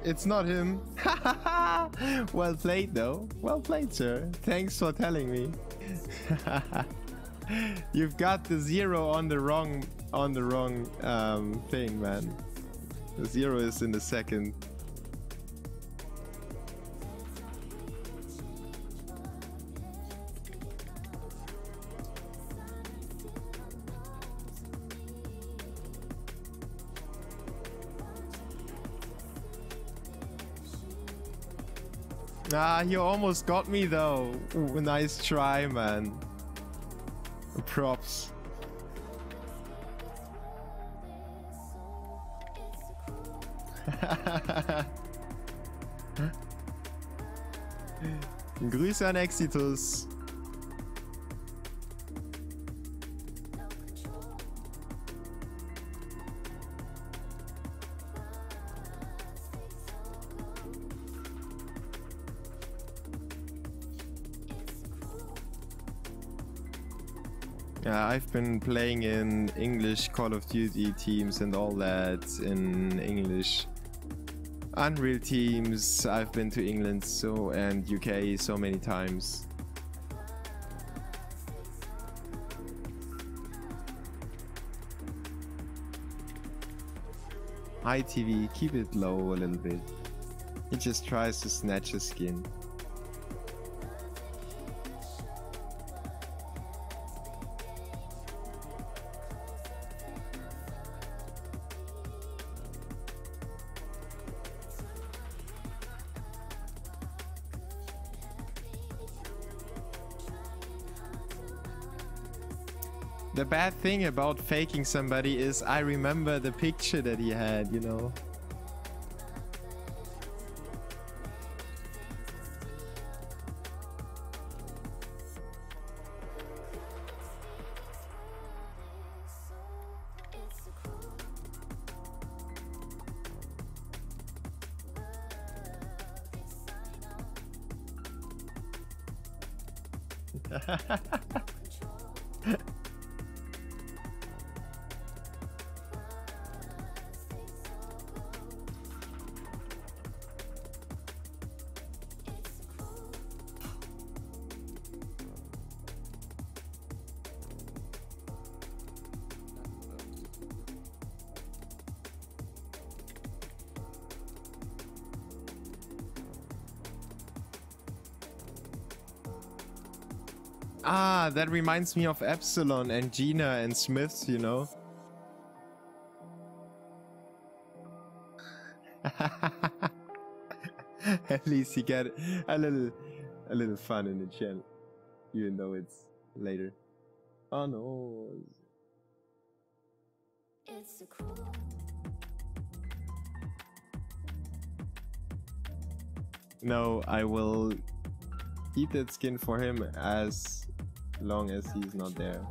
It's not him. Well played, though. Well played, sir. Thanks for telling me. You've got the 0 on the wrong thing, man. The 0 is in the second. Ah, you almost got me though. Ooh, nice try, man. Props. Grüße an Exitus. Yeah, I've been playing in English Call of Duty teams and all that in English Unreal teams. I've been to England and UK so many times. Hi TV, keep it low a little bit. He just tries to snatch a skin. The bad thing about faking somebody is I remember the picture that he had, you know. Ah, that reminds me of Epsilon and Gina and Smith, you know. At least he got a little fun in the channel. even though it's later. Oh no. It's a cruel. No, I will keep that skin for him as long as he's not there.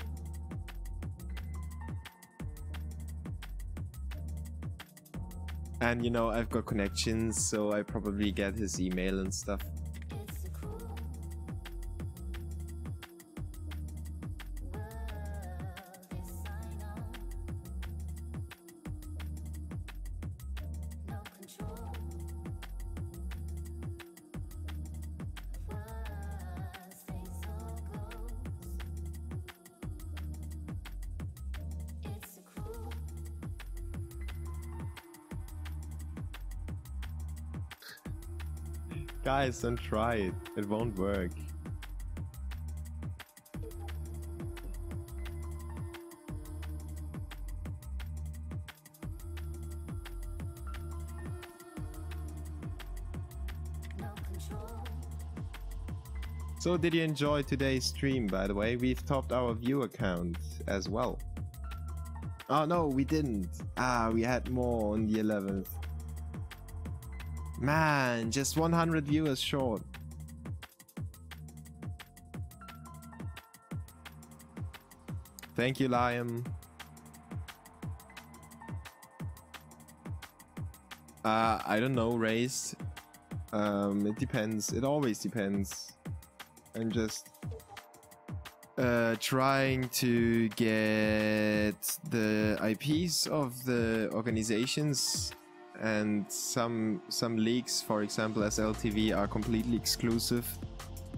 And you know, I've got connections, so I probably get his email and stuff. It's a cruel world. This I know. No control. Words stay so close. It's a cruel. Guys, don't try it. It won't work. No control. So did you enjoy today's stream, by the way? We've topped our viewer count as well. Oh no, we didn't. We had more on the 11th. Man, just 100 viewers short. Thank you, Liam. I don't know, raised. It depends. It always depends. I'm just trying to get the IPs of the organizations, and some leagues, for example as LTV, are completely exclusive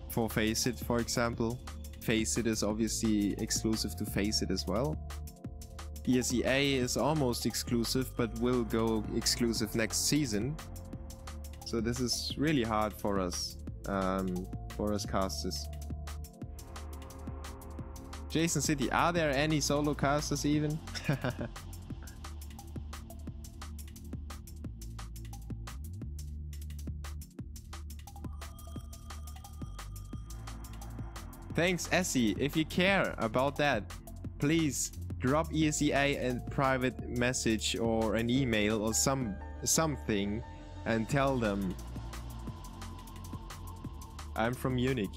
for Faceit, for example. Faceit is obviously exclusive to Faceit as well. ESEA is almost exclusive but will go exclusive next season. So this is really hard for us casters. Jason City, are there any solo casters even? Thanks, Essie. If you care about that, please drop ESEA a private message or an email or something and tell them I'm from Munich.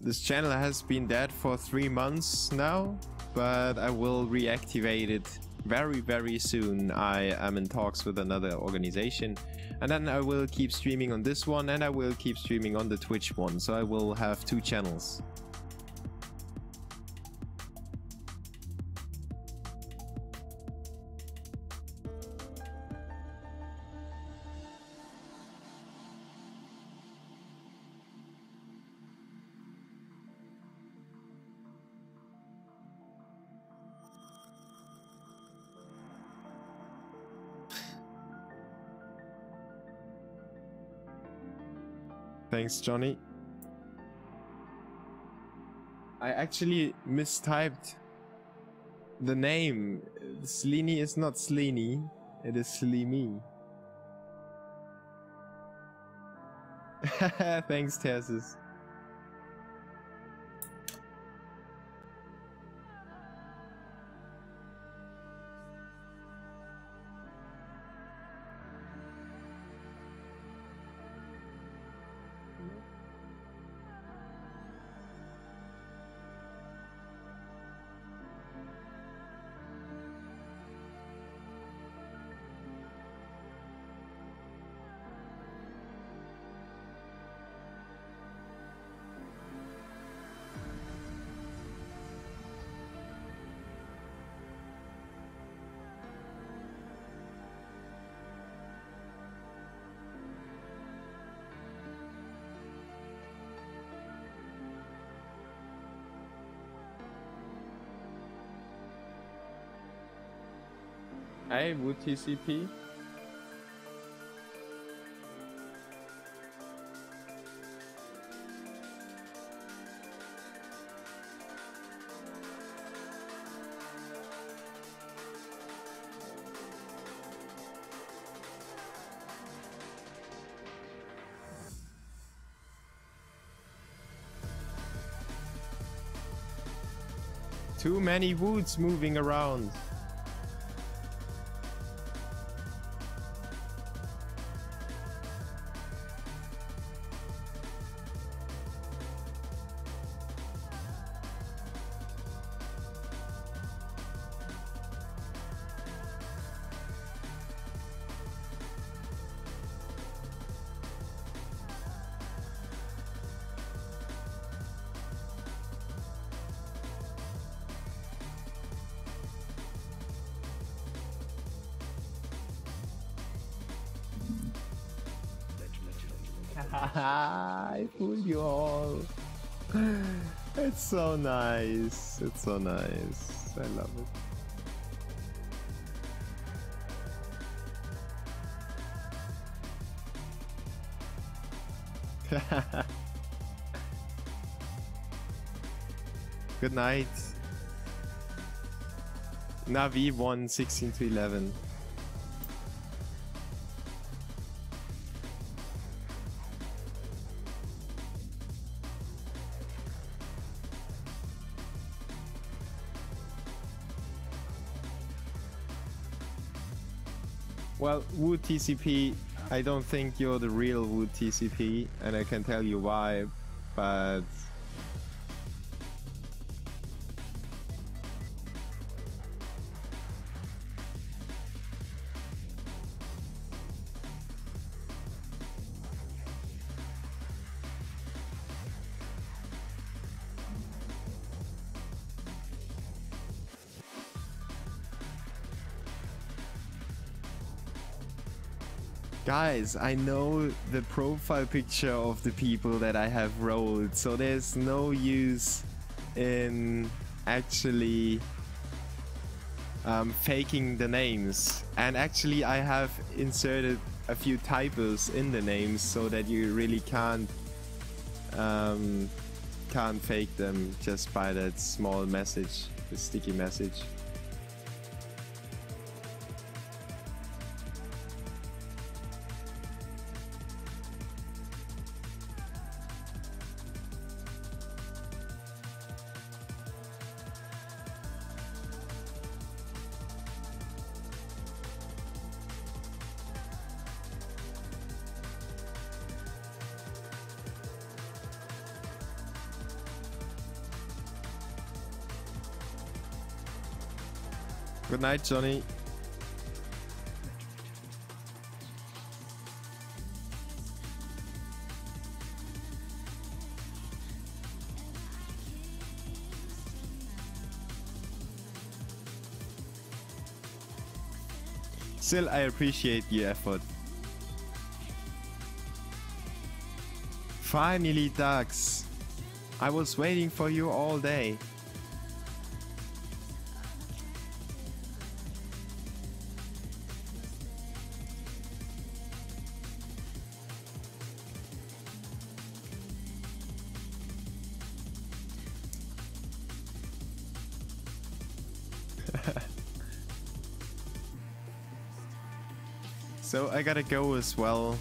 This channel has been dead for 3 months now, but I will reactivate it very soon. I am in talks with another organization, and then I will keep streaming on this one, and I will keep streaming on the Twitch one, so I will have 2 channels. Thanks, Johnny. I actually mistyped the name. Sleeny is not Sleeny, it is Sleemy. Thanks, Tersis. Hey, would TCP? Too many woods moving around. I fooled you all. It's so nice. It's so nice. I love it. Good night. Navi won 16-11. Well, Wood TCP, I don't think you're the real Wood TCP, and I can tell you why, but... Guys, I know the profile picture of the people that I have rolled, so there's no use in actually faking the names. And actually I have inserted a few typos in the names so that you really can't fake them just by that small message, the sticky message. Good night, Johnny. Still, I appreciate your effort. Finally, Dax. I was waiting for you all day. So I gotta go as well.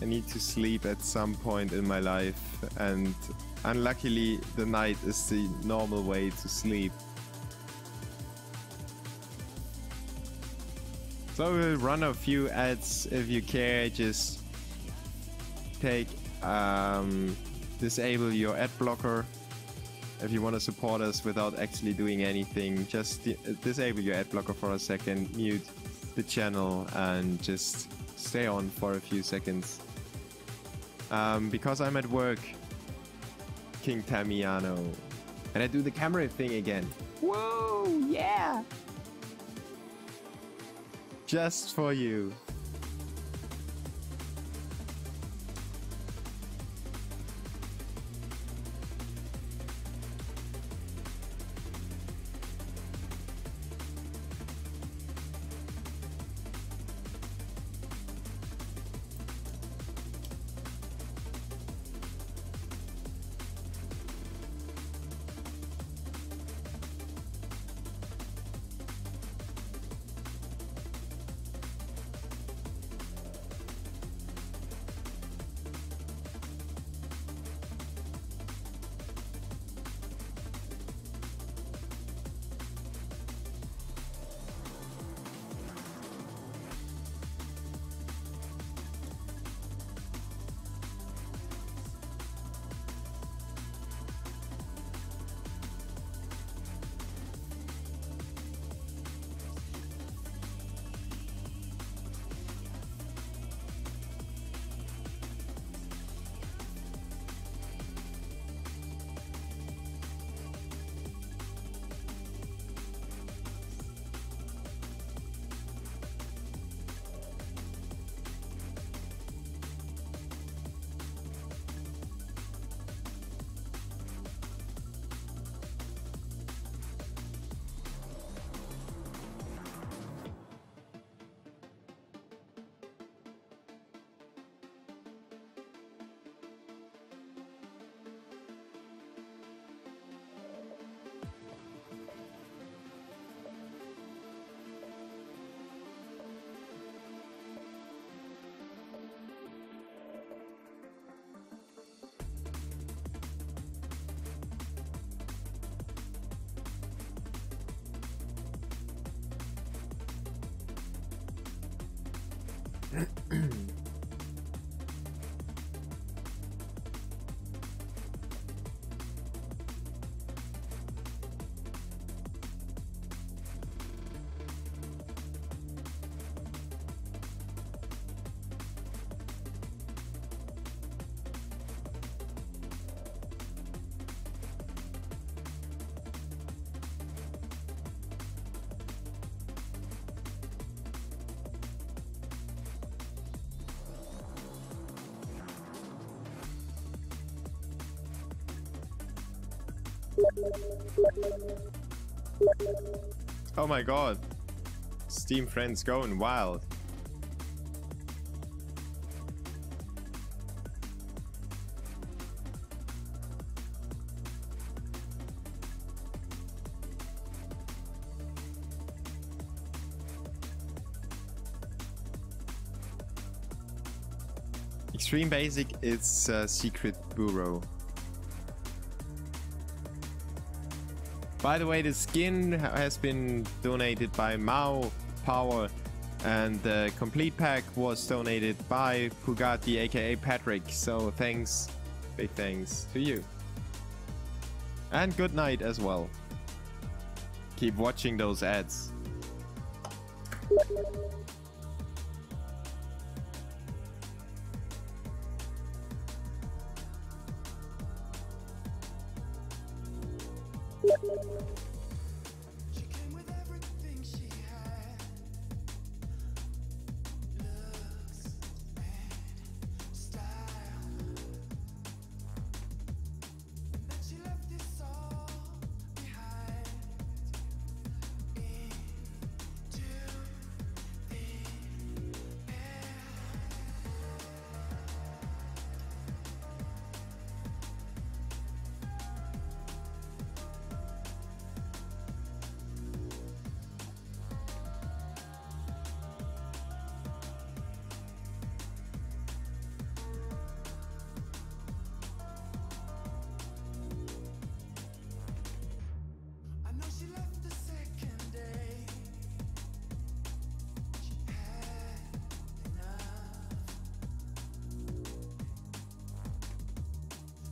I need to sleep at some point in my life, and unluckily the night is the normal way to sleep. So we'll run a few ads if you care. Just take disable your ad blocker if you want to support us without actually doing anything. Just disable your ad blocker for a second, mute the channel, and just stay on for a few seconds. Because I'm at work, King Tamiano, and I do the camera thing again. Whoa, yeah! Just for you. Oh my god. Steam friends going wild. Extreme Basic, it's Secret Bureau. By the way, the skin has been donated by Mao Power, and the complete pack was donated by Pugatti, aka Patrick. So thanks, big thanks to you. And good night as well. Keep watching those ads. She came with everything she had, looks and style. Then she left this all behind into thin air. I know she left the second day. She had enough.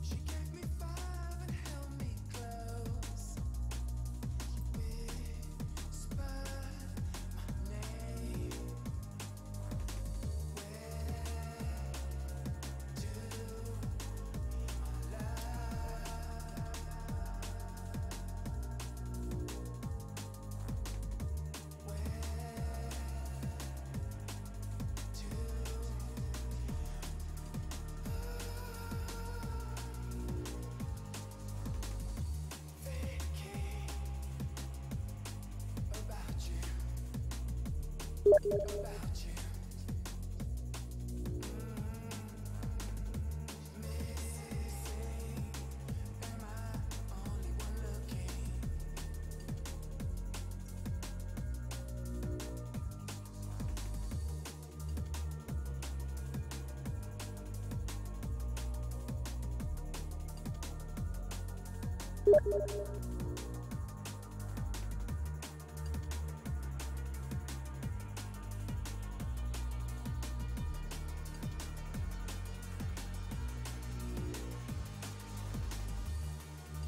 She gave me 5 and held me close. She whispered my name. About you. Missing. Am I only one looking?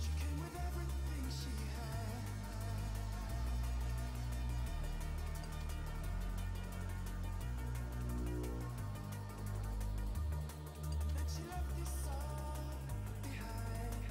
She came with everything she had. Then she left this all behind.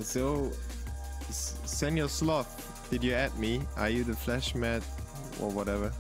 So, Senior Sloth, did you add me? Are you the flash mat or whatever?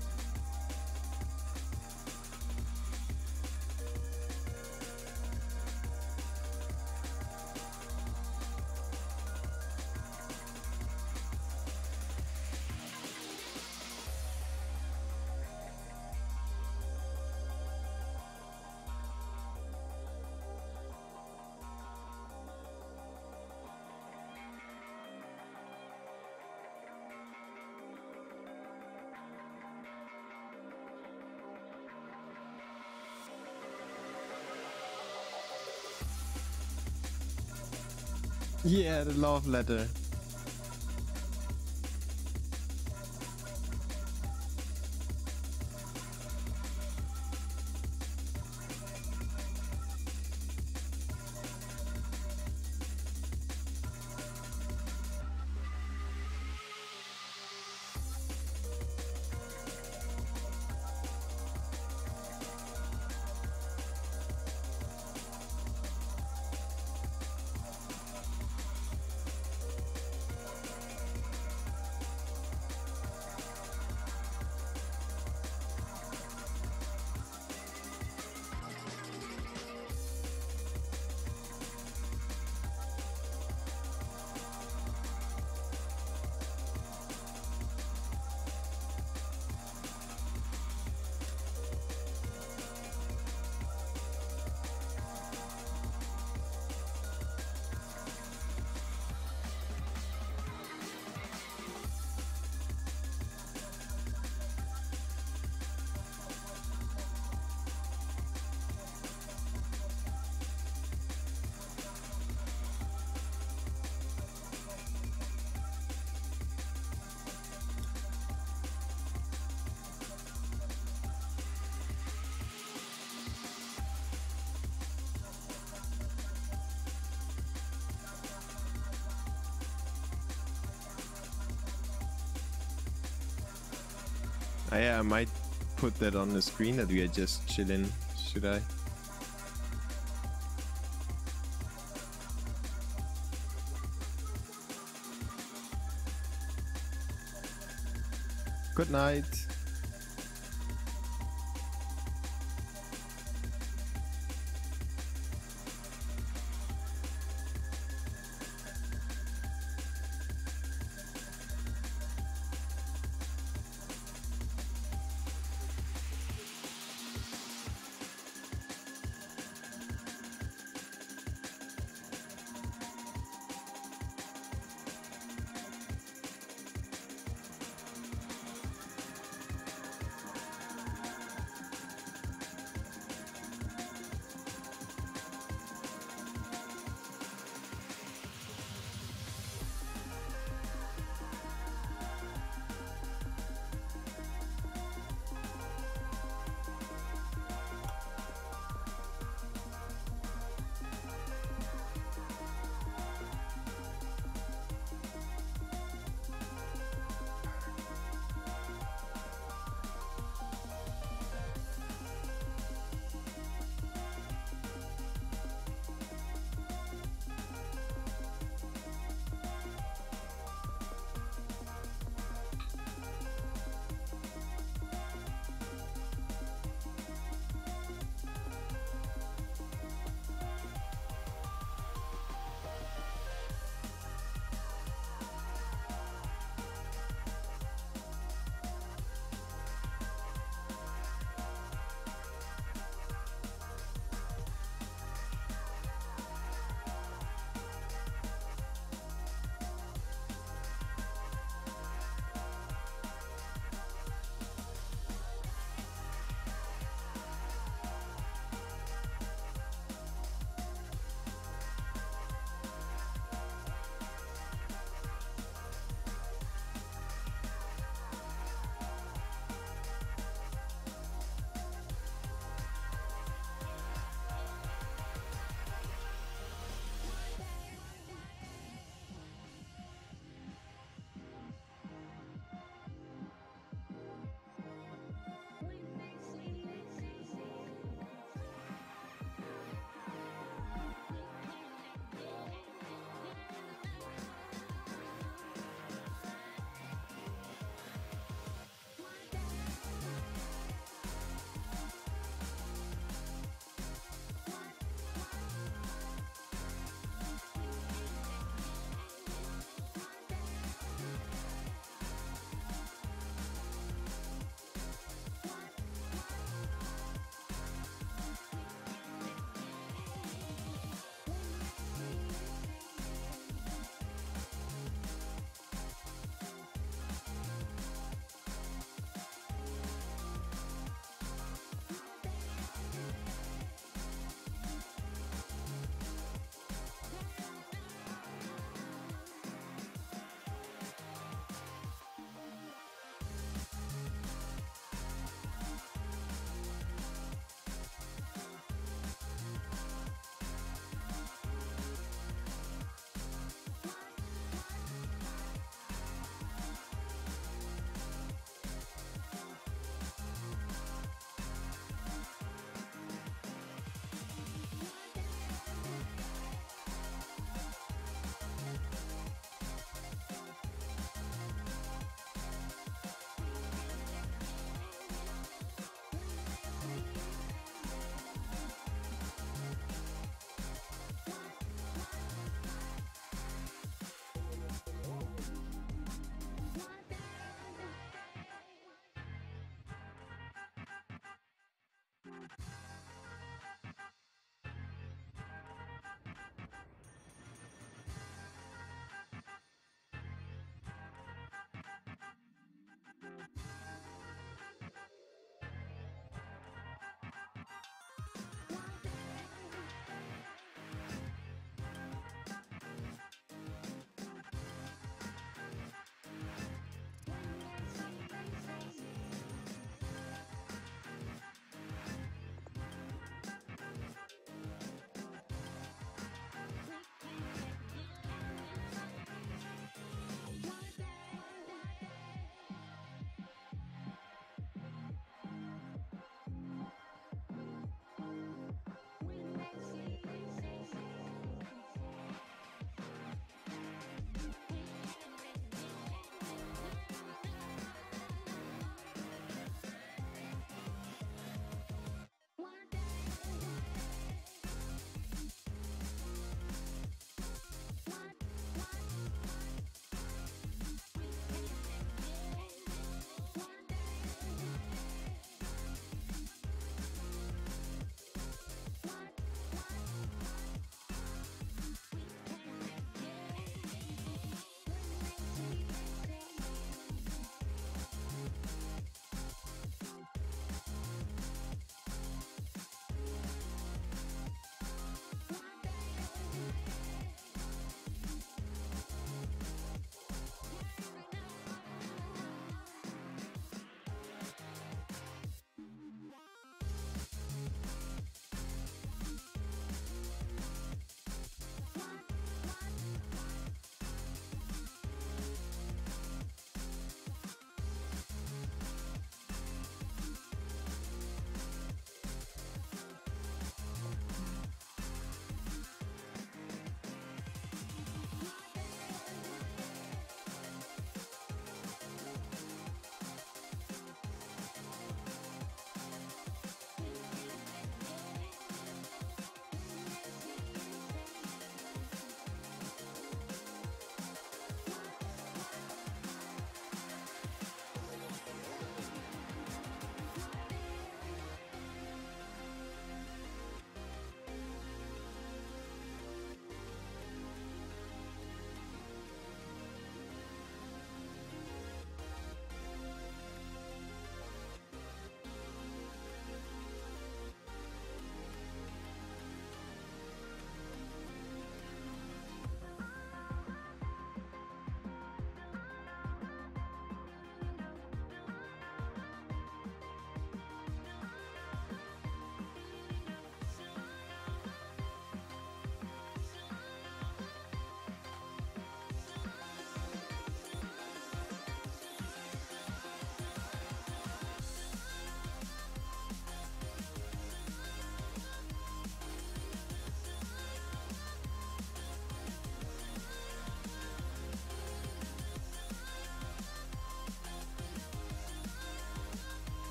Yeah, the love letter. Yeah, I might put that on the screen that we are just chilling. Should I? Good night.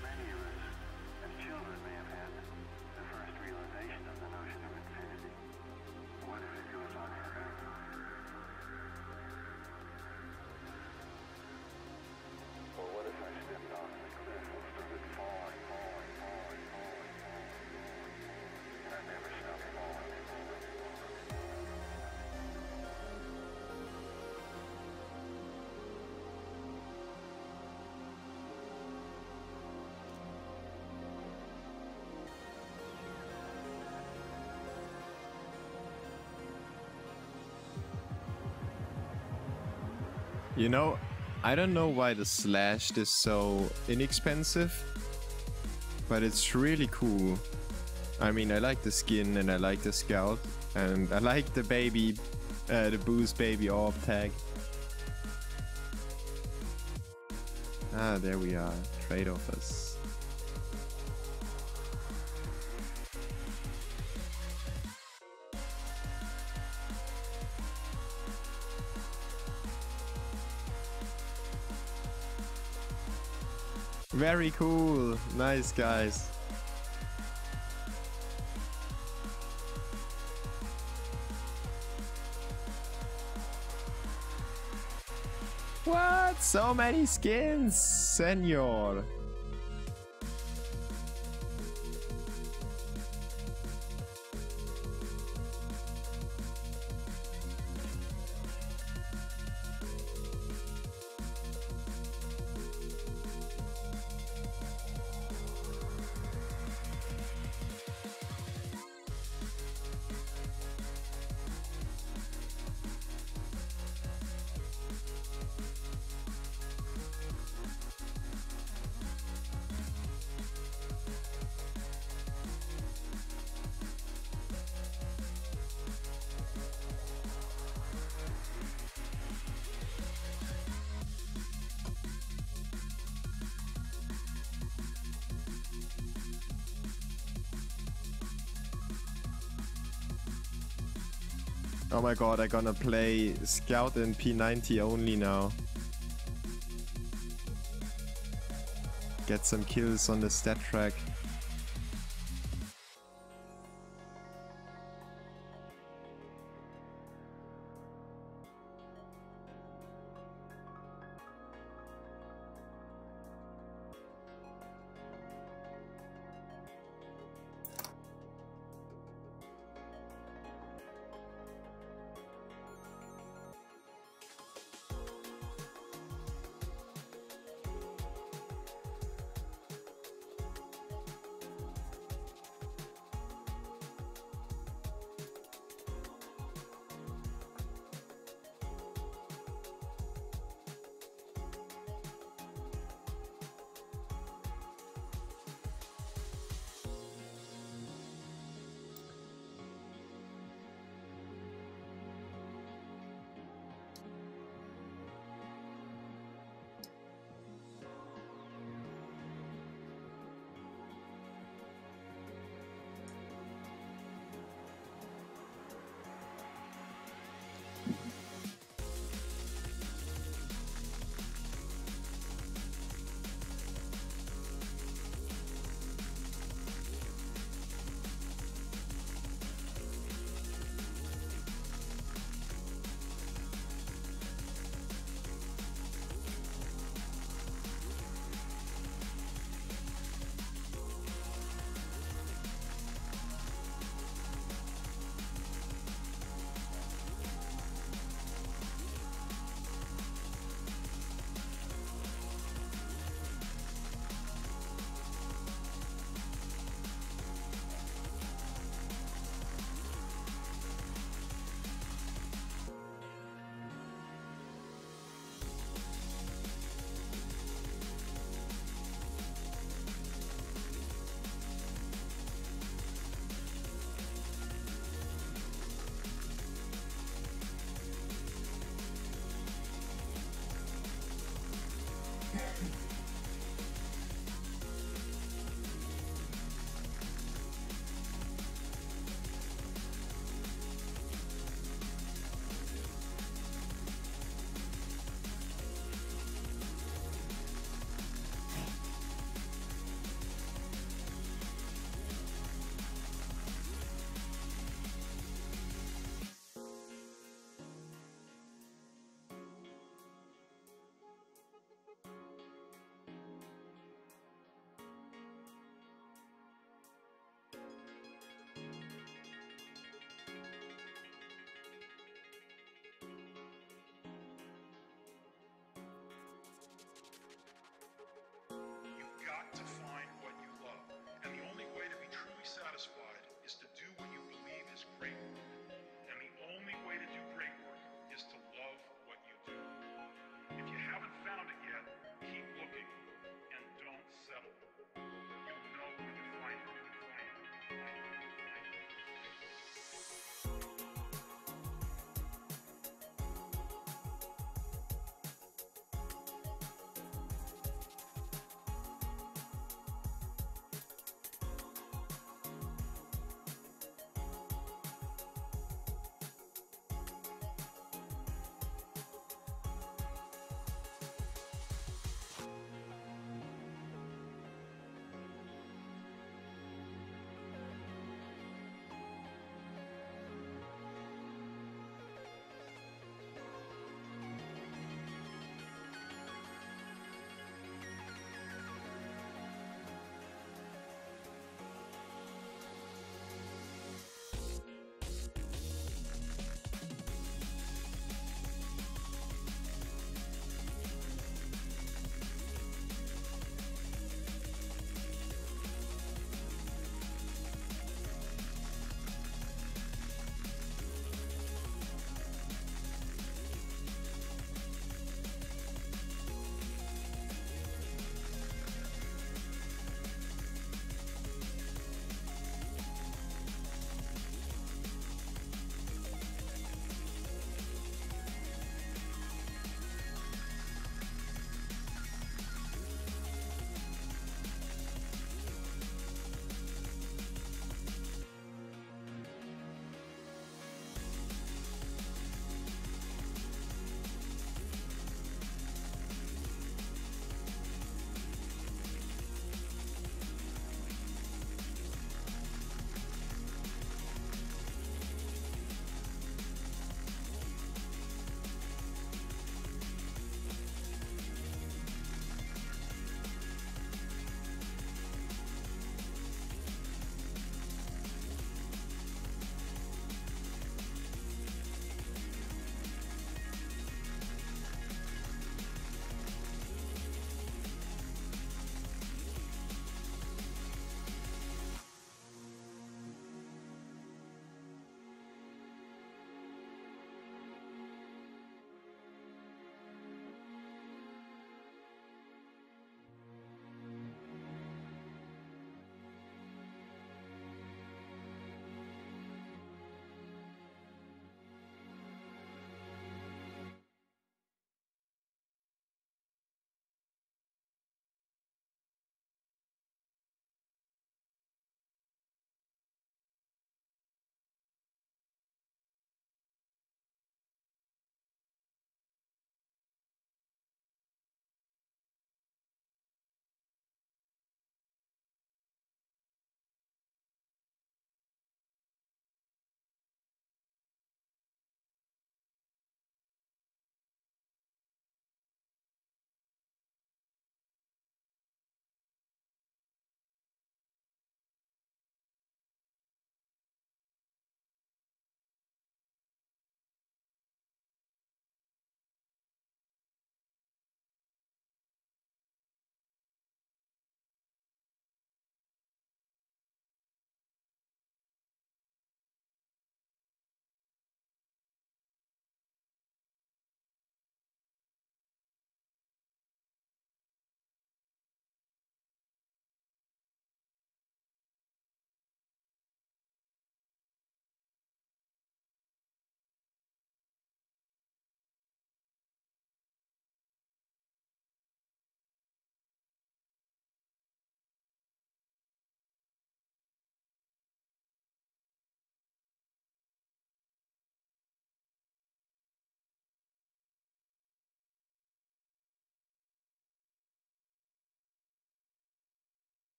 Many of us, as children, may have had the first realization of the notion of infinity. What if it goes on forever? Or what if I stepped off the cliff and started falling, and I never stopped falling? You know, I don't know why the Slashed is so inexpensive, but it's really cool. I mean, I like the skin and I like the scout and I like the baby, the Boost baby orb tag. Ah, there we are. Trade offers. Very cool. Nice, guys. What? So many skins, senor. Oh my god, I'm gonna play Scout and P90 only now. Get some kills on the stat track.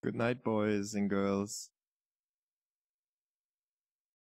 Good night, boys and girls.